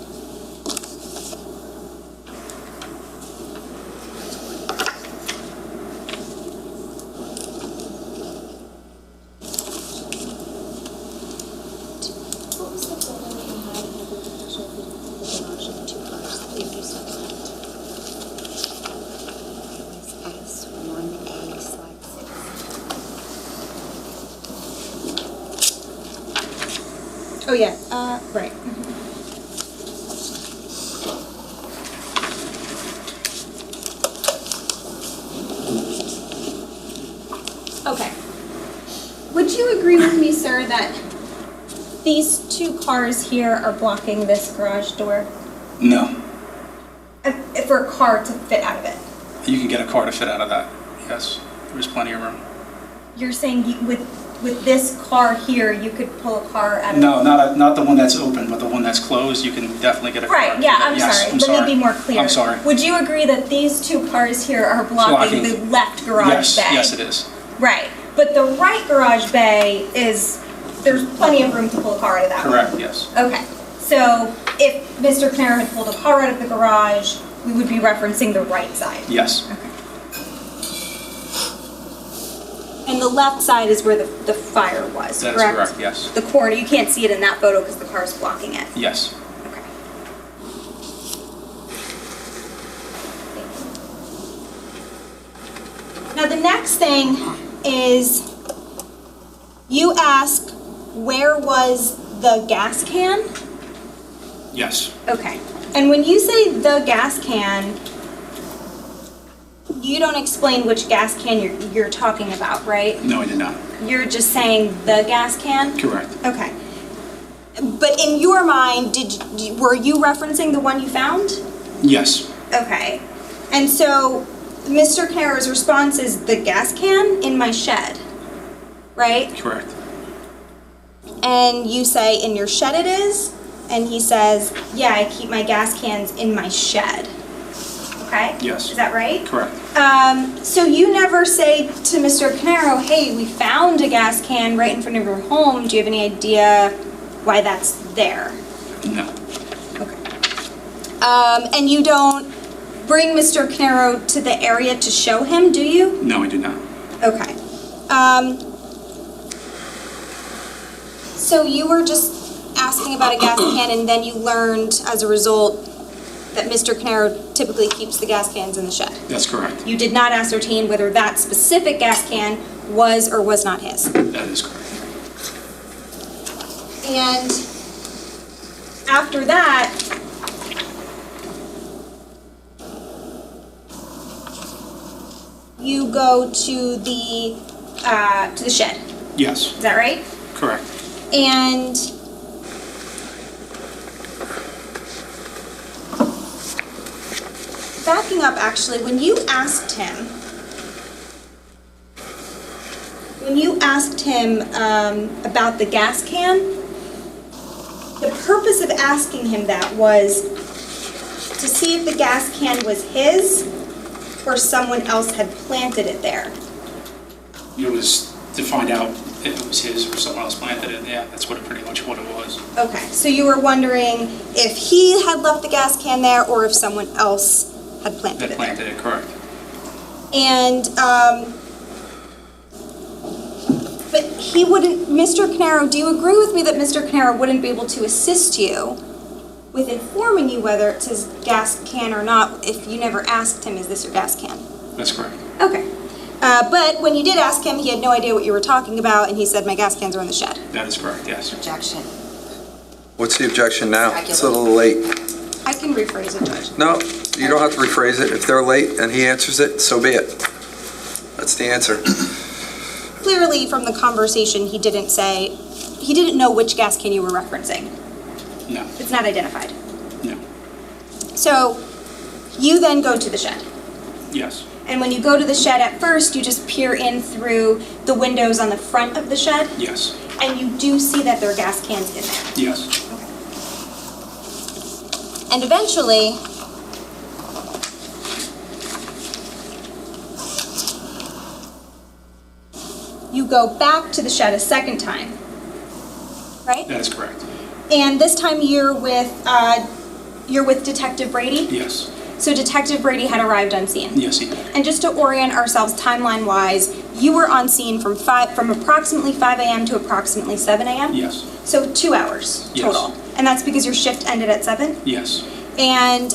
Oh, yeah, right. Okay. Would you agree with me, sir, that these two cars here are blocking this garage door? No. For a car to fit out of it? You can get a car to fit out of that. Yes. There's plenty of room. You're saying with this car here, you could pull a car out of it? No, not the one that's open, but the one that's closed, you can definitely get a car. Right, yeah, I'm Yes, sorry. I'm Let sorry. me be more clear. I'm sorry. Would you agree that these two cars here are blocking the left garage bay? Yes, it is. Right, but the right garage bay there's plenty of room to pull a car out of that one? Correct, yes. Okay, so if Mr. Caneiro had pulled a car out of the garage, we would be referencing the right side? Yes. And the left side is where the fire was, That is correct? correct, yes. The corner, you can't see it in that photo because the car's blocking it. Yes. Now, the next thing is you ask, where was the gas can? Yes. Okay. And when you say the gas can, you don't explain which gas can you're talking about, right? No, I did not. You're just saying the gas can? Correct. Okay. But in your mind, were you referencing the one you found? Yes. Okay. And so Mr. Caneiro's response is the gas can in my shed, right? Correct. And you say in your shed it is? And he says, yeah, I keep my gas cans in my shed. Okay? Yes. Is that right? Correct. So you never say to Mr. Caneiro, hey, we found a gas can right in front of your home. Do you have any idea why that's there? No. Okay. And you don't bring Mr. Caneiro to the area to show him, do you? No, I did not. Okay. So you were just asking about a gas can, and then you learned as a result that Mr. Caneiro typically keeps the gas cans in the shed. That's correct. You did not ascertain whether that specific gas can was or was not his. That is correct. And after that, you go to the shed. Yes. Is that right? Correct. And backing up, actually, when you asked him about the gas can, the purpose of asking him that was to see if the gas can was his or someone else had planted it there. It was to find out if it was his or someone else planted it. Yeah, that's pretty much what it was. Okay, so you were wondering if he had left the gas can there or if someone else had planted it there. Planted it, correct. And, but he wouldn't, Mr. Caneiro, do you agree with me that Mr. Caneiro wouldn't be able to assist you with informing you whether it's his gas can or not if you never asked him, is this your gas can? That's correct. Okay. But when you did ask him, he had no idea what you were talking about, and he said, my gas cans are in the shed. That is correct, yes. Objection. What's the objection now? It's a little late. I can rephrase it, Judge. No, you don't have to rephrase it. If they're late and he answers it, so be it. That's the answer. Clearly, from the conversation, he didn't know which gas can you were referencing. No. It's not identified. No. So You then go to the shed. Yes. And when you go to the shed at first, you just peer in through the windows on the front of the shed, Yes. and you do see that there are gas cans in there. Yes. And eventually, you go back to the shed a second time, right? That is correct. And this time you're with Detective Brady? Yes. So Detective Brady had arrived on scene. Yes, he did. And just to orient ourselves timeline-wise, you were on scene from approximately 5 a.m. to approximately 7 a.m.? Yes. So 2 hours Yes. total. And that's because your shift ended at 7? Yes. And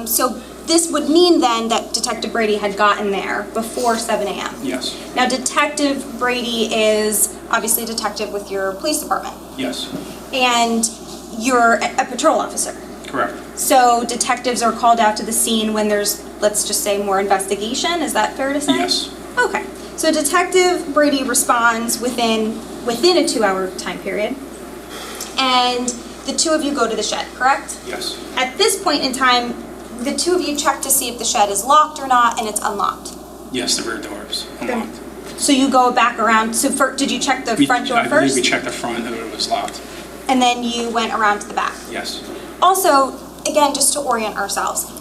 so this would mean then that Detective Brady had gotten there before 7 a.m. Yes. Now, Detective Brady is obviously a detective with your police department, Yes. and you're a patrol officer. Correct. So detectives are called out to the scene when there's, let's just say, more investigation. Is that fair to say? Yes. Okay. So Detective Brady responds within a 2-hour time period, and the two of you go to the shed, correct? Yes. At this point in time, the two of you check to see if the shed is locked or not, and it's unlocked. Yes, the rear door is unlocked. So you go back around. So did you check the front door I believe first? we checked the front and it was locked. And then you went around to the back. Yes. Also, again, just to orient ourselves,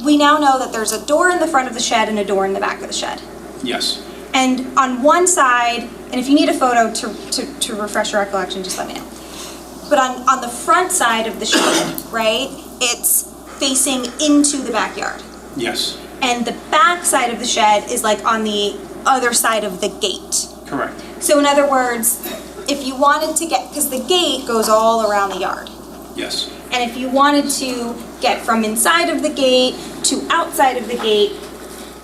we now know that there's a door in the front of the shed and a door in the back of the shed. Yes. And on one side, and if you need a photo to refresh your recollection, just let me know. But on the front side of the shed, right, it's facing into the backyard. Yes. And the back side of the shed is like on the other side of the gate. Correct. So in other words, if you wanted to get, because the gate goes all around the yard. Yes. And if you wanted to get from inside of the gate to outside of the gate,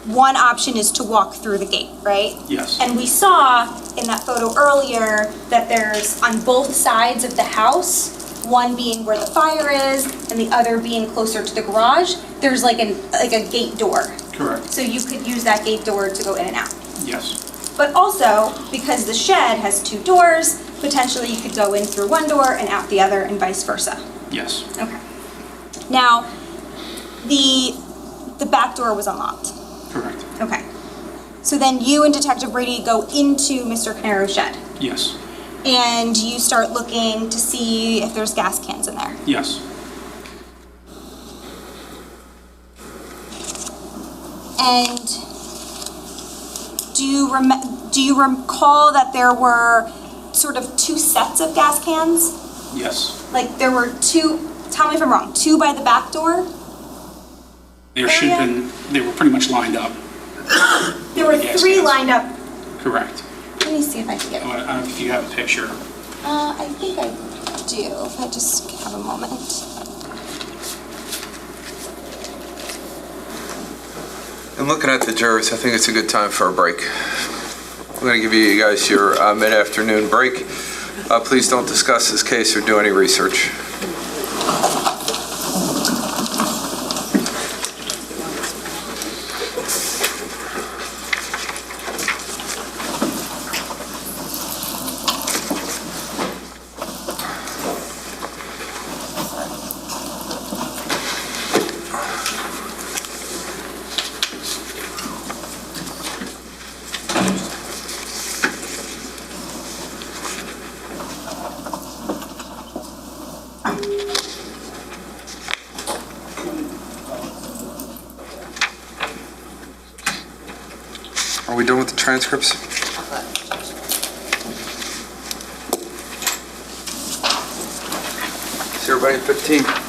one option is to walk through the gate, right? Yes. And we saw in that photo earlier that there's on both sides of the house, one being where the fire is and the other being closer to the garage, there's like a gate door. Correct. So you could use that gate door to go in and out. Yes. But also, because the shed has 2 doors, potentially you could go in through one door and out the other and vice versa. Yes. Okay. Now, the back door was unlocked. Correct. Okay. So then you and Detective Brady go into Mr. Caneiro's shed. Yes. And you start looking to see if there's gas cans in there. Yes. And do you recall that there were sort of 2 sets of gas cans? Yes. Like there were 2, tell me if I'm wrong, 2 by the back door? There should have been, they were pretty much lined up. There were Gas 3 cans. lined up. Correct. Let me see if I can get it. I don't know if you have a picture. I think I do, if I just have a moment. And looking at the jurors, I think it's a good time for a break. I'm going to give you guys your mid-afternoon break. Please don't discuss this case or do any research. Are we done with the transcripts? See everybody at 15.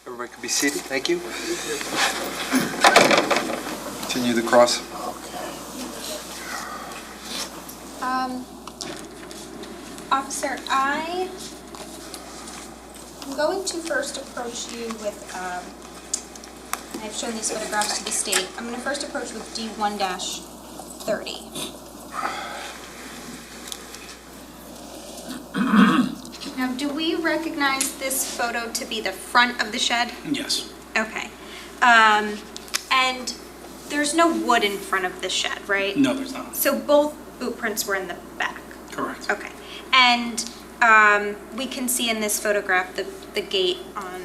Everybody can be seated, thank you. Continue the cross. Officer, I'm going to first approach you with, I've shown these photographs to the state. I'm going to first approach with D1-30. Now, do we recognize this photo to be the front of the shed? Yes. Okay. And there's no wood in front of the shed, right? No, there's not. So both boot prints were in the back? Correct. Okay. And we can see in this photograph the gate on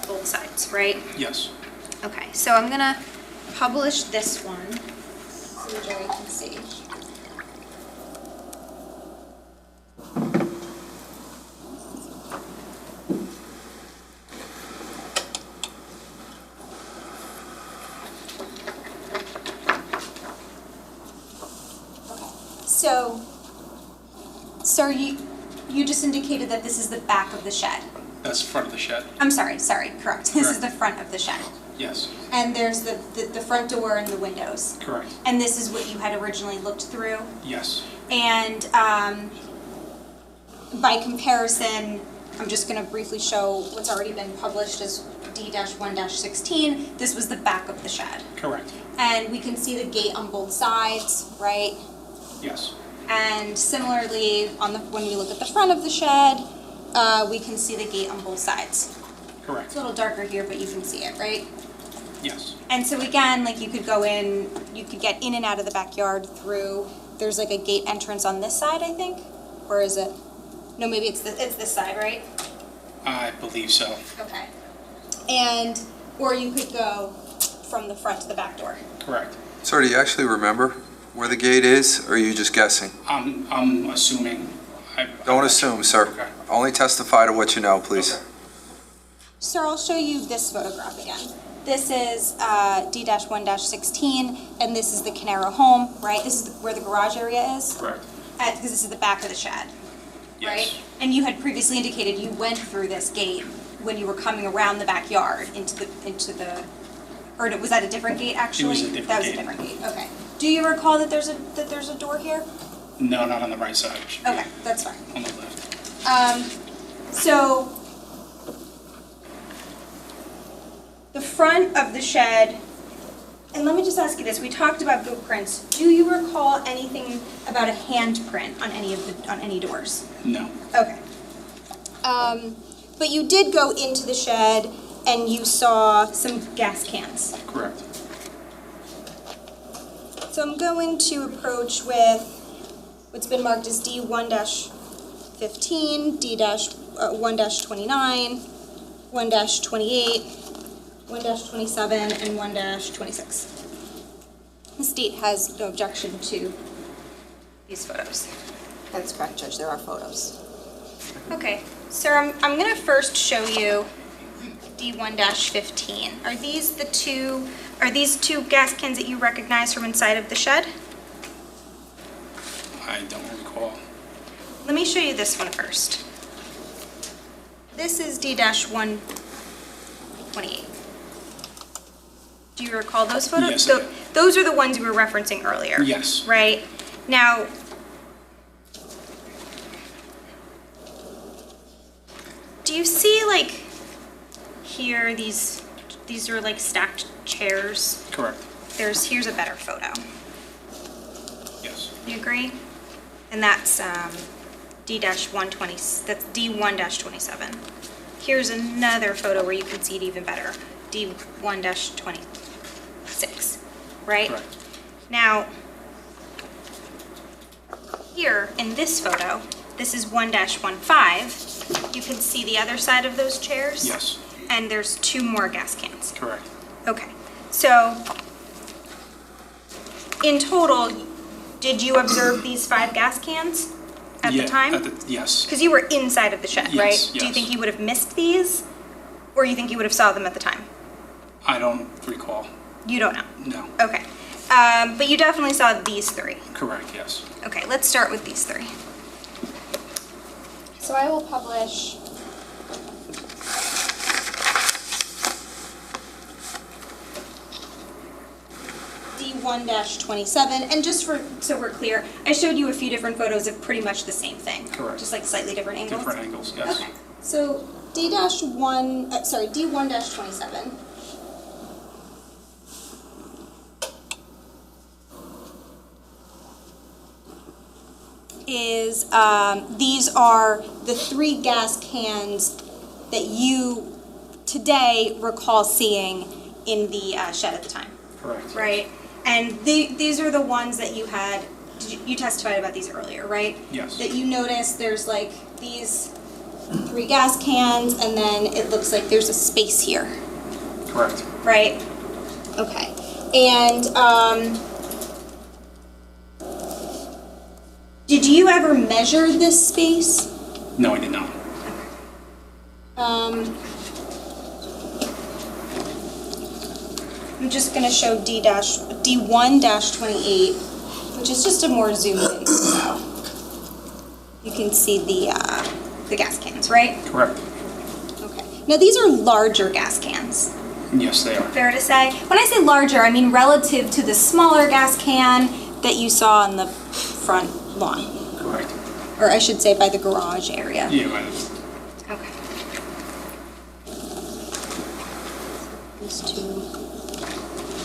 both sides, right? Yes. Okay, so I'm gonna publish this one so Jerry can see. So, sir, you just indicated that this is the back of the shed. That's the front of the shed. I'm sorry, correct. This is Correct. the front of the shed. Yes. And there's the front door and the windows. Correct. And this is what you had originally looked through? Yes. And by comparison, I'm just going to briefly show what's already been published as D-1-16. This was the back of the shed. Correct. And we can see the gate on both sides, right? Yes. And similarly, when we look at the front of the shed, we can see the gate on both sides. Correct. It's a little darker here, but you can see it, right? Yes. And so again, like you could go in, you could get in and out of the backyard through, there's like a gate entrance on this side, I think? Or is it? No, maybe it's this side, right? I believe so. Okay. And, or you could go from the front to the back door. Correct. Sir, do you actually remember where the gate is, or are you just guessing? I'm assuming. Don't assume, sir. Okay. Only testify to what you know, please. Okay. Sir, I'll show you this photograph again. This is D-1-16, and this is the Caneiro home, right? This is where the garage area is? Correct. Because this is the back of the shed, right? Yes. And you had previously indicated you went through this gate when you were coming around the backyard into the, or was that a different gate, actually? It was a different That was gate. a different gate, okay. Do you recall that there's a door here? No, not on the right side. It should be Okay, that's fine. on the left. So, the front of the shed, and let me just ask you this, we talked about boot prints. Do you recall anything about a handprint on any doors? No. Okay. But you did go into the shed and you saw some gas cans. Correct. So I'm going to approach with what's been marked as D-1-15, D-1-29, 1-28, 1-27, and 1-26. The state has no objection to these photos. That's correct, Judge, there are photos. Okay, sir, I'm going to first show you D-1-15. Are these two gas cans that you recognize from inside of the shed? I don't recall. Let me show you this one first. This is D-128. Do you recall those photos? Yes, I do. Those are the ones you were referencing earlier. Yes. Right? Now, do you see like here these are like stacked chairs? Correct. Here's a better photo. Yes. You agree? And that's D-120, that's D-1-27. Here's another photo where you can see it even better, D-1-26, right? Correct. Now, here in this photo, this is 1-15. You can see the other side of those chairs? Yes. And there's two more gas cans. Correct. Okay, so in total, did you observe these 5 gas cans at the time? Yes. Because you were inside of the shed, right? Yes, Do you yes. think you would have missed these? Or you think you would have saw them at the time? I don't recall. You don't know? No. Okay. But you definitely saw these 3. Correct, yes. Okay, let's start with these 3. So I will publish D1-27, and just so we're clear, I showed you a few different photos of pretty much the same thing. Correct. Just like slightly different angles? Different angles, yes. Okay, so D1-27 is, these are the 3 gas cans that you today recall seeing in the shed at the time. Correct. Right? And these are the ones that you had, you testified about these earlier, right? Yes. That you noticed there's like these 3 gas cans, and then it looks like there's a space here, Correct. right? Okay. And did you ever measure this space? No, I did not. I'm just going to show D1-28, which is just a more zoomed in photo. You can see the gas cans, right? Correct. Okay. Now these are larger gas cans. Yes, they are. Fair to say? When I say larger, I mean relative to the smaller gas can that you saw on the front lawn. Correct. Or I should say by the garage area. Yeah, right. Okay. These two.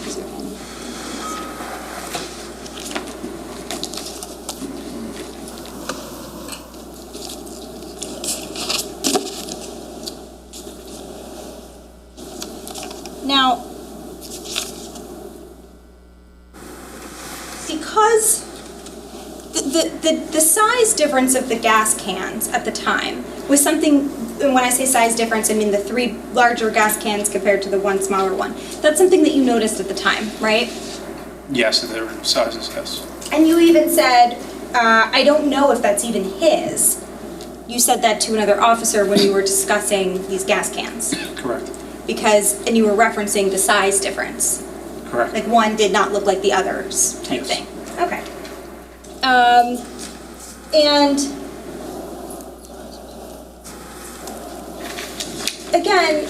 These are in. Now, because the size difference of the gas cans at the time was something, and when I say size difference, I mean the 3 larger gas cans compared to the 1 smaller one. That's something that you noticed at the time, right? Yes, their sizes, yes. And you even said, I don't know if that's even his. You said that to another officer when you were discussing these gas cans. Correct. And you were referencing the size difference. Correct. Like one did not look like the others type Yes. thing. Okay. And again,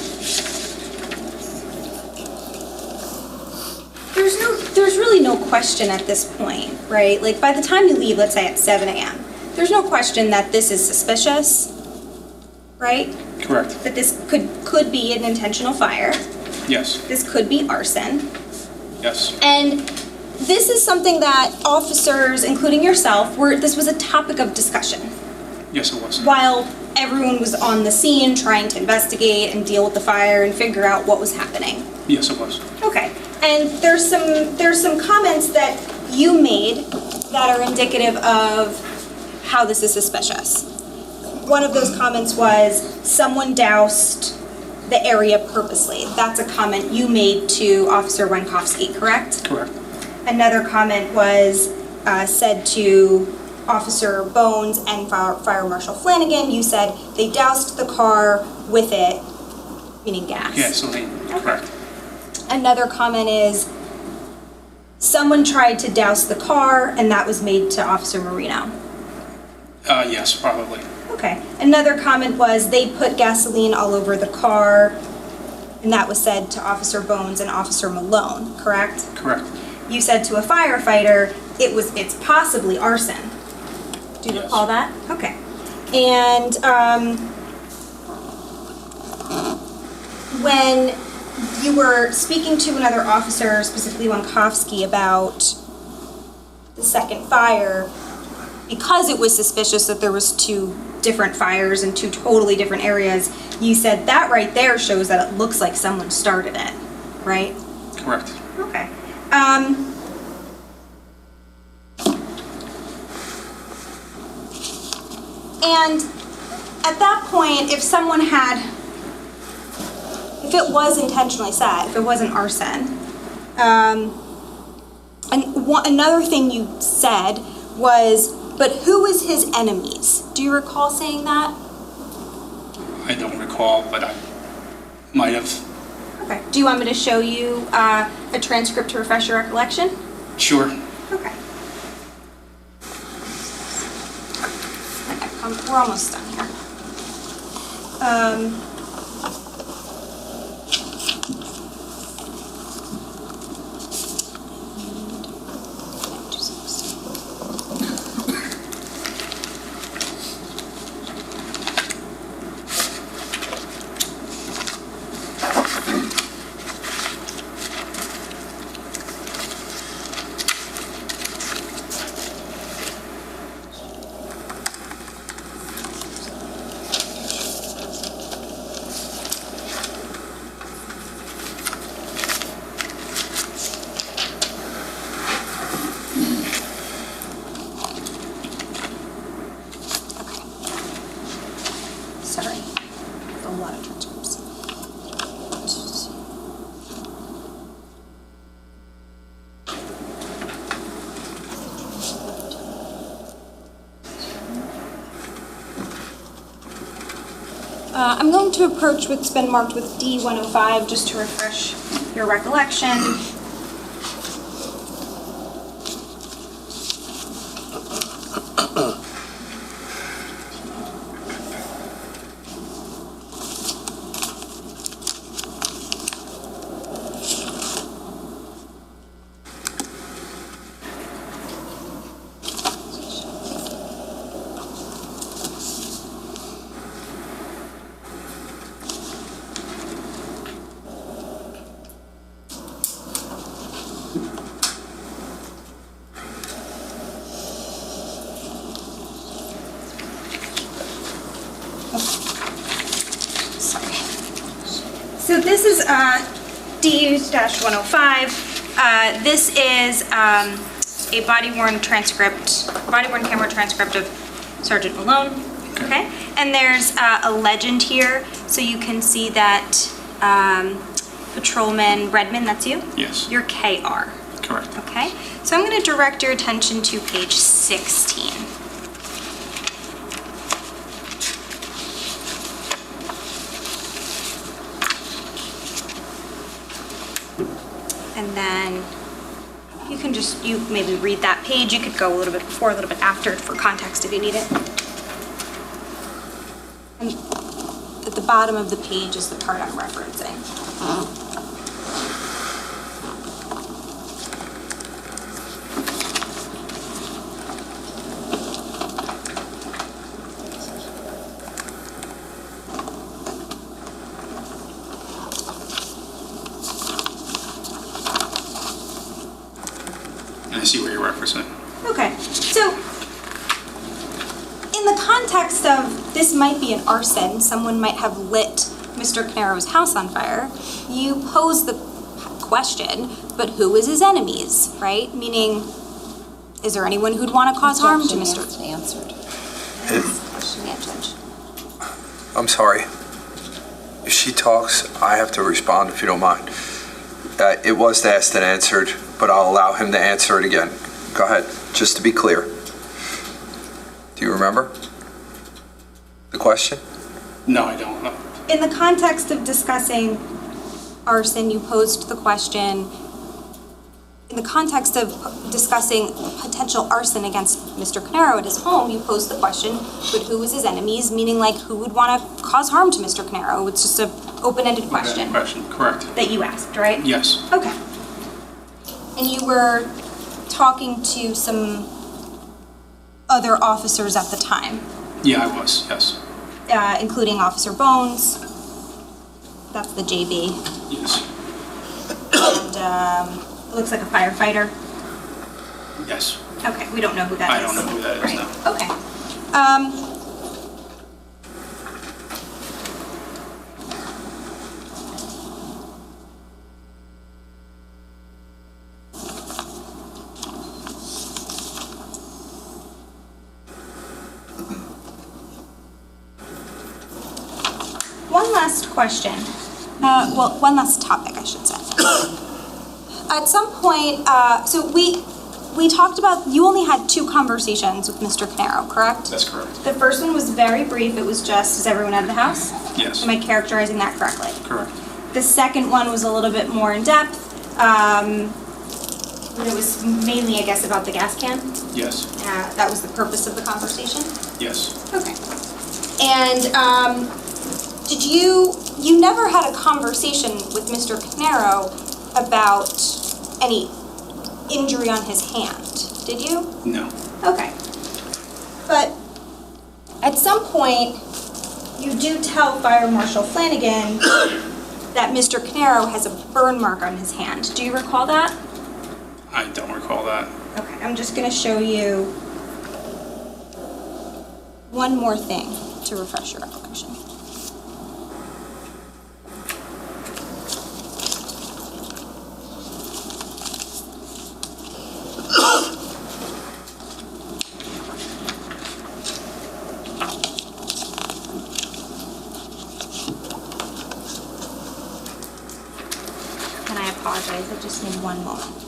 there's really no question at this point, right? Like by the time you leave, let's say at 7 a.m., there's no question that this is suspicious, right? Correct. That this could be an intentional fire. Yes. This could be arson. Yes. And this is something that officers, including yourself, this was a topic of discussion. Yes, it was. While everyone was on the scene trying to investigate and deal with the fire and figure out what was happening. Yes, it was. Okay. And there's some comments that you made that are indicative of how this is suspicious. One of those comments was, someone doused the area purposely. That's a comment you made to Officer Wenkowski, correct? Correct. Another comment was said to Officer Bones and Fire Marshal Flanagan. You said they doused the car with it, meaning gas. Gasoline. Correct. Another comment is, someone tried to douse the car, and that was made to Officer Marino. Yes, probably. Okay. Another comment was, they put gasoline all over the car, and that was said to Officer Bones and Officer Malone, correct? Correct. You said to a firefighter, it's possibly arson. Do you recall that? Okay. And when you were speaking to another officer, specifically Wenkowski, about the second fire, because it was suspicious that there was 2 different fires in 2 totally different areas, you said that right there shows that it looks like someone started it, right? Correct. Okay. And at that point, if it was intentionally set, if it wasn't arson, another thing you said was, but who was his enemies? Do you recall saying that? I don't recall, but I might have. Okay. Do you want me to show you a transcript to refresh your recollection? Sure. Okay. We're almost done here. I'm going to approach what's been marked with D105 just to refresh your recollection. So this is D-105. This is a body-worn camera transcript of Sergeant Malone. Okay. And there's a legend here, so you can see that Patrolman Redmond, that's you? Yes. You're KR. Correct. Okay. So I'm going to direct your attention to page 16. And then you can you maybe read that page. You could go a little bit before, a little bit after for context if you need it. And at the bottom of the page is the part I'm referencing. I see what you're referencing. Okay, so in the context of this might be an arson, someone might have lit Mr. Caneiro's house on fire, you pose the question, but who is his enemies, right? Meaning, is there anyone who'd want to cause harm to Mr. Answered. I'm sorry. If she talks, I have to respond if you don't mind. It was asked and answered, but I'll allow him to answer it again. Go ahead, just to be clear. Do you remember the question? No, I don't. In the context of discussing arson, you posed the question. In the context of discussing potential arson against Mr. Caneiro at his home, you posed the question, but who was his enemies? Meaning, like, who would want to cause harm to Mr. Caneiro? It's just an open-ended question. Correct. That you asked, right? Yes. Okay. And you were talking to some other officers at the time? Yeah, I was, yes. Including Officer Bones. That's the JB. Yes. And it looks like a firefighter. Yes. Okay, we don't know who that is. I don't know who that is, Right. no. Okay. One last question. Well, one last topic, I should say. At some point, so we talked about, you only had 2 conversations with Mr. Caneiro, correct? That's correct. The first one was very brief. It was just, is everyone out of the house? Yes. Am I characterizing that correctly? Correct. The second one was a little bit more in depth. It was mainly, I guess, about the gas can. Yes. That was the purpose of the conversation? Yes. Okay. And did you never had a conversation with Mr. Caneiro about any injury on his hand, did you? No. Okay. But at some point, you do tell Fire Marshal Flanagan that Mr. Caneiro has a burn mark on his hand. Do you recall that? I don't recall that. Okay, I'm just going to show you one more thing to refresh your recollection. And I apologize, I just need one moment.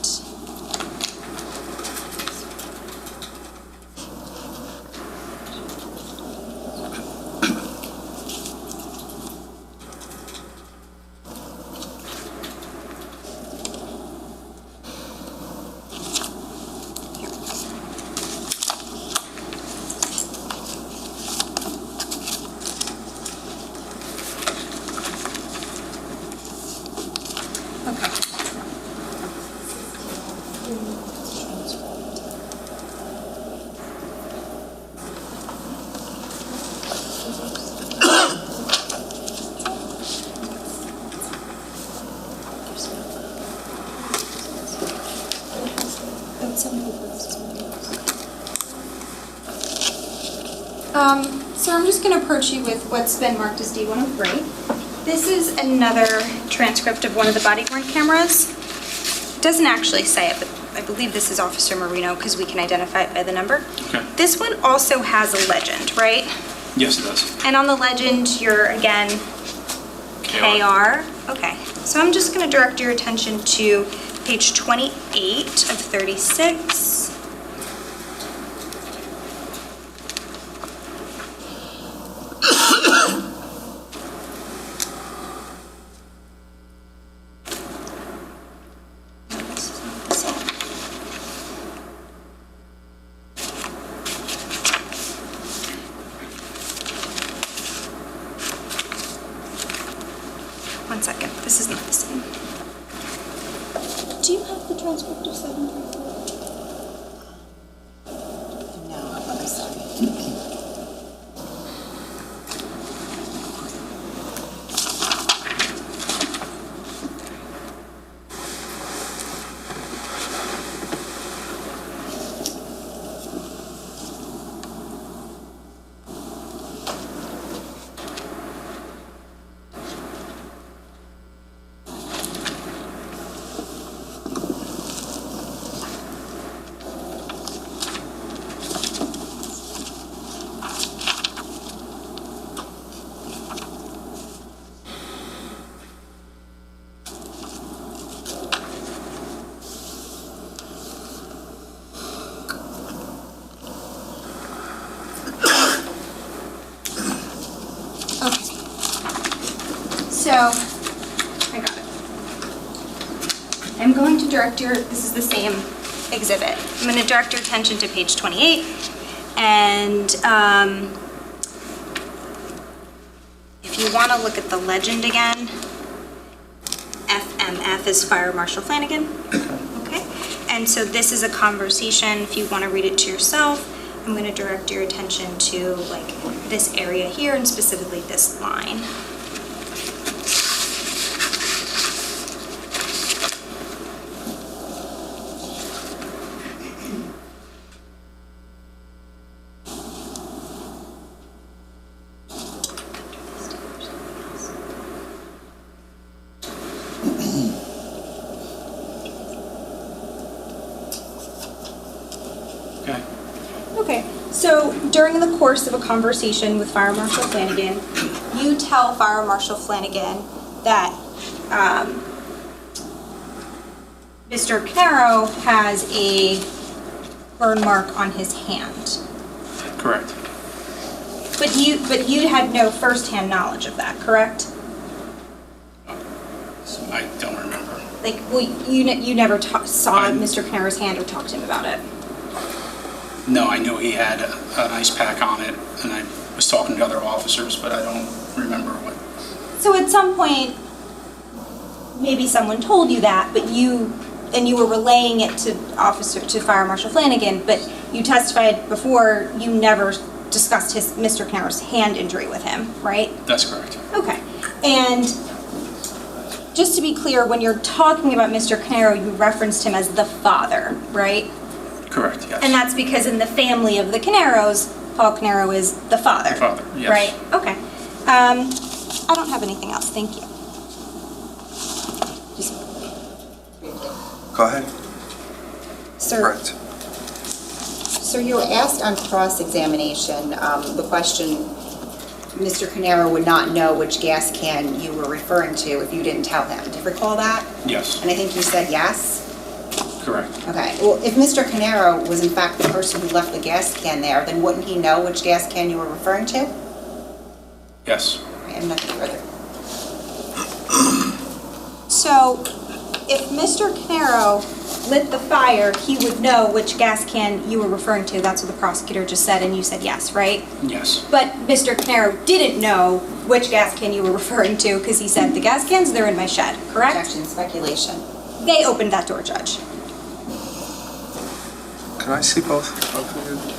So I'm just going to approach you with what's been marked as D103. This is another transcript of one of the body-worn cameras. It doesn't actually say it, but I believe this is Officer Marino because we can identify it by the number. Okay. This one also has a legend, right? Yes, it does. And on the legend, you're again KR. Okay. So I'm just going to direct your attention to page 28 of 36. One second, this is not the same. Do you have the transcript of 734? No, I'm sorry. So, I got it. I'm going to direct your, this is the same exhibit. I'm going to direct your attention to page 28. And if you want to look at the legend again, FMF is Fire Marshal Flanagan. Okay. And so this is a conversation. If you want to read it to yourself, I'm going to direct your attention to like this area here and specifically this line. Okay, so during the course of a conversation with Fire Marshal Flanagan, you tell Fire Marshal Flanagan that Mr. Caneiro has a burn mark on his hand. Correct. But you had no first-hand knowledge of that, correct? I don't remember. Like, well, you never saw Mr. Caneiro's hand or talked to him about it? No, I knew he had an ice pack on it, and I was talking to other officers, but I don't remember what. So at some point, maybe someone told you that, but you were relaying it to Fire Marshal Flanagan, but you testified before you never discussed Mr. Caneiro's hand injury with him, right? That's correct. Okay. And just to be clear, when you're talking about Mr. Caneiro, you referenced him as the father, right? Correct, yes. And that's because in the family of the Caneiros, Paul Caneiro is the father. The father, yes. Right, okay. I don't have anything else, thank you. Go ahead. Sir, Correct. so you were asked on cross-examination, the question, Mr. Caneiro would not know which gas can you were referring to if you didn't tell him. Do you recall that? Yes, And I think you said yes? correct. Okay, well, if Mr. Caneiro was in fact the person who left the gas can there, then wouldn't he know which gas can you were referring to? Yes. I have nothing further. So, if Mr. Caneiro lit the fire, he would know which gas can you were referring to. That's what the prosecutor just said, and you said yes, right? Yes. But Mr. Caneiro didn't know which gas can you were referring to because he said, the gas cans, they're in my shed, correct? Objection, speculation. They opened that door, Judge. Can I see both of you?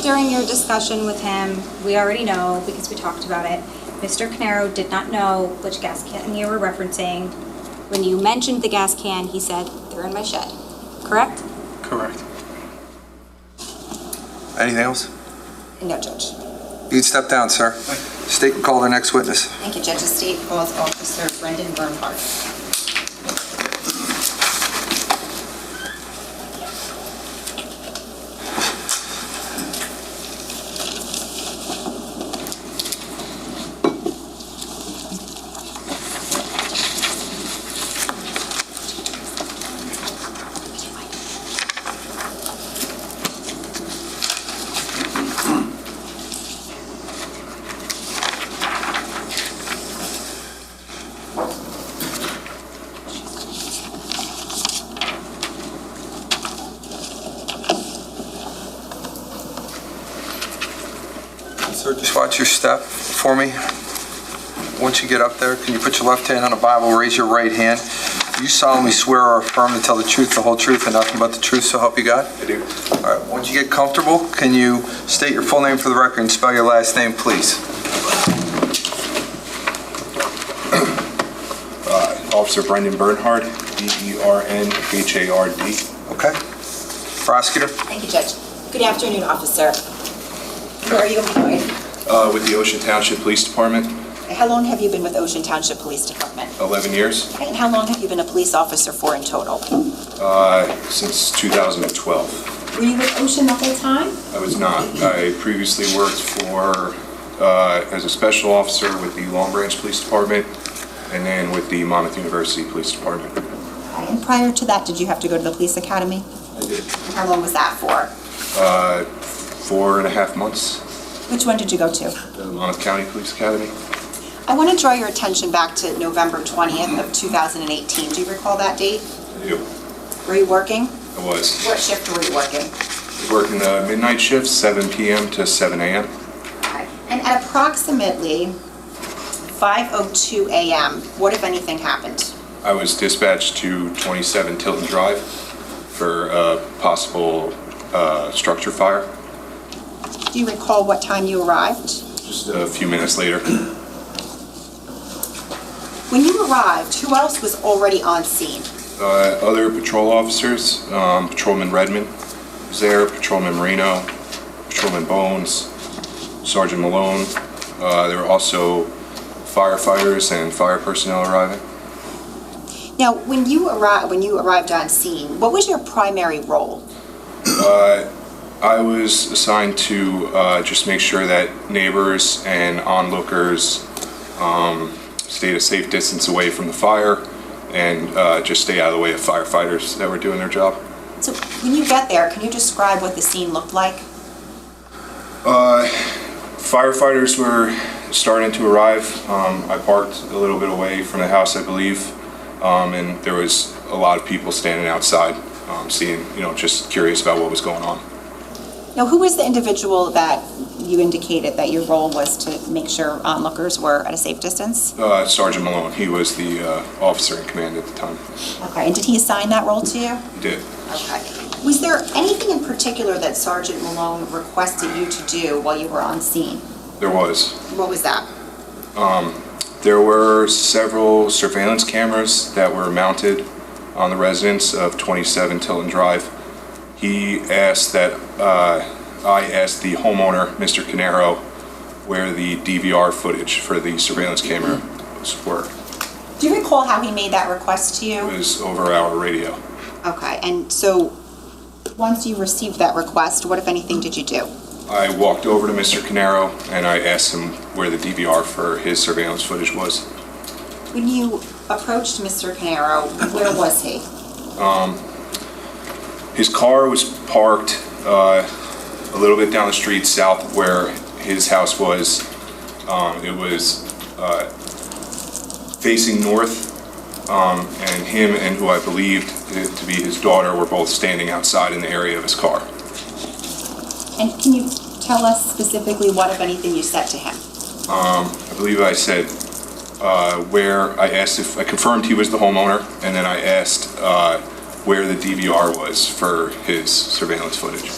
During your discussion with him, we already know, because we talked about it, Mr. Caneiro did not know which gas can you were referencing. When you mentioned the gas can, he said, they're in my shed, correct? Correct. Anything else? No, Judge. You can step down, sir. State and call the next witness. Thank you, Judge. The state calls Officer Brendan Bernhardt. Sir, just watch your step for me. Once you get up there, can you put your left hand on the Bible, raise your right hand? You solemnly swear or affirm to tell the truth, the whole truth, and nothing but the truth, so help you God? I do. All right, once you get comfortable, can you state your full name for the record and spell your last name, please? Officer Brendan Bernhardt, B-E-R-N-H-A-R-D. Okay. Prosecutor? Thank you, Judge. Good afternoon, Officer. Where are you employed? With the Ocean Township Police Department, How long have you been with Ocean Township Police Department? 11 years, Okay, and how long have you been a police officer for in total? since 2012. Were you with Ocean the whole time? I was not. I previously worked for, as a special officer with the Long Branch Police Department, and then with the Monmouth University Police Department. And prior to that, did you have to go to the police academy? I did. And how long was that for? 4.5 months, Which one did you go to? the Monmouth County Police Academy. I want to draw your attention back to November 20th of 2018. Do you recall that date? I do. Were you working? I was. What shift were you working? Working the midnight shift, 7 p.m. to 7 a.m. Okay. And at approximately 5:02 a.m., what, if anything, happened? I was dispatched to 27 Tilton Drive for a possible structure fire. Do you recall what time you arrived? Just a few minutes later. When you arrived, who else was already on scene? Other patrol officers, Patrolman Redmond was there, Patrolman Marino, Patrolman Bones, Sergeant Malone. There were also firefighters and fire personnel arriving. Now, when you arrived on scene, what was your primary role? I was assigned to just make sure that neighbors and onlookers stayed a safe distance away from the fire and just stay out of the way of firefighters that were doing their job. So when you get there, can you describe what the scene looked like? Firefighters were starting to arrive. I parked a little bit away from the house, I believe, and there was a lot of people standing outside, seeing, just curious about what was going on. Now, who was the individual that you indicated that your role was to make sure onlookers were at a safe distance? Sergeant Malone. He was the officer in command at the time. Okay, and did he assign that role to you? He did. Okay. Was there anything in particular that Sergeant Malone requested you to do while you were on scene? There was. What was that? There were several surveillance cameras that were mounted on the residence of 27 Tilton Drive. He asked that I asked the homeowner, Mr. Caneiro, where the DVR footage for the surveillance cameras were. Do you recall how he made that request to you? It was over our radio. Okay, and so once you received that request, what, if anything, did you do? I walked over to Mr. Caneiro and I asked him where the DVR for his surveillance footage was. When you approached Mr. Caneiro, where was he? His car was parked a little bit down the street south of where his house was. It was facing north, and him and who I believed to be his daughter were both standing outside in the area of his car. And can you tell us specifically what, if anything, you said to him? I believe I said where I asked if I confirmed he was the homeowner, and then I asked where the DVR was for his surveillance footage.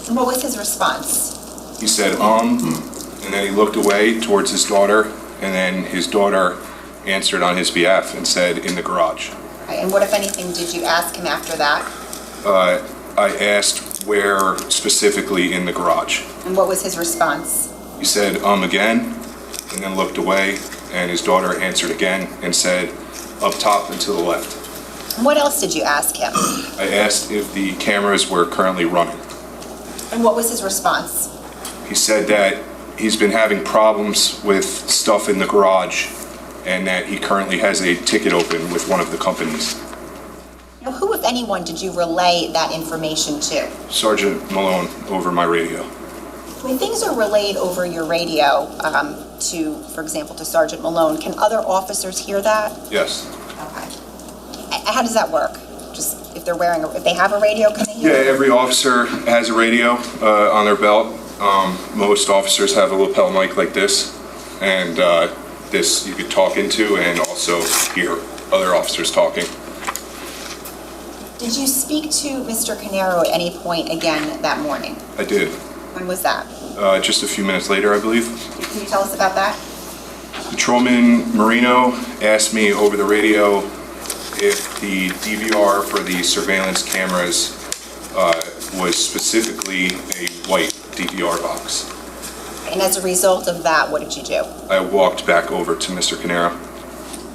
And what was his response? He said, and then he looked away towards his daughter, and then his daughter answered on his behalf and said, in the garage. Okay, and what, if anything, did you ask him after that? I asked where specifically in the garage. And what was his response? He said, again, and then looked away, and his daughter answered again and said, up top and to the left. And what else did you ask him? I asked if the cameras were currently running. And what was his response? He said that he's been having problems with stuff in the garage and that he currently has a ticket open with one of the companies. Now, who, if anyone, did you relay that information to? Sergeant Malone over my radio. When things are relayed over your radio to, for example, to Sergeant Malone, can other officers hear that? Yes. Okay. How does that work? Just if they're if they have a radio, can they hear? Yeah, every officer has a radio on their belt. Most officers have a lapel mic like this, and this you could talk into and also hear other officers talking. Did you speak to Mr. Caneiro at any point again that morning? I did. When was that? Just a few minutes later, I believe. Can you tell us about that? Patrolman Marino asked me over the radio if the DVR for the surveillance cameras was specifically a white DVR box. And as a result of that, what did you do? I walked back over to Mr. Caneiro.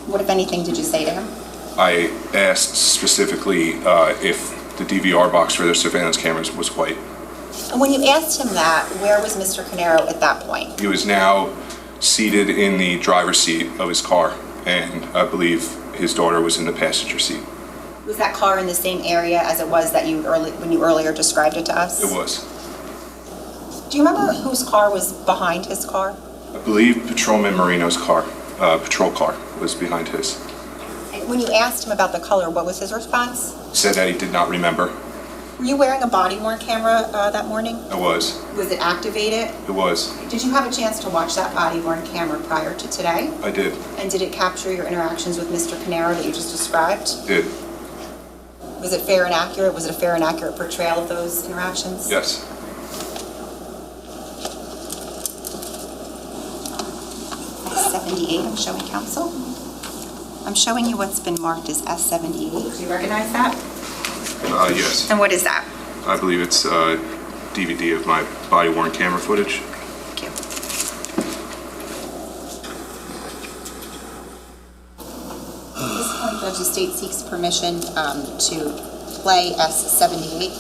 What, if anything, did you say to him? I asked specifically if the DVR box for their surveillance cameras was white. And when you asked him that, where was Mr. Caneiro at that point? He was now seated in the driver's seat of his car, and I believe his daughter was in the passenger seat. Was that car in the same area as it was that when you earlier described it to us? It was. Do you remember whose car was behind his car? I believe Patrolman Marino's car, patrol car, was behind his. And when you asked him about the color, what was his response? He said that he did not remember. Were you wearing a body-worn camera that morning? I was. Was it activated? It was. Did you have a chance to watch that body-worn camera prior to today? I did. And did it capture your interactions with Mr. Caneiro that you just described? It did. Was it fair and accurate? Was it a fair and accurate portrayal of those interactions? Yes. S78, I'm showing council. I'm showing you what's been marked as S78. Do you recognize that? Yes. And what is that? I believe it's a DVD of my body-worn camera footage. Thank you. At this point, Judge, the state seeks permission to play S78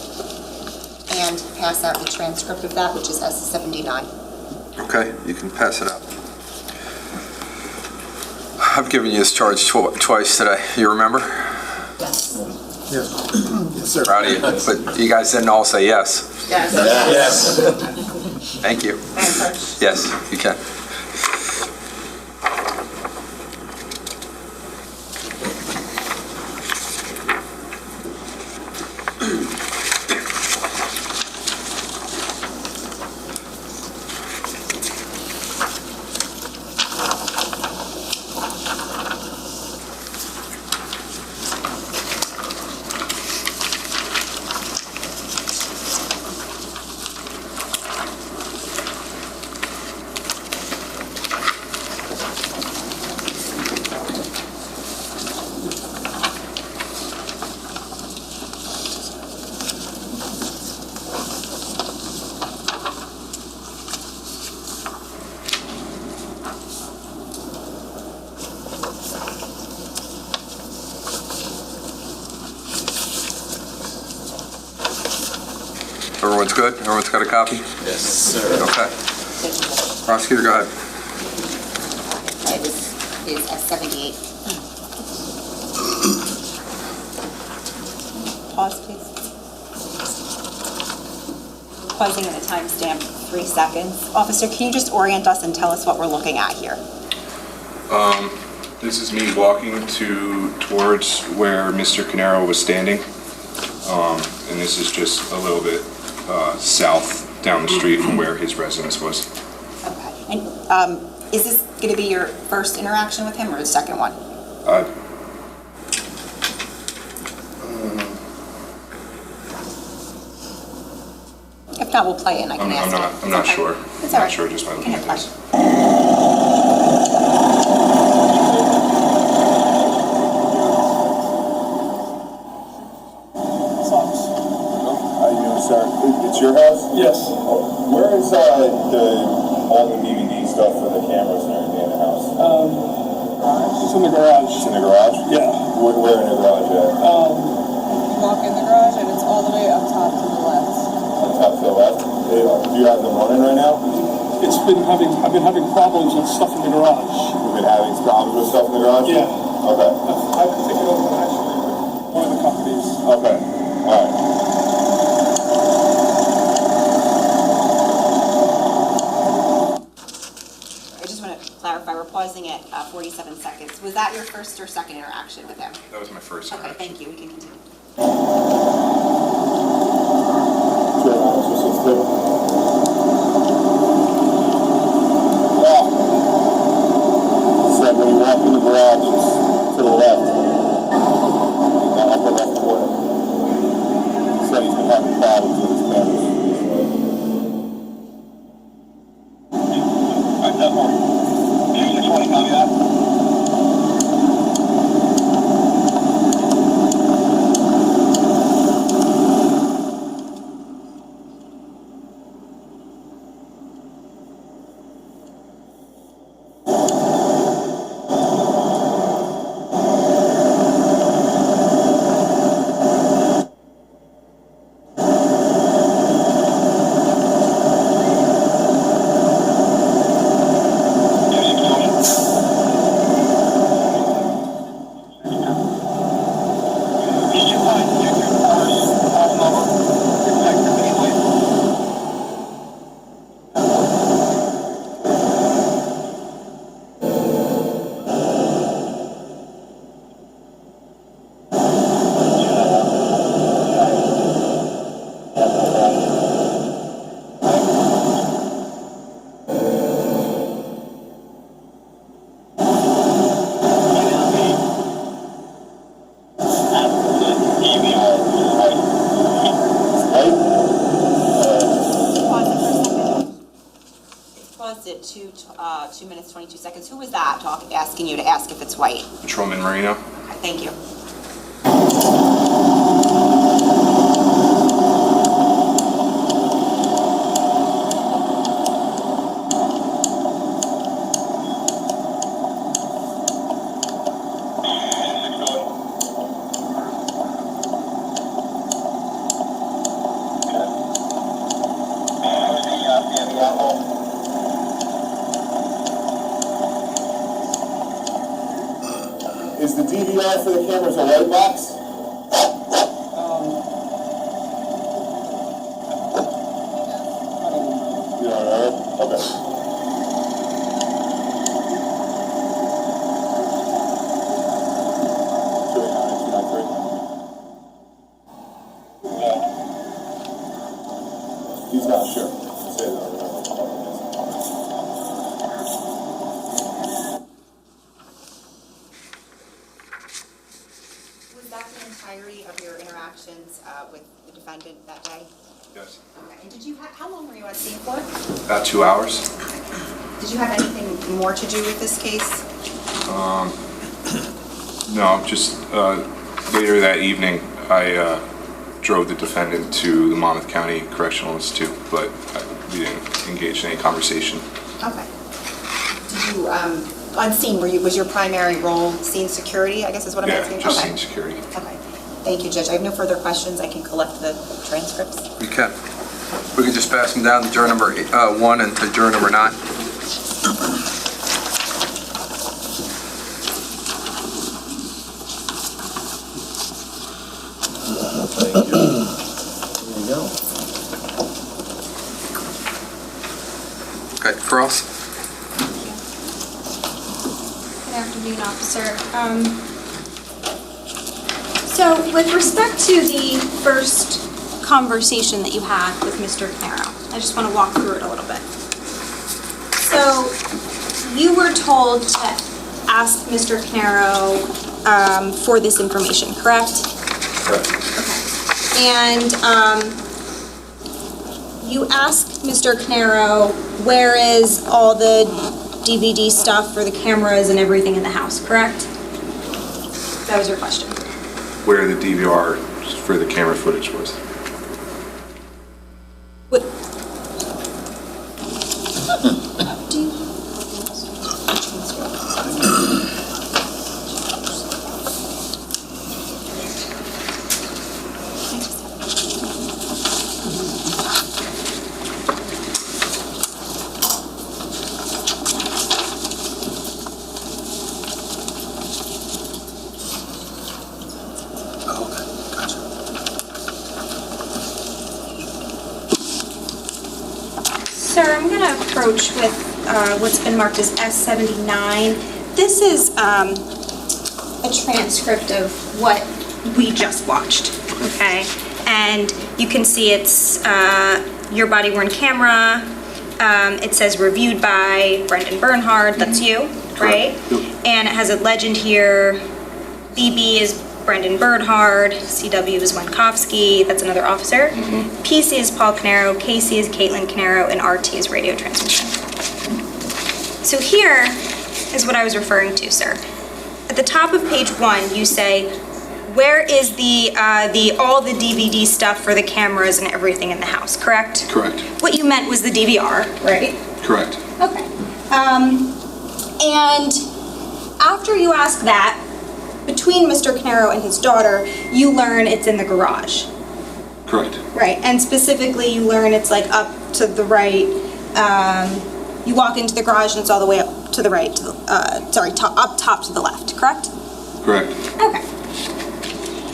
and pass out the transcript of that, which is S79. Okay, you can pass it up. I've given you this charge twice today. You remember? Yes. Yes. Yes, sir. Proud of you. But you guys didn't all say yes. Yes. Yes. Thank you. Yes, you can. Everyone's good? Everyone's got a copy? Yes, sir. Okay. Prosecutor, go ahead. Okay, this is S78. Pause, please. Pausing at a timestamp, 3 seconds. Officer, can you just orient us and tell us what we're looking at here? This is me walking towards where Mr. Caneiro was standing. And this is just a little bit south down the street from where his residence was. Okay. And is this going to be your first interaction with him or the second one? If not, we'll play it and I can ask you. I'm not sure. It's all right. I'm not sure just by looking at this. It's your house? Yes. Where is all the DVD stuff for the cameras and everything in the house? It's in the garage. It's in the garage? Yeah. Where in the garage at? Walk in the garage and it's all the way up top to the left. On top to the left? Do you have them running right now? I've been having problems with stuff in the garage. You've been having problems with stuff in the garage? Yeah. Okay. I've taken over actually with one of the companies. Okay. All right. Clarify, we're pausing at 47 seconds. Was that your first or second interaction with him? That was my first Okay, interaction. thank you. We can continue. So when you walk in the garage, it's to the left. The upper left corner. So he's been having problems with his cameras. paused at 2 minutes, 22 seconds. Who was that asking you to ask if it's white? Patrolman Marino. Okay, thank you. Is the DVR for the cameras a white box? You don't know? Okay. He's not sure. Say that. Was that the entirety of your interactions with the defendant that day? Yes. Okay. And how long were you at scene for? About 2 hours. Did you have anything more to do with this case? No, just later that evening, I drove the defendant to the Monmouth County Correctional Institute, but we didn't engage in any conversation. Okay. Did you, on scene, was your primary role scene security, I guess is what I'm asking? Yeah, just Okay. scene security. Okay. Thank you, Judge. I have no further questions. I can collect the transcripts. You can. We can just pass them down to juror number 1 and to juror number 9. Thank you. There you go. Okay, Cross. Good afternoon, officer. So with respect to the first conversation that you had with Mr. Caneiro, I just want to walk through it a little bit. So you were told to ask Mr. Caneiro for this information, correct? Correct. And you asked Mr. Caneiro, where is all the DVD stuff for the cameras and everything in the house, correct? That was your question. Where the DVR for the camera footage was. What? Sir, I'm going to approach with what's been marked as S79. This is a transcript of what we just watched, okay? And you can see it's your body worn camera. It says reviewed by Brendan Bernhard, that's you, right? And it has a legend here. BB is Brendan Bernhard, CW is Wenkowski, that's another officer. PC is Paul Caneiro, KC is Caitlin Caneiro, and RT is radio transmission. So here is what I was referring to, sir. At the top of page 1, you say, where is all the DVD stuff for the cameras and everything in the house, correct? Correct. What you meant was the DVR, right? Correct. Okay. And after you ask that, between Mr. Caneiro and his daughter, you learn it's in the garage. Correct. Right, and specifically you learn it's like up to the right. You walk into the garage and it's all the way up to the right, up top to the left, correct? Correct. Okay.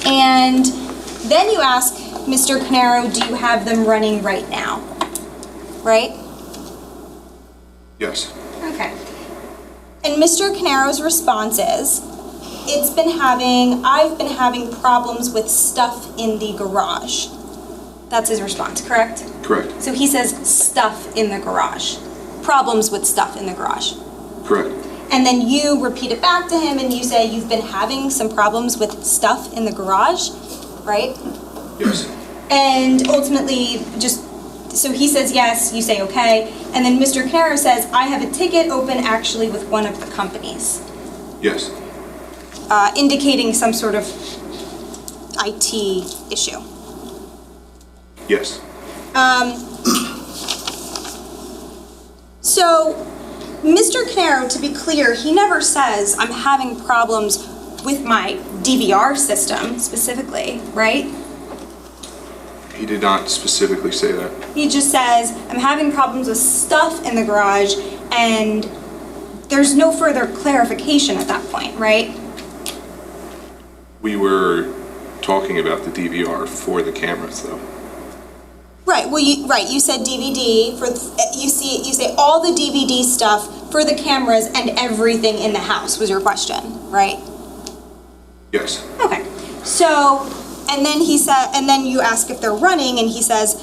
And then you ask Mr. Caneiro, do you have them running right now? Right? Yes. Okay. And Mr. Caneiro's response is, I've been having problems with stuff in the garage. That's his response, correct? Correct. So he says stuff in the garage. Problems with stuff in the garage. Correct. And then you repeat it back to him and you say you've been having some problems with stuff in the garage, right? Yes. And ultimately, just So he says yes, you say okay, and then Mr. Caneiro says, I have a ticket open actually with one of the companies, Yes. indicating some sort of IT issue. Yes. So, Mr. Caneiro, to be clear, he never says, I'm having problems with my DVR system specifically, right? He did not specifically say that. He just says, I'm having problems with stuff in the garage, and there's no further clarification at that point, right? We were talking about the DVR for the cameras, though. Right, well, you said DVD, you say all the DVD stuff for the cameras and everything in the house was your question, right? Yes. Okay, so, and then you ask if they're running, and he says,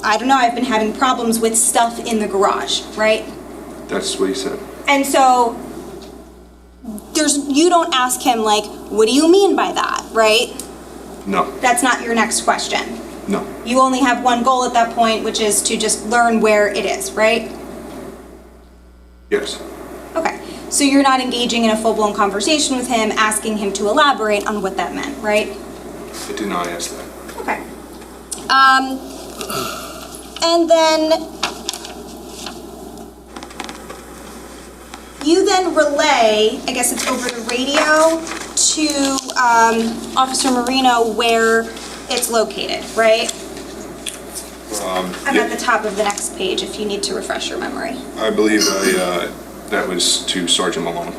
I don't know, I've been having problems with stuff in the garage, right? That's what he said. And so, you don't ask him like, what do you mean by that, right? No. That's not your next question. No. You only have one goal at that point, which is to just learn where it is, right? Yes. Okay, so you're not engaging in a full-blown conversation with him, asking him to elaborate on what that meant, right? I did not ask that. Okay. And then you then relay, I guess it's over the radio, to Officer Marino where it's located, right? I'm at the top of the next page if you need to refresh your memory. I believe that was to Sergeant Malone.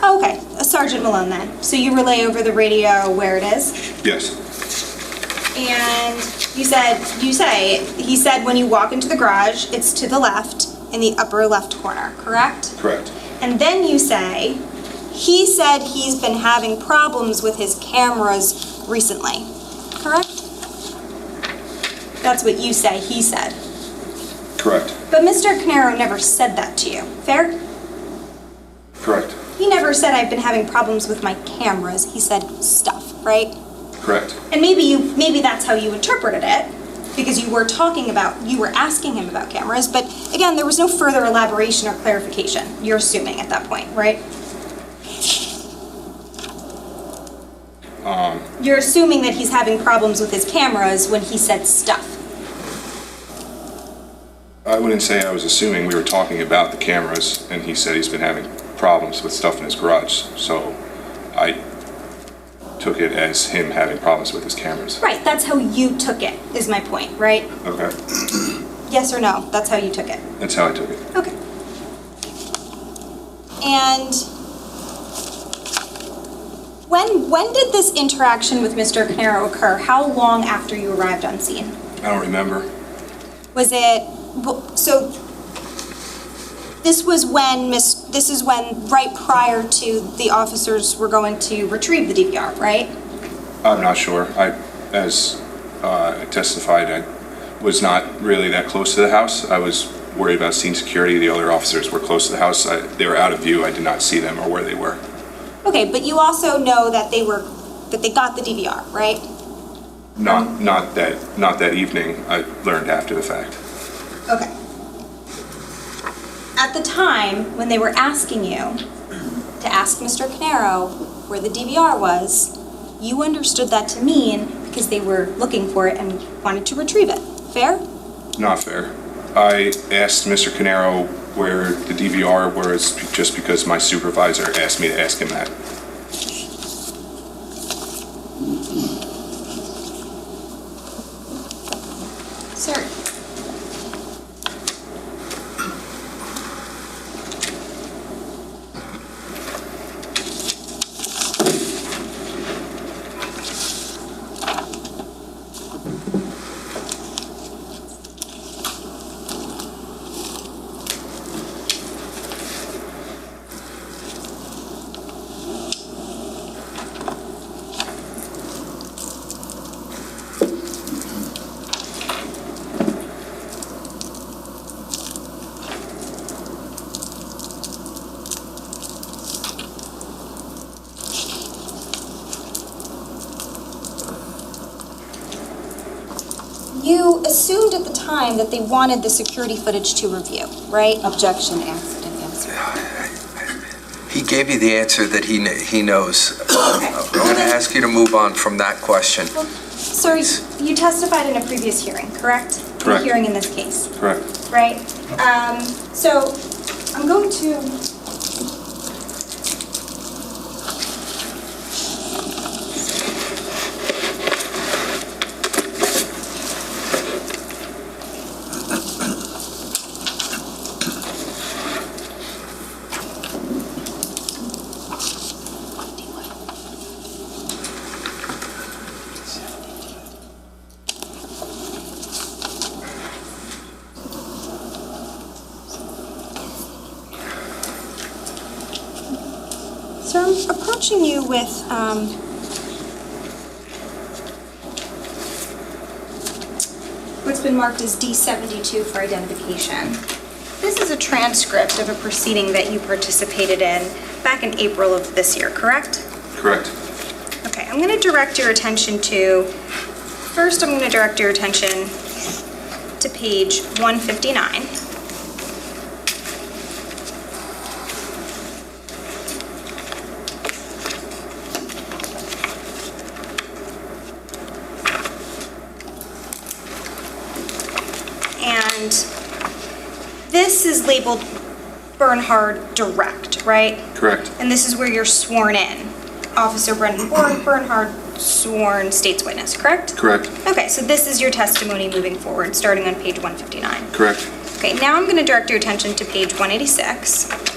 Oh, okay, Sergeant Malone then. So you relay over the radio where it is? Yes. And he said when you walk into the garage, it's to the left in the upper left corner, correct? Correct. And then you say, he said he's been having problems with his cameras recently, correct? That's what you say he said. Correct. But Mr. Caneiro never said that to you, fair? Correct. He never said I've been having problems with my cameras. He said stuff, right? Correct. And maybe that's how you interpreted it, because you were asking him about cameras, but again, there was no further elaboration or clarification. You're assuming at that point, right? You're assuming that he's having problems with his cameras when he said stuff. I wouldn't say I was assuming. We were talking about the cameras, and he said he's been having problems with stuff in his garage. So I took it as him having problems with his cameras. Right, that's how you took it, is my point, right? Okay. Yes or no? That's how you took it. That's how I took it. Okay. And when did this interaction with Mr. Caneiro occur? How long after you arrived on scene? I don't remember. Was it, so this is when right prior to the officers were going to retrieve the DVR, right? I'm not sure. As I testified, I was not really that close to the house. I was worried about scene security. The other officers were close to the house. They were out of view. I did not see them or where they were. Okay, but you also know that they got the DVR, right? Not that evening. I learned after the fact. Okay. At the time when they were asking you to ask Mr. Caneiro where the DVR was, you understood that to mean because they were looking for it and wanted to retrieve it. Fair? Not fair. I asked Mr. Caneiro where the DVR was just because my supervisor asked me to ask him that. Sir. time that they wanted the security footage to review, right? Objection, asked and answered. He gave you the answer that he knows. I'm going to ask you to move on from that question. Sir, you testified in a previous hearing, correct? Correct. A hearing in this case, Correct. right? So I'm going to... So I'm approaching you with what's been marked as D72 for identification. This is a transcript of a proceeding that you participated in back in April of this year, correct? Correct. Okay, I'm going to direct your attention to, first I'm going to direct your attention to page 159. And this is labeled Bernhard Direct, right? Correct. And this is where you're sworn in. Officer Brendan Bernhard, sworn state's witness, correct? Correct. Okay, so this is your testimony moving forward, starting on page 159. Correct. Okay, now I'm going to direct your attention to page 186.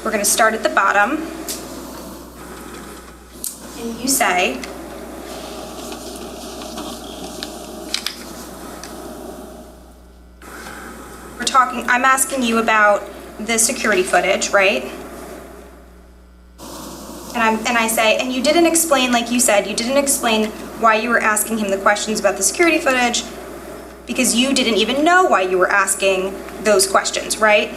We're going to start at the bottom. And you say, I'm asking you about the security footage, right? And I say, and you didn't explain, like you said, you didn't explain why you were asking him the questions about the security footage because you didn't even know why you were asking those questions, right?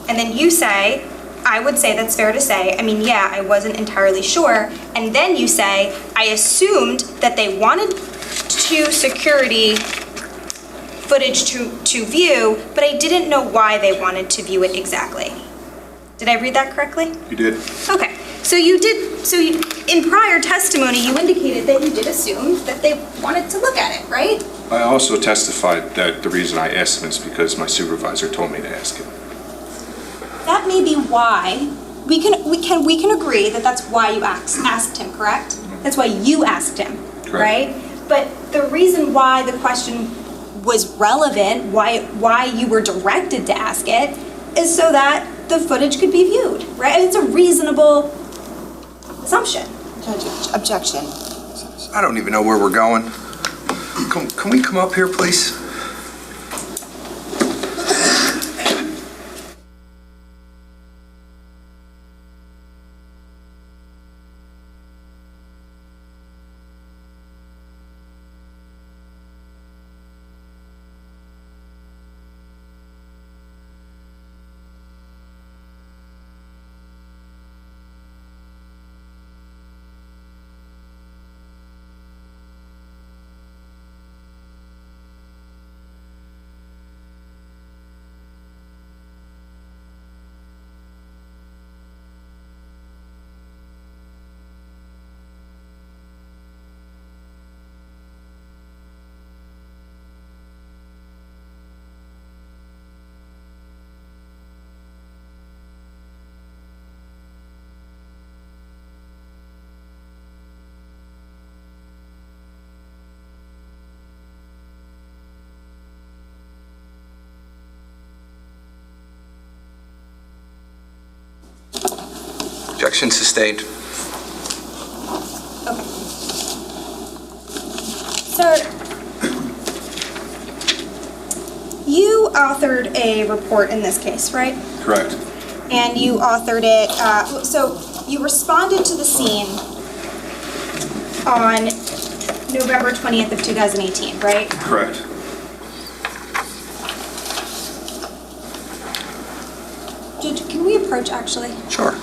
And then you say, I would say that's fair to say, I mean, yeah, I wasn't entirely sure. And then you say, I assumed that they wanted security footage to view, but I didn't know why they wanted to view it exactly. Did I read that correctly? You did. Okay, so in prior testimony, you indicated that you did assume that they wanted to look at it, right? I also testified that the reason I asked him is because my supervisor told me to ask him. That may be why. We can agree that that's why you asked him, correct? That's why you asked him, Correct. right? But the reason why the question was relevant, why you were directed to ask it, is so that the footage could be viewed, right? It's a reasonable assumption. Judge, objection. I don't even know where we're going. Can we come up here, please? Objection sustained. Okay. Sir, you authored a report in this case, right? Correct. And you authored it, so you responded to the scene on November 20th of 2018, right? Correct. approach, actually? Sure.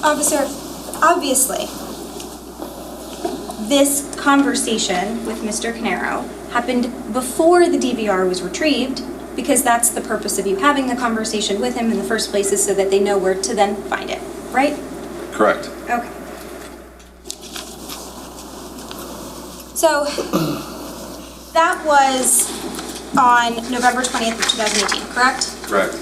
Officer, obviously, this conversation with Mr. Caneiro happened before the DVR was retrieved, because that's the purpose of you having the conversation with him in the first place, is so that they know where to then find it, right? Correct. Okay. So, that was on November 20th of 2018, correct? Correct.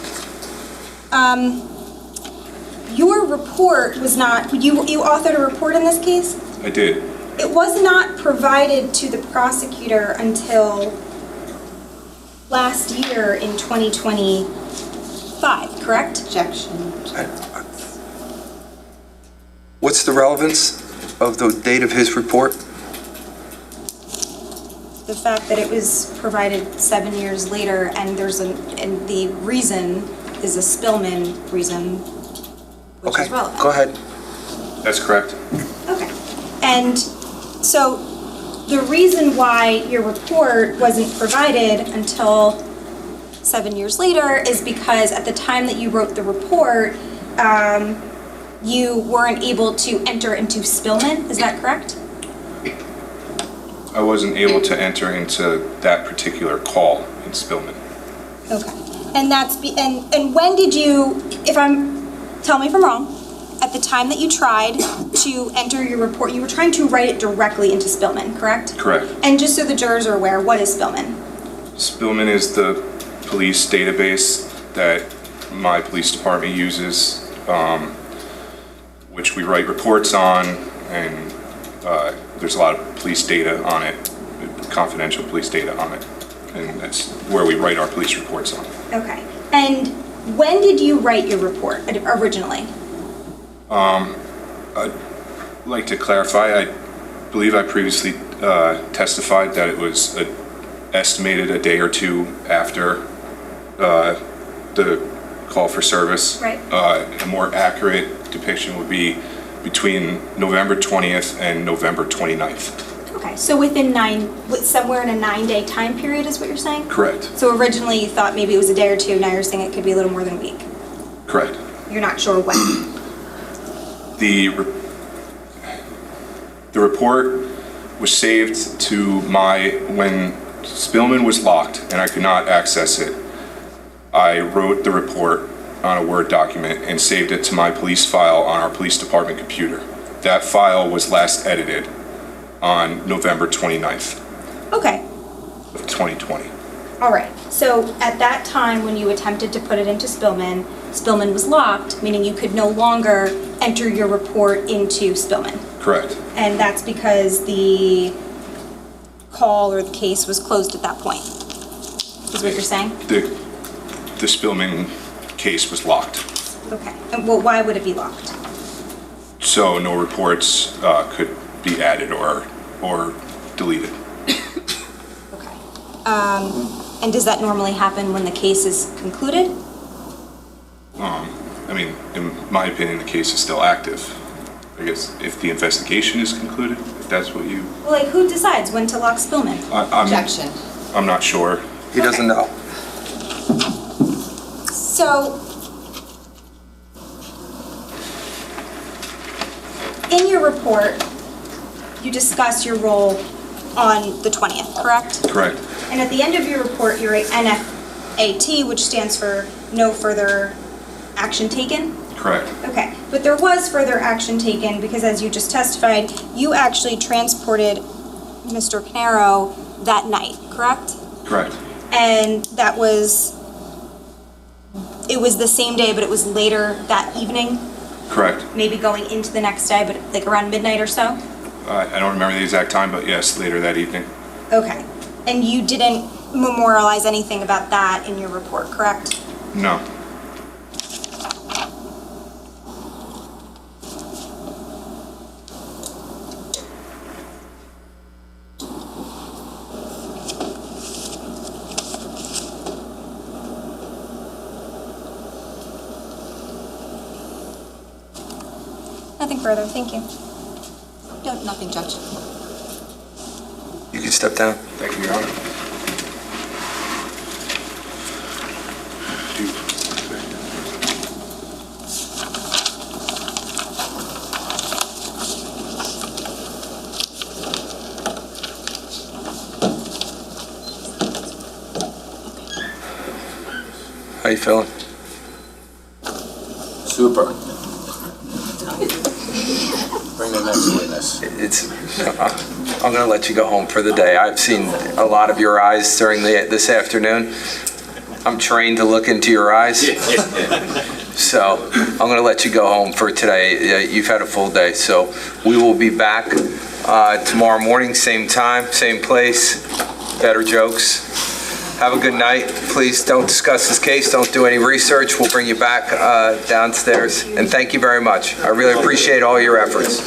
Your report was not, you authored a report in this case? I did. It was not provided to the prosecutor until last year in 2025, correct? Objection. What's the relevance of the date of his report? The fact that it was provided 7 years later, and and the reason is a Spillman reason, which is relevant. Go ahead. That's correct. Okay. And so the reason why your report wasn't provided until 7 years later is because at the time that you wrote the report, you weren't able to enter into Spillman, is that correct? I wasn't able to enter into that particular call in Spillman. Okay. And and when did you, tell me if I'm wrong, at the time that you tried to enter your report, you were trying to write it directly into Spillman, correct? Correct. And just so the jurors are aware, what is Spillman? Spillman is the police database that my police department uses, which we write reports on, and there's a lot of police data on it, confidential police data on it, and that's where we write our police reports on. Okay. And when did you write your report originally? I'd like to clarify, I believe I previously testified that it was estimated a day or two after the call for service. Right. A more accurate depiction would be between November 20th and November 29th. Okay, so somewhere in a 9-day time period is what you're saying? Correct. So originally you thought maybe it was a day or two, now you're saying it could be a little more than a week? Correct. You're not sure when? The report was saved to when Spillman was locked and I could not access it. I wrote the report on a Word document and saved it to my police file on our police department computer. That file was last edited on November 29th Okay. of 2020. All right, so at that time when you attempted to put it into Spillman, Spillman was locked, meaning you could no longer enter your report into Spillman. Correct. And that's because the call or the case was closed at that point, is what you're saying? The Spillman case was locked, Okay, and well, why would it be locked? so no reports could be added or deleted. And does that normally happen when the case is concluded? I mean, in my opinion, the case is still active. I guess if the investigation is concluded, if that's what you... Well, like, who decides when to lock Spillman? Objection. I'm not sure. He doesn't know. So, in your report, you discuss your role on the 20th, correct? Correct. And at the end of your report, you write NFAT, which stands for no further action taken? Correct. Okay, but there was further action taken because, as you just testified, you actually transported Mr. Caneiro that night, correct? Correct. And that was, it was the same day, but it was later that evening, Correct. maybe going into the next day, but like around midnight or so? I don't remember the exact time, but yes, later that evening. Okay, and you didn't memorialize anything about that in your report, correct? No. Nothing further, thank you. No, nothing, Judge. You can step down. Thank you, Your Honor. How you feeling? Super. Bring the next witness. I'm going to let you go home for the day. I've seen a lot of your eyes during this afternoon. I'm trained to look into your eyes. So I'm going to let you go home for today. You've had a full day. So we will be back tomorrow morning, same time, same place, better jokes. Have a good night. Please don't discuss this case. Don't do any research. We'll bring you back downstairs. And thank you very much. I really appreciate all your efforts.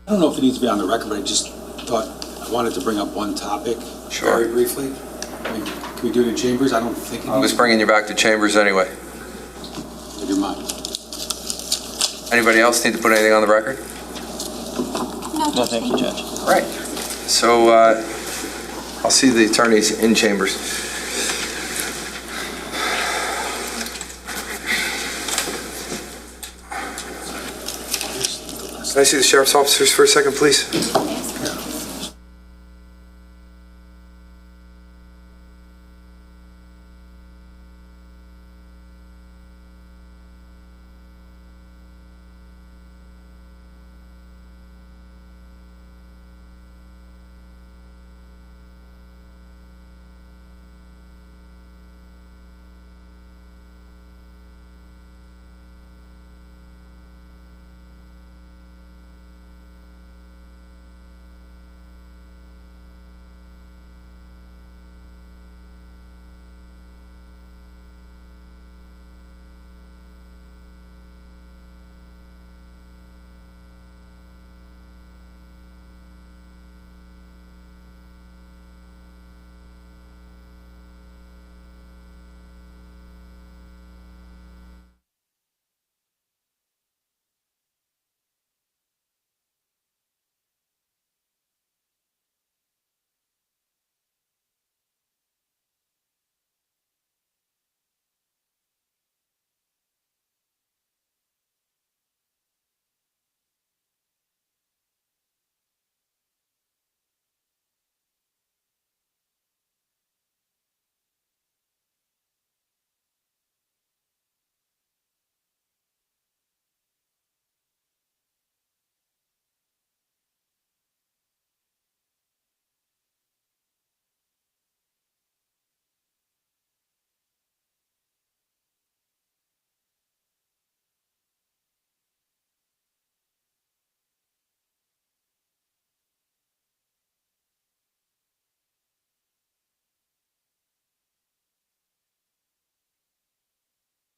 I don't know if it needs to be on the record, but I just thought, I wanted to bring up one topic. Sure. Very briefly. I mean, can we do it in chambers? I don't think it I was needs bringing you back to chambers anyway. to be your mind. Anybody else need to put anything on the record? No, thank you, Judge. All right. So I'll see the attorneys in chambers. Can I see the sheriff's officers for a second, please?